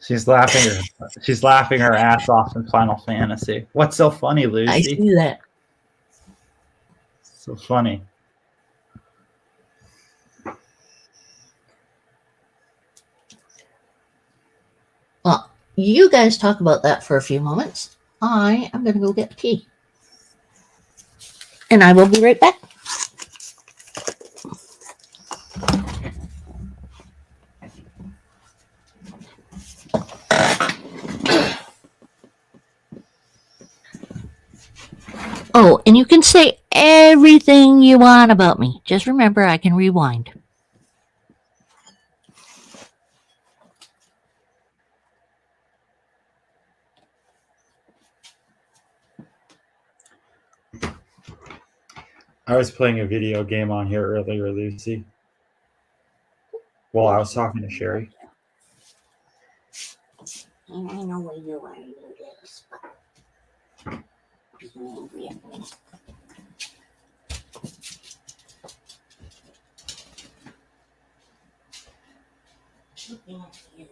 She's laughing. She's laughing her ass off in Final Fantasy. What's so funny, I Lucy? see that. So funny. Well, you guys talk about that for a few moments. I am going to go get tea. And I will be right back. Oh, and you can say everything you want about me. Just remember, I can rewind. I was playing a video game on here earlier, Lucy. Well, I was talking to Sherry. And I know where you are to do this, but being angry at me. Looking at you.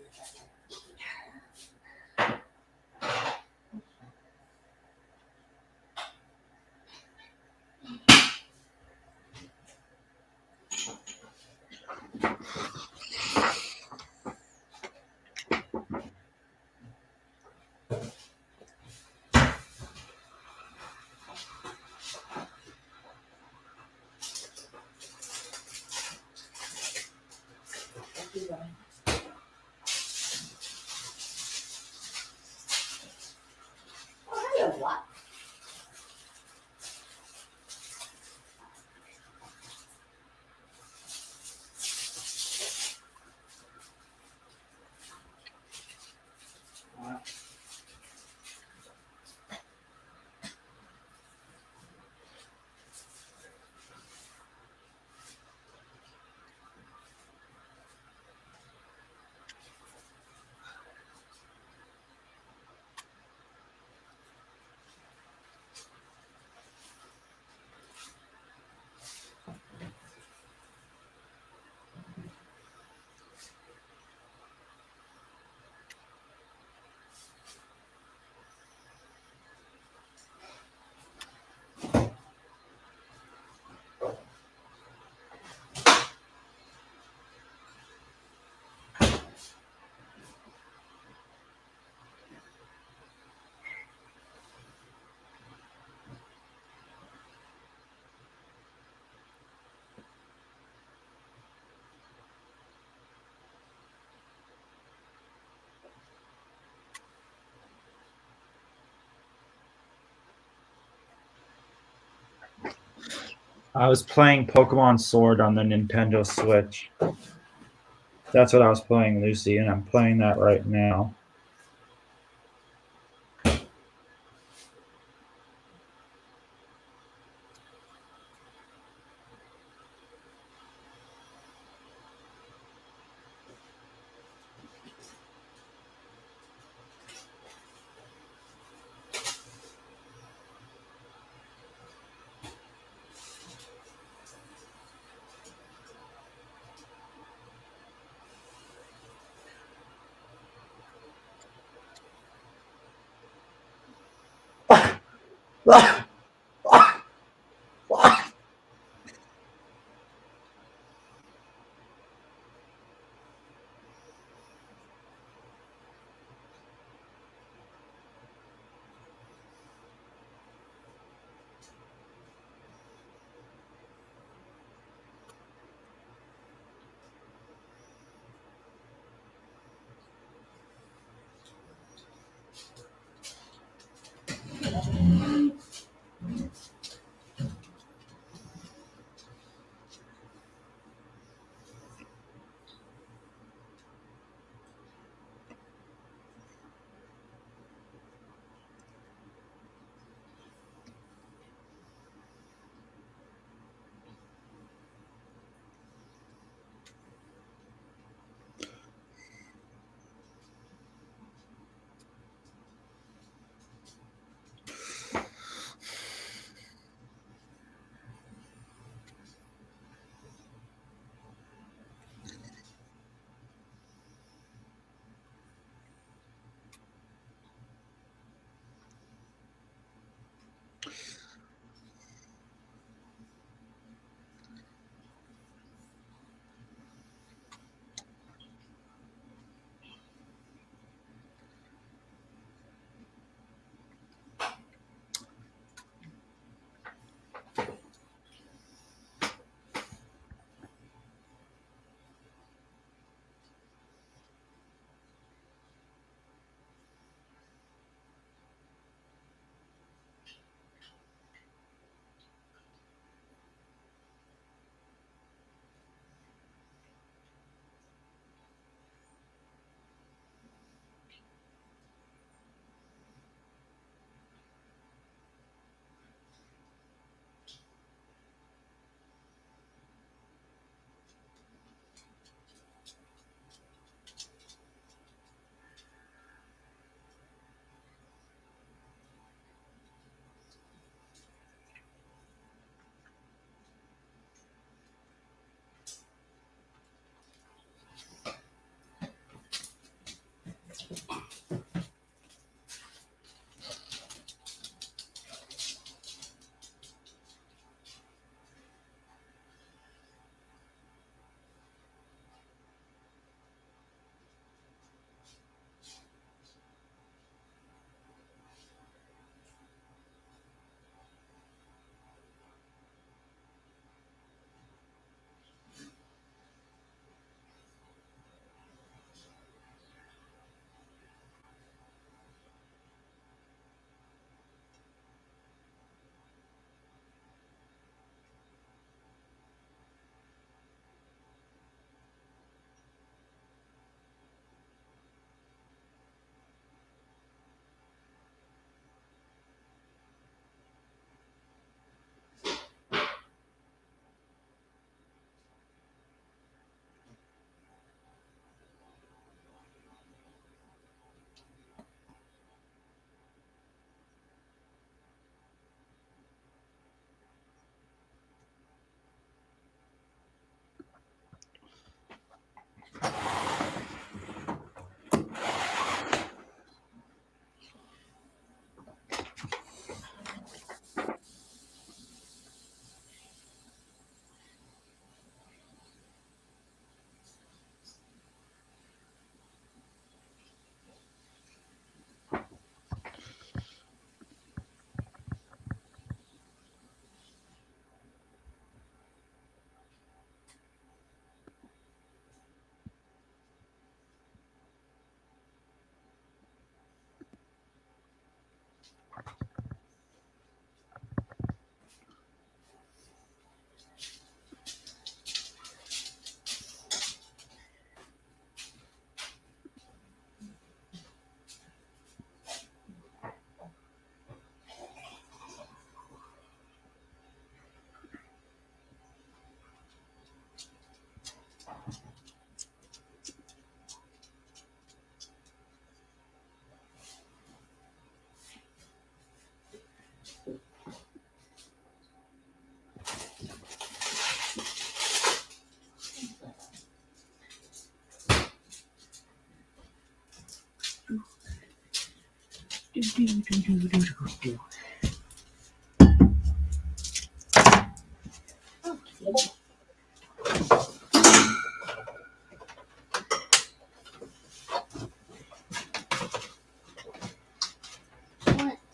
What? I was playing Pokemon Sword on the Nintendo Switch. That's what I was playing, Lucy, and I'm playing that right now.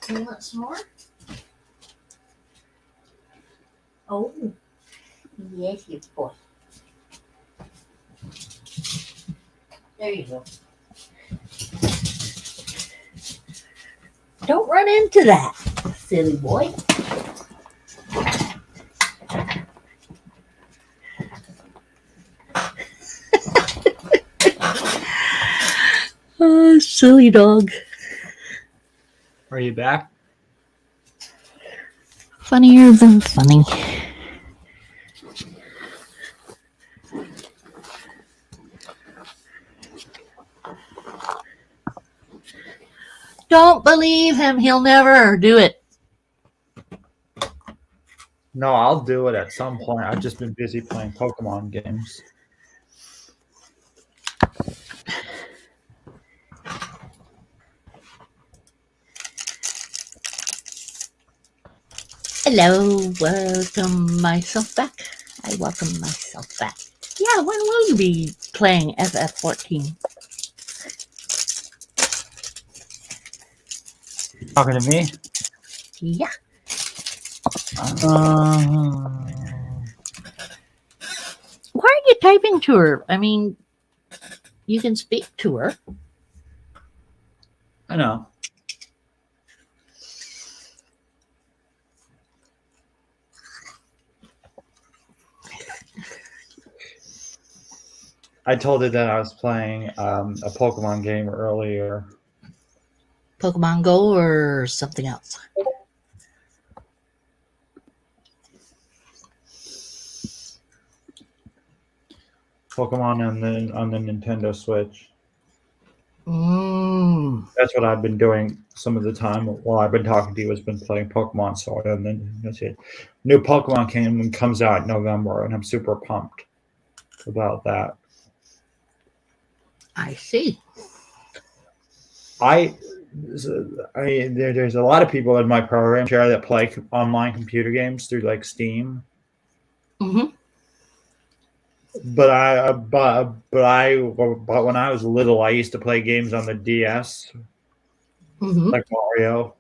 You want some more? Oh, yes, you boy. There you go. Don't run into that, silly boy. Oh, silly dog. Are you back? Funnier than funny. Don't believe him. He'll never do it. No, I'll do it at some point. I've just been busy playing Pokemon games. Hello, welcome myself back. I welcome myself back. Yeah, when will you be playing FF14? Talking to me? Yeah. Why are you typing to her? I mean, you can speak to her. I know. I told her that I was playing a Pokemon game earlier. Pokemon Go or something else? Pokemon on the Nintendo Switch. That's what I've been doing some of the time while I've been talking to you. Has been playing Pokemon Sword, and then that's it. New Pokemon game comes out in November, and I'm super pumped about that. I see. There's a lot of people in my program share that play online computer games through like Steam. Mm-hmm. But when I was little, I used to play games on the DS, like Mario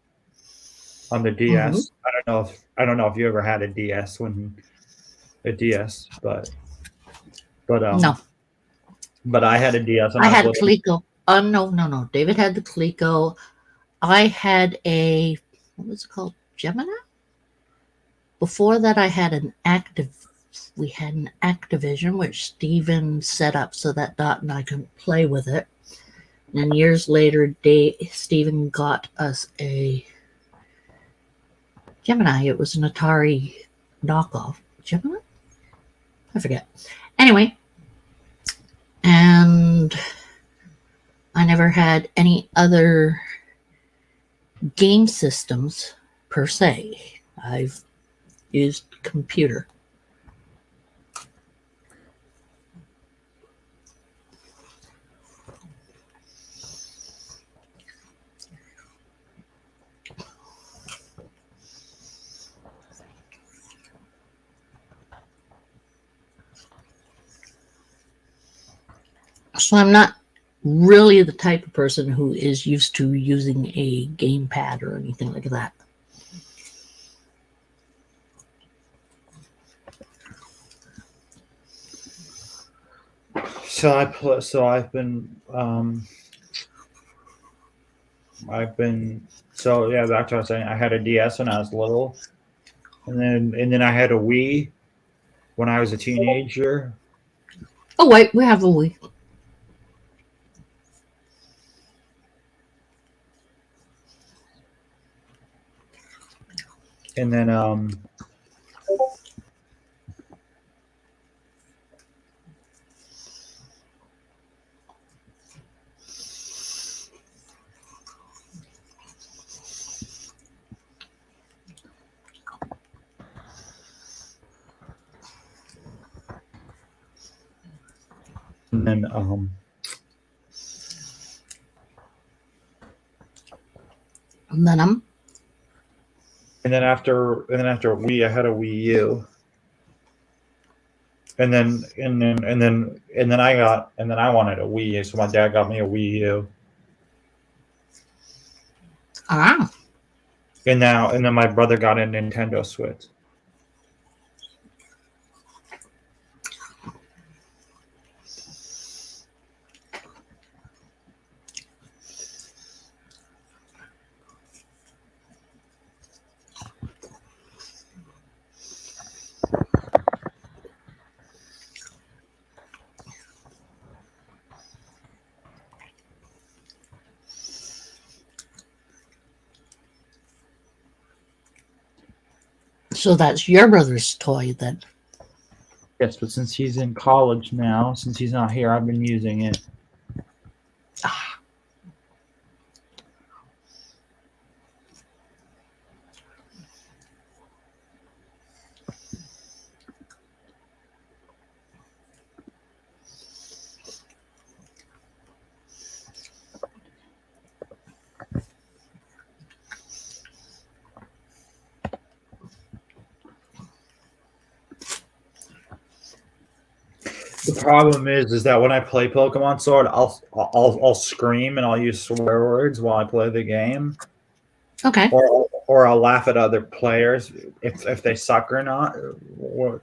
on the DS. I don't know if you ever had a DS but No. But I had a DS. I had a Coleco. No. David had the Coleco. I had a, what was it called? Gemini? Before that, we had an Activision, which Steven set up so that Dot and I couldn't play with it. And years later, Steven got us a Gemini. It was an Atari knockoff. Gemini? I forget. Anyway, and I never had any other game systems per se. I've used computer. So I'm not really the type of person who is used to using a gamepad or anything like that. So I've been So yeah, that's what I was saying. I had a DS when I was little, and then I had a Wii when I was a teenager. Oh wait, we have a Wii. And then and then Venom. and then after Wii, I had a Wii U. And then I wanted a Wii U, so my dad got me a Wii U. Ah. And then my brother got a Nintendo Switch. So that's your brother's toy then. Yes, but since he's in college now, since he's not here, I've been using it. Ah. The problem is that when I play Pokemon Sword, I'll scream and I'll use swear words while I play the game, Okay. or I'll laugh at other players if they suck or not, or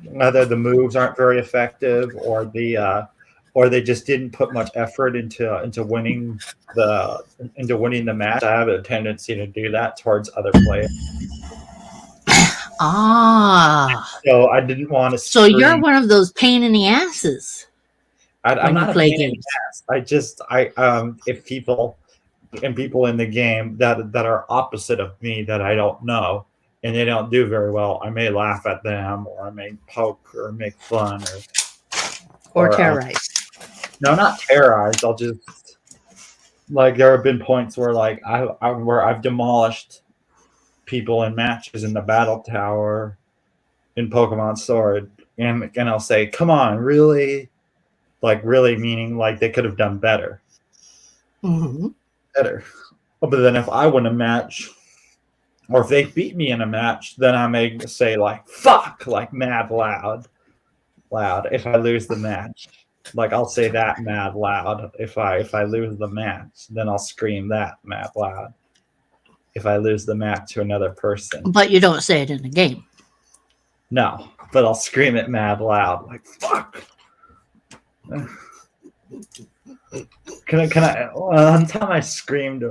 whether the moves aren't very effective, or they just didn't put much effort into winning the match. I have a tendency to do that towards other players. Ah. So I didn't want to So you're scream. one of those pain in the asses I'm when you not a play pain in the games. ass. If people in the game that are opposite of me that I don't know and they don't do very well, I may laugh at them, or I may poke or make fun, Or or terrorize. no, not terrorize. I'll just, like, there have been points where, like, where I've demolished people in matches in the battle tower in Pokemon Sword, and I'll say, "Come on, really?" Like, really, meaning like they could have done better. Mm-hmm. But then if I win a match, or if they beat me in a match, then I may say, like, "Fuck," like, mad loud. If I lose the match, like, I'll say that mad loud. If I lose the match, then I'll scream that mad loud. If I lose the match to another person, But you don't say it in the game. no, but I'll scream it mad loud, like, "Fuck." Can I? One time I screamed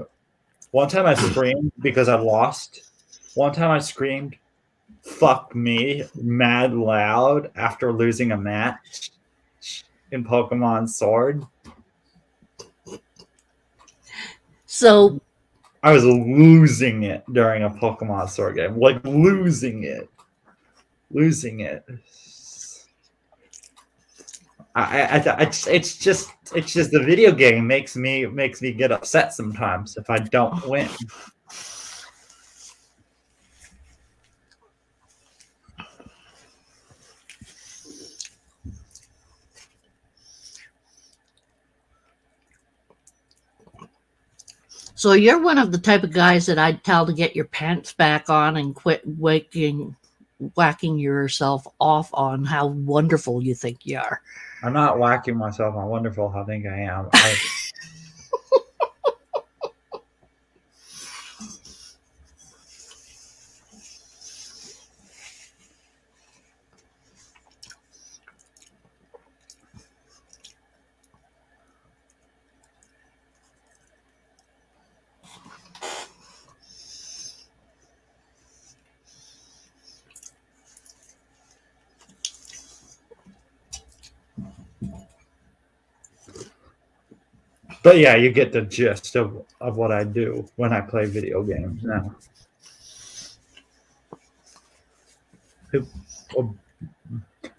because I lost. One time I screamed, "Fuck me," mad loud after losing a match in Pokemon Sword. So I was losing it during a Pokemon Sword game, like losing it. It's just the video game makes me get upset sometimes if I don't win. So you're one of the type of guys that I'd tell to get your pants back on and quit whacking yourself off on how wonderful you think you are. I'm not whacking myself on wonderful how I think I am. But yeah, you get the gist of what I do when I play video games now.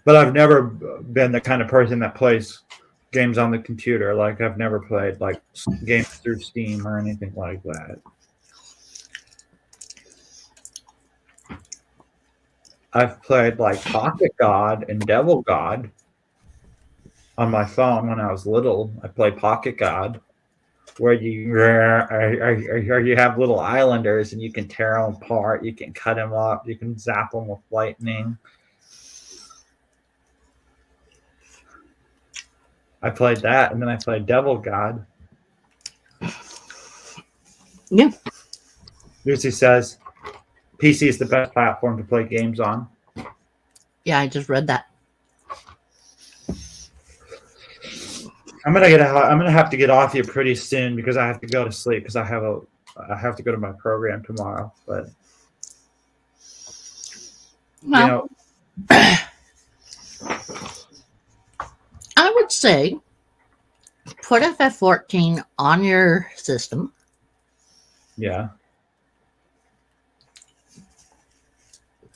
But I've never been the kind of person that plays games on the computer. Like I've never played like games through Steam or anything like that. I've played like Pocket God and Devil God on my phone when I was little. I played Pocket God, where you have little islanders and you can tear them apart, you can cut them up, you can zap them with lightning. I played that, and then I played Devil God. Yeah. Lucy says PC is the best platform to play games on. Yeah, I just read that. I'm gonna have to get off you pretty soon because I have to go to sleep because I have to go to my program tomorrow. But Well, I would say put FF14 on your system. Yeah.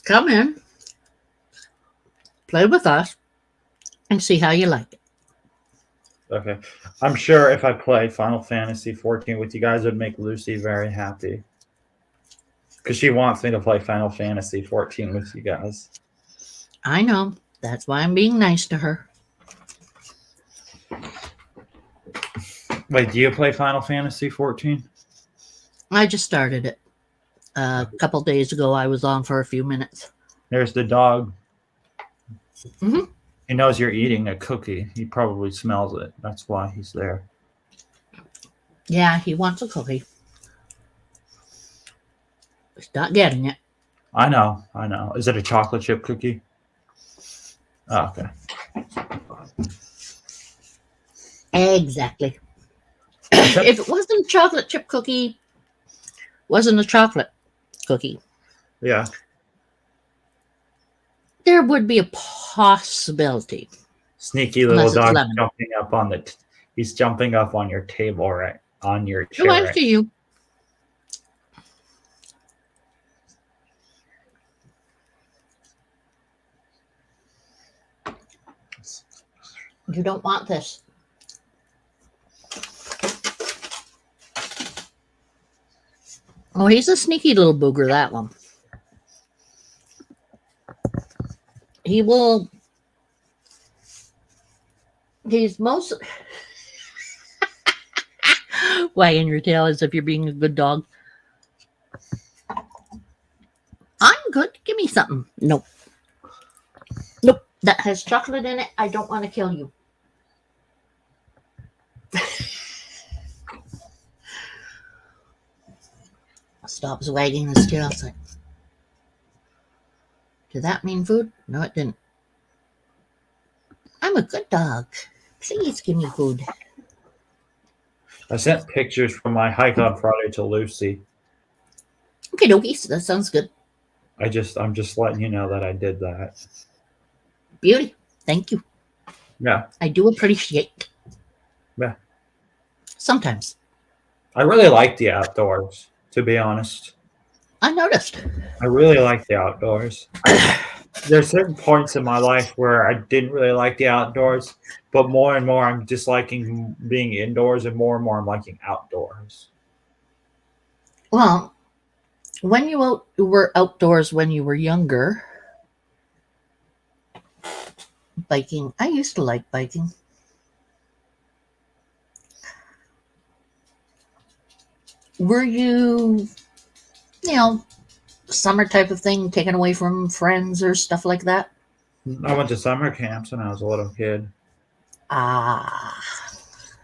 Come in, play with us, and see how you like it. Okay. I'm sure if I play Final Fantasy 14 with you guys, it would make Lucy very happy. Because she wants me to play Final Fantasy 14 with you guys. I know. That's why I'm being nice to her. Wait, do you play Final Fantasy 14? I just started it. A couple days ago, I was on for a few minutes. There's the dog. Mhm. He knows you're eating a cookie. He probably smells it. That's why he's there. Yeah, he wants a cookie. He's not getting it. I know. Is it a chocolate chip cookie? Oh, okay. Exactly. If it wasn't a chocolate chip cookie, wasn't a chocolate cookie, Yeah. there would be a possibility. Sneaky little Unless it's dog lemon. jumping up on he's jumping up on your table, right? On your chair. Oh, I see you. You don't want this. Oh, he's a sneaky little booger, that one. He will. He's most. Wagging your tail as if you're being a good dog. I'm good. Give me something. Nope. Nope. That has chocolate in it. I don't want to kill you. Stops wagging his tail. It's like, did that mean food? No, it didn't. I'm a good dog. Please give me food. I sent pictures from my hike on Friday to Lucy. Okay, dokies. That sounds good. I'm just letting you know that I did that. Beauty. Thank you. Yeah. I do appreciate. Yeah. Sometimes. I really like the outdoors, to be honest. I noticed. I really like the outdoors. There's certain points in my life where I didn't really like the outdoors, but more and more I'm disliking being indoors, and more I'm liking outdoors. Well, when you were outdoors when you were younger, biking. I used to like biking. Were you, summer type of thing, taken away from friends or stuff like that? I went to summer camps when I was a little kid. Ah.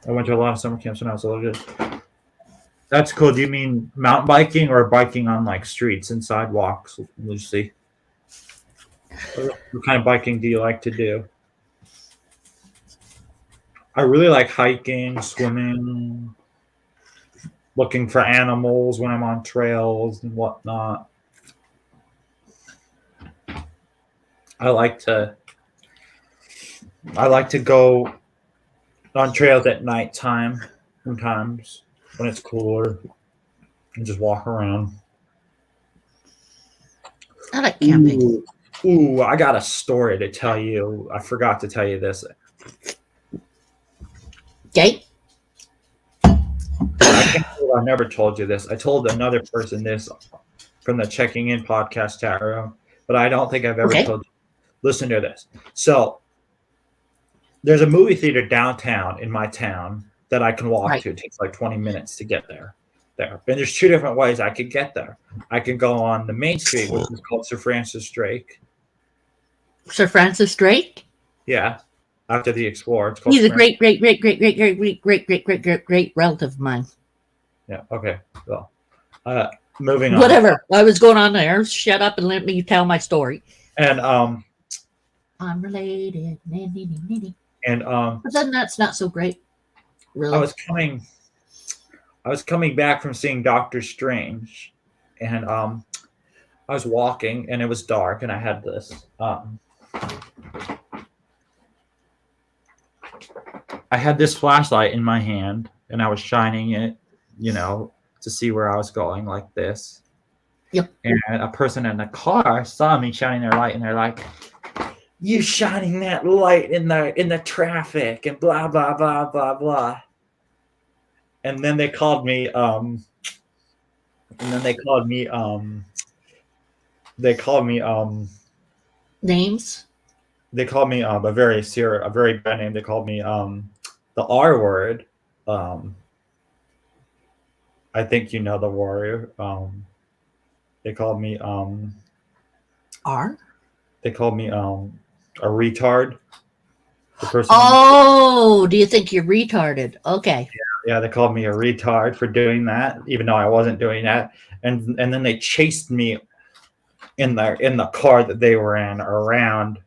I went to a lot of summer camps when I was a little kid. That's cool. Do you mean mountain biking or biking on like streets and sidewalks, Lucy? What kind of biking do you like to do? I really like hiking, swimming, looking for animals when I'm on trails and whatnot. I like to go on trails at nighttime. sometimes when it's cooler and just walk around. I like camping. Ooh, I got a story to tell you. I forgot to tell you this. Okay. I can't believe I never told you this. I told another person this from the Checking In podcast chat room, but I don't think I've ever Okay. told you. Listen to this. So there's a movie theater downtown in my town that I can walk Right. to. It takes like 20 minutes to get there. And there's two different ways I could get there. I could go on the main street, which is called Sir Francis Drake. Sir Francis Drake. Yeah, after the Explorer, it's called. He's a great relative of mine. Yeah. Okay. Well, moving on. Whatever. I was going on there. Shut up and let me tell my story. And I'm related. and But then that's not so great. Really. I was coming back from seeing Doctor Strange, and I was walking, and it was dark, and I had this. I had this flashlight in my hand, and I was shining it, to see where I was going, like this. Yep. And a person in the car saw me shining their light, and they're like, "You shining that light in the traffic," and blah blah blah blah blah. And then they called me. Names. They called me a very bad name. They called me the R word. I think you know the warrior. They called me R. They called me a retard. The person. Oh, do you think you're retarded? Okay. Yeah, they called me a retard for doing that, even though I wasn't doing that. And then they chased me in the car that they were in around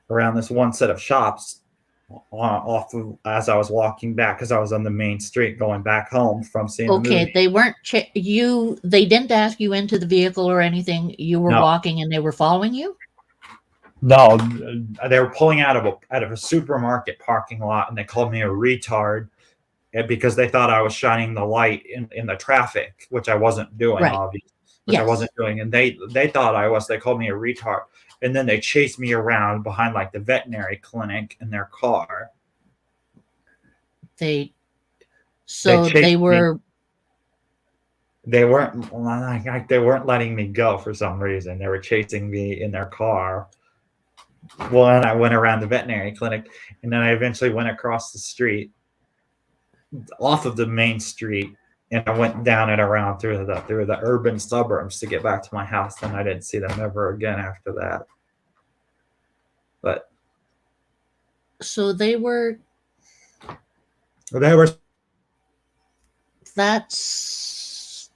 this one set of shops off of, as I was walking back, because I was on the main street going back home from seeing the movie. They weren't they didn't ask you into the vehicle or anything. You were walking and they were following you? No, they were pulling out of a supermarket parking lot, and they called me a retard because they thought I was shining the light in the traffic, which I wasn't doing, right. obviously. I wasn't doing, and they thought I was. They called me a retard, and then they chased me around behind like the veterinary clinic in their car. They weren't letting me go for some reason. They were chasing me in their car. Well, and I went around the veterinary clinic, and then I eventually went across the street, off of the main street, and I went down and around through the urban suburbs to get back to my house. And I didn't see them ever again after that. But so they were. That's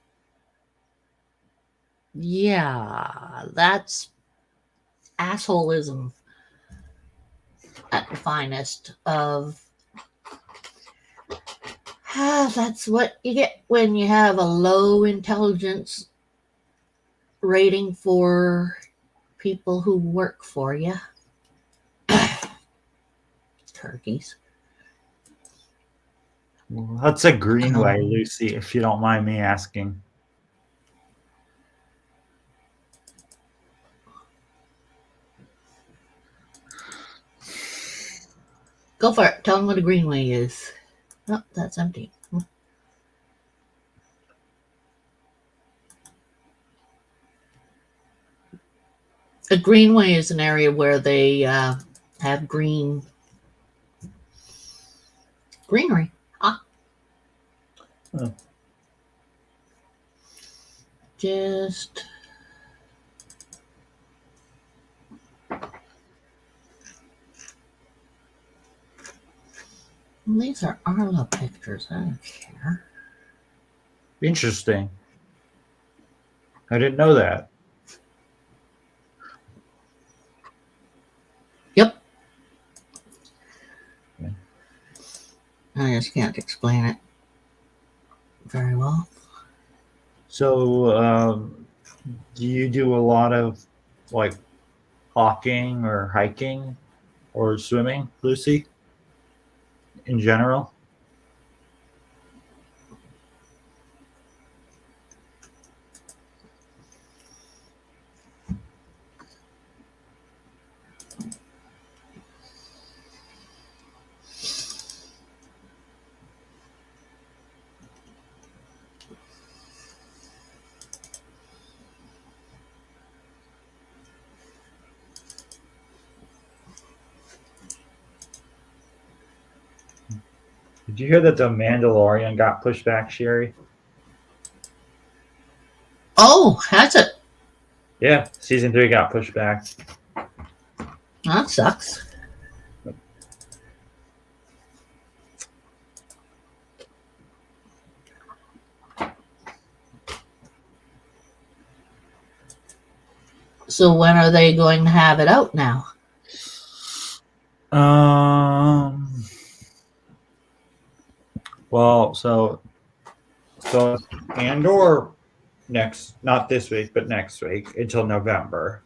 assholism at the finest of. That's what you get when you have a low intelligence rating for people who work for you. Turkeys. What's a greenway, Lucy, if you don't mind me asking? Go for it. Tell them what a greenway is. Oh, that's empty. A greenway is an area where they have greenery. Oh. Just these are Arla pictures. I don't care. Interesting. I didn't know that. Yep. Okay. I just can't explain it very well. So, do you do a lot of like walking or hiking or swimming, Lucy, in general? Did you hear that the Mandalorian got pushed back, Sherry? Oh, has it? Yeah, season 3 got pushed back. That sucks. So when are they going to have it out now? Well, so Andor not this week, but next week until November.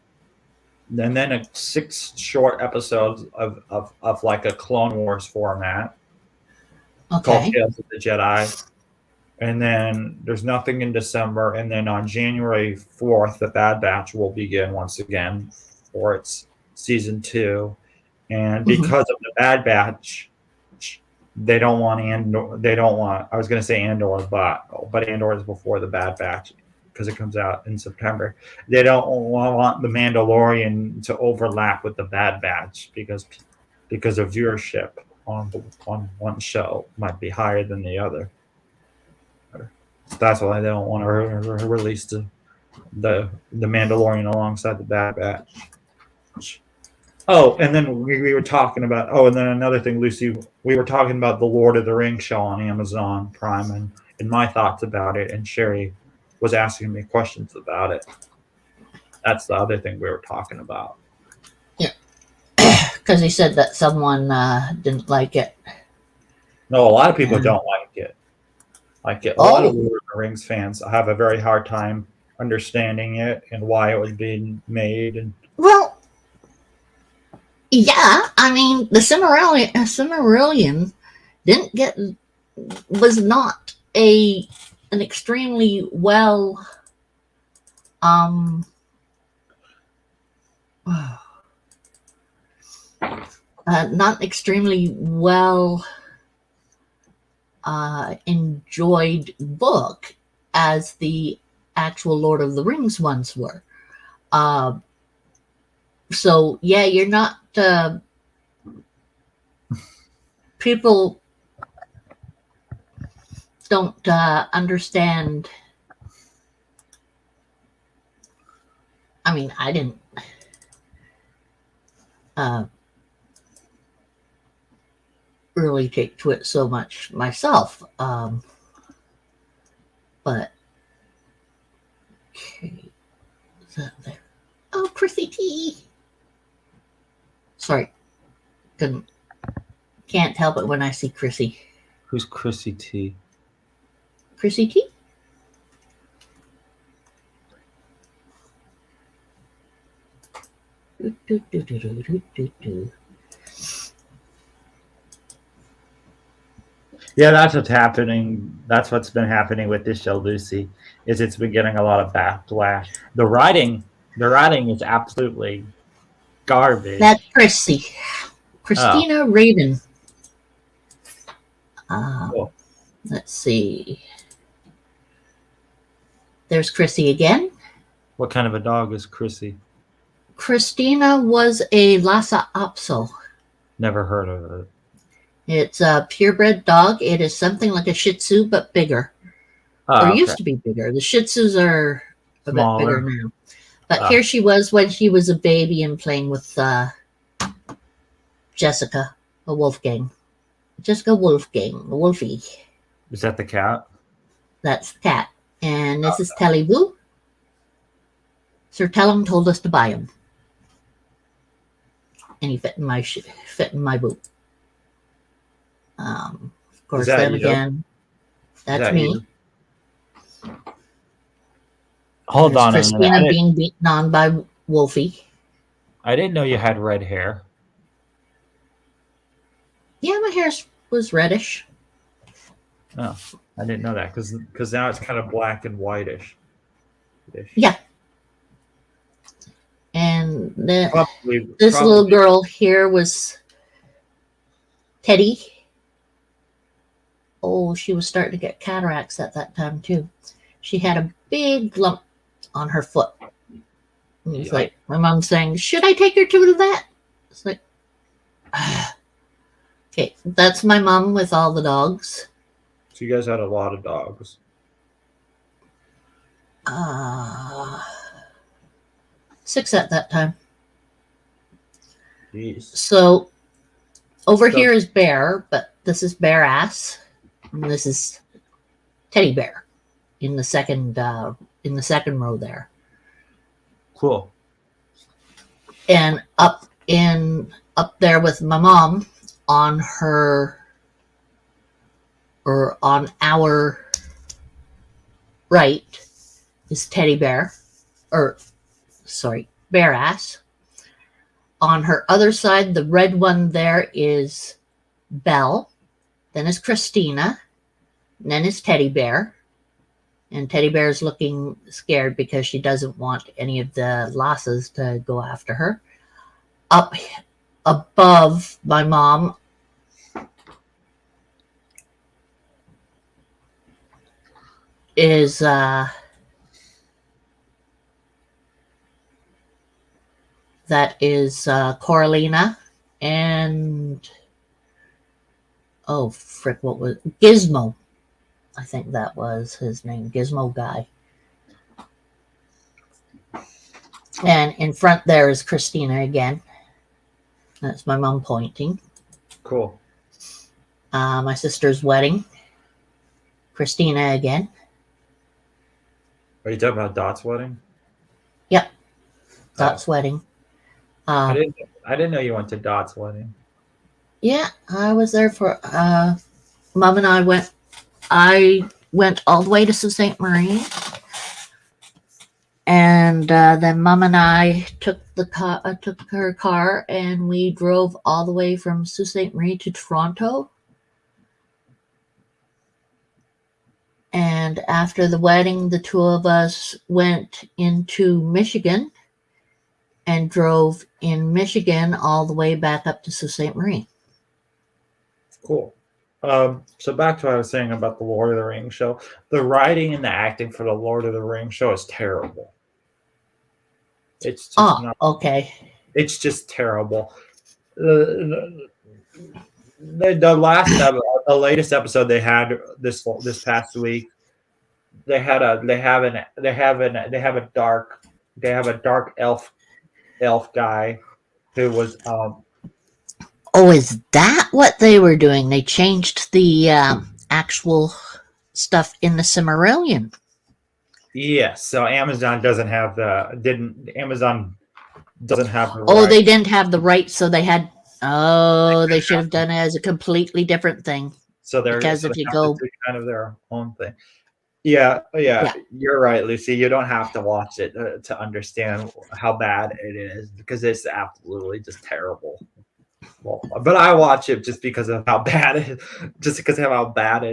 And then 6 short episodes of like a Clone Wars format called Okay. Tales of the Jedi. And then there's nothing in December. And then on January 4th, the Bad Batch will begin once again for its season 2. And because of the Bad Batch, they don't want Andor. They don't want. I was going to say Andor, but Andor is before the Bad Batch because it comes out in September. They don't want the Mandalorian to overlap with the Bad Batch because of viewership on one show might be higher than the other. So that's why they don't want to release the Mandalorian alongside the Bad Batch. Oh, and then we were talking about. Oh, and then another thing, Lucy. We were talking about the Lord of the Rings show on Amazon Prime, and my thoughts about it. And Sherry was asking me questions about it. That's the other thing we were talking about. Yeah, because he said that someone didn't like it. No, a lot of people don't like it. A lot of Oh. Lord of the Rings fans have a very hard time understanding it and why it was being made. And Well, yeah, I mean, the Silmarillion was not an extremely well not extremely well enjoyed book as the actual Lord of the Rings ones were. So yeah, you're not people don't understand. I mean, I didn't really take to it so much myself, but okay, is that there? Oh, Chrissy T. Sorry, can't help it when I see Chrissy. who's Chrissy T? Chrissy T. Yeah, that's what's happening. That's what's been happening with this show, Lucy. Is it's been getting a lot of backlash. The writing is absolutely garbage. That's Chrissy. Christina Raven. Cool. Let's see. There's Chrissy again. What kind of a dog is Chrissy? Christina was a Lhasa Apso. Never heard of it. It's a purebred dog. It is something like a Shih Tzu, but bigger. Or used to be bigger. The Shih Tzus are a Smaller. bit bigger now. But here she was when she was a baby and playing with Jessica, a Wolfgang. Jessica Wolfgang, a Wolfie. Is that the cat? That's the cat. And this is Telly Boo. Sir Tellum told us to buy him. And he fit in my boot. Of course, that then you? again, that's me. You? Hold There's on a Christina minute. being beaten on by Wolfie. I didn't know you had red hair. Yeah, my hair was reddish. Oh, I didn't know that because now it's kind of black and whitish. Yeah. And this Probably little girl here was Teddy. Oh, she was starting to get cataracts at that time too. She had a big lump on her foot. And it's like my mom saying, "Should I take her to the vet?" It's like, Okay, that's my mom with all the dogs. So you guys had a lot of dogs. Uh, 6 at that time. Jeez. So over So- here is Bear, but this is Bear Ass, and this is Teddy Bear in the second row there. Cool. And up there with my mom on our right is Teddy Bear, Bear Ass. On her other side, the red one there is Belle, then is Christina, and then is Teddy Bear. And Teddy Bear is looking scared because she doesn't want any of the losses to go after her. Up above my mom is Coralina and what was Gizmo? I think that was his name, Gizmo Guy. And in front there is Christina again. That's my mom pointing. Cool. My sister's wedding. Christina again. Are you talking about Dot's wedding? Yep. Dot's wedding. I didn't know you went to Dot's wedding. Yeah, I was there for Mom and I went all the way to Sault Ste. Marie. And then Mom and I took her car and we drove all the way from Sault Ste. Marie to Toronto. And after the wedding, the two of us went into Michigan and drove in Michigan all the way back up to Sault Ste. Marie. Cool. So back to what I was saying about the Lord of the Rings show. The writing and the acting for the Lord of the Rings show is terrible. It's just okay. It's just terrible. The latest episode they had this past week, they have a dark elf guy who was is that what they were doing? They changed the actual stuff in the Silmarillion. Yes, so Amazon doesn't have the Oh, they didn't have the rights, so they had. Oh, they should have done it as a completely different thing. So they're because if you go kind of their own thing. Yeah, you're right, Lucy. You don't have to watch it to understand how bad it is because it's absolutely just terrible. Well, but I watch it just because of how bad it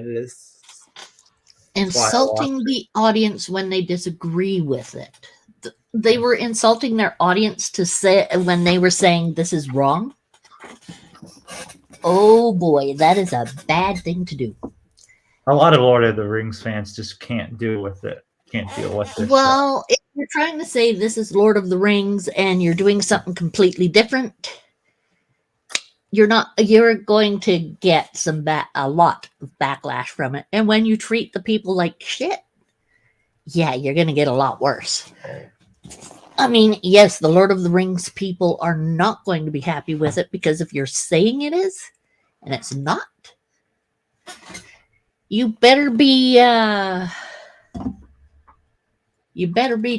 is. Insulting the audience when they disagree with it. They were insulting their audience to say when they were saying this is wrong. Oh boy, that is a bad thing to do. A lot of Lord of the Rings fans just can't deal with it. Can't deal with this. Well, if you're trying to say this is Lord of the Rings and you're doing something completely different, you're going to get a lot of backlash from it. And when you treat the people like shit, yeah, you're going to get a lot worse. I mean, yes, the Lord of the Rings people are not going to be happy with it because if you're saying it is and it's not, you better be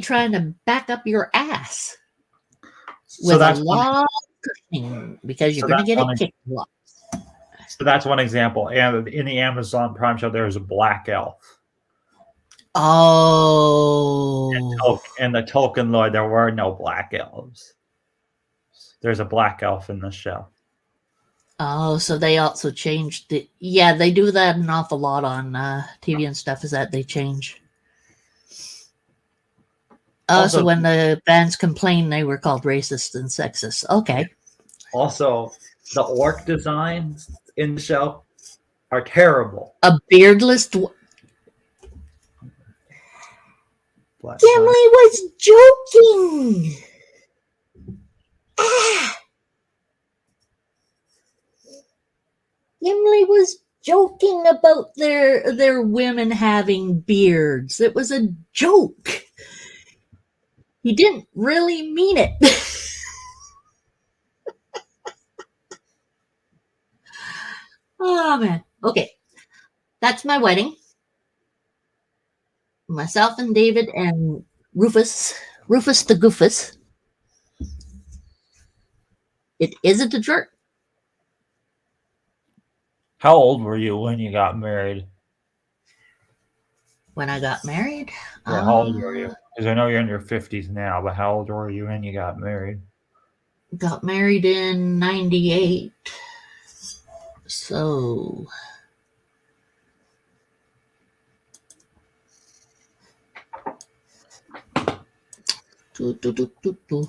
trying to back up your ass with a lot because you're going to get it kicked off. So that's one example. And in the Amazon Prime show, there's a black elf. Oh. And the Tolkien lore, there were no black elves. There's a black elf in the show. Oh, so they also changed it. Yeah, they do that an awful lot on TV and stuff, is that they change. Also, so when the fans complained, they were called racist and sexist. Okay. Also, the orc designs in the show are terrible. A beardless Gimli was joking. Gimli was joking about their women having beards. It was a joke. He didn't really mean it. Oh man. Okay. That's my wedding. Myself and David and Rufus the Goofus. It isn't a jerk. How old were you when you got married? When I got married, Yeah, how old were you? Because I know you're in your 50s now, but how old were you when you got married? got married in 98. So doo, doo, doo, doo, doo.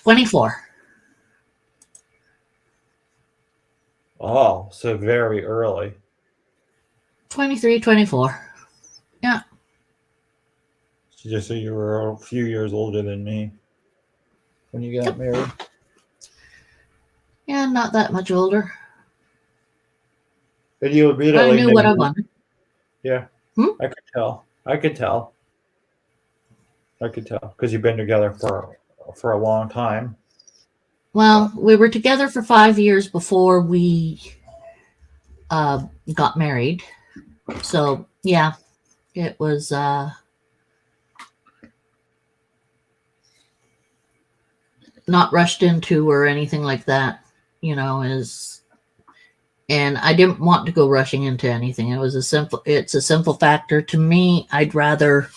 $24. Oh, so very early. 23, 24. Yeah. Just so you were a few years older than me when you got married. Yeah, not that much older. And you I immediately knew what I knew. wanted. Yeah, Hmm? I could tell. Because you've been together for a long time. Well, we were together for 5 years before we got married. So, yeah, it was not rushed into or anything like that, and I didn't want to go rushing into anything. It's a simple factor to me. I'd rather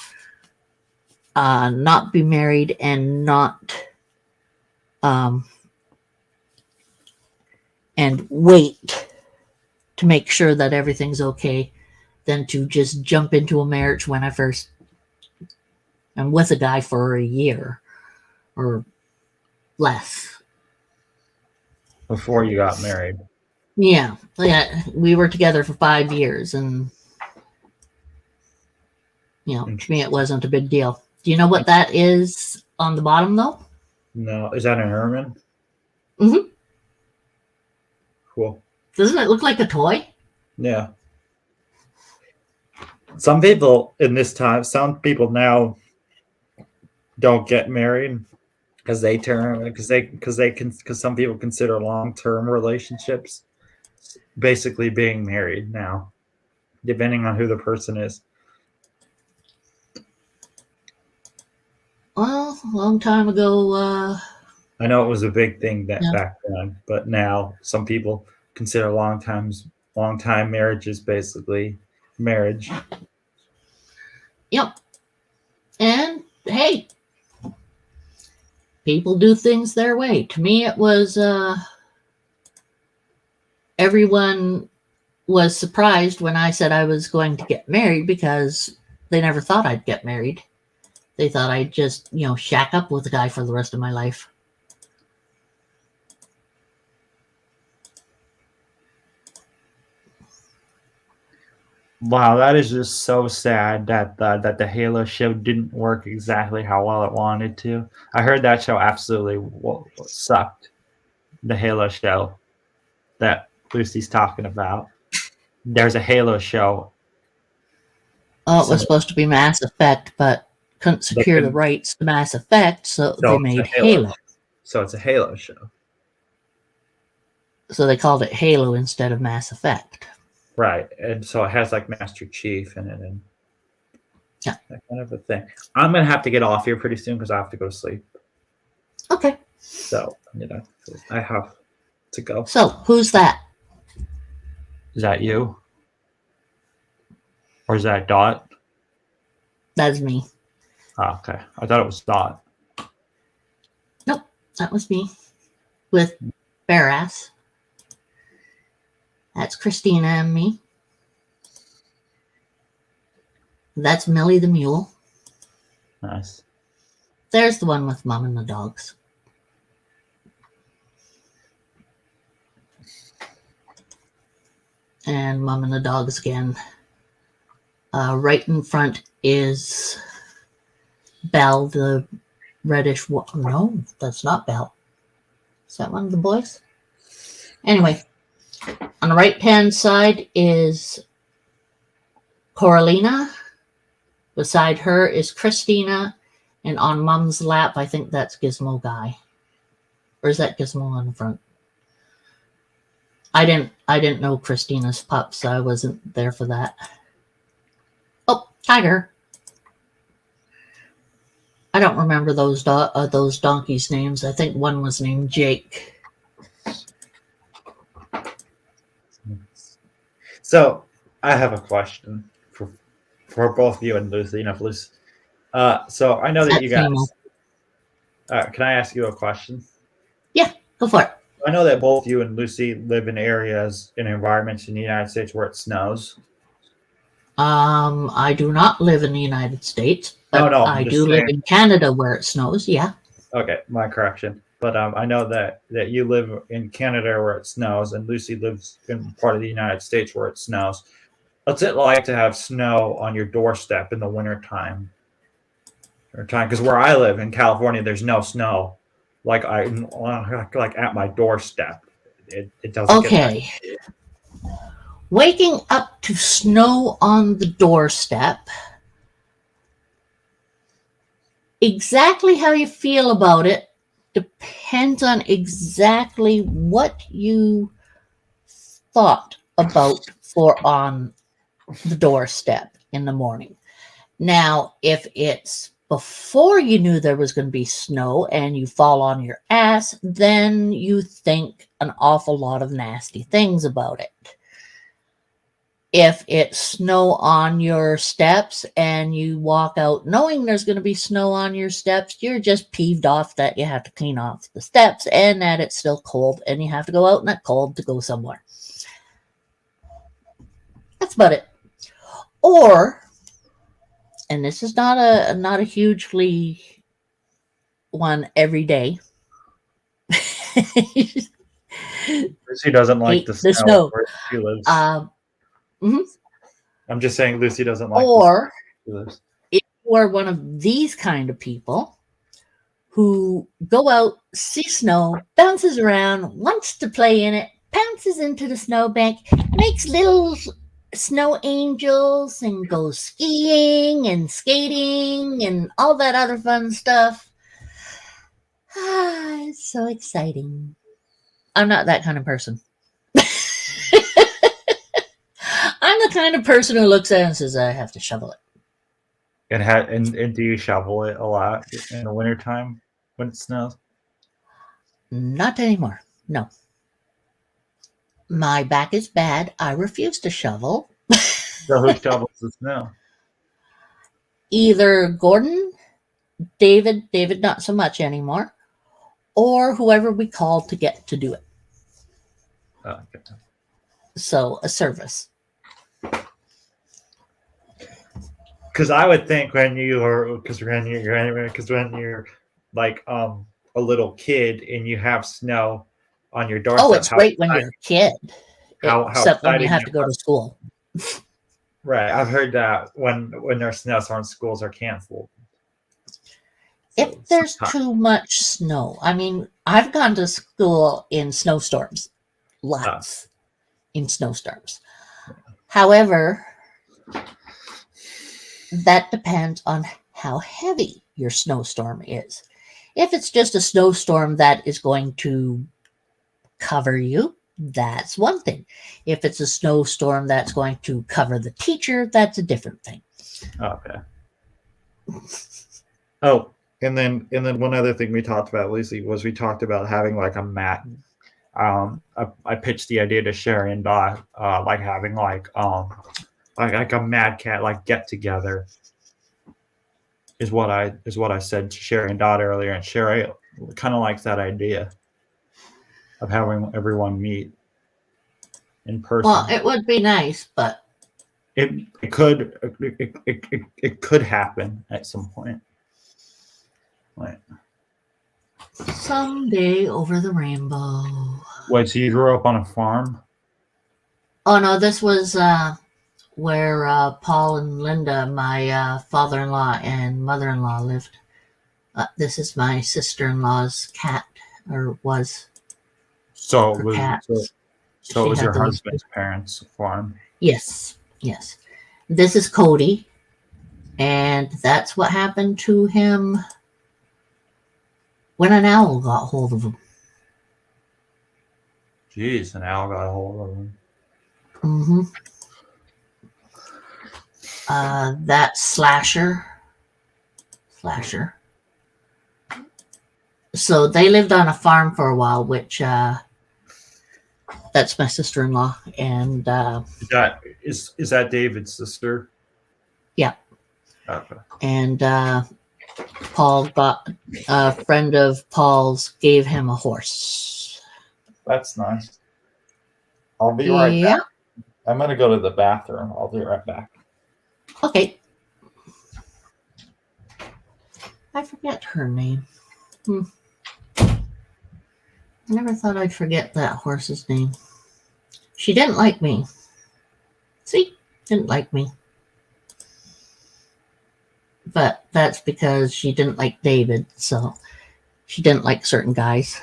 not be married and not and wait to make sure that everything's okay than to just jump into a marriage when I first am with a guy for a year or less. Before you got married. Yeah, we were together for 5 years, and to me, it wasn't a big deal. Do you know what that is on the bottom, though? No, is that an ermine? Mm-hmm. Cool. Doesn't it look like a toy? Yeah. Some people some people now don't get married because some people consider long-term relationships basically being married now, depending on who the person is. Well, a long time ago. I know it was a big thing Yeah. back then, but now some people consider long time marriages basically marriage. Yep. And hey, people do things their way. To me, it was everyone was surprised when I said I was going to get married because they never thought I'd get married. They thought I'd just, shack up with a guy for the rest of my life. Wow, that is just so sad that the Halo show didn't work exactly how well it wanted to. I heard that show absolutely sucked. The Halo show that Lucy's talking about. There's a Halo show. Oh, it was supposed to be Mass Effect, but couldn't secure the rights to Mass Effect, so they made Halo. So it's a Halo show. So they called it Halo instead of Mass Effect. Right, and so it has like Master Chief in it and yeah, that kind of a thing. I'm gonna have to get off here pretty soon because I have to go to sleep. Okay. So I have to go. So who's that? Is that you? Or is that Dot? That's me. Oh, okay, I thought it was Dot. Nope, that was me with bare ass. That's Christina and me. That's Millie the mule. Nice. There's the one with Mom and the dogs. And Mom and the dogs again. Right in front is Belle, the reddish one. No, that's not Belle. Is that one of the boys? Anyway, on the right hand side is Coralina. Beside her is Christina. And on Mom's lap, I think that's Gizmo Guy. Or is that Gizmo on the front? I didn't know Christina's pup, so I wasn't there for that. Oh, Tiger. I don't remember those donkeys' names. I think one was named Jake. So I have a question for both you and Lucy. Lucy. So I know that you guys. Can I ask you a question? Yeah, go for it. I know that both you and Lucy live in areas and environments in the United States where it snows. I do not live in the United States, but No, I do live in Canada where it snows. Yeah. Okay, my correction. But I know that you live in Canada where it snows, and Lucy lives in part of the United States where it snows. What's it like to have snow on your doorstep in the wintertime? Because where I live in California, there's no snow. Like at my doorstep, it doesn't. Okay. Waking up to snow on the doorstep. Exactly how you feel about it depends on exactly what you thought about for on the doorstep in the morning. Now, if it's before you knew there was going to be snow and you fall on your ass, then you think an awful lot of nasty things about it. If it's snow on your steps and you walk out knowing there's going to be snow on your steps, you're just peeved off that you have to clean off the steps and that it's still cold and you have to go out in that cold to go somewhere. That's about it. Or, and this is not a hugely one every day. Lucy doesn't like the snow where she lives. Mm-hmm. I'm just saying Lucy doesn't like or the snow where she lives. If you are one of these kind of people who go out, see snow, bounces around, wants to play in it, pounces into the snowbank, makes little snow angels and goes skiing and skating and all that other fun stuff. It's so exciting. I'm not that kind of person. I'm the kind of person who looks at it and says, I have to shovel it. And do you shovel it a lot in the wintertime when it snows? Not anymore. No. My back is bad. I refuse to shovel. So who shovels the snow? Either Gordon, David not so much anymore, or whoever we call to get to do it. Oh, okay. So a service. Because I would think when you're like a little kid and you have snow on your doorstep. Oh, it's great when you're a kid. Except when you have to go to school. Right. I've heard that when there's snowstorms, schools are canceled. If there's too much snow, I mean, I've gone to school in snowstorms. Lots in snowstorms. However, that depends on how heavy your snowstorm is. If it's just a snowstorm that is going to cover you, that's one thing. If it's a snowstorm that's going to cover the teacher, that's a different thing. Okay. Oh, and then one other thing we talked about, Lucy, was we talked about having like a mat. I pitched the idea to Sherry and Dot, like having like a MadCat like get together. Is what I said to Sherry and Dot earlier, and Sherry kind of likes that idea of having everyone meet in person. Well, it would be nice, but it could happen at some point. Right. Someday over the rainbow. Wait, so you grew up on a farm? Oh no, this was where Paul and Linda, my father-in-law and mother-in-law, lived. This is my sister-in-law's cat, or was So her it was cat. so it She was had your those. husband's parents' farm. Yes, yes. This is Cody, and that's what happened to him when an owl got hold of him. Jeez, an owl got a hold of him. Mm-hmm. That's Slasher. So they lived on a farm for a while, which that's my sister-in-law, and Is that David's sister? yeah. Okay. And Paul got a friend of Paul's gave him a horse. That's nice. I'll be right Yeah. back. I'm gonna go to the bathroom. I'll be right back. Okay. I forget her name. I never thought I'd forget that horse's name. She didn't like me. See? Didn't like me. But that's because she didn't like David, so she didn't like certain guys.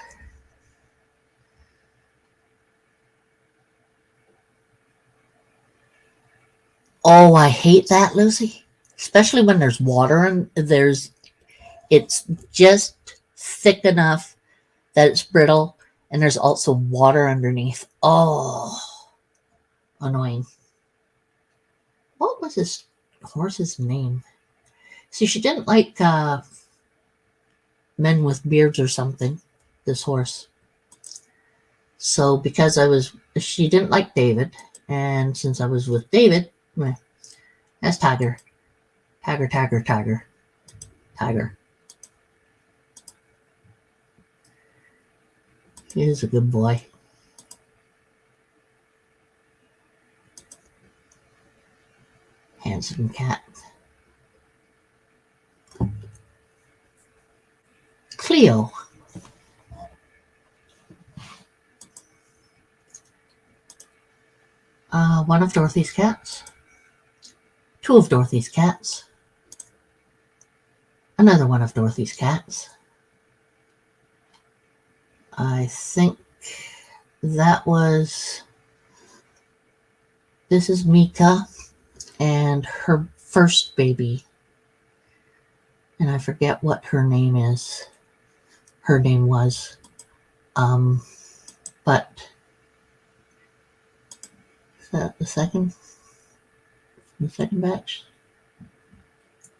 Oh, I hate that, Lucy. Especially when there's water and it's just thick enough that it's brittle, and there's also water underneath. Oh, annoying. What was this horse's name? See, she didn't like men with beards or something, this horse. So because she didn't like David, and since I was with David, that's Tiger. Tiger. He is a good boy. Handsome cat. Cleo. One of Dorothy's cats. Two of Dorothy's cats. Another one of Dorothy's cats. I think this is Mika and her first baby. And I forget what her name is. Her name was. But is that the second batch?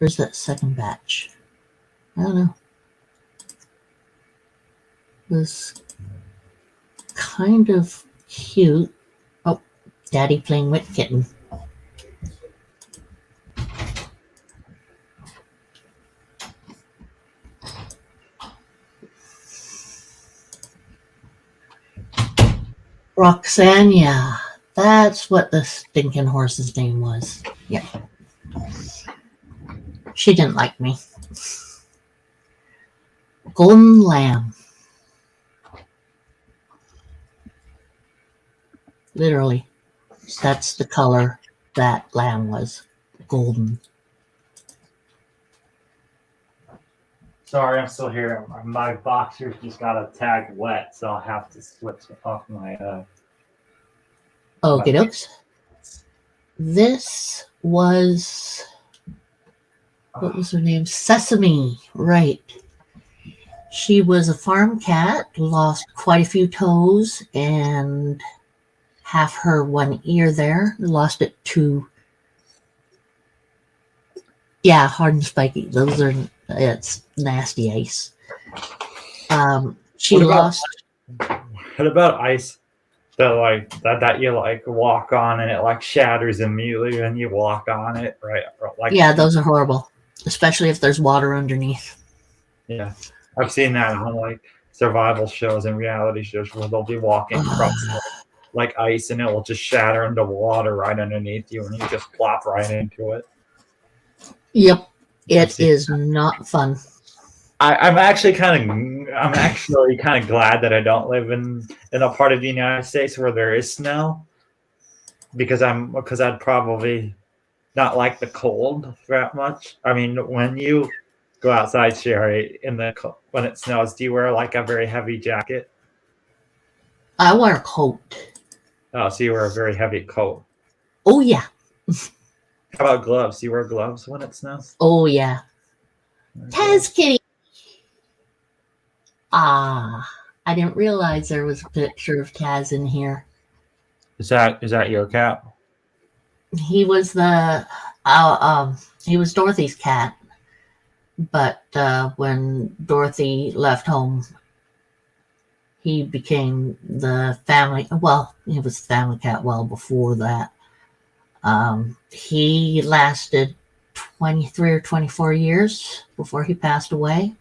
Or is that second batch? I don't know. It was kind of cute. Oh, Daddy playing with kitten. Roxanne, yeah. That's what the stinking horse's name was. Yeah. She didn't like me. Golden Lamb. Literally. That's the color that lamb was. Golden. Sorry, I'm still here. My boxers just got a tag wet, so I'll have to switch off my. Okie dokes. This was. What was her name? Sesame. Right. She was a farm cat, lost quite a few toes and half her one ear there. Lost it to. Yeah, hard and spiky. It's nasty ice. She What about- lost. What about ice? That you like walk on and it like shatters immediately when you walk on it, right? Like Yeah, those are horrible, especially if there's water underneath. Yeah, I've seen that on like survival shows and reality shows where they'll be walking across like ice and it will just shatter into water right underneath you and you just plop right into it. Yep, it is not fun. I'm actually kind of glad that I don't live in a part of the United States where there is snow, because I'd probably not like the cold that much. I mean, when you go outside, Sherry, when it snows, do you wear like a very heavy jacket? I wear a coat. Oh, so you wear a very heavy coat. Oh, yeah. How about gloves? Do you wear gloves when it snows? Oh, yeah. Okay. Taz Kitty. Ah, I didn't realize there was a picture of Taz in here. Is that your cat? He was he was Dorothy's cat, but when Dorothy left home, he became the family. Well, he was the family cat well before that. He lasted 23 or 24 years before he passed away,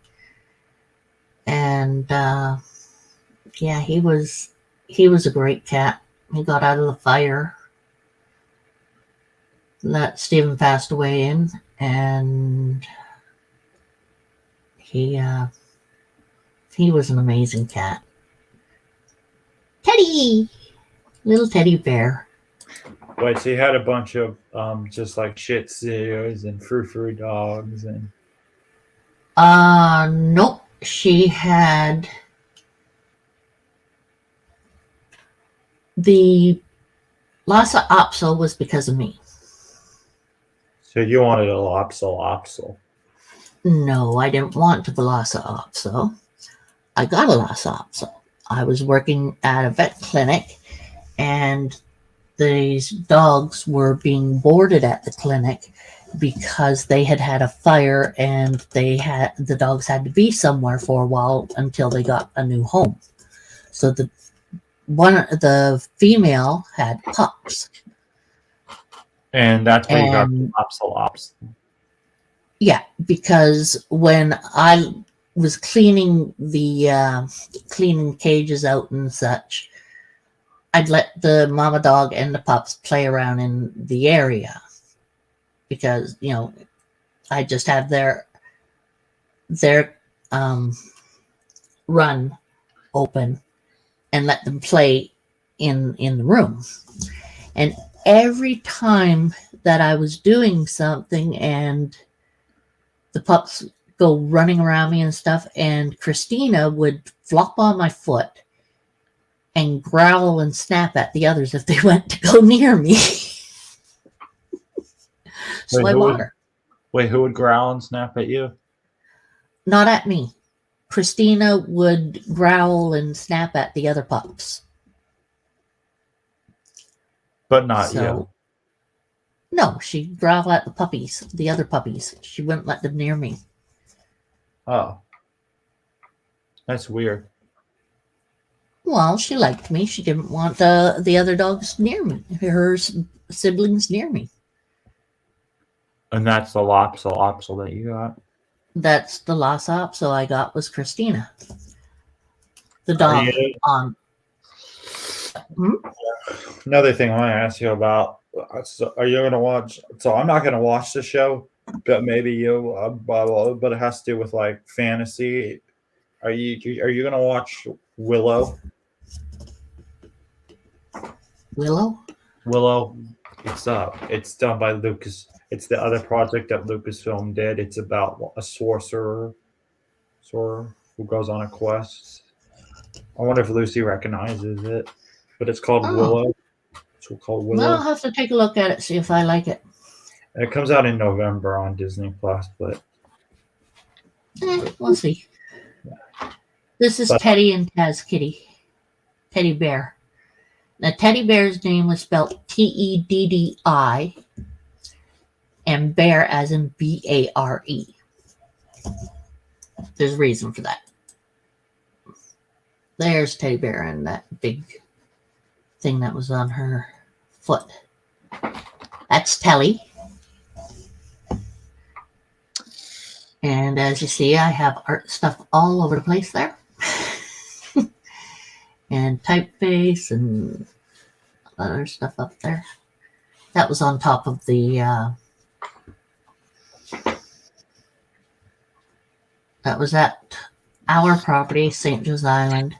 and yeah, he was a great cat. He got out of the fire that Stephen passed away in, and he was an amazing cat. Teddy, little teddy bear. Wait, so you had a bunch of just like Shih Tzus and frou-frou dogs and Nope. She had the Lhasa Apso was because of me. so you wanted a Lopsel. No, I didn't want the Lhasa Apso. I got a Lhasa Apso. I was working at a vet clinic, and these dogs were being boarded at the clinic because they had a fire, and the dogs had to be somewhere for a while until they got a new home. So the female had pups. And that's where you got the And Lopsel. yeah, because when I was cleaning the cleaning cages out and such, I'd let the mama dog and the pups play around in the area because, I just have their run open and let them play in the room. And every time that I was doing something and the pups go running around me and stuff, and Christina would flop on my foot and growl and snap at the others if they went to go near me. So I bought her. Wait, who would growl and snap at you? Not at me. Christina would growl and snap at the other pups. But not you. No, she'd growl at the other puppies. She wouldn't let them near me. Oh. That's weird. Well, she liked me. She didn't want the other dogs near me, her siblings near me. And that's the Lopsel that you got? That's the Lhasa Apso I got was Christina. The dog on. Another thing I want to ask you about, so are you going to watch, so I'm not going to watch the show, but maybe you, but it has to do with like fantasy. Are you going to watch Willow? Willow, it's done by Lucas. It's the other project that Lucasfilm did. It's about a sorcerer who goes on a quest. I wonder if Lucy recognizes it, but it's called Willow. It's called Willow. Well, I'll have to take a look at it, see if I like it. And it comes out in November on Disney Plus, but we'll see. This is Teddy and Taz Kitty. Teddy Bear. Now, Teddy Bear's name was spelled Teddi, and bear as in Bare. There's a reason for that. There's Teddy Bear and that big thing that was on her foot. That's Telly. And as you see, I have art stuff all over the place there. And typeface and other stuff up there. That was on top of the that was at our property, St. Joe's Island,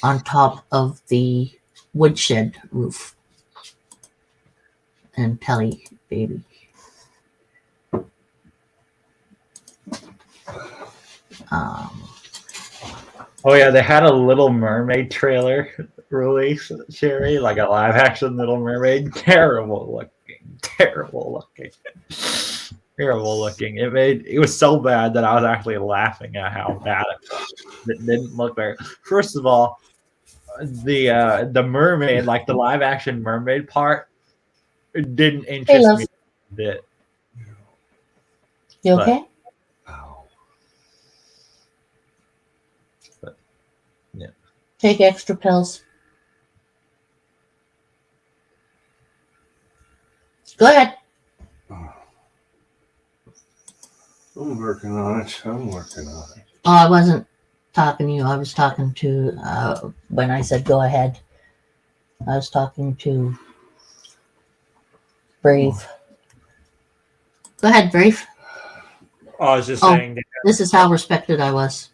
on top of the woodshed roof. and Telly baby. Oh yeah, they had a Little Mermaid trailer release, Sherry, like a live action Little Mermaid. Terrible looking, terrible looking. It was so bad that I was actually laughing at how bad it was. It didn't look very. First of all, the mermaid, like the live action mermaid part, it didn't Hey, interest love. me a bit. You But- okay? Yeah. Take extra pills. Go ahead. I'm working on it. Oh, I wasn't talking to you. I was talking to, when I said go ahead, I was talking to Brave. Go ahead, Brave. I was just Oh. saying. That, This is how respected I was.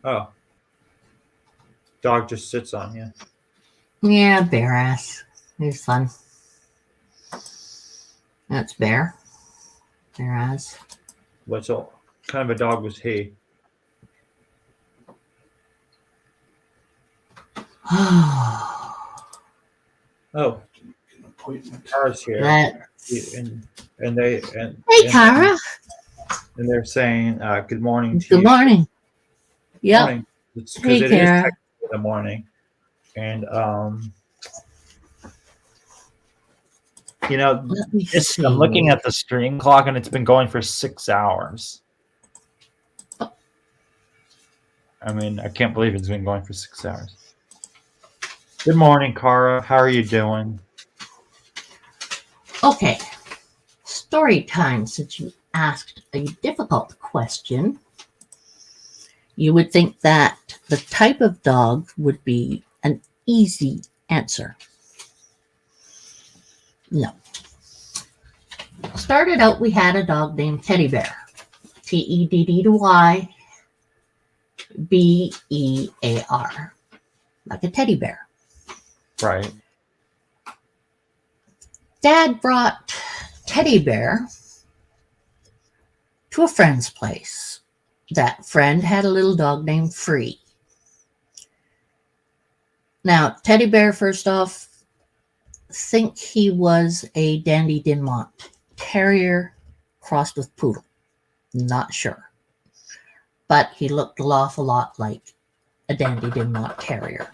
oh, dog just sits on you. Yeah, Bear ass. He's fun. That's Bear. Bear ass. What's all kind of a dog was he? Oh, Kara's here, That. and they Hey, Kara. and they're saying good morning to Good you. morning. Yep. Morning. It's because Hey, it is Kara. technically the morning, and you know, Let me I'm looking see. at the stream clock, and it's been going for 6 hours. I mean, I can't believe it's been going for 6 hours. Good morning, Kara. How are you doing? Okay. Story time. Since you asked a difficult question, you would think that the type of dog would be an easy answer. No. Started out, we had a dog named Teddy Bear. Teddybear. Like a teddy bear. Right. Dad brought Teddy Bear to a friend's place. That friend had a little dog named Free. Now, Teddy Bear, first off, think he was a Dandy Dinmont Terrier crossed with Poodle. Not sure. But he looked an awful lot like a Dandy Dinmont Terrier.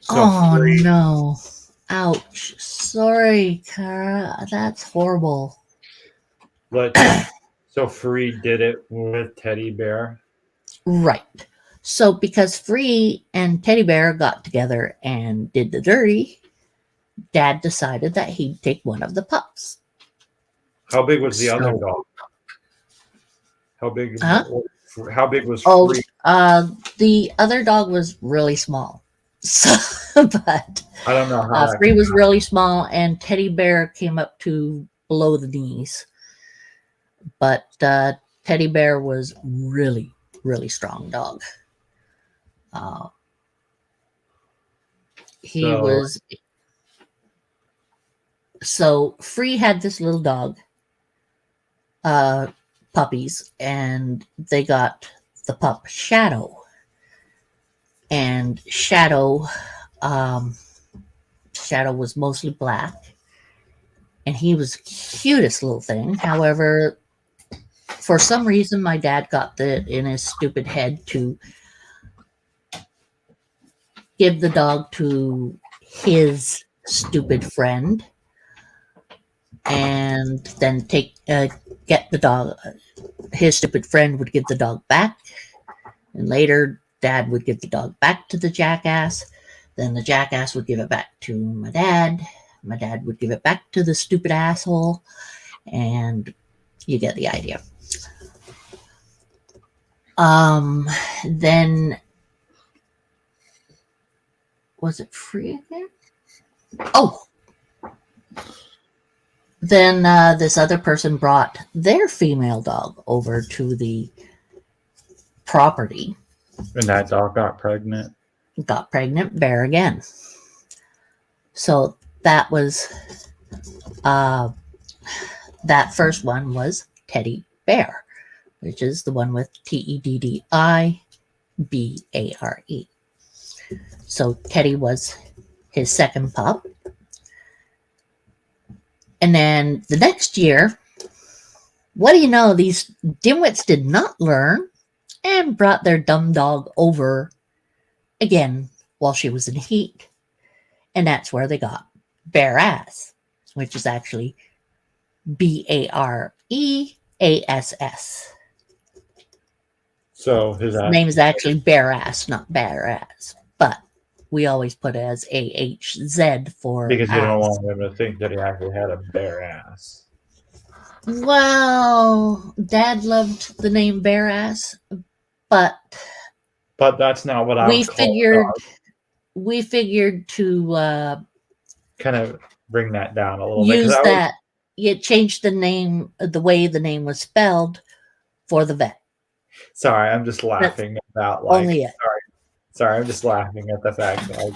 So Free, no. Ouch. Sorry, Kara. That's horrible. so Free did it with Teddy Bear. Right. So because Free and Teddy Bear got together and did the dirty, Dad decided that he'd take one of the pups. How big was the other So- dog? How big? Huh? How big was Oh, Free? the other dog was really small. So, but I don't know how. Free was really small, and Teddy Bear came up to below the knees. But Teddy Bear was really, really strong dog. He So- was. So Free had this little dog, puppies, and they got the pup Shadow. And Shadow was mostly black, and he was the cutest little thing. However, for some reason, my dad got it in his stupid head to give the dog to his stupid friend, and then get the dog. His stupid friend would give the dog back, and later Dad would give the dog back to the jackass. Then the jackass would give it back to my dad. My dad would give it back to the stupid asshole, and you get the idea. Then was it Free again? Oh, then this other person brought their female dog over to the property. And that dog got pregnant. Got pregnant, Bear again. So that was that first one was Teddy Bear, which is the one with TEDDIBARE. So Teddy was his second pup. And then the next year, what do you know, these dimwits did not learn and brought their dumb dog over again while she was in heat. And that's where they got Bare Ass, which is actually BAREASS. So his Name is actually Bare Ass, not Bare Ass. But we always put it as AHZ for because you don't ass. want him to think that he actually had a bare ass. Well, Dad loved the name Bare Ass, but that's not what I we would call figured a dog. we figured to Kind of bring that down a little bit. use 'cause I that. You changed the name, the way the name was spelled, for the vet. Sorry, I'm just laughing about like. Only it. Sorry, I'm just laughing at the fact that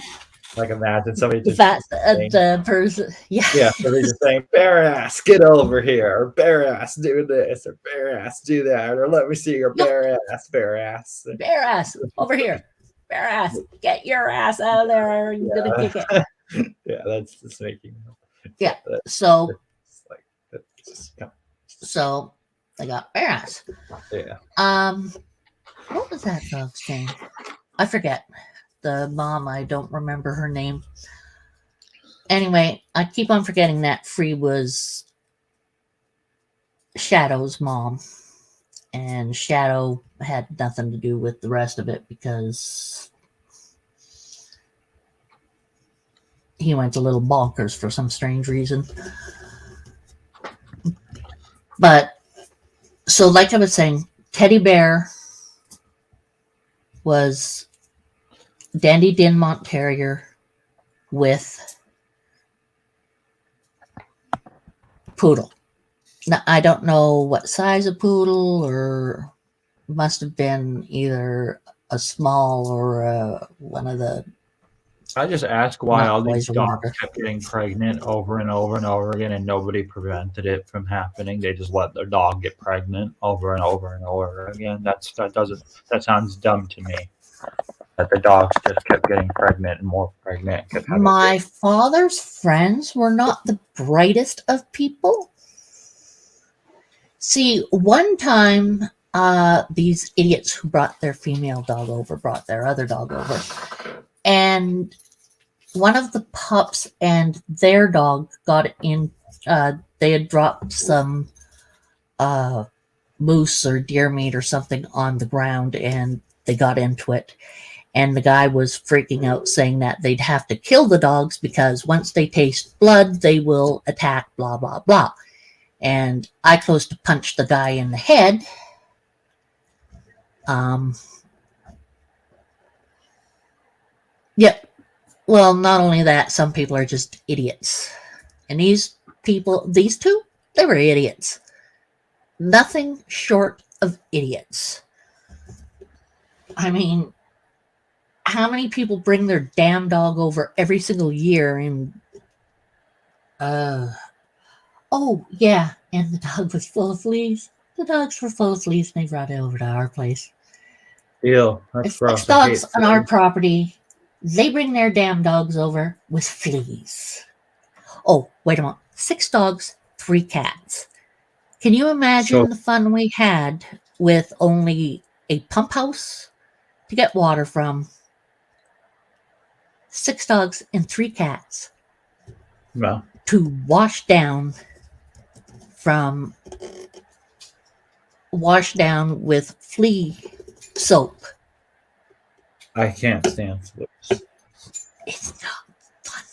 like imagine somebody just That's saying, the person. Yeah. yeah, so they're just saying bare ass, get over here, or bare ass, do this, or bare ass, do that, or let me see your bare ass, bare ass. Bare Ass, over here. Bare Ass, get your ass out of there, or you're gonna kick it. Yeah, that's just making. Yeah. That's So like that's just kind so I got Bare Ass. yeah. What was that dog's name? I forget. The mom, I don't remember her name. Anyway, I keep on forgetting that Free was Shadow's mom. And Shadow had nothing to do with the rest of it because he went a little bonkers for some strange reason. But, so like I was saying, Teddy Bear was Dandy Dinmont Terrier with Poodle. Now, I don't know what size of poodle, or must have been either a small or one of the. I just ask why Not all these boys or dogs whatever. kept getting pregnant over and over and over again, and nobody prevented it from happening. They just let their dog get pregnant over and over and over again. That sounds dumb to me. That the dogs just kept getting pregnant and more pregnant. Kept having My father's friends were not the brightest of people. See, one time, these idiots who brought their female dog over brought their other dog over. And one of the pups and their dog got in, they had dropped some moose or deer meat or something on the ground, and they got into it. And the guy was freaking out, saying that they'd have to kill the dogs because once they taste blood, they will attack, blah, blah, blah. And I close to punch the guy in the head. Yep. Well, not only that, some people are just idiots. And these people, these two, they were idiots. Nothing short of idiots. I mean, how many people bring their damn dog over every single year and oh yeah, and the dog was full of fleas. The dogs were full of fleas and they brought it over to our place. Ew, that's There's gross. 6 dogs on our property. They bring their damn dogs over with fleas. Oh, wait a minute. 6 dogs, 3 cats. Can you imagine the fun we had with only a pump house to get water from? 6 dogs and 3 cats. No. To wash down with flea soap. I can't stand fleas. It's not fun.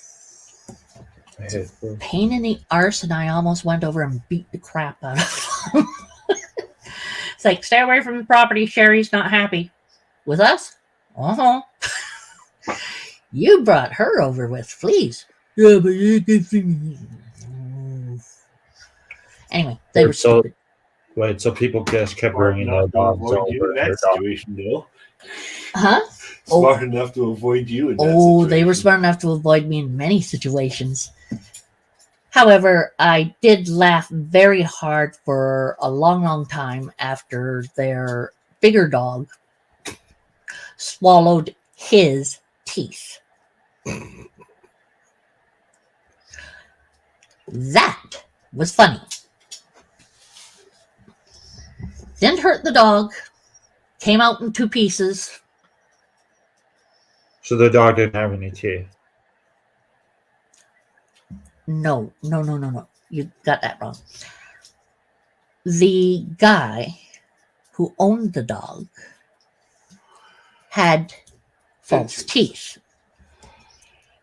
I hate fleas. Pain in the arse, and I almost went over and beat the crap out of them. It's like, stay away from the property. Sherry's not happy. With us? Uh-huh. You brought her over with fleas. Yeah, but you can see me. Anyway, they were stupid. Wait, so people just kept bringing their dogs over? In that situation, though. Huh? Smart enough to avoid you. In that Oh, they were situation. smart enough to avoid me in many situations. However, I did laugh very hard for a long, long time after their bigger dog swallowed his teeth. That was funny. Didn't hurt the dog. Came out in 2 pieces. So the dog didn't have any teeth. No. You got that wrong. The guy who owned the dog had false teeth.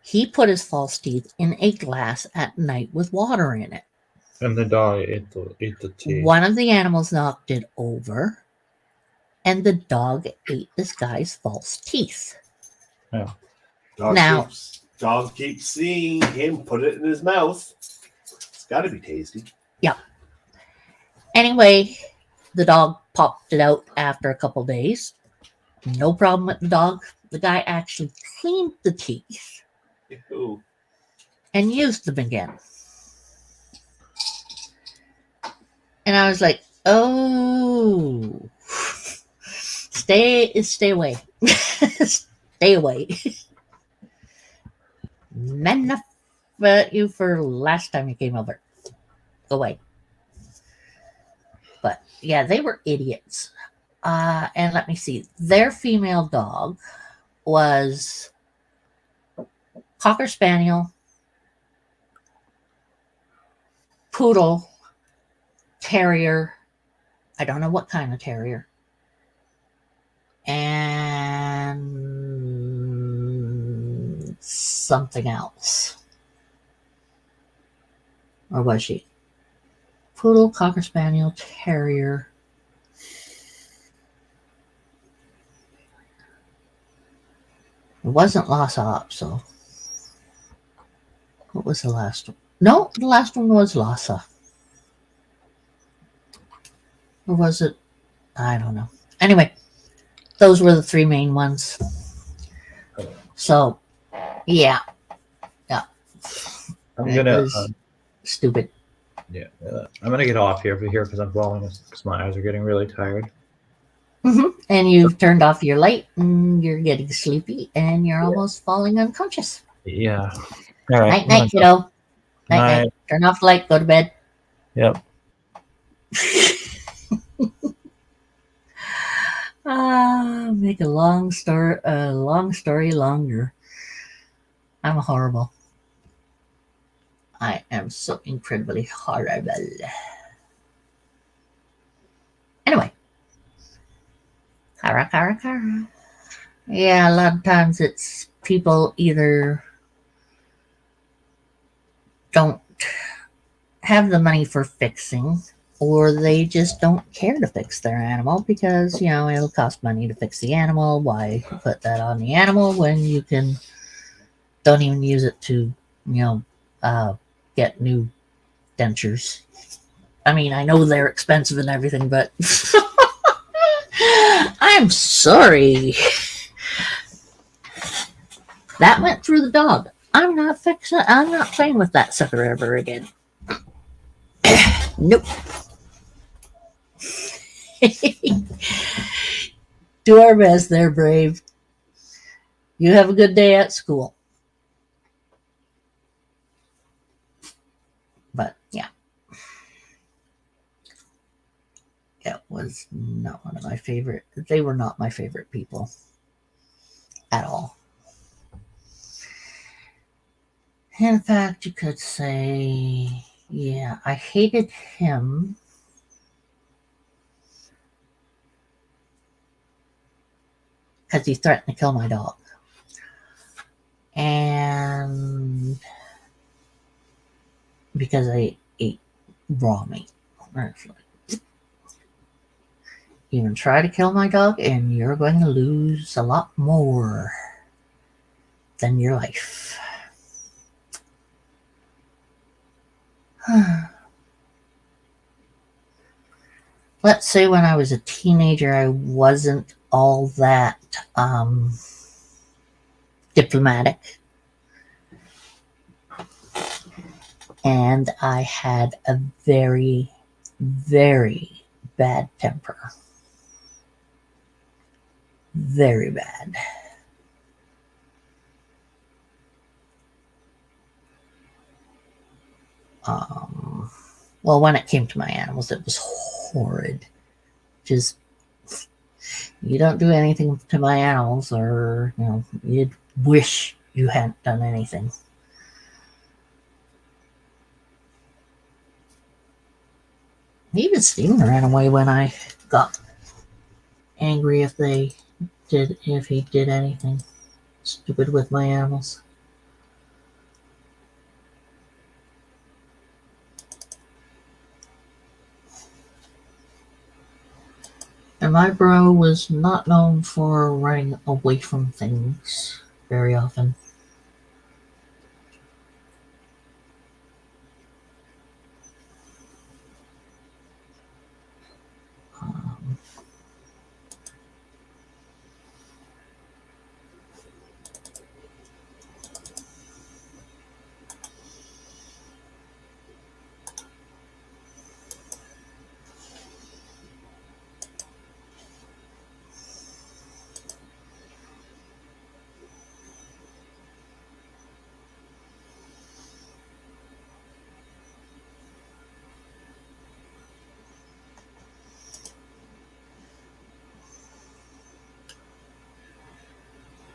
He put his false teeth in a glass at night with water in it. And the dog ate the teeth. One of the animals knocked it over, and the dog ate this guy's false teeth. Yeah. Dog keeps seeing him put it in his mouth. It's got to be tasty. Yeah. Anyway, the dog popped it out after a couple days. No problem with the dog. The guy actually cleaned the teeth Ew. and used them again. And I was like, oh, stay away. Stay away. Men enough about you for last time you came over. Go away. But yeah, they were idiots. And let me see. Their female dog was Cocker Spaniel, Poodle, Terrier. I don't know what kind of terrier. And something else. Or was she? Poodle, Cocker Spaniel, Terrier. It wasn't Lhasa, so. What was the last one? No, the last one was Lhasa. Or was it? I don't know. Anyway, those were the 3 main ones. So, yeah. I'm It gonna. was stupid. Yeah, I'm gonna get off here because I'm falling because my eyes are getting really tired. And you've turned off your light and you're getting sleepy and you're almost falling unconscious. Yeah. All right. Night, kiddo. Night. Night. Turn off the light, go to bed. Yep. Make a long story longer. I'm horrible. I am so incredibly horrible. Anyway. Kara. Yeah, a lot of times it's people either don't have the money for fixing, or they just don't care to fix their animal because, it'll cost money to fix the animal. Why put that on the animal when you don't even use it to, get new dentures? I mean, I know they're expensive and everything, but I'm sorry. That went through the dog. I'm not playing with that sucker ever again. Nope. Do our best there, Brave. You have a good day at school. But yeah. It was not one of my favorite. They were not my favorite people at all. In fact, you could say, yeah, I hated him because he threatened to kill my dog. And because I ate raw meat. Even try to kill my dog and you're going to lose a lot more than your life. Let's say when I was a teenager, I wasn't all that diplomatic. and I had a very, very bad temper. Very bad. Well, when it came to my animals, it was horrid. Just, you don't do anything to my animals, or, you'd wish you hadn't done anything. Even Steven ran away when I got angry if he did anything stupid with my animals. And my bro was not known for running away from things very often.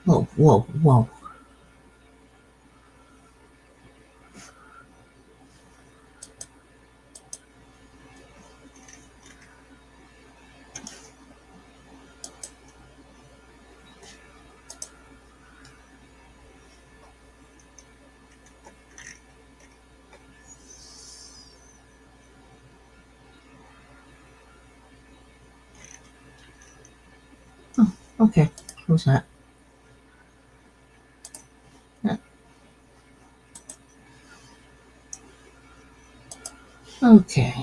Whoa, whoa, whoa. Oh, okay. Close that. Yeah. Okay.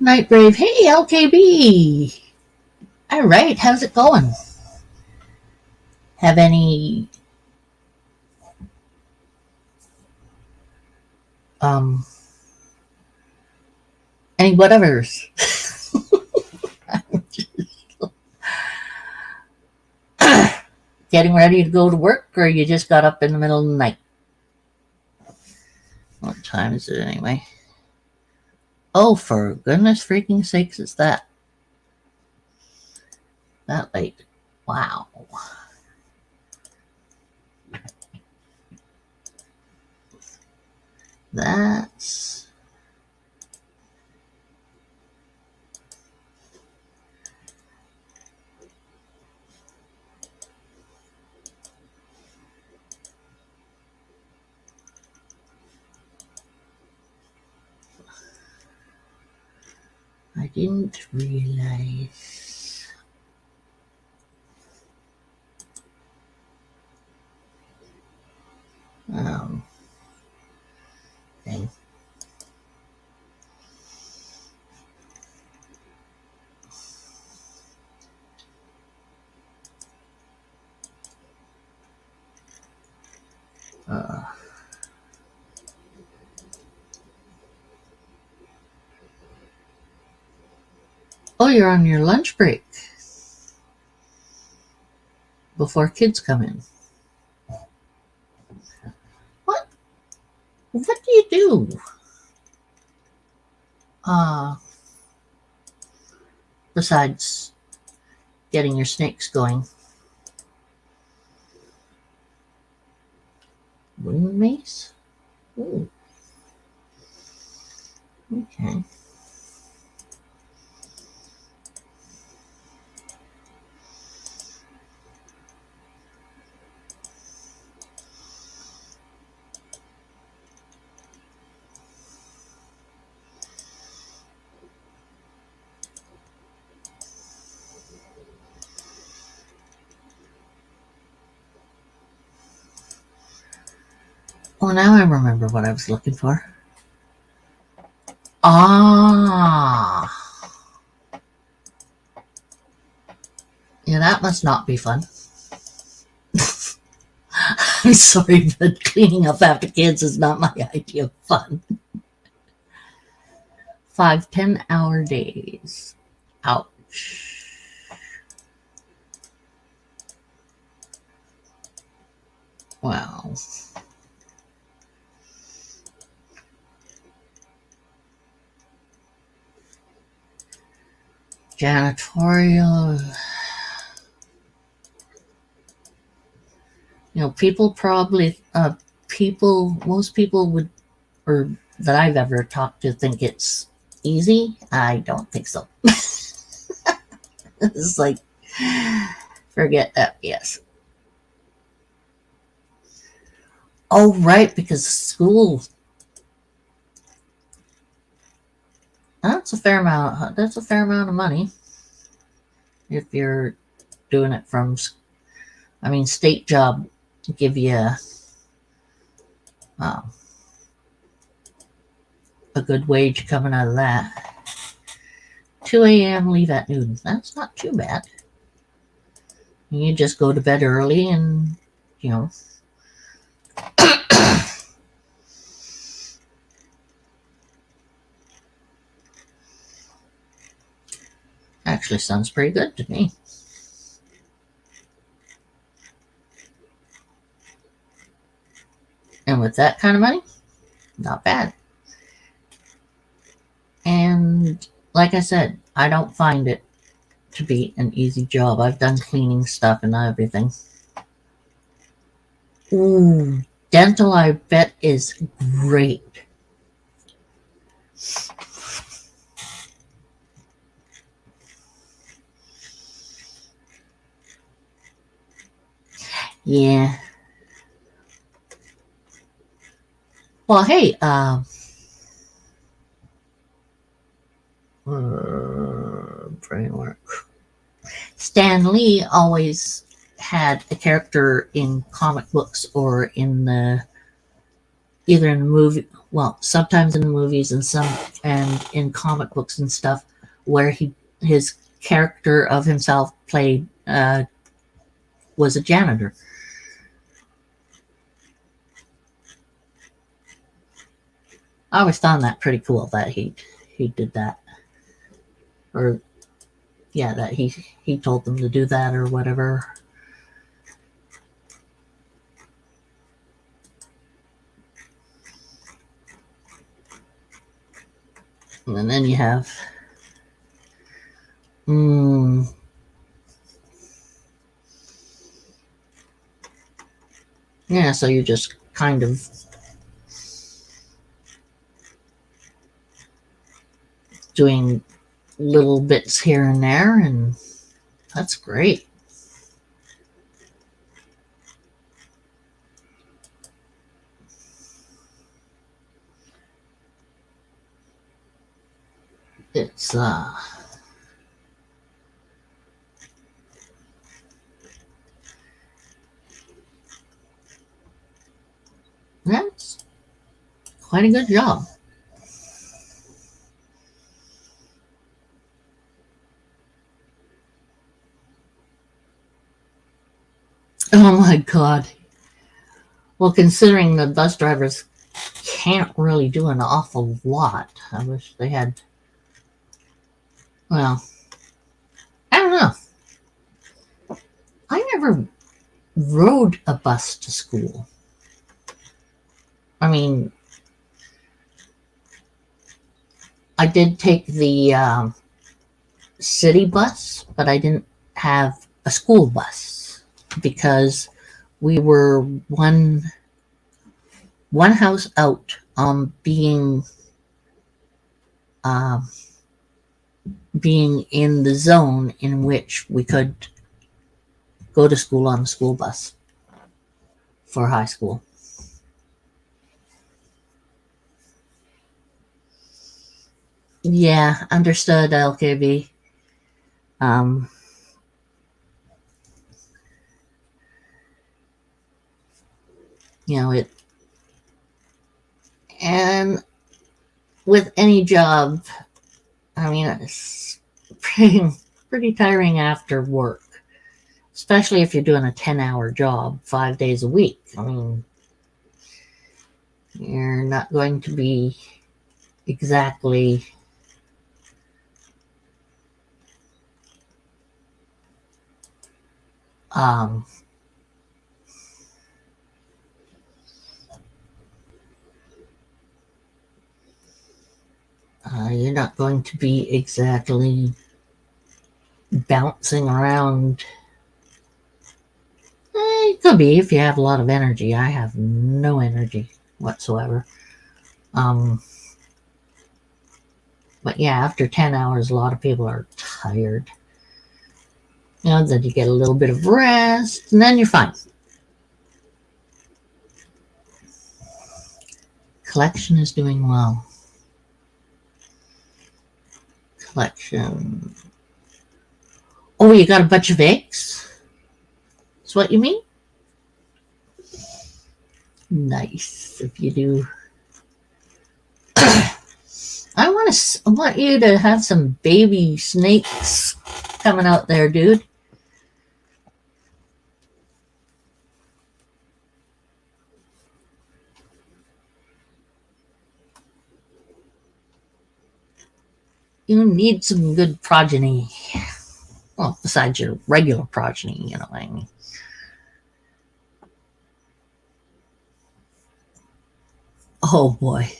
Night Brave. Hey, LKB. All right, how's it going? Have any any whatevers? Getting ready to go to work, or you just got up in the middle of the night? What time is it anyway? Oh, for goodness freaking sakes, it's that late. Wow. That's I didn't realize. Thing. Oh, you're on your lunch break before kids come in. What do you do? Besides getting your snakes going. Wooden mace? Ooh. Okay. Oh, now I remember what I was looking for. Ah. Yeah, that must not be fun. I'm sorry, but cleaning up after kids is not my idea of fun. 5 10-hour days. Ouch. Wow. Janitorial. People probably, most people would, or that I've ever talked to, think it's easy. I don't think so. It's like, forget that. Yes. Oh, right, because school. That's a fair amount. That's a fair amount of money. If you're doing it from, state job give you a good wage coming out of that. 2 a.m. leave at noon. That's not too bad. You just go to bed early and, actually sounds pretty good to me. And with that kind of money, not bad. And like I said, I don't find it to be an easy job. I've done cleaning stuff and everything. Ooh, dental, I bet, is great. Yeah. Well, hey, framework. Stan Lee always had a character in comic books or in either in the movie, well, sometimes in the movies and in comic books and stuff, where his character of himself played was a janitor. I always found that pretty cool that he did that, or yeah, that he told them to do that or whatever. And then you have yeah, so you just kind of doing little bits here and there, and that's great. It's that's quite a good job. Oh my God. Well, considering the bus drivers can't really do an awful lot, I wish they had, well, I don't know. I never rode a bus to school. I mean, I did take the city bus, but I didn't have a school bus because we were one house out being in the zone in which we could go to school on the school bus for high school. Yeah, understood, LKB. It, and with any job, it's pretty tiring after work. especially if you're doing a 10-hour job 5 days a week. I mean, you're not going to be exactly um, you're not going to be exactly bouncing around. It could be if you have a lot of energy. I have no energy whatsoever. But yeah, after 10 hours, a lot of people are tired. Then you get a little bit of rest, and then you're fine. Collection is doing well. Collection. Oh, you got a bunch of eggs? That's what you mean? Nice, if you do. I want you to have some baby snakes coming out there, dude. You need some good progeny. Well, besides your regular progeny, you know what I mean. Oh boy.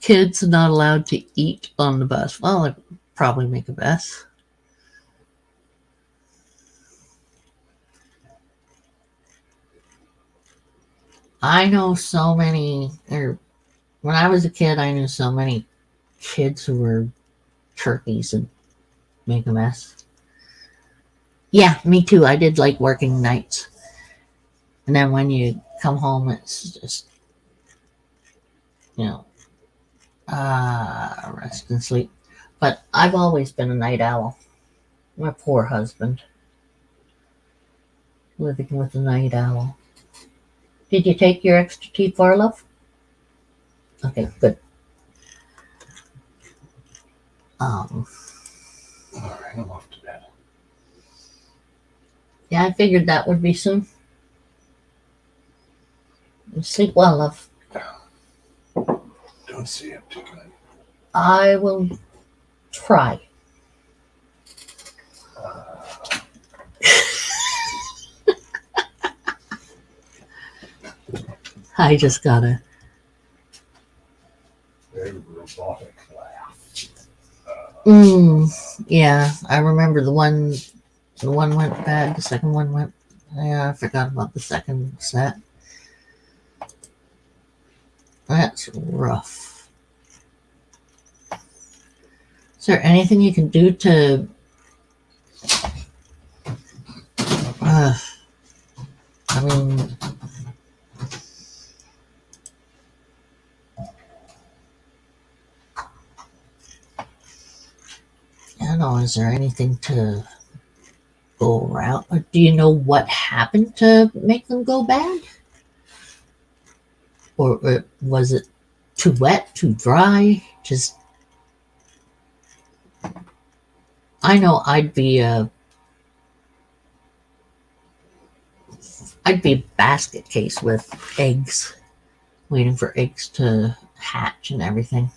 Kids are not allowed to eat on the bus. Well, it'd probably make a mess. I know so many, when I was a kid, I knew so many kids who were turkeys and make a mess. Yeah, me too. I did like working nights. And then when you come home, it's just, rest and sleep. But I've always been a night owl. My poor husband. Living with a night owl. Did you take your extra T4, love? Okay, good. All right, I'm off to bed. Yeah, I figured that would be soon. Sleep well, love. Don't see him too good. I will try. I just gotta. Very robotic laugh. Yeah, I remember the one went bad, the second one went. Yeah, I forgot about the second set. That's rough. Is there anything you can do to I mean, I don't know, is there anything to go around? Or do you know what happened to make them go bad? Or was it too wet, too dry? Just, I know I'd be a basket case with eggs, waiting for eggs to hatch and everything.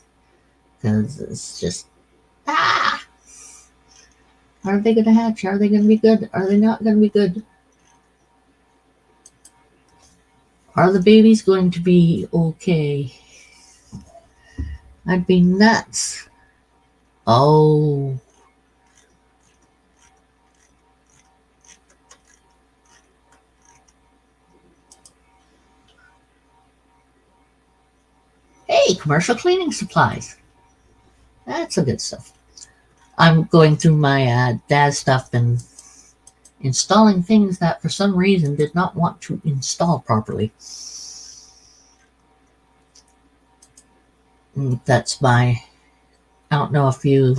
Because it's just, are they going to hatch? Are they going to be good? Are they not going to be good? Are the babies going to be okay? I'd be nuts. Oh. Hey, commercial cleaning supplies. That's the good stuff. I'm going through my dad's stuff and installing things that for some reason did not want to install properly. That's I don't know if you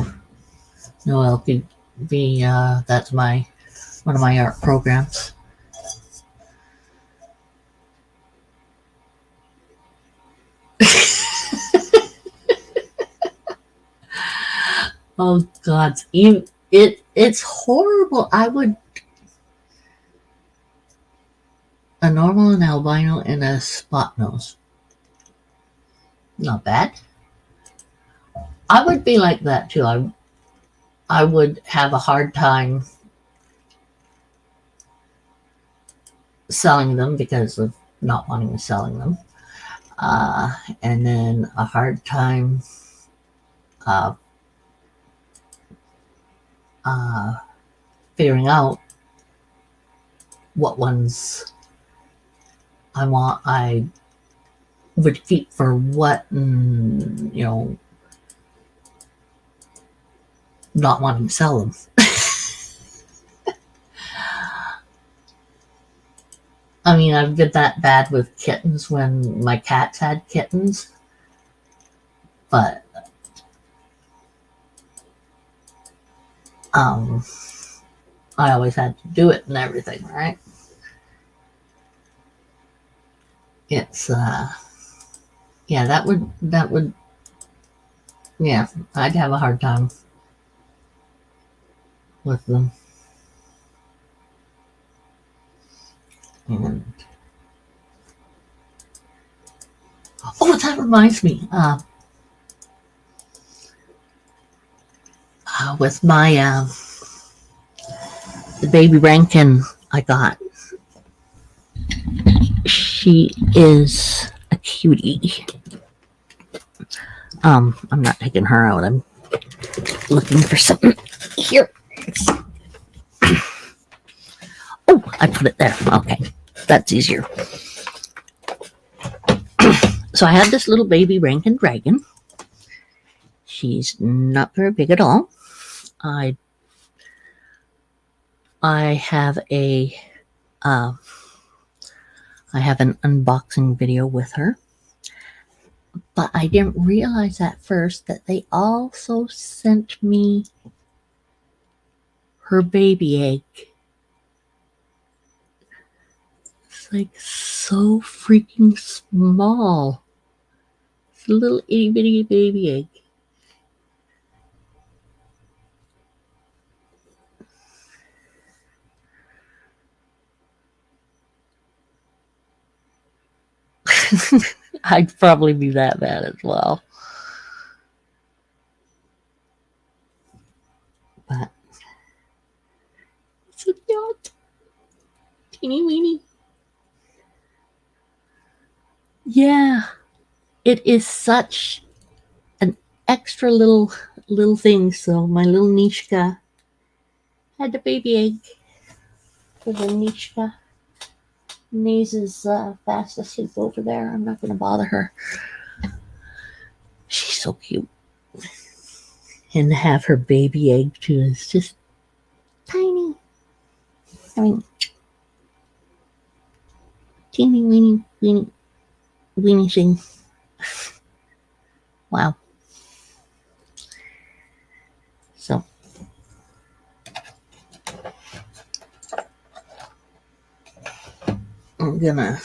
know LPV, that's one of my art programs. Oh God, it's horrible. I would a normal, an albino, and a spot nose. Not bad. I would be like that too. I would have a hard time selling them because of not wanting to selling them, and then a hard time uh, uh, figuring out what ones I want. I would keep for what, not wanting to sell them. I mean, I've been that bad with kittens when my cats had kittens, but I always had to do it and everything, right? It's yeah, that would yeah, I'd have a hard time with them. And oh, that reminds me, with my the baby Rankin I got, she is a cutie. I'm not taking her out. I'm looking for something here. Oh, I put it there. Okay, that's easier. So I had this little baby Rankin dragon. She's not very big at all. I have a I have an unboxing video with her, but I didn't realize at first that they also sent me her baby egg. It's like so freaking small. It's a little itty bitty baby egg. I'd probably be that bad as well. But it's so cute. Teeny weeny. Yeah. It is such an extra little thing. So my little Nishka had the baby egg for the Nishka. Naze is fast asleep over there. I'm not going to bother her. She's so cute. And to have her baby egg too is just tiny. I mean, teeny weeny weeny weeny thing. Wow. So I'm gonna.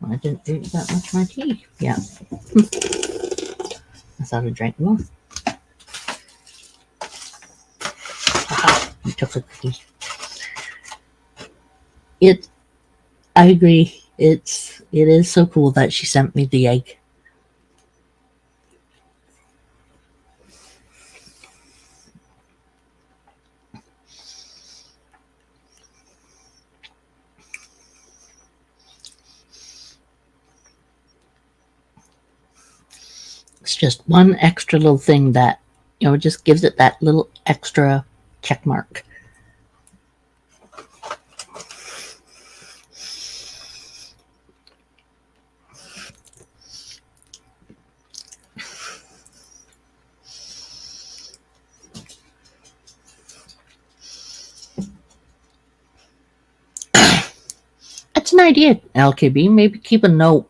I didn't drink that much of my tea. Yeah. I thought I drank more. Aha, I took a cookie. I agree. It is so cool that she sent me the egg. It's just one extra little thing that, just gives it that little extra check mark. That's an idea, LKB. Maybe keep a note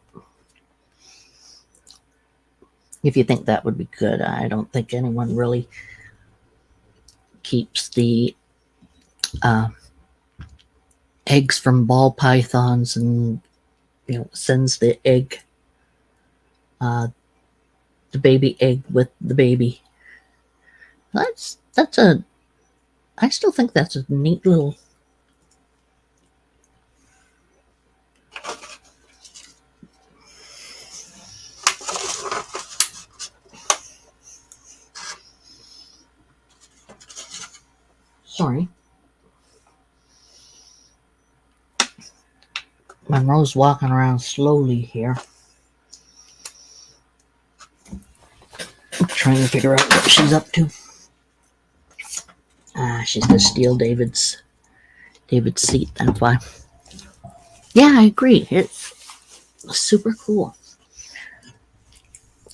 if you think that would be good. I don't think anyone really keeps the eggs from ball pythons and sends the egg the baby egg with the baby. That's a. I still think that's a neat little. Sorry. Monroe's walking around slowly here. Trying to figure out what she's up to. She's gonna steal David's seat, that's why. Yeah, I agree. It's super cool.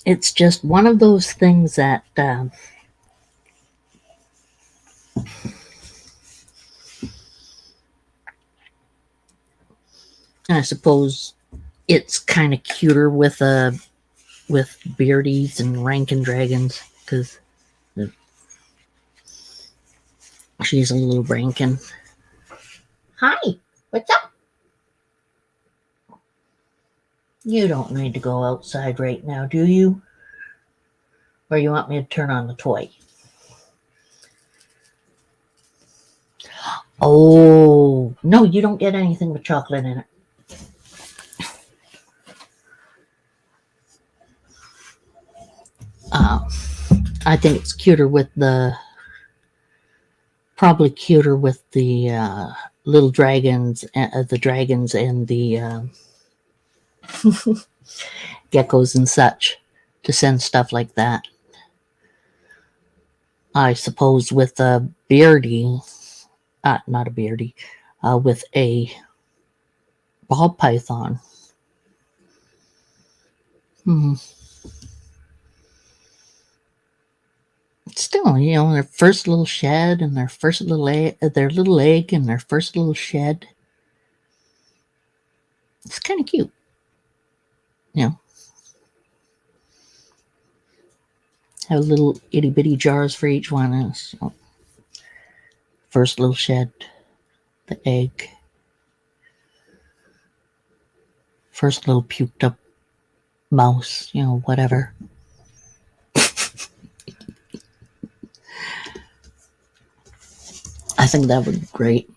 It's just one of those things that I suppose it's kind of cuter with beardies and Rankin dragons because she's a little Rankin. Hi, what's up? You don't need to go outside right now, do you? Or you want me to turn on the toy? Oh, no, you don't get anything with chocolate in it. I think it's cuter with probably cuter with the little dragons, the dragons and the geckos and such to send stuff like that. I suppose with a beardy, not a beardy, with a ball python. Still, their first little shed and their first little egg, and their first little shed. It's kind of cute. Have little itty bitty jars for each one. First little shed, the egg, first little puked up mouse, whatever. I think that would be great.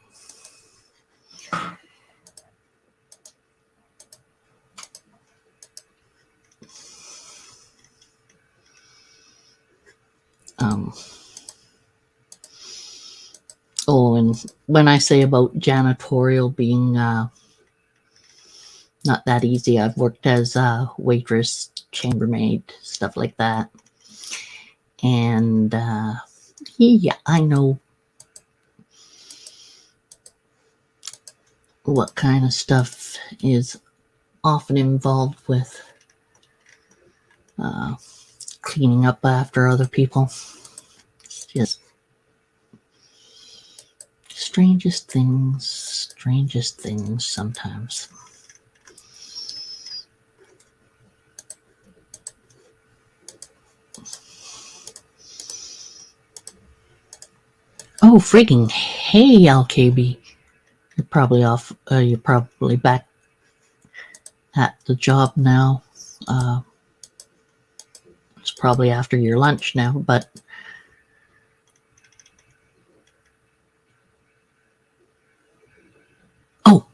And when I say about janitorial being not that easy, I've worked as a waitress, chambermaid, stuff like that. And yeah, I know what kind of stuff is often involved with cleaning up after other people. It's just strangest things sometimes. Oh, freaking hey, LKB. You're probably off. You're probably back at the job now. It's probably after your lunch now, but oh,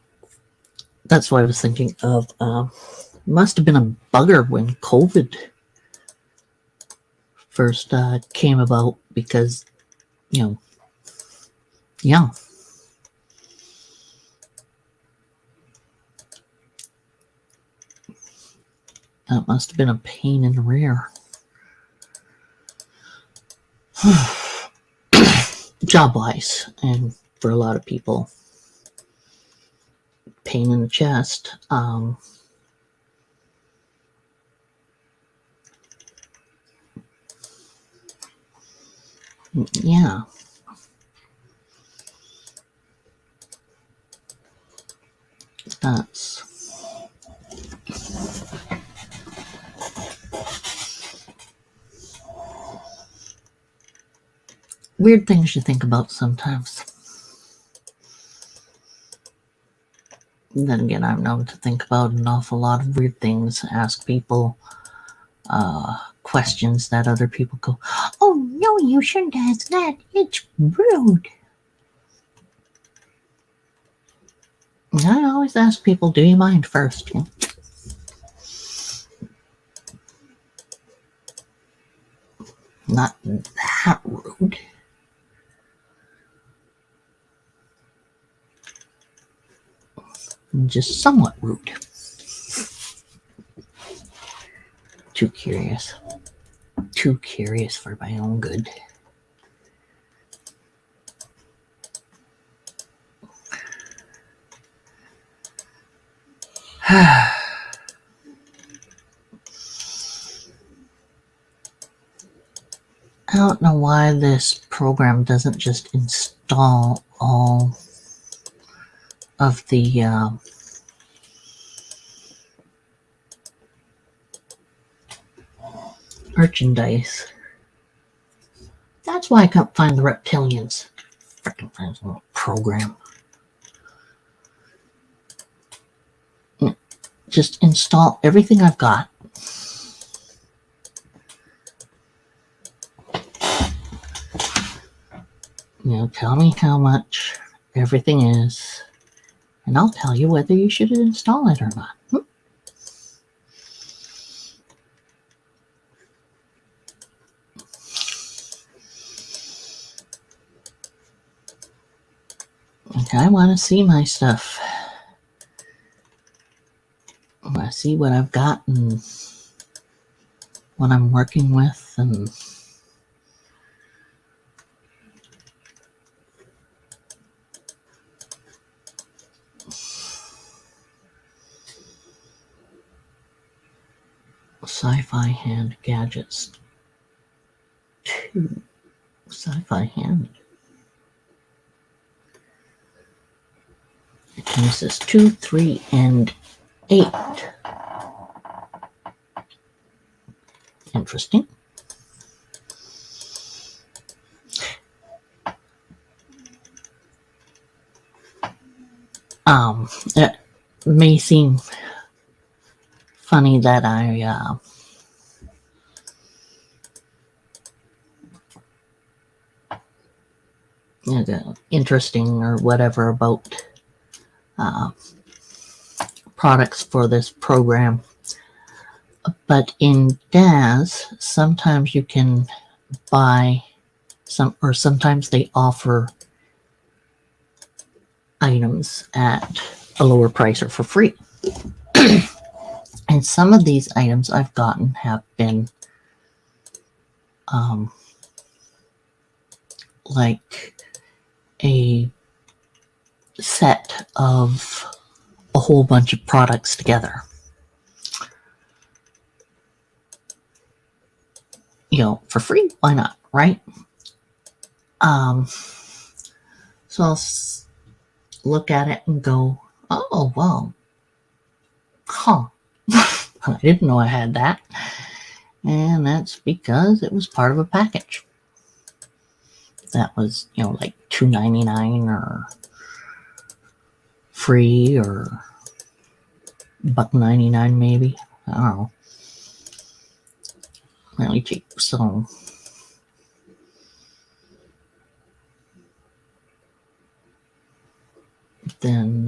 that's what I was thinking of. Must have been a bugger when COVID first came about because, yeah. That must have been a pain in the rear. Job-wise, and for a lot of people, pain in the chest. Yeah. That's weird things you think about sometimes. And then again, I'm known to think about an awful lot of weird things, ask people questions that other people go, oh no, you shouldn't ask that. It's rude. And I always ask people, do you mind first? You know? Not that rude. Just somewhat rude. Too curious. Too curious for my own good. I don't know why this program doesn't just install all of the merchandise. That's why I can't find the reptilians. Freaking little program. Just install everything I've got. Tell me how much everything is, and I'll tell you whether you should install it or not. Okay, I want to see my stuff. I want to see what I've got and what I'm working with, and sci-fi hand gadgets. 2 sci-fi hand. Genesis 2, 3, and 8. Interesting. It may seem funny that I interesting or whatever about products for this program, but in DAS sometimes you can buy or sometimes they offer items at a lower price or for free. And some of these items I've gotten have been like a set of a whole bunch of products together. For free, why not, right? So I'll look at it and go, oh, well, I didn't know I had that. And that's because it was part of a package. That was, like $2.99 or free or $1.99 maybe. I don't know. Really cheap. So then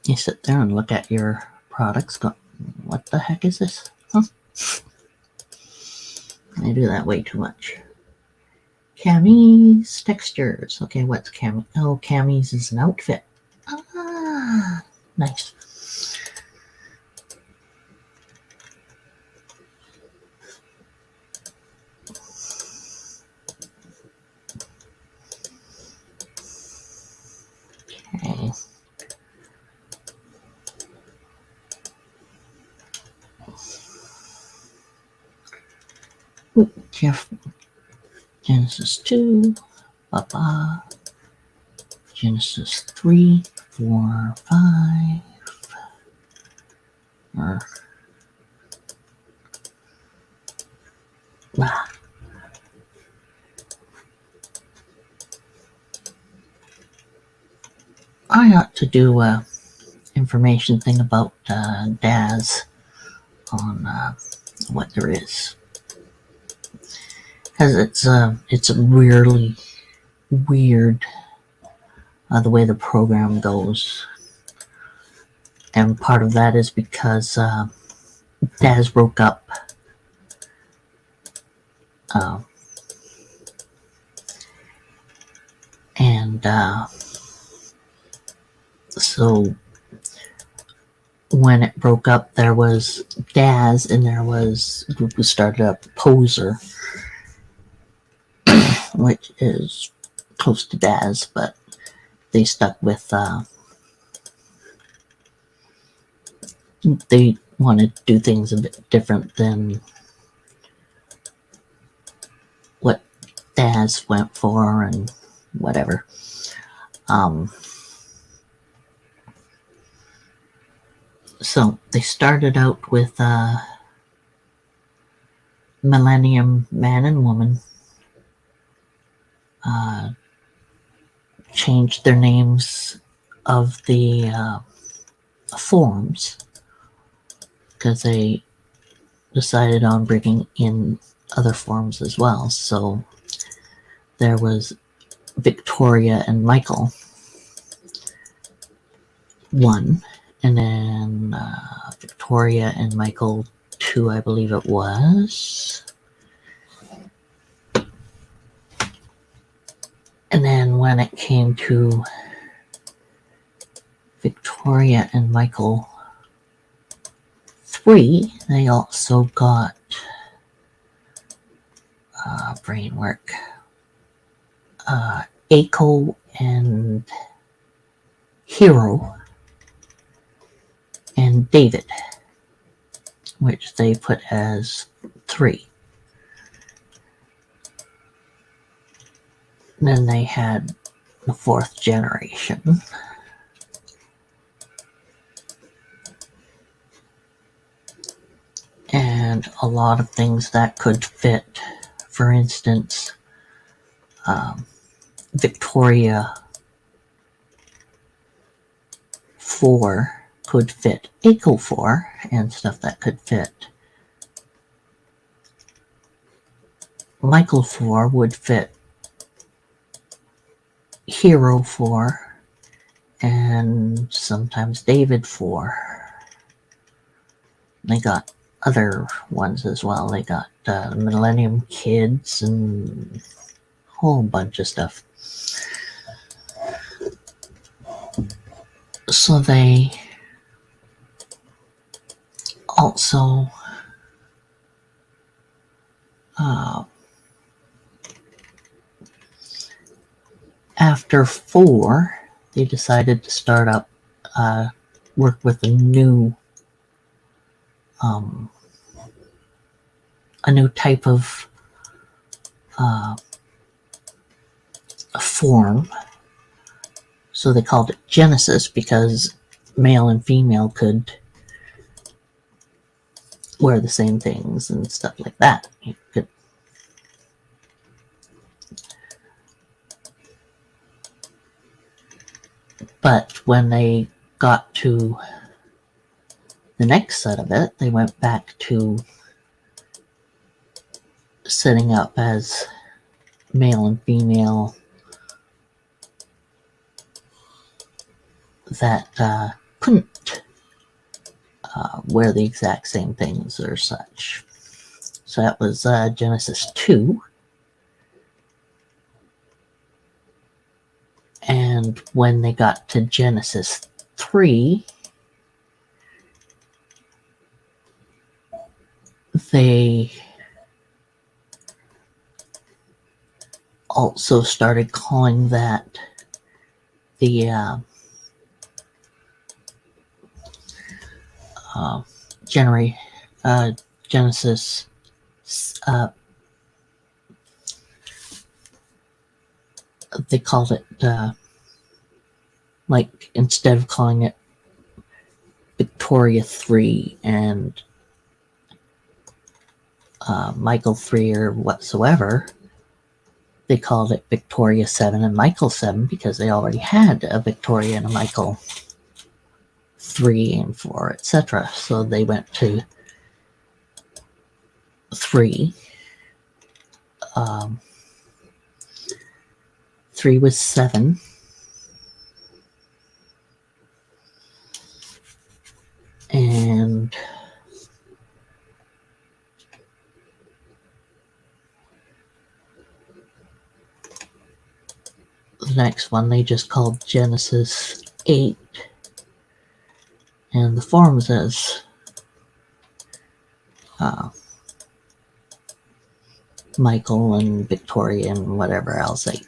you sit there and look at your products, go, what the heck is this? I do that way too much. Camis textures. Okay, what's Cami? Oh, Camis is an outfit. Ah, nice. Okay. Ooh, Jeff. Genesis 2, Papa. Genesis 3, 4, 5. Or I ought to do a information thing about Daz on what there is, because it's really weird the way the program goes, and part of that is because Daz broke up. And so when it broke up, there was Daz, and there was a group who started up Poser, which is close to Daz, but they stuck with they wanted to do things a bit different than what Daz went for and whatever. So they started out with Millennium Man and Woman, changed their names of the forums because they decided on bringing in other forms as well. So there was Victoria and Michael 1, and then Victoria and Michael 2, I believe it was. And then when it came to Victoria and Michael 3, they also got brain work. Aiko and Hero and David, which they put as 3. Then they had the 4th generation. And a lot of things that could fit. For instance, Victoria 4 could fit Aiko 4 and stuff that could fit. Michael 4 would fit Hero 4 and sometimes David 4. They got other ones as well. They got Millennium Kids and a whole bunch of stuff. So they also after 4, they decided to start up work with a new type of form. So they called it Genesis because male and female could wear the same things and stuff like that. You could, but when they got to the next set of it, they went back to setting up as male and female that couldn't wear the exact same things or such. So that was Genesis 2. And when they got to Genesis 3, they also started calling that the Genesis they called it like, instead of calling it Victoria 3 and Michael 3 or whatsoever, they called it Victoria 7 and Michael 7 because they already had a Victoria and a Michael 3 and 4, etc. So they went to 3. 3 was 7. And the next one they just called Genesis 8. And the forum says Michael and Victoria and whatever else 8.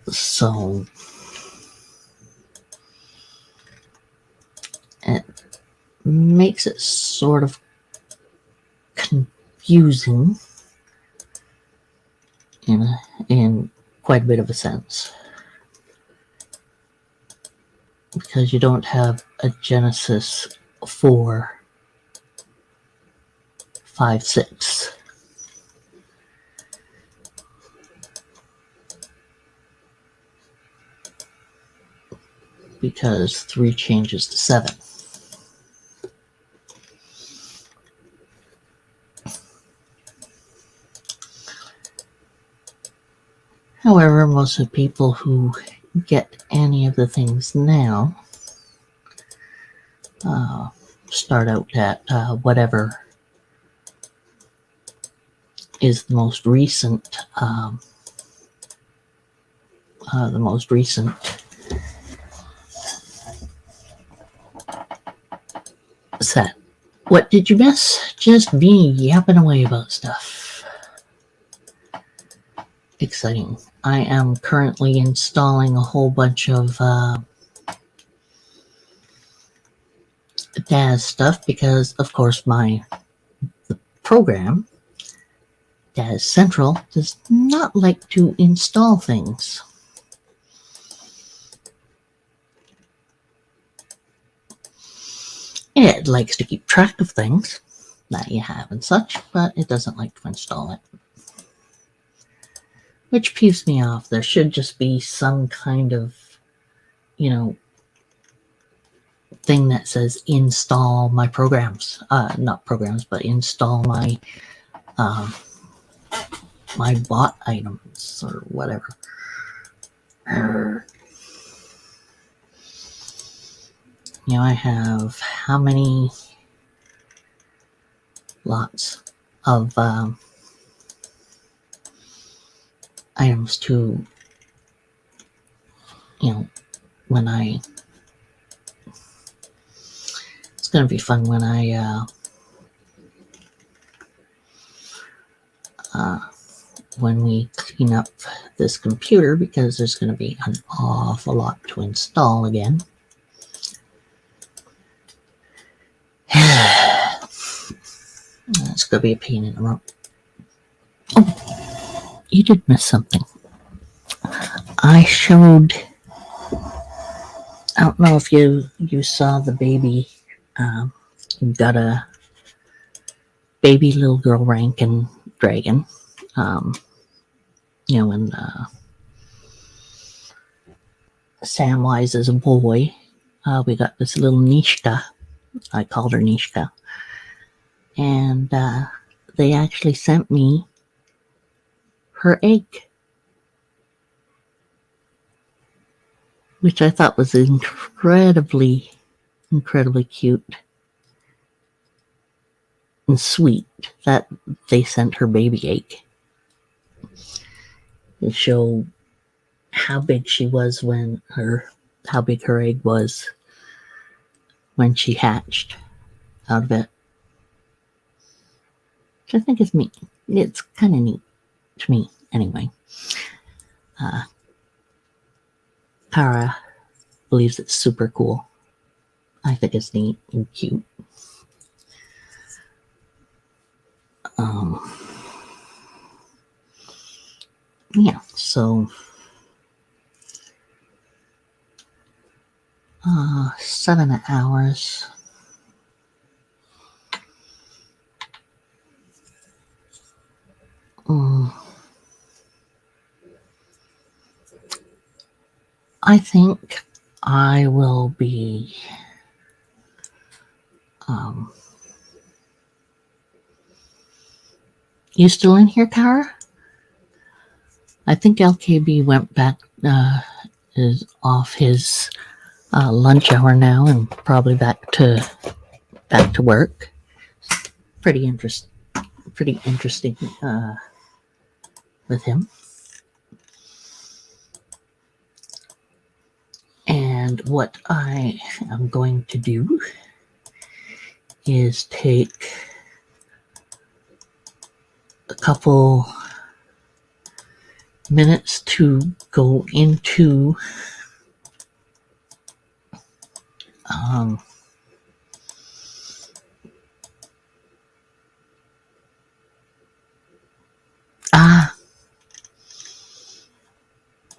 So it makes it sort of confusing in quite a bit of a sense. Because you don't have a Genesis 4, 5, 6. Because 3 changes to 7. However, most of the people who get any of the things now start out at whatever is the most recent set. What did you miss? Just me yapping away about stuff. Exciting. I am currently installing a whole bunch of DAS stuff because, of course, the program, DAS Central, does not like to install things. It likes to keep track of things that you have and such, but it doesn't like to install it. Which peeves me off. There should just be some kind of, thing that says install my programs. Not programs, but install my my bot items or whatever. I have how many lots of items to, when it's going to be fun when when we clean up this computer, because there's going to be an awful lot to install again. It's going to be a pain in the rump. Oh, you did miss something. I don't know if you saw the baby. Got a baby little girl Rankin dragon. And Samwise is a boy. We got this little Nishka. I called her Nishka. And they actually sent me her egg, which I thought was incredibly cute and sweet that they sent her baby egg to show how big she was how big her egg was when she hatched out of it. Which I think is neat. It's kind of neat to me, anyway. Kara believes it's super cool. I think it's neat and cute. Yeah, so 7 hours. I think I will be you still in here, Kara? I think LKB went back, is off his lunch hour now and probably back to work. Pretty interesting with him. And what I am going to do is take a couple minutes to go into um,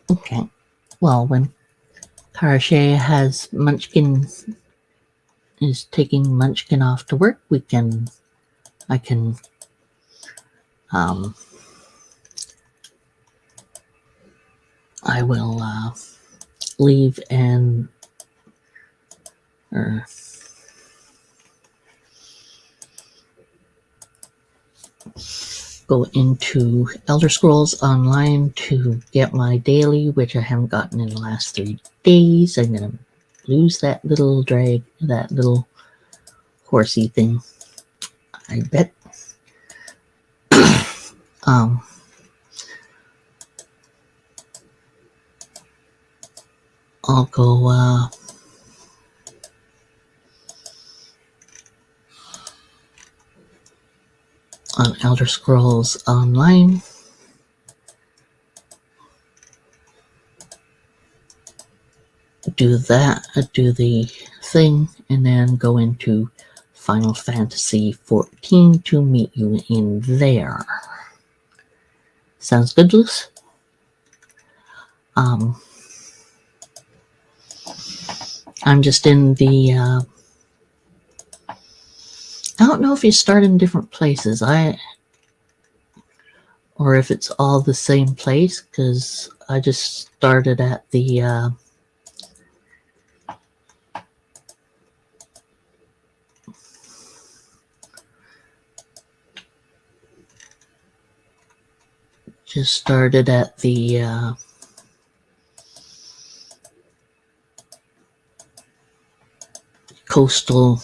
okay. Well, when Karashe has Munchkin is taking Munchkin off to work, I can I will leave and go into Elder Scrolls Online to get my daily, which I haven't gotten in the last 3 days. I'm gonna lose that little horsey thing, I bet. I'll go on Elder Scrolls Online. Do the thing, and then go into Final Fantasy 14 to meet you in there. Sounds good, Luce? I'm just in the I don't know if you start in different places, or if it's all the same place, because I just started at the coastal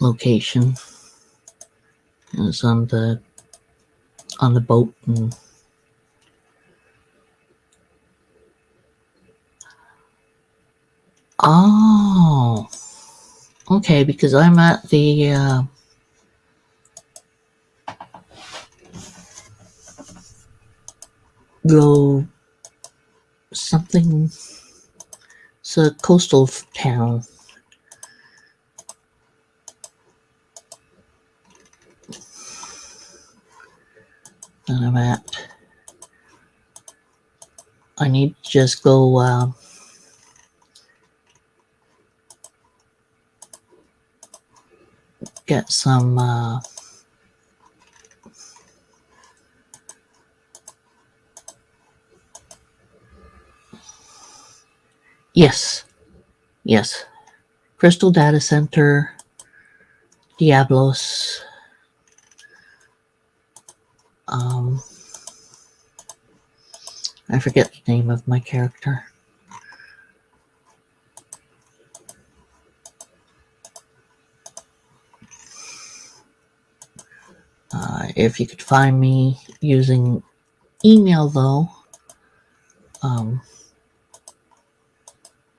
location. It was on the boat, and oh, okay, because I'm at the go something. It's a coastal town. That I'm at. I need to just go get some yes. Crystal Data Center, Diablos. I forget the name of my character. If you could find me using email, though, of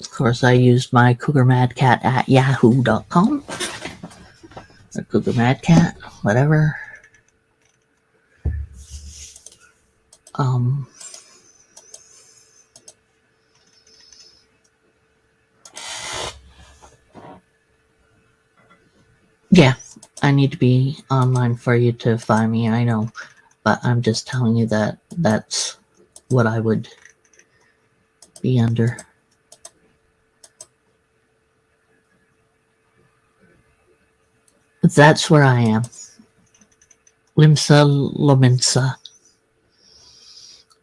course, I used my cougarmadcat at yahoo.com. Or cougarmadcat, whatever. Yeah, I need to be online for you to find me, I know. But I'm just telling you that that's what I would be under. That's where I am. Limsa Lominsa.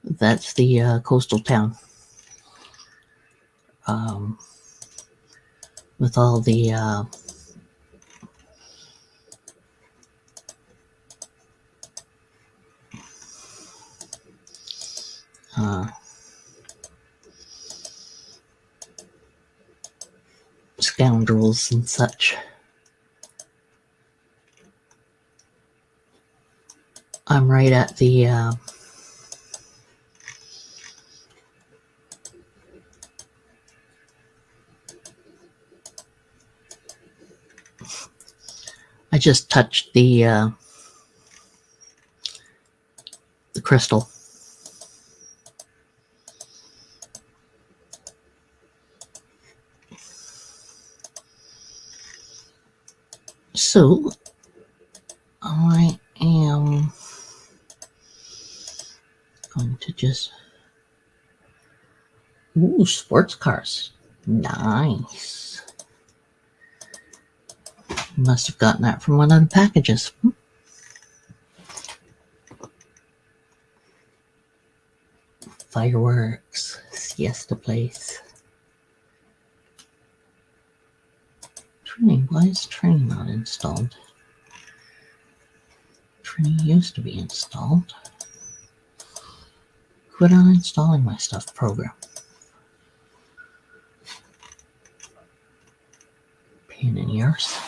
That's the coastal town. With all the scoundrels and such. I'm right at the I just touched the crystal. So I am going to just sports cars. Nice. Must have gotten that from one of the packages. Fireworks. Siesta place. Trini, why is Trini not installed? Trini used to be installed. Quit uninstalling my stuff program. Pain in the arse.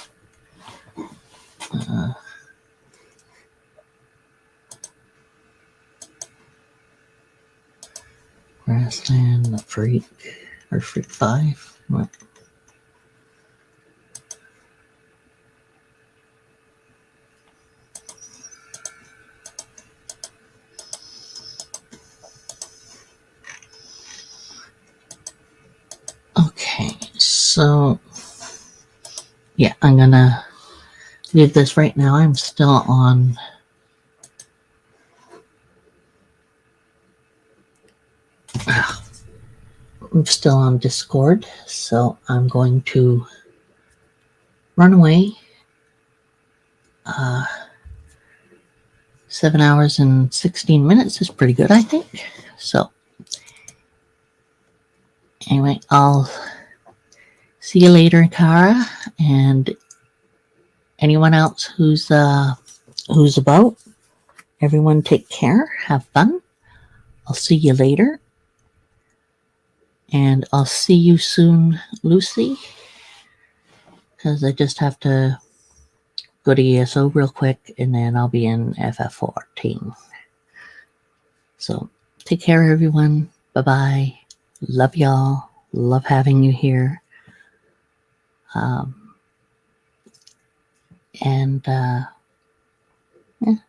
Grassland, the Freak, or Freak 5. What? Okay, so yeah, I'm gonna leave this right now. I'm still on Discord, so I'm going to run away. 7 hours and 16 minutes is pretty good, I think. So anyway, I'll see you later, Kara, and anyone else who's about. Everyone take care, have fun. I'll see you later. And I'll see you soon, Lucy, because I just have to go to ESO real quick, and then I'll be in FF14. So take care, everyone. Bye-bye. Love y'all. Love having you here.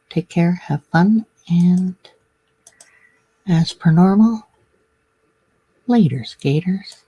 Take care, have fun, and as per normal, later, skaters.